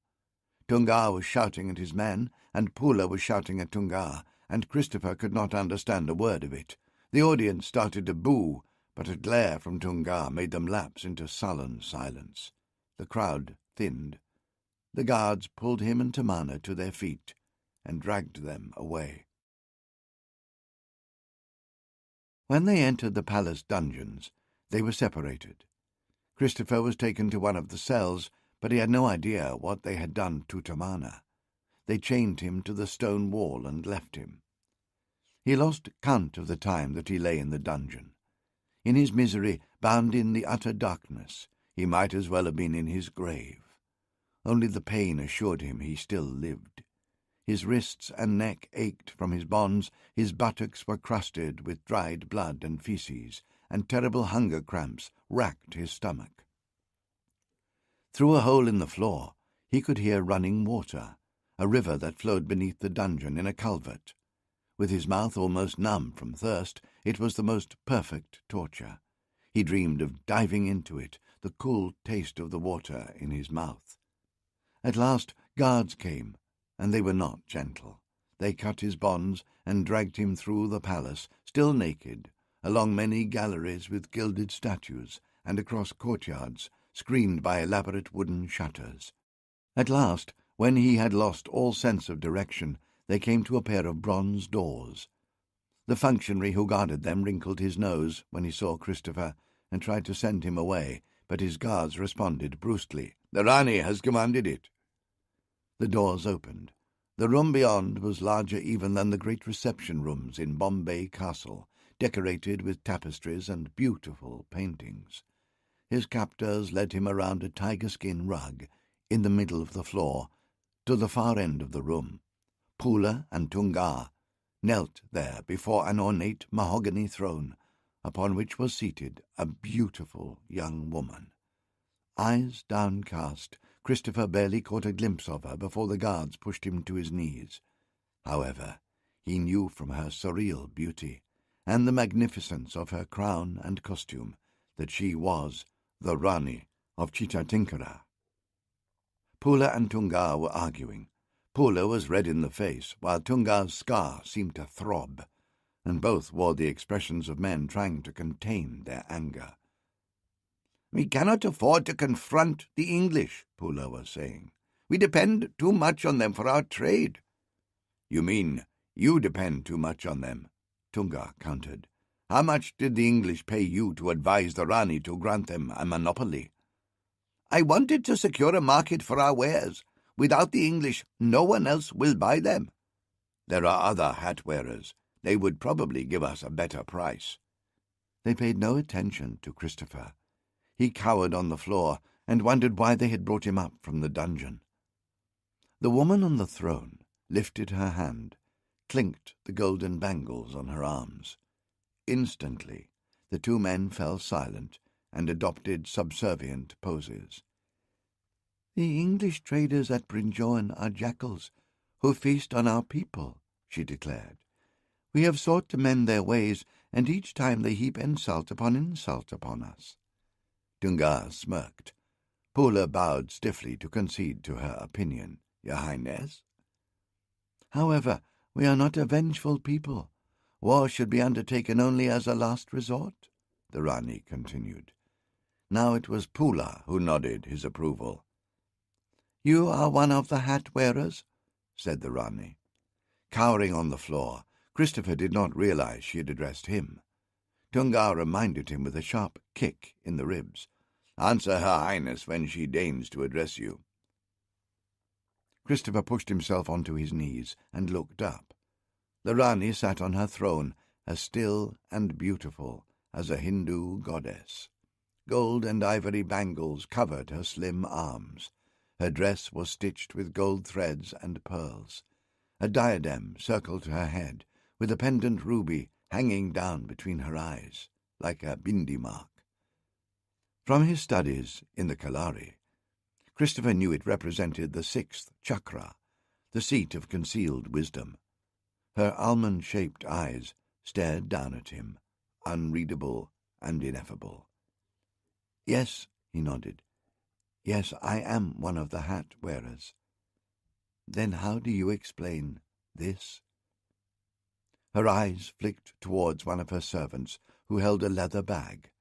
Tunga was shouting at his men, and Pula was shouting at Tunga, and Christopher could not understand a word of it. The audience started to boo, but a glare from Tunga made them lapse into sullen silence. The crowd thinned. The guards pulled him and Tamana to their feet and dragged them away. When they entered the palace dungeons, they were separated. Christopher was taken to one of the cells, but he had no idea what they had done to Tamana. They chained him to the stone wall and left him. He lost count of the time that he lay in the dungeon. In his misery, bound in the utter darkness, he might as well have been in his grave. Only the pain assured him he still lived. His wrists and neck ached from his bonds, his buttocks were crusted with dried blood and feces, and terrible hunger cramps racked his stomach. Through a hole in the floor, he could hear running water, a river that flowed beneath the dungeon in a culvert. With his mouth almost numb from thirst, it was the most perfect torture. He dreamed of diving into it, the cool taste of the water in his mouth. At last guards came, and they were not gentle. They cut his bonds and dragged him through the palace, still naked, along many galleries with gilded statues, and across courtyards, screened by elaborate wooden shutters. At last, when he had lost all sense of direction, they came to a pair of bronze doors. The functionary who guarded them wrinkled his nose when he saw Christopher and tried to send him away, but his guards responded brusquely, "The Rani has commanded it." The doors opened. The room beyond was larger even than the great reception rooms in Bombay Castle, decorated with tapestries and beautiful paintings. His captors led him around a tiger-skin rug in the middle of the floor to the far end of the room. Pula and Tunga knelt there before an ornate mahogany throne, upon which was seated a beautiful young woman. Eyes downcast, Christopher barely caught a glimpse of her before the guards pushed him to his knees. However, he knew from her surreal beauty and the magnificence of her crown and costume that she was the Rani of Chittatinkara. Pula and Tunga were arguing. Pula was red in the face, while Tunga's scar seemed to throb, and both wore the expressions of men trying to contain their anger. "We cannot afford to confront the English," Pula was saying. "We depend too much on them for our trade." "You mean you depend too much on them," Tunga countered. "How much did the English pay you to advise the Rani to grant them a monopoly?" "I wanted to secure a market for our wares. Without the English, no one else will buy them." "There are other hat-wearers. They would probably give us a better price." They paid no attention to Christopher. He cowered on the floor and wondered why they had brought him up from the dungeon. The woman on the throne lifted her hand, clinked the golden bangles on her arms. Instantly, the two men fell silent and adopted subservient poses. "The English traders at Brinjoan are jackals who feast on our people," she declared. "We have sought to mend their ways, and each time they heap insult upon us." Tunga smirked. Pula bowed stiffly to concede to her opinion. "Your Highness?" "However, we are not a vengeful people. War should be undertaken only as a last resort," the Rani continued. Now it was Pula who nodded his approval. "You are one of the hat-wearers?" said the Rani. Cowering on the floor, Christopher did not realize she had addressed him. Tunga reminded him with a sharp kick in the ribs. "Answer Her Highness when she deigns to address you." Christopher pushed himself onto his knees and looked up. The Rani sat on her throne, as still and beautiful as a Hindu goddess. Gold and ivory bangles covered her slim arms. Her dress was stitched with gold threads and pearls. A diadem circled her head, with a pendant ruby hanging down between her eyes, like a bindi mark. From his studies in the Kalari, Christopher knew it represented the 6th chakra, the seat of concealed wisdom. Her almond-shaped eyes stared down at him, unreadable and ineffable. "Yes," he nodded. "Yes, I am one of the hat-wearers." "Then how do you explain this?" Her eyes flicked towards one of her servants, who held a leather bag.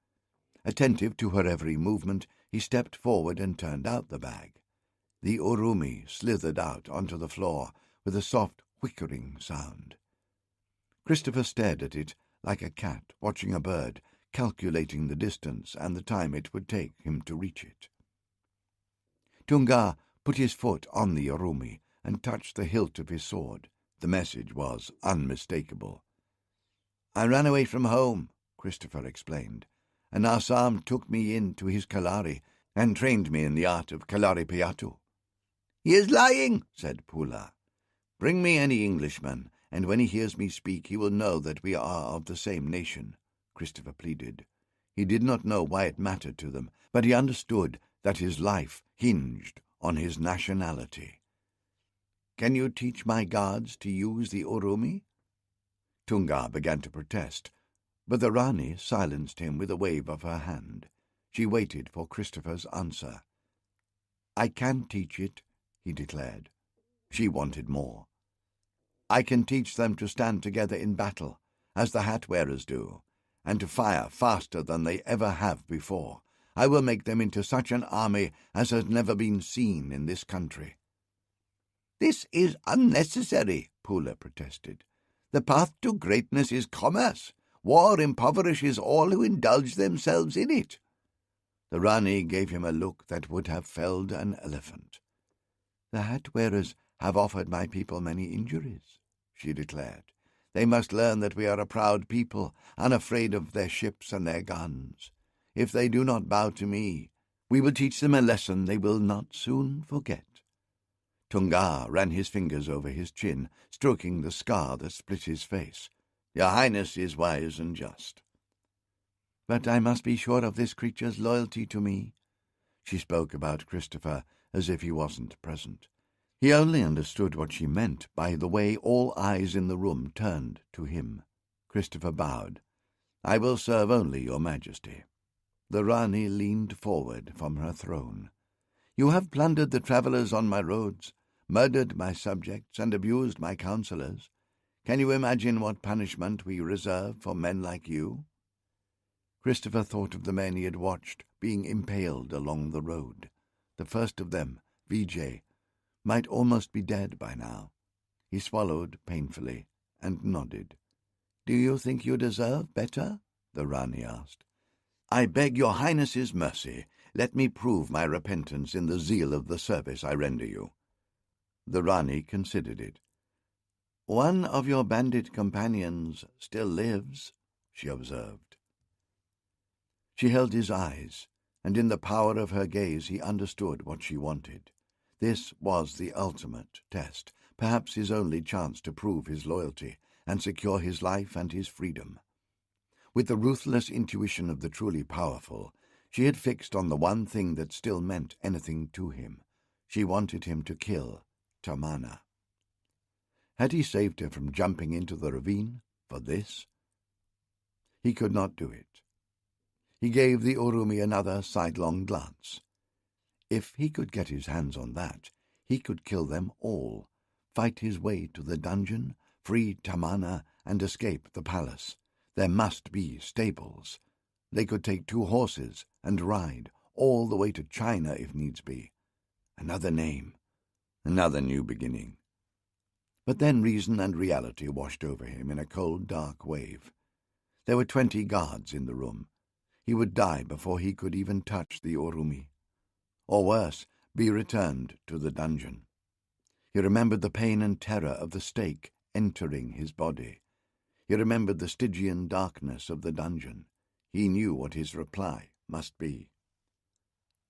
Attentive to her every movement, he stepped forward and turned out the bag. The urumi slithered out onto the floor with a soft whickering sound. Christopher stared at it like a cat watching a bird, calculating the distance and the time it would take him to reach it. Tunga put his foot on the urumi and touched the hilt of his sword. The message was unmistakable. "I ran away from home," Christopher explained, "and Assam took me into his Kalari and trained me in the art of Kalaripayattu." "He is lying," said Pula. "Bring me any Englishman, and when he hears me speak he will know that we are of the same nation," Christopher pleaded. He did not know why it mattered to them, but he understood that his life hinged on his nationality. "Can you teach my guards to use the urumi?" Tunga began to protest, but the Rani silenced him with a wave of her hand. She waited for Christopher's answer. "I can teach it," he declared. She wanted more. "I can teach them to stand together in battle, as the hat-wearers do, and to fire faster than they ever have before. I will make them into such an army as has never been seen in this country." "This is unnecessary," Pula protested. "The path to greatness is commerce. War impoverishes all who indulge themselves in it." The Rani gave him a look that would have felled an elephant. "The hat-wearers have offered my people many injuries," she declared. "They must learn that we are a proud people, unafraid of their ships and their guns. If they do not bow to me, we will teach them a lesson they will not soon forget." Tunga ran his fingers over his chin, stroking the scar that split his face. "Your Highness is wise and just." "But I must be sure of this creature's loyalty to me." She spoke about Christopher as if he wasn't present. He only understood what she meant by the way all eyes in the room turned to him. Christopher bowed. "I will serve only your Majesty." The Rani leaned forward from her throne. "You have plundered the travellers on my roads, murdered my subjects, and abused my counsellors. Can you imagine what punishment we reserve for men like you?" Christopher thought of the men he had watched being impaled along the road. The first of them, Vijay, might almost be dead by now. He swallowed painfully and nodded. "Do you think you deserve better?" the Rani asked. "I beg your Highness's mercy. Let me prove my repentance in the zeal of the service I render you." The Rani considered it. "One of your bandit companions still lives," she observed. She held his eyes, and in the power of her gaze he understood what she wanted. This was the ultimate test, perhaps his only chance to prove his loyalty and secure his life and his freedom. With the ruthless intuition of the truly powerful, she had fixed on the one thing that still meant anything to him. She wanted him to kill Tamana. Had he saved her from jumping into the ravine for this? He could not do it. He gave the Urumi another sidelong glance. If he could get his hands on that, he could kill them all, fight his way to the dungeon, free Tamana, and escape the palace. There must be stables. They could take 2 horses and ride all the way to China if needs be. Another name, another new beginning. But then reason and reality washed over him in a cold, dark wave. There were 20 guards in the room. He would die before he could even touch the Urumi. Or worse, be returned to the dungeon. He remembered the pain and terror of the stake entering his body. He remembered the Stygian darkness of the dungeon. He knew what his reply must be.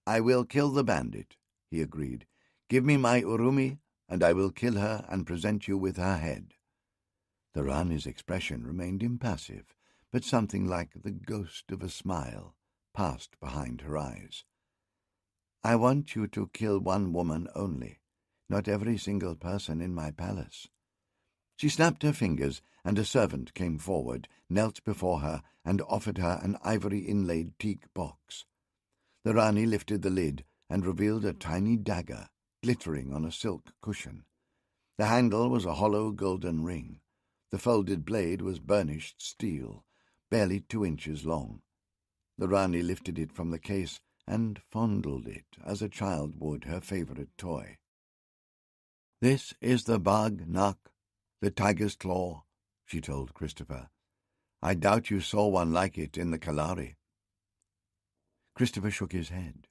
"I will kill the bandit," he agreed. "Give me my Urumi, and I will kill her and present you with her head." The Rani's expression remained impassive, but something like the ghost of a smile passed behind her eyes. "I want you to kill one woman only, not every single person in my palace." She snapped her fingers, and a servant came forward, knelt before her, and offered her an ivory-inlaid teak box. The Rani lifted the lid and revealed a tiny dagger, glittering on a silk cushion. The handle was a hollow golden ring. The folded blade was burnished steel, barely 2 inches long. The Rani lifted it from the case and fondled it as a child would her favourite toy. "This is the Bag Nak, the tiger's claw," she told Christopher. "I doubt you saw one like it in the Kalari." Christopher shook his head.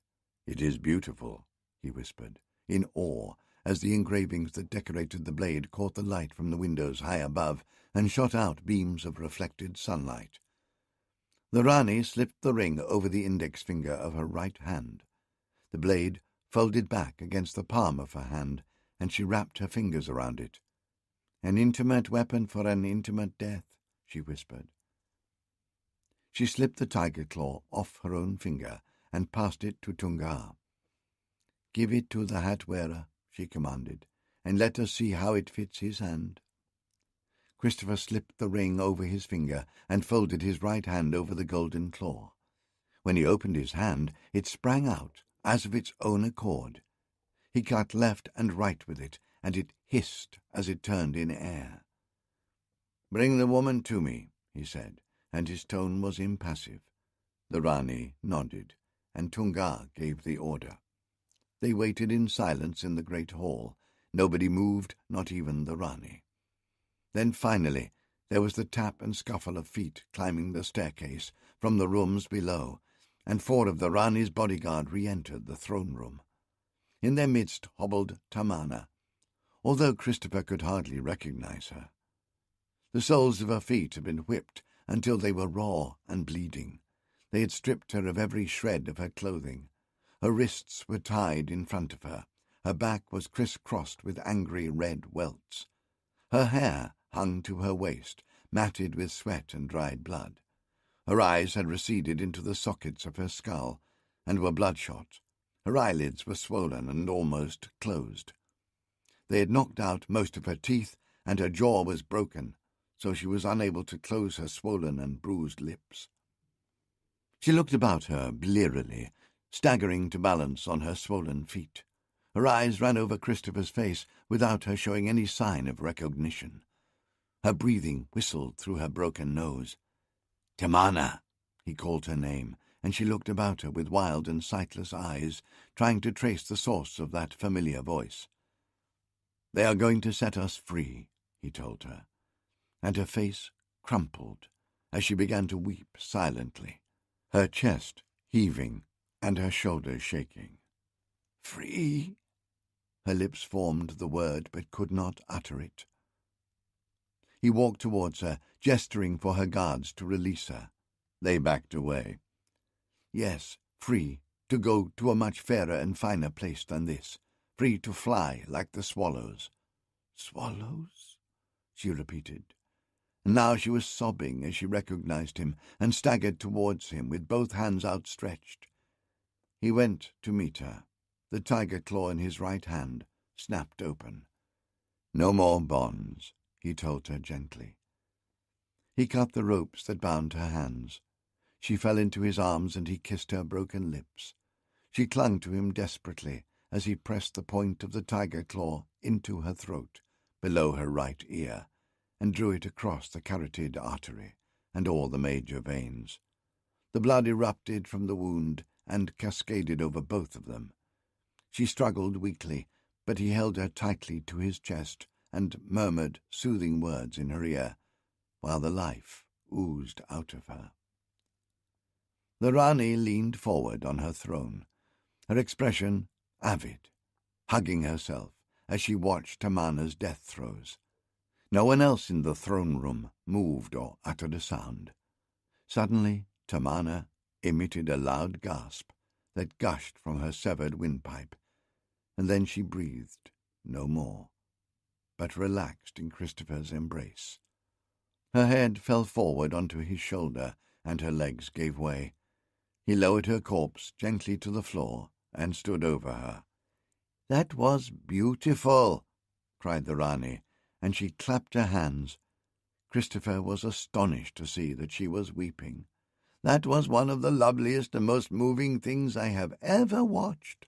"It is beautiful," he whispered, in awe, as the engravings that decorated the blade caught the light from the windows high above and shot out beams of reflected sunlight. The Rani slipped the ring over the index finger of her right hand. The blade folded back against the palm of her hand, and she wrapped her fingers around it. "An intimate weapon for an intimate death," she whispered. She slipped the tiger claw off her own finger and passed it to Tunga. "Give it to the hat-wearer," she commanded, "and let us see how it fits his hand." Christopher slipped the ring over his finger and folded his right hand over the golden claw. When he opened his hand, it sprang out, as of its own accord. He cut left and right with it, and it hissed as it turned in air. "Bring the woman to me," he said, and his tone was impassive. The Rani nodded, and Tunga gave the order. They waited in silence in the great hall. Nobody moved, not even the Rani. Then finally there was the tap and scuffle of feet climbing the staircase from the rooms below, and 4 of the Rani's bodyguard re-entered the throne room. In their midst hobbled Tamana, although Christopher could hardly recognize her. The soles of her feet had been whipped until they were raw and bleeding. They had stripped her of every shred of her clothing. Her wrists were tied in front of her. Her back was criss-crossed with angry red welts. Her hair hung to her waist, matted with sweat and dried blood. Her eyes had receded into the sockets of her skull and were bloodshot. Her eyelids were swollen and almost closed. They had knocked out most of her teeth, and her jaw was broken, so she was unable to close her swollen and bruised lips. She looked about her blearily, staggering to balance on her swollen feet. Her eyes ran over Christopher's face without her showing any sign of recognition. Her breathing whistled through her broken nose. "Tamana," he called her name, and she looked about her with wild and sightless eyes, trying to trace the source of that familiar voice. "They are going to set us free," he told her, and her face crumpled as she began to weep silently, her chest heaving and her shoulders shaking. "Free?" Her lips formed the word but could not utter it. He walked towards her, gesturing for her guards to release her. They backed away. "Yes, free, to go to a much fairer and finer place than this, free to fly like the swallows." "Swallows?" she repeated. And now she was sobbing as she recognized him and staggered towards him with both hands outstretched. He went to meet her, the tiger claw in his right hand, snapped open. "No more bonds," he told her gently. He cut the ropes that bound her hands. She fell into his arms and he kissed her broken lips. She clung to him desperately as he pressed the point of the tiger claw into her throat, below her right ear, and drew it across the carotid artery and all the major veins. The blood erupted from the wound and cascaded over both of them. She struggled weakly, but he held her tightly to his chest and murmured soothing words in her ear, while the life oozed out of her. The Rani leaned forward on her throne, her expression avid, hugging herself as she watched Tamana's death throes. No one else in the throne room moved or uttered a sound. Suddenly, Tamana emitted a loud gasp that gushed from her severed windpipe, and then she breathed no more, but relaxed in Christopher's embrace. Her head fell forward onto his shoulder, and her legs gave way. He lowered her corpse gently to the floor and stood over her. "That was beautiful," cried the Rani, and she clapped her hands. Christopher was astonished to see that she was weeping. "That was one of the loveliest and most moving things I have ever watched."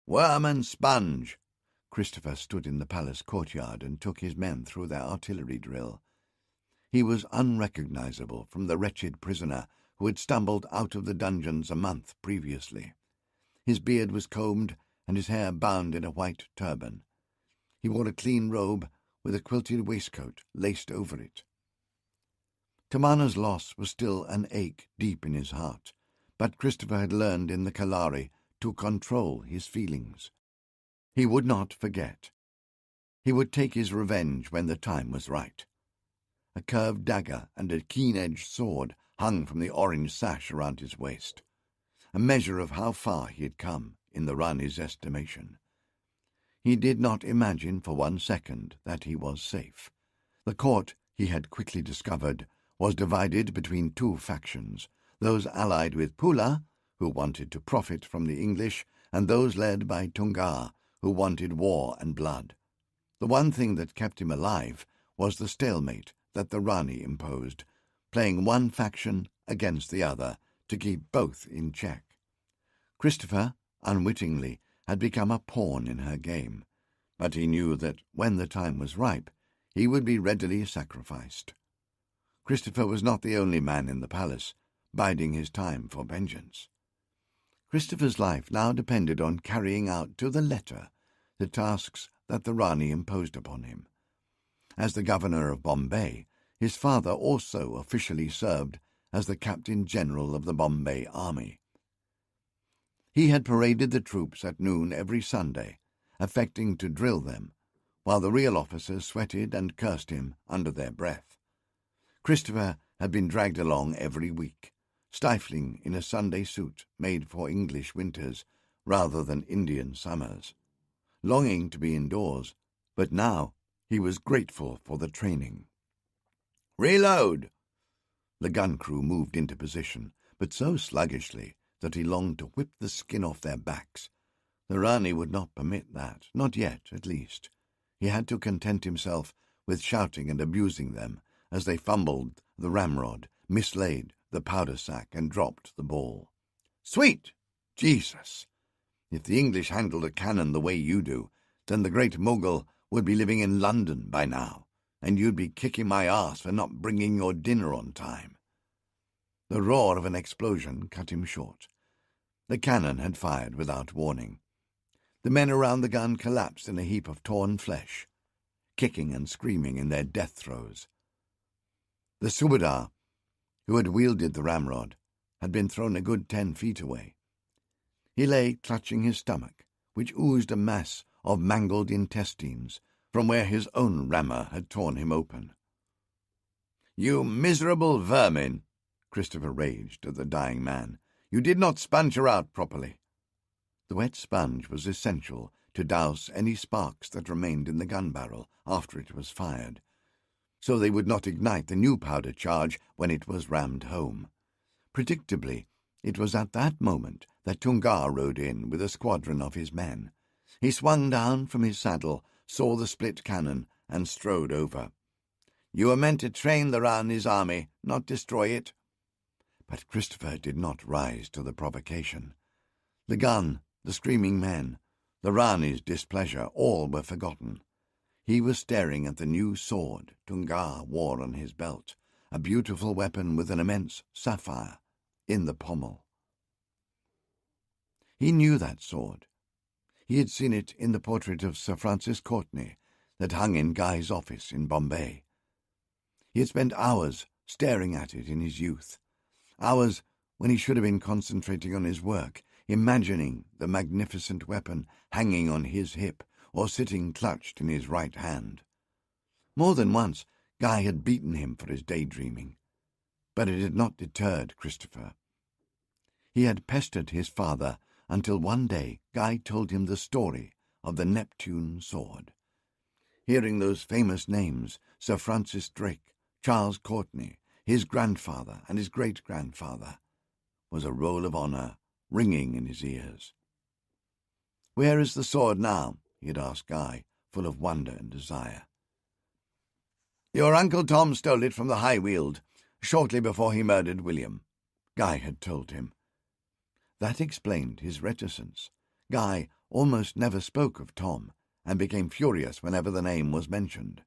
Worm and sponge. Christopher stood in the palace courtyard and took his men through their artillery drill. He was unrecognizable from the wretched prisoner who had stumbled out of the dungeons a month previously. His beard was combed and his hair bound in a white turban. He wore a clean robe with a quilted waistcoat laced over it. Tamana's loss was still an ache deep in his heart, but Christopher had learned in the Kalari to control his feelings. He would not forget. He would take his revenge when the time was right. A curved dagger and a keen-edged sword hung from the orange sash around his waist, a measure of how far he had come in the Rani's estimation. He did not imagine for 1 second that he was safe. The court, he had quickly discovered, was divided between 2 factions, those allied with Pula, who wanted to profit from the English, and those led by Tunga, who wanted war and blood. The one thing that kept him alive was the stalemate that the Rani imposed, playing one faction against the other to keep both in check. Christopher, unwittingly, had become a pawn in her game, but he knew that when the time was ripe, he would be readily sacrificed. Christopher was not the only man in the palace, biding his time for vengeance. Christopher's life now depended on carrying out to the letter the tasks that the Rani imposed upon him. As the governor of Bombay, his father also officially served as the Captain General of the Bombay Army. He had paraded the troops at noon every Sunday, affecting to drill them, while the real officers sweated and cursed him under their breath. Christopher had been dragged along every week, stifling in a Sunday suit made for English winters rather than Indian summers, longing to be indoors, but now he was grateful for the training. "Reload!" The gun crew moved into position, but so sluggishly that he longed to whip the skin off their backs. The Rani would not permit that, not yet, at least. He had to content himself with shouting and abusing them as they fumbled the ramrod, mislaid the powder sack, and dropped the ball. "Sweet! Jesus! If the English handled a cannon the way you do, then the great Mogul would be living in London by now, and you'd be kicking my ass for not bringing your dinner on time." The roar of an explosion cut him short. The cannon had fired without warning. The men around the gun collapsed in a heap of torn flesh, kicking and screaming in their death throes. The subadar, who had wielded the ramrod, had been thrown a good 10 feet away. He lay clutching his stomach, which oozed a mass of mangled intestines from where his own rammer had torn him open. "You miserable vermin!" Christopher raged at the dying man. "You did not sponge her out properly." The wet sponge was essential to douse any sparks that remained in the gun barrel after it was fired, so they would not ignite the new powder charge when it was rammed home. Predictably, it was at that moment that Tunga rode in with a squadron of his men. He swung down from his saddle, saw the split cannon, and strode over. "You were meant to train the Rani's army, not destroy it." But Christopher did not rise to the provocation. The gun, the screaming men, the Rani's displeasure, all were forgotten. He was staring at the new sword Tunga wore on his belt, a beautiful weapon with an immense sapphire in the pommel. He knew that sword. He had seen it in the portrait of Sir Francis Courtney that hung in Guy's office in Bombay. He had spent hours staring at it in his youth, hours when he should have been concentrating on his work, imagining the magnificent weapon hanging on his hip or sitting clutched in his right hand. More than once, Guy had beaten him for his daydreaming, but it had not deterred Christopher. He had pestered his father until one day Guy told him the story of the Neptune sword. Hearing those famous names, Sir Francis Drake, Charles Courtney, his grandfather and his great-grandfather, was a roll of honour ringing in his ears. "Where is the sword now?" he had asked Guy, full of wonder and desire. "Your Uncle Tom stole it from the High Weald shortly before he murdered William," Guy had told him. That explained his reticence. Guy almost never spoke of Tom, and became furious whenever the name was mentioned.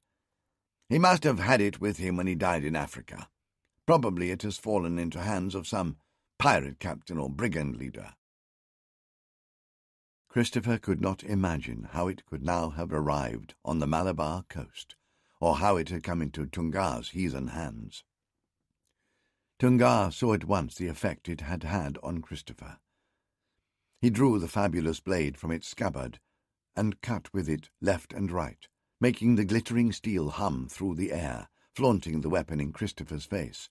"He must have had it with him when he died in Africa. Probably it has fallen into hands of some pirate captain or brigand leader." Christopher could not imagine how it could now have arrived on the Malabar coast, or how it had come into Tunga's heathen hands. Tunga saw at once the effect it had had on Christopher. He drew the fabulous blade from its scabbard and cut with it left and right, making the glittering steel hum through the air, flaunting the weapon in Christopher's face.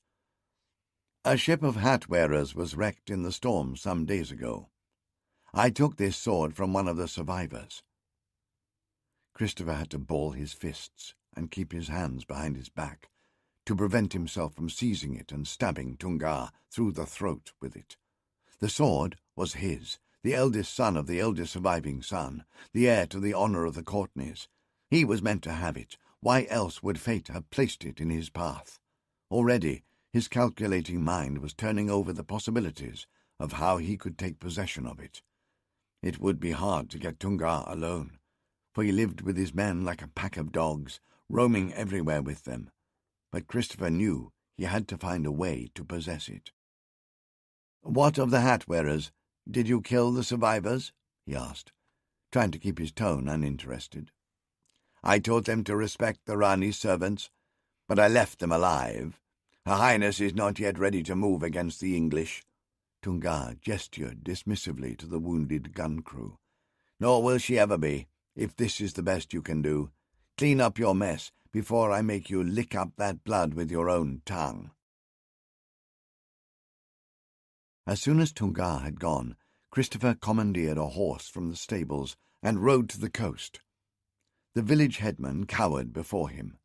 "A ship of hat-wearers was wrecked in the storm some days ago. I took this sword from one of the survivors." Christopher had to ball his fists and keep his hands behind his back to prevent himself from seizing it and stabbing Tunga through the throat with it. The sword was his, the eldest son of the eldest surviving son, the heir to the honour of the Courtneys. He was meant to have it. Why else would fate have placed it in his path? Already his calculating mind was turning over the possibilities of how he could take possession of it. It would be hard to get Tunga alone, for he lived with his men like a pack of dogs, roaming everywhere with them. But Christopher knew he had to find a way to possess it. "What of the hat-wearers? Did you kill the survivors?" he asked, trying to keep his tone uninterested. "I taught them to respect the Rani's servants, but I left them alive. Her Highness is not yet ready to move against the English." Tunga gestured dismissively to the wounded gun crew. "Nor will she ever be, if this is the best you can do. Clean up your mess before I make you lick up that blood with your own tongue." As soon as Tunga had gone, Christopher commandeered a horse from the stables and rode to the coast. The village headman cowered before him.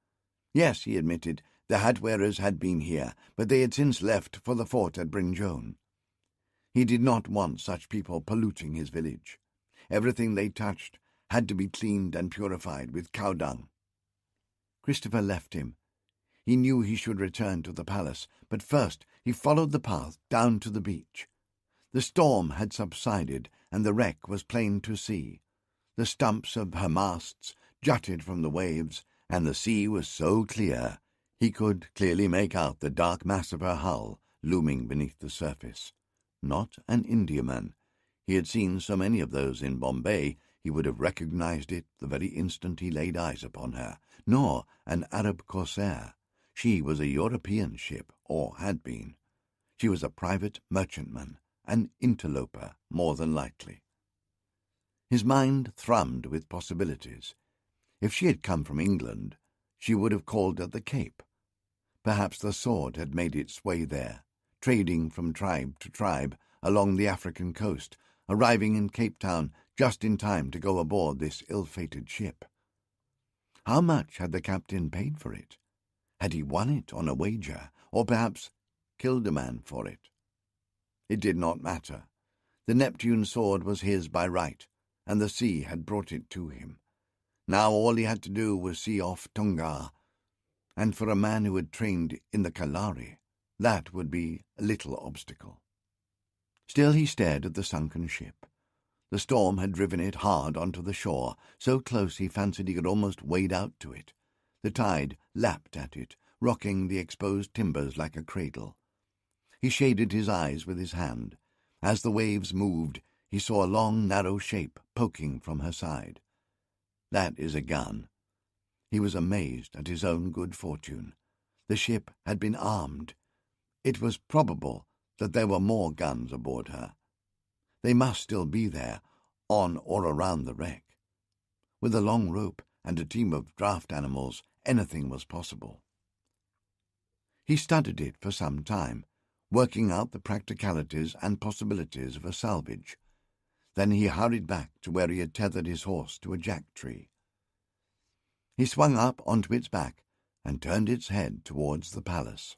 Yes, he admitted, the hat-wearers had been here, but they had since left for the fort at Brinjone. He did not want such people polluting his village. Everything they touched had to be cleaned and purified with cow dung. Christopher left him. He knew he should return to the palace, but first he followed the path down to the beach. The storm had subsided, and the wreck was plain to see. The stumps of her masts jutted from the waves, and the sea was so clear he could clearly make out the dark mass of her hull looming beneath the surface. Not an Indiaman. He had seen so many of those in Bombay he would have recognized it the very instant he laid eyes upon her. Nor an Arab corsair. She was a European ship, or had been. She was a private merchantman, an interloper, more than likely. His mind thrummed with possibilities. If she had come from England, she would have called at the Cape. Perhaps the sword had made its way there, trading from tribe to tribe along the African coast, arriving in Cape Town just in time to go aboard this ill-fated ship. How much had the captain paid for it? Had he won it on a wager, or perhaps killed a man for it? It did not matter. The Neptune sword was his by right, and the sea had brought it to him. Now all he had to do was see off Tunga, and for a man who had trained in the Kalari, that would be a little obstacle. Still he stared at the sunken ship. The storm had driven it hard onto the shore, so close he fancied he could almost wade out to it. The tide lapped at it, rocking the exposed timbers like a cradle. He shaded his eyes with his hand. As the waves moved, he saw a long, narrow shape poking from her side. That is a gun. He was amazed at his own good fortune. The ship had been armed. It was probable that there were more guns aboard her. They must still be there, on or around the wreck. With a long rope and a team of draft animals, anything was possible. He studied it for some time, working out the practicalities and possibilities of a salvage. Then he hurried back to where he had tethered his horse to a jack tree. He swung up onto its back and turned its head towards the palace.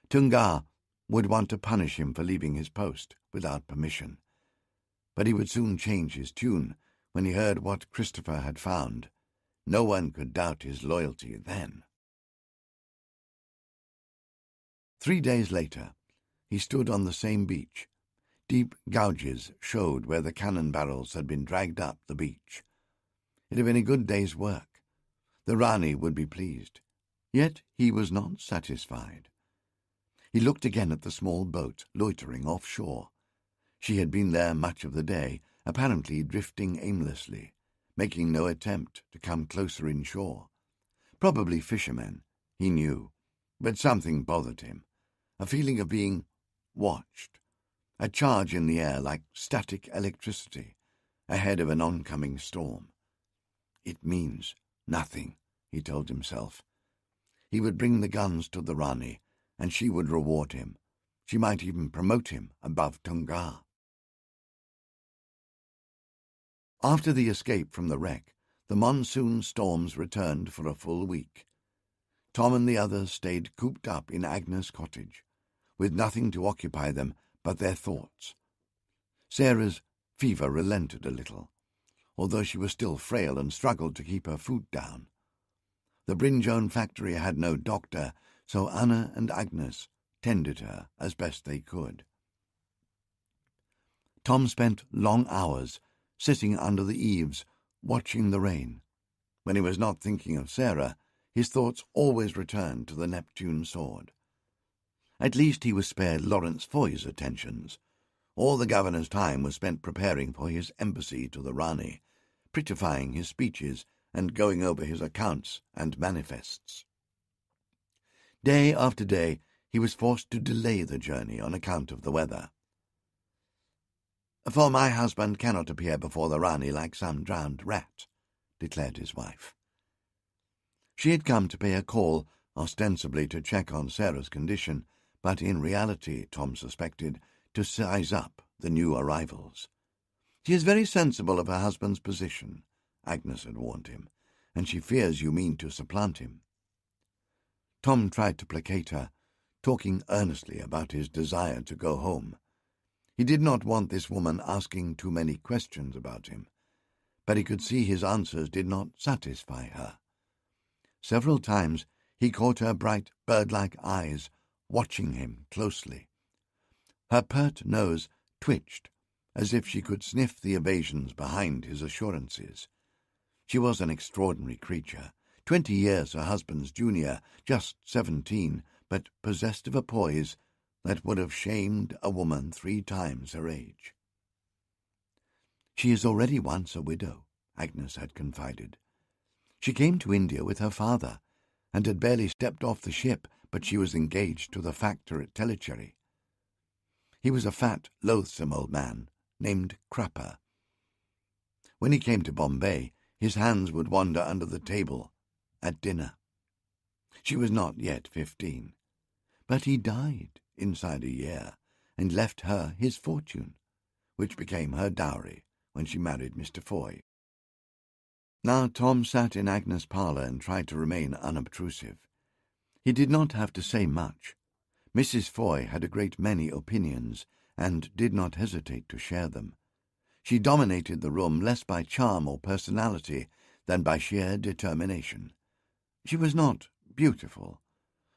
Tunga would want to punish him for leaving his post without permission, but he would soon change his tune when he heard what Christopher had found. No one could doubt his loyalty then. 3 days later, he stood on the same beach, Deep gouges showed where the cannon barrels had been dragged up the beach. It had been a good day's work. The Rani would be pleased. Yet he was not satisfied. He looked again at the small boat loitering offshore. She had been there much of the day, apparently drifting aimlessly, making no attempt to come closer inshore. Probably fishermen, he knew, but something bothered him, a feeling of being watched, a charge in the air like static electricity ahead of an oncoming storm. It means nothing, he told himself. He would bring the guns to the Rani, and she would reward him. She might even promote him above Tunga. After the escape from the wreck, the monsoon storms returned for a full week. Tom and the others stayed cooped up in Agnes' cottage, with nothing to occupy them but their thoughts. Sarah's fever relented a little, although she was still frail and struggled to keep her food down. The Brinjone factory had no doctor, so Anna and Agnes tended her as best they could. Tom spent long hours sitting under the eaves, watching the rain. When he was not thinking of Sarah, his thoughts always returned to the Neptune sword. At least he was spared Lawrence Foy's attentions. All the governor's time was spent preparing for his embassy to the Rani, prettifying his speeches and going over his accounts and manifests. Day after day he was forced to delay the journey on account of the weather. "For my husband cannot appear before the Rani like some drowned rat," declared his wife. She had come to pay a call, ostensibly to check on Sarah's condition, but in reality, Tom suspected, to size up the new arrivals. "She is very sensible of her husband's position," Agnes had warned him, "and she fears you mean to supplant him." Tom tried to placate her, talking earnestly about his desire to go home. He did not want this woman asking too many questions about him, but he could see his answers did not satisfy her. Several times he caught her bright, bird-like eyes watching him closely. Her pert nose twitched, as if she could sniff the evasions behind his assurances. She was an extraordinary creature, 20 years her husband's junior, just 17, but possessed of a poise that would have shamed a woman 3 times her age. "She is already once a widow," Agnes had confided. "She came to India with her father, and had barely stepped off the ship, but she was engaged to the factor at Tellicherry. He was a fat, loathsome old man named Crapper. When he came to Bombay, his hands would wander under the table at dinner. She was not yet 15, but he died inside a year and left her his fortune, which became her dowry when she married Mr. Foy." Now Tom sat in Agnes' parlour and tried to remain unobtrusive. He did not have to say much. Mrs. Foy had a great many opinions, and did not hesitate to share them. She dominated the room less by charm or personality than by sheer determination. She was not beautiful.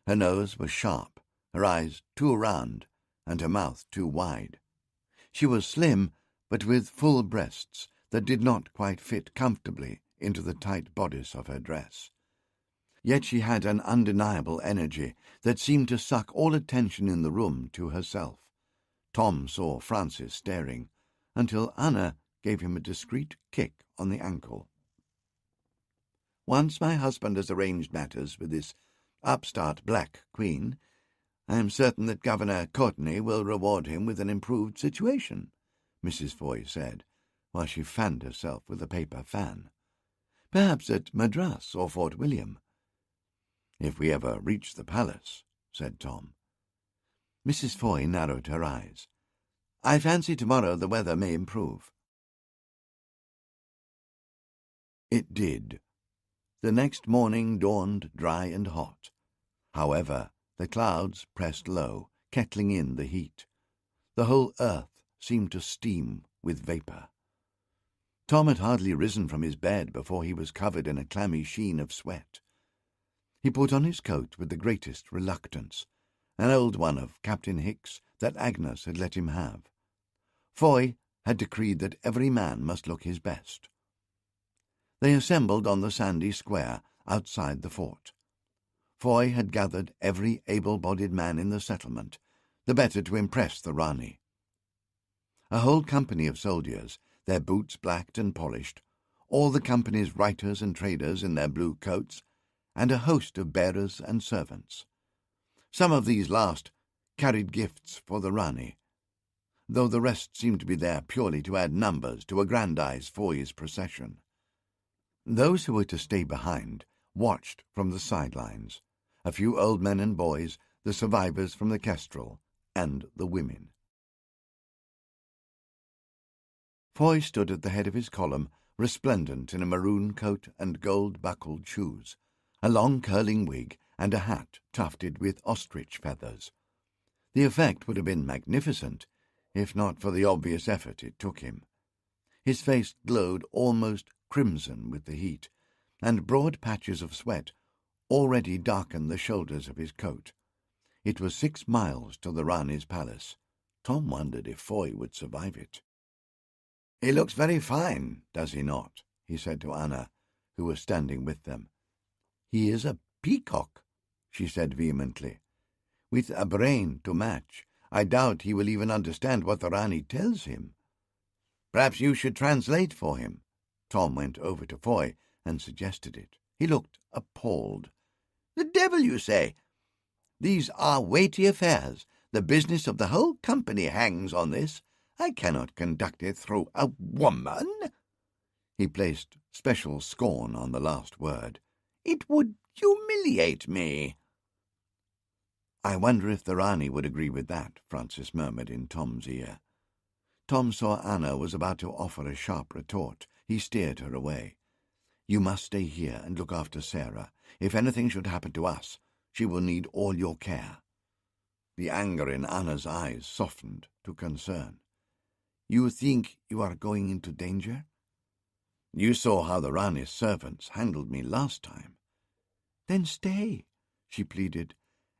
Her nose was sharp, her eyes too round, and her mouth too wide. She was slim, but with full breasts that did not quite fit comfortably into the tight bodice of her dress. Yet she had an undeniable energy that seemed to suck all attention in the room to herself. Tom saw Francis staring, until Anna gave him a discreet kick on the ankle. "Once my husband has arranged matters with this upstart Black Queen, I am certain that Governor Courtney will reward him with an improved situation," Mrs. Foy said, while she fanned herself with a paper fan. "Perhaps at Madras or Fort William." "If we ever reach the palace," said Tom. Mrs. Foy narrowed her eyes. "I fancy tomorrow the weather may improve." It did. The next morning dawned dry and hot. However, the clouds pressed low, kettling in the heat. The whole earth seemed to steam with vapour. Tom had hardly risen from his bed before he was covered in a clammy sheen of sweat. He put on his coat with the greatest reluctance, an old one of Captain Hicks that Agnes had let him have. Foy had decreed that every man must look his best. They assembled on the sandy square outside the fort. Foy had gathered every able-bodied man in the settlement, the better to impress the Rani. A whole company of soldiers, their boots blacked and polished, all the company's writers and traders in their blue coats, and a host of bearers and servants. Some of these last carried gifts for the Rani, though the rest seemed to be there purely to add numbers to aggrandize Foy's procession. Those who were to stay behind watched from the sidelines, a few old men and boys, the survivors from the kestrel, and the women. Foy stood at the head of his column, resplendent in a maroon coat and gold-buckled shoes, a long curling wig, and a hat tufted with ostrich feathers. The effect would have been magnificent, if not for the obvious effort it took him. His face glowed almost crimson with the heat, and broad patches of sweat already darkened the shoulders of his coat. It was 6 miles to the Rani's palace. Tom wondered if Foy would survive it. "He looks very fine, does he not?" he said to Anna, who was standing with them. "He is a peacock," she said vehemently. "With a brain to match, I doubt he will even understand what the Rani tells him." "Perhaps you should translate for him." Tom went over to Foy and suggested it. He looked appalled. "The devil, you say? These are weighty affairs. The business of the whole company hangs on this. I cannot conduct it through a woman." He placed special scorn on the last word. "It would humiliate me." "I wonder if the Rani would agree with that," Francis murmured in Tom's ear. Tom saw Anna was about to offer a sharp retort. He steered her away. "You must stay here and look after Sarah. If anything should happen to us, she will need all your care." The anger in Anna's eyes softened to concern. "You think you are going into danger?" "You saw how the Rani's servants handled me last time." "Then stay," she pleaded.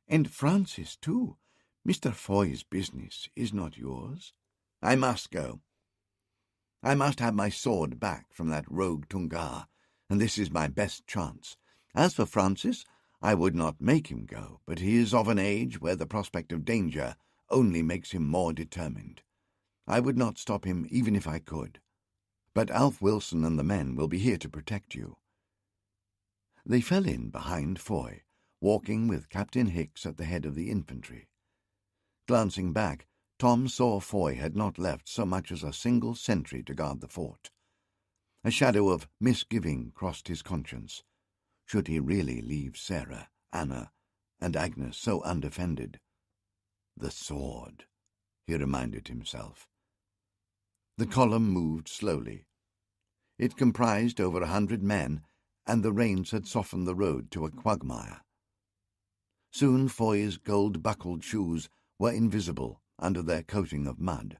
"And Francis, too. Mr. Foy's business is not yours." "I must go. I must have my sword back from that rogue Tungar, and this is my best chance. As for Francis, I would not make him go, but he is of an age where the prospect of danger only makes him more determined. I would not stop him even if I could. But Alf Wilson and the men will be here to protect you." They fell in behind Foy, walking with Captain Hicks at the head of the infantry. Glancing back, Tom saw Foy had not left so much as a single sentry to guard the fort. A shadow of misgiving crossed his conscience. Should he really leave Sarah, Anna, and Agnes so undefended? The sword, he reminded himself. The column moved slowly. It comprised over 100 men, and the rains had softened the road to a quagmire. Soon Foy's gold-buckled shoes were invisible under their coating of mud,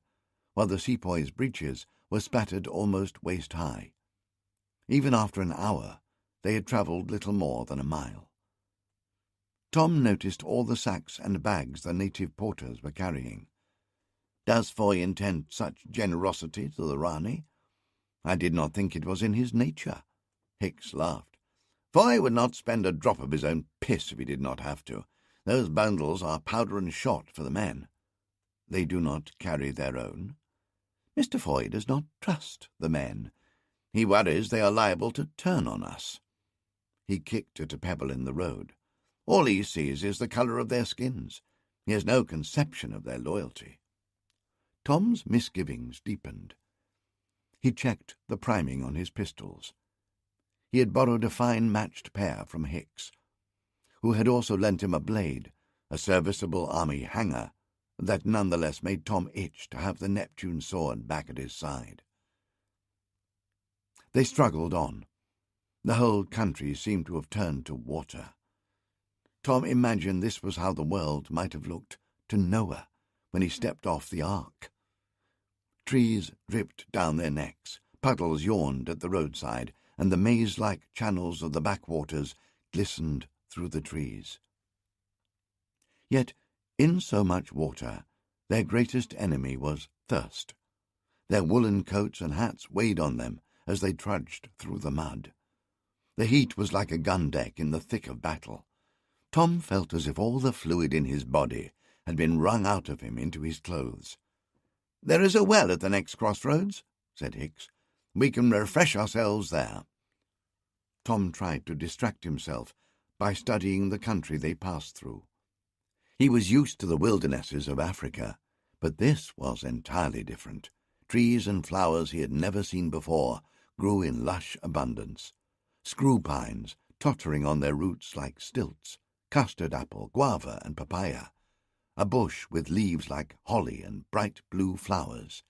while the sepoy's breeches were spattered almost waist-high. Even after an hour, they had travelled little more than a mile. Tom noticed all the sacks and bags the native porters were carrying. "Does Foy intend such generosity to the Rani? I did not think it was in his nature." Hicks laughed. "Foy would not spend a drop of his own piss if he did not have to. Those bundles are powder and shot for the men." "They do not carry their own?" "Mr. Foy does not trust the men. He worries they are liable to turn on us." He kicked at a pebble in the road. "All he sees is the colour of their skins. He has no conception of their loyalty." Tom's misgivings deepened. He checked the priming on his pistols. He had borrowed a fine matched pair from Hicks, who had also lent him a blade, a serviceable army hanger, that nonetheless made Tom itch to have the Neptune sword back at his side. They struggled on. The whole country seemed to have turned to water. Tom imagined this was how the world might have looked to Noah when he stepped off the ark. Trees dripped down their necks, puddles yawned at the roadside, and the maze-like channels of the backwaters glistened through the trees. Yet, in so much water, their greatest enemy was thirst. Their woolen coats and hats weighed on them as they trudged through the mud. The heat was like a gun deck in the thick of battle. Tom felt as if all the fluid in his body had been wrung out of him into his clothes. "There is a well at the next crossroads," said Hicks. "We can refresh ourselves there." Tom tried to distract himself by studying the country they passed through. He was used to the wildernesses of Africa, but this was entirely different. Trees and flowers he had never seen before grew in lush abundance. Screw pines, tottering on their roots like stilts, custard apple, guava, and papaya, a bush with leaves like holly and bright blue flowers.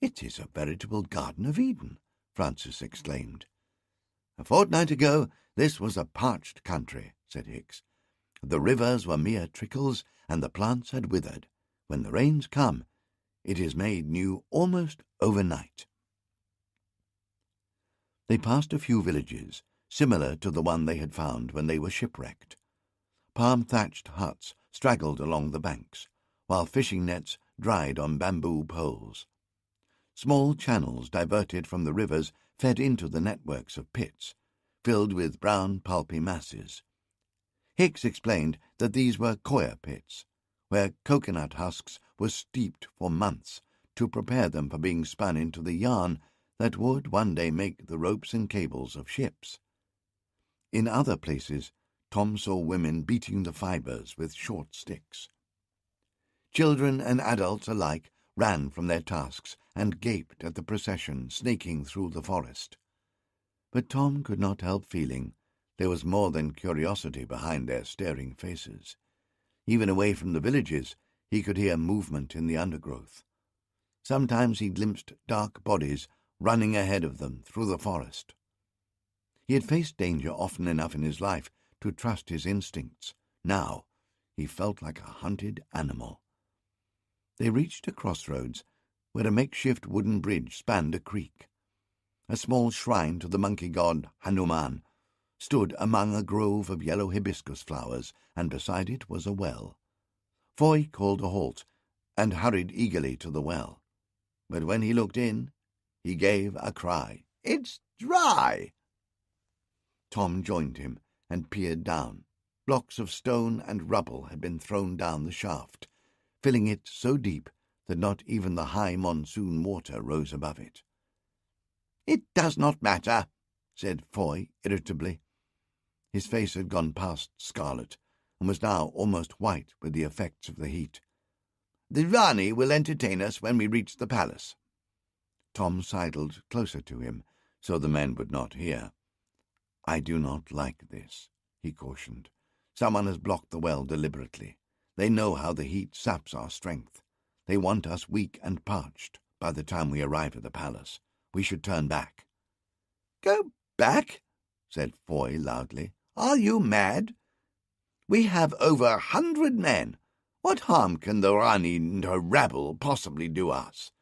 "It is a veritable Garden of Eden," Francis exclaimed. "A fortnight ago this was a parched country," said Hicks. "The rivers were mere trickles, and the plants had withered. When the rains come, it is made new almost overnight." They passed a few villages, similar to the one they had found when they were shipwrecked. Palm-thatched huts straggled along the banks, while fishing nets dried on bamboo poles. Small channels diverted from the rivers fed into the networks of pits, filled with brown pulpy masses. Hicks explained that these were coir pits, where coconut husks were steeped for months to prepare them for being spun into the yarn that would one day make the ropes and cables of ships. In other places, Tom saw women beating the fibres with short sticks. Children and adults alike ran from their tasks and gaped at the procession snaking through the forest. But Tom could not help feeling there was more than curiosity behind their staring faces. Even away from the villages, he could hear movement in the undergrowth. Sometimes he glimpsed dark bodies running ahead of them through the forest. He had faced danger often enough in his life to trust his instincts. Now he felt like a hunted animal. They reached a crossroads where a makeshift wooden bridge spanned a creek. A small shrine to the monkey god Hanuman stood among a grove of yellow hibiscus flowers, and beside it was a well. Foy called a halt and hurried eagerly to the well. But when he looked in, he gave a cry. "It's dry!" Tom joined him and peered down. Blocks of stone and rubble had been thrown down the shaft, filling it so deep that not even the high monsoon water rose above it. "It does not matter," said Foy irritably. His face had gone past scarlet and was now almost white with the effects of the heat. "The Rani will entertain us when we reach the palace." Tom sidled closer to him so the men would not hear. "I do not like this," he cautioned. "Someone has blocked the well deliberately. They know how the heat saps our strength. They want us weak and parched by the time we arrive at the palace. We should turn back." "Go back?" said Foy loudly. "Are you mad? We have over 100 men. What harm can the Rani and her rabble possibly do us?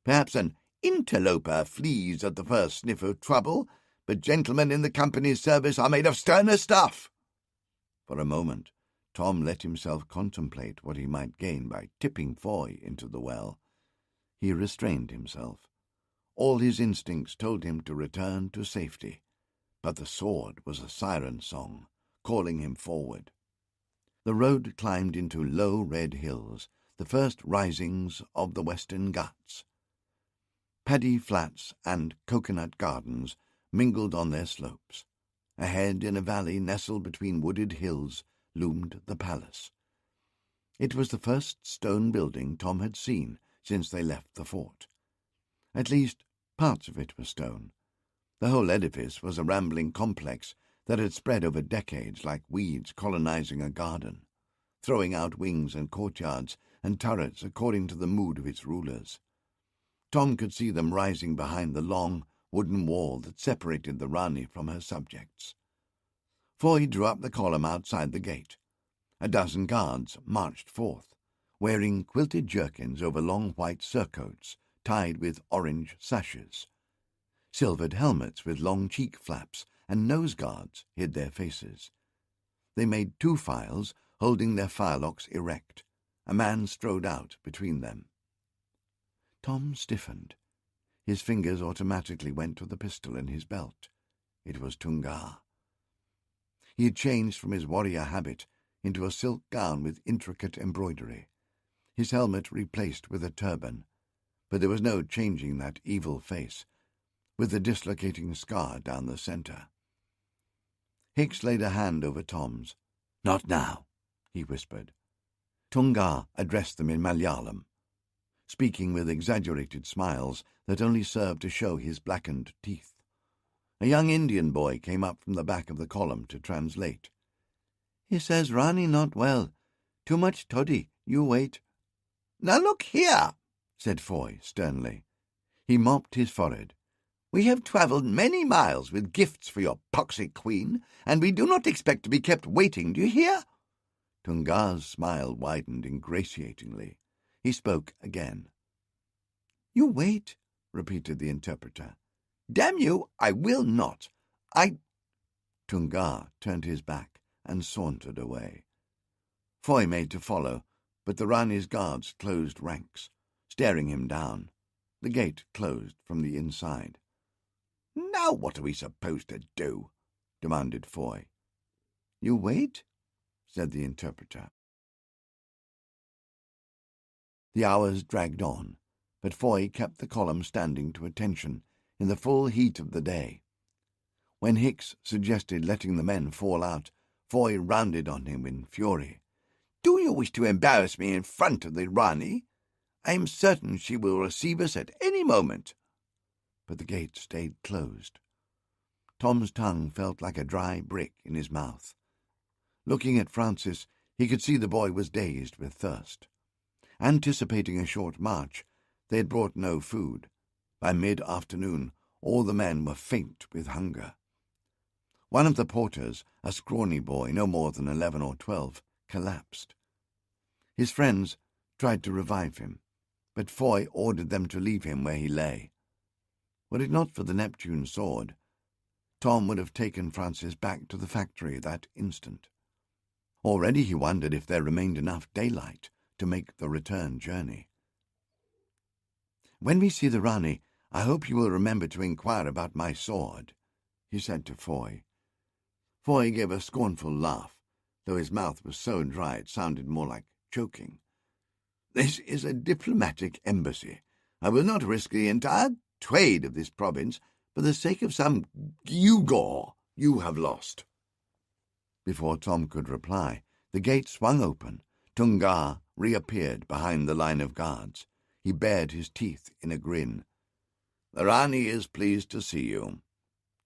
Perhaps an interloper flees at the first sniff of trouble, but gentlemen in the company's service are made of sterner stuff." For a moment, Tom let himself contemplate what he might gain by tipping Foy into the well. He restrained himself. All his instincts told him to return to safety, but the sword was a siren song, calling him forward. The road climbed into low red hills, the first risings of the Western Ghats. Paddy flats and coconut gardens mingled on their slopes. Ahead, in a valley nestled between wooded hills, loomed the palace. It was the first stone building Tom had seen since they left the fort. At least, parts of it were stone. The whole edifice was a rambling complex that had spread over decades like weeds colonizing a garden, throwing out wings and courtyards and turrets according to the mood of its rulers. Tom could see them rising behind the long wooden wall that separated the Rani from her subjects. Foy drew up the column outside the gate. A dozen guards marched forth, wearing quilted jerkins over long white surcoats tied with orange sashes. Silvered helmets with long cheek flaps and nose guards hid their faces. They made 2 files, holding their firelocks erect. A man strode out between them. Tom stiffened. His fingers automatically went to the pistol in his belt. It was Tungar. He had changed from his warrior habit into a silk gown with intricate embroidery, his helmet replaced with a turban, but there was no changing that evil face, with the dislocating scar down the centre. Hicks laid a hand over Tom's. "Not now," he whispered. Tungar addressed them in Malayalam, speaking with exaggerated smiles that only served to show his blackened teeth. A young Indian boy came up from the back of the column to translate. "He says Rani not well. Too much toddy. You wait." "Now look here," said Foy sternly. He mopped his forehead. "We have travelled many miles with gifts for your poxy queen, and we do not expect to be kept waiting, do you hear?" Tungar's smile widened ingratiatingly. He spoke again. "You wait," repeated the interpreter. "Damn you, I will not. Tungar turned his back and sauntered away. Foy made to follow, but the Rani's guards closed ranks, staring him down. The gate closed from the inside. "Now what are we supposed to do?" demanded Foy. "You wait," said the interpreter. The hours dragged on, but Foy kept the column standing to attention in the full heat of the day. When Hicks suggested letting the men fall out, Foy rounded on him in fury. "Do you wish to embarrass me in front of the Rani? I am certain she will receive us at any moment." But the gate stayed closed. Tom's tongue felt like a dry brick in his mouth. Looking at Francis, he could see the boy was dazed with thirst. Anticipating a short march, they had brought no food. By mid-afternoon, all the men were faint with hunger. One of the porters, a scrawny boy no more than 11 or 12, collapsed. His friends tried to revive him, but Foy ordered them to leave him where he lay. Were it not for the Neptune sword, Tom would have taken Francis back to the factory that instant. Already he wondered if there remained enough daylight to make the return journey. "When we see the Rani, I hope you will remember to inquire about my sword," he said to Foy. Foy gave a scornful laugh, though his mouth was so dry it sounded more like choking. "This is a diplomatic embassy. I will not risk the entire trade of this province for the sake of some gewgaw you have lost." Before Tom could reply, the gate swung open. Tungar reappeared behind the line of guards. He bared his teeth in a grin. "The Rani is pleased to see you."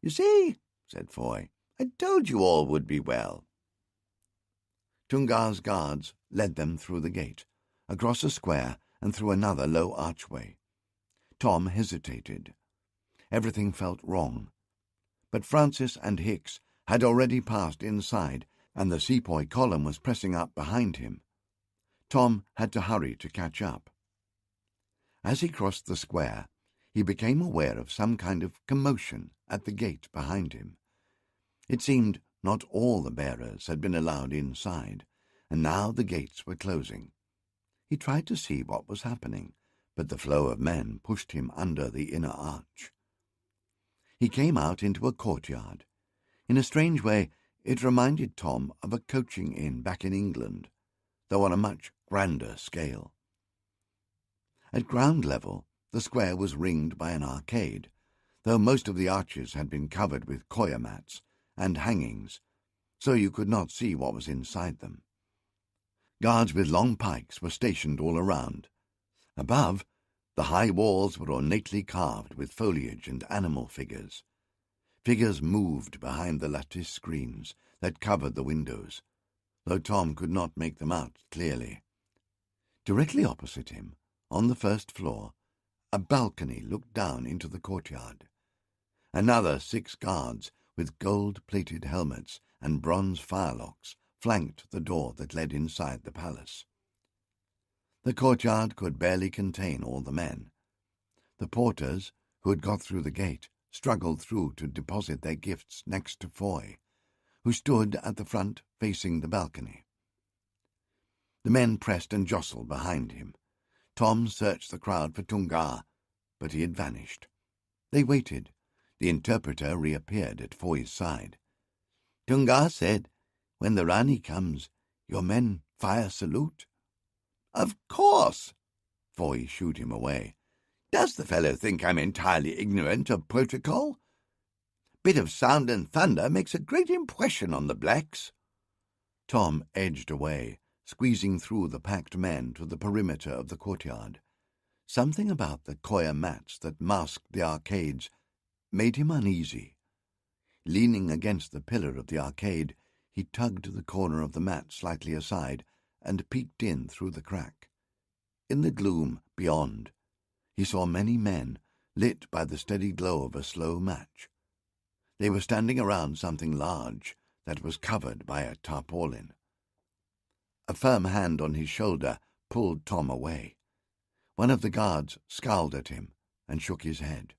"You see," said Foy, "I told you all would be well." Tungar's guards led them through the gate, across a square and through another low archway. Tom hesitated. Everything felt wrong. But Francis and Hicks had already passed inside, and the sepoy column was pressing up behind him. Tom had to hurry to catch up. As he crossed the square, he became aware of some kind of commotion at the gate behind him. It seemed not all the bearers had been allowed inside, and now the gates were closing. He tried to see what was happening, but the flow of men pushed him under the inner arch. He came out into a courtyard. In a strange way, it reminded Tom of a coaching inn back in England, though on a much grander scale. At ground level, the square was ringed by an arcade, though most of the arches had been covered with coir mats and hangings, so you could not see what was inside them. Guards with long pikes were stationed all around. Above, the high walls were ornately carved with foliage and animal figures. Figures moved behind the lattice screens that covered the windows, though Tom could not make them out clearly. Directly opposite him, on the first floor, a balcony looked down into the courtyard. Another 6 guards with gold-plated helmets and bronze firelocks flanked the door that led inside the palace. The courtyard could barely contain all the men. The porters, who had got through the gate, struggled through to deposit their gifts next to Foy, who stood at the front facing the balcony. The men pressed and jostled behind him. Tom searched the crowd for Tunga, but he had vanished. They waited. The interpreter reappeared at Foy's side. Tunga said, "When the Rani comes, your men fire salute." "Of course." Foy shooed him away. "Does the fellow think I'm entirely ignorant of protocol? Bit of sound and thunder makes a great impression on the blacks." Tom edged away, squeezing through the packed men to the perimeter of the courtyard. Something about the coir mats that masked the arcades made him uneasy. Leaning against the pillar of the arcade, he tugged the corner of the mat slightly aside and peeked in through the crack. In the gloom beyond, he saw many men lit by the steady glow of a slow match. They were standing around something large that was covered by a tarpaulin. A firm hand on his shoulder pulled Tom away. One of the guards scowled at him and shook his head.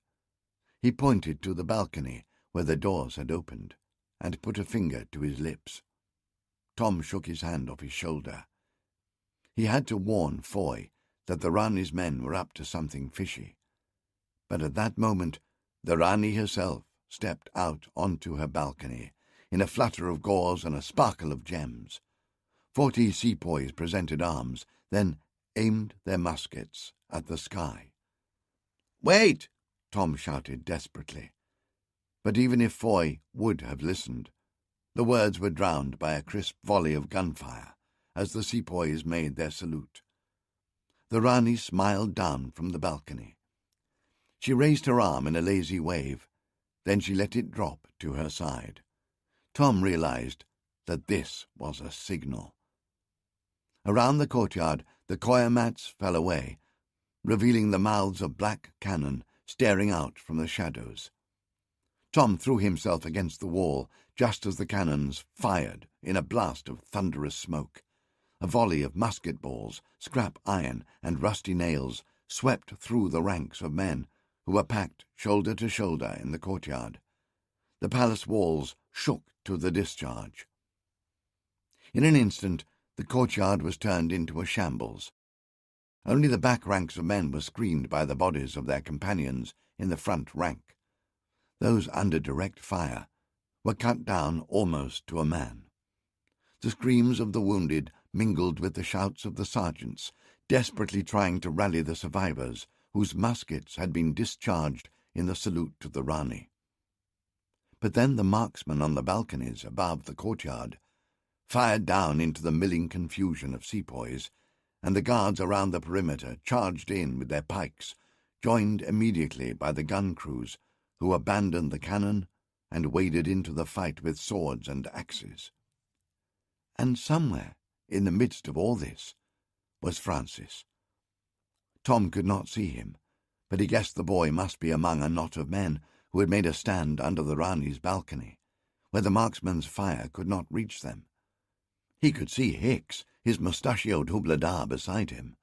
He pointed to the balcony where the doors had opened and put a finger to his lips. Tom shook his hand off his shoulder. He had to warn Foy that the Rani's men were up to something fishy. But at that moment, the Rani herself stepped out onto her balcony in a flutter of gauze and a sparkle of gems. 40 sepoys presented arms, then aimed their muskets at the sky. "Wait!" Tom shouted desperately. But even if Foy would have listened, the words were drowned by a crisp volley of gunfire as the sepoys made their salute. The Rani smiled down from the balcony. She raised her arm in a lazy wave, then she let it drop to her side. Tom realized that this was a signal. Around the courtyard, the coir mats fell away, revealing the mouths of black cannon staring out from the shadows. Tom threw himself against the wall just as the cannons fired in a blast of thunderous smoke. A volley of musket balls, scrap iron, and rusty nails swept through the ranks of men who were packed shoulder to shoulder in the courtyard. The palace walls shook to the discharge. In an instant, the courtyard was turned into a shambles. Only the back ranks of men were screened by the bodies of their companions in the front rank. Those under direct fire were cut down almost to a man. The screams of the wounded mingled with the shouts of the sergeants, desperately trying to rally the survivors whose muskets had been discharged in the salute to the Rani. But then the marksmen on the balconies above the courtyard fired down into the milling confusion of sepoys, and the guards around the perimeter charged in with their pikes, joined immediately by the gun crews, who abandoned the cannon and waded into the fight with swords and axes. And somewhere, in the midst of all this, was Francis. Tom could not see him, but he guessed the boy must be among a knot of men who had made a stand under the Rani's balcony, where the marksman's fire could not reach them. He could see Hicks, his mustachioed hubladar, beside him.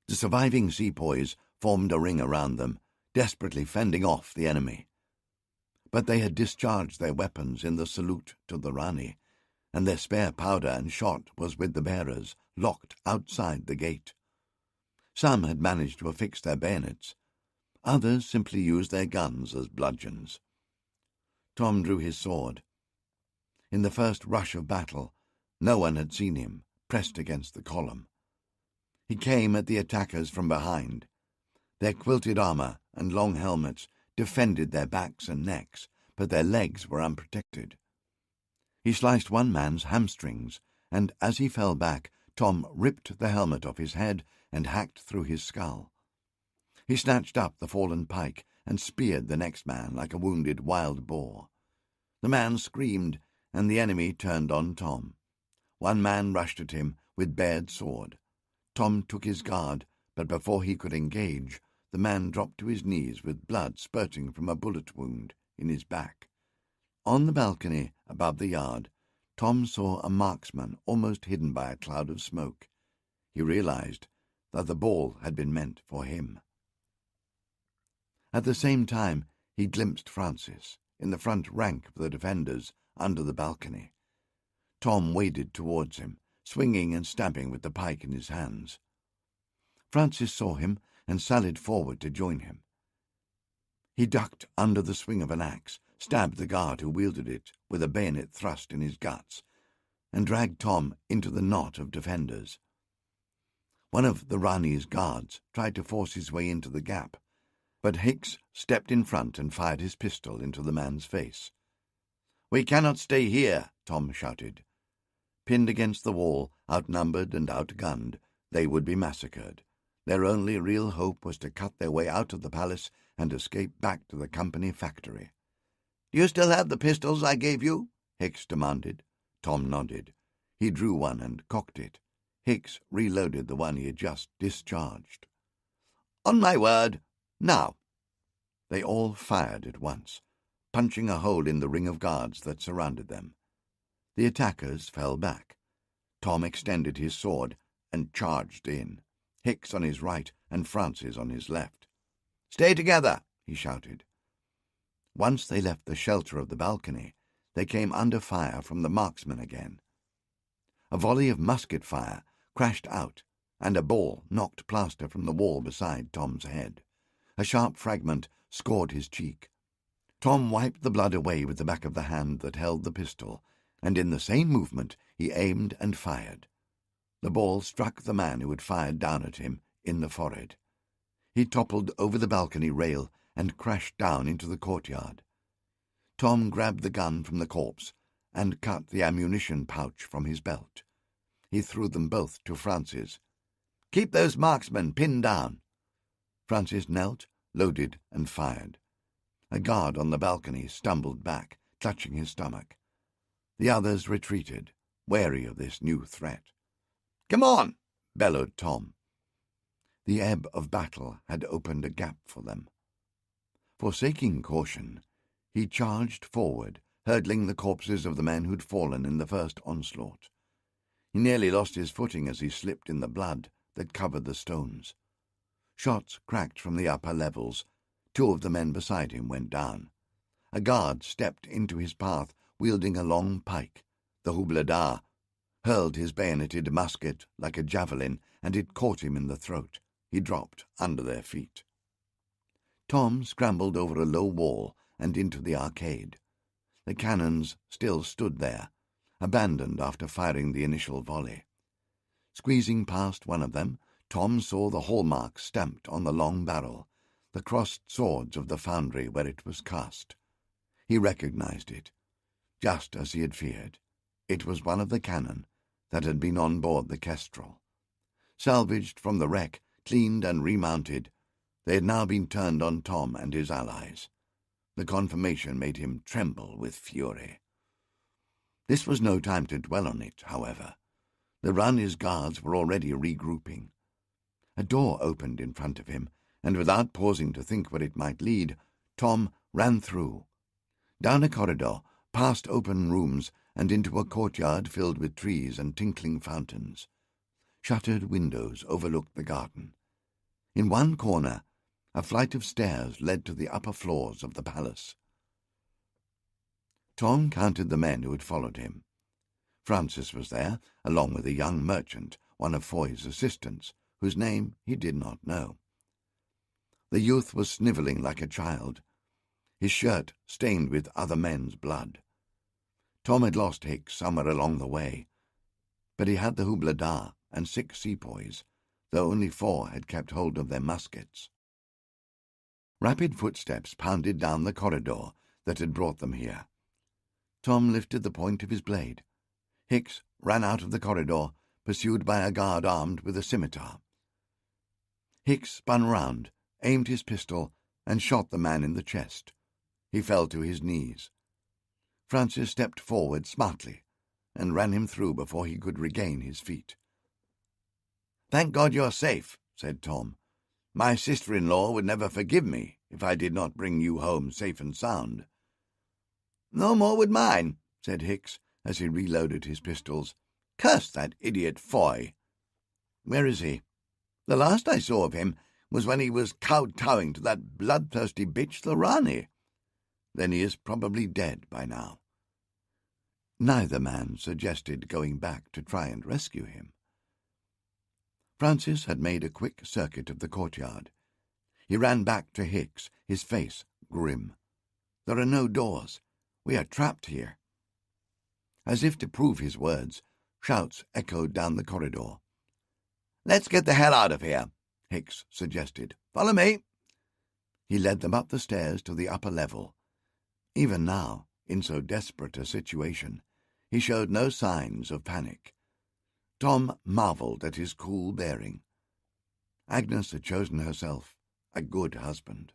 The surviving sepoys formed a ring around them, desperately fending off the enemy. But they had discharged their weapons in the salute to the Rani, and their spare powder and shot was with the bearers, locked outside the gate. Some had managed to affix their bayonets. Others simply used their guns as bludgeons. Tom drew his sword. In the first rush of battle, no one had seen him, pressed against the column. He came at the attackers from behind. Their quilted armor and long helmets defended their backs and necks, but their legs were unprotected. He sliced one man's hamstrings, and as he fell back, Tom ripped the helmet off his head and hacked through his skull. He snatched up the fallen pike and speared the next man like a wounded wild boar. The man screamed, and the enemy turned on Tom. One man rushed at him with bared sword. Tom took his guard, but before he could engage, the man dropped to his knees with blood spurting from a bullet wound in his back. On the balcony above the yard, Tom saw a marksman almost hidden by a cloud of smoke. He realized that the ball had been meant for him. At the same time, he glimpsed Francis in the front rank of the defenders under the balcony. Tom waded towards him, swinging and stabbing with the pike in his hands. Francis saw him and sallied forward to join him. He ducked under the swing of an axe, stabbed the guard who wielded it with a bayonet thrust in his guts, and dragged Tom into the knot of defenders. One of the Rani's guards tried to force his way into the gap, but Hicks stepped in front and fired his pistol into the man's face. "We cannot stay here," Tom shouted. Pinned against the wall, outnumbered and outgunned, they would be massacred. Their only real hope was to cut their way out of the palace and escape back to the company factory. "Do you still have the pistols I gave you?" Hicks demanded. Tom nodded. He drew one and cocked it. Hicks reloaded the one he had just discharged. "On my word, now!" They all fired at once, punching a hole in the ring of guards that surrounded them. The attackers fell back. Tom extended his sword and charged in, Hicks on his right and Francis on his left. "Stay together," he shouted. Once they left the shelter of the balcony, they came under fire from the marksmen again. A volley of musket fire crashed out, and a ball knocked plaster from the wall beside Tom's head. A sharp fragment scored his cheek. Tom wiped the blood away with the back of the hand that held the pistol, and in the same movement he aimed and fired. The ball struck the man who had fired down at him in the forehead. He toppled over the balcony rail and crashed down into the courtyard. Tom grabbed the gun from the corpse and cut the ammunition pouch from his belt. He threw them both to Francis. "Keep those marksmen pinned down." Francis knelt, loaded, and fired. A guard on the balcony stumbled back, clutching his stomach. The others retreated, wary of this new threat. "Come on!" bellowed Tom. The ebb of battle had opened a gap for them. Forsaking caution, he charged forward, hurdling the corpses of the men who'd fallen in the first onslaught. He nearly lost his footing as he slipped in the blood that covered the stones. Shots cracked from the upper levels. Two of the men beside him went down. A guard stepped into his path, wielding a long pike. The hubladar hurled his bayoneted musket like a javelin, and it caught him in the throat. He dropped under their feet. Tom scrambled over a low wall and into the arcade. The cannons still stood there, abandoned after firing the initial volley. Squeezing past one of them, Tom saw the hallmarks stamped on the long barrel, the crossed swords of the foundry where it was cast. He recognized it, just as he had feared. It was one of the cannon that had been on board the Kestrel. Salvaged from the wreck, cleaned and remounted, they had now been turned on Tom and his allies. The confirmation made him tremble with fury. This was no time to dwell on it, however. The Rani's guards were already regrouping. A door opened in front of him, and without pausing to think where it might lead, Tom ran through. Down a corridor, past open rooms, and into a courtyard filled with trees and tinkling fountains. Shuttered windows overlooked the garden. In one corner, a flight of stairs led to the upper floors of the palace. Tom counted the men who had followed him. Francis was there, along with a young merchant, one of Foy's assistants, whose name he did not know. The youth was snivelling like a child, his shirt stained with other men's blood. Tom had lost Hicks somewhere along the way, but he had the hubladar and 6 sepoys, though only 4 had kept hold of their muskets. Rapid footsteps pounded down the corridor that had brought them here. Tom lifted the point of his blade. Hicks ran out of the corridor, pursued by a guard armed with a scimitar. Hicks spun round, aimed his pistol, and shot the man in the chest. He fell to his knees. Francis stepped forward smartly and ran him through before he could regain his feet. "Thank God you're safe," said Tom. "My sister-in-law would never forgive me if I did not bring you home safe and sound." "No more would mine," said Hicks as he reloaded his pistols. "Curse that idiot Foy." "Where is he?" "The last I saw of him was when he was kowtowing to that bloodthirsty bitch, the Rani." "Then he is probably dead by now." Neither man suggested going back to try and rescue him. Francis had made a quick circuit of the courtyard. He ran back to Hicks, his face grim. "There are no doors. We are trapped here." As if to prove his words, shouts echoed down the corridor. "Let's get the hell out of here," Hicks suggested. "Follow me." He led them up the stairs to the upper level. Even now, in so desperate a situation, he showed no signs of panic. Tom marvelled at his cool bearing. Agnes had chosen herself a good husband.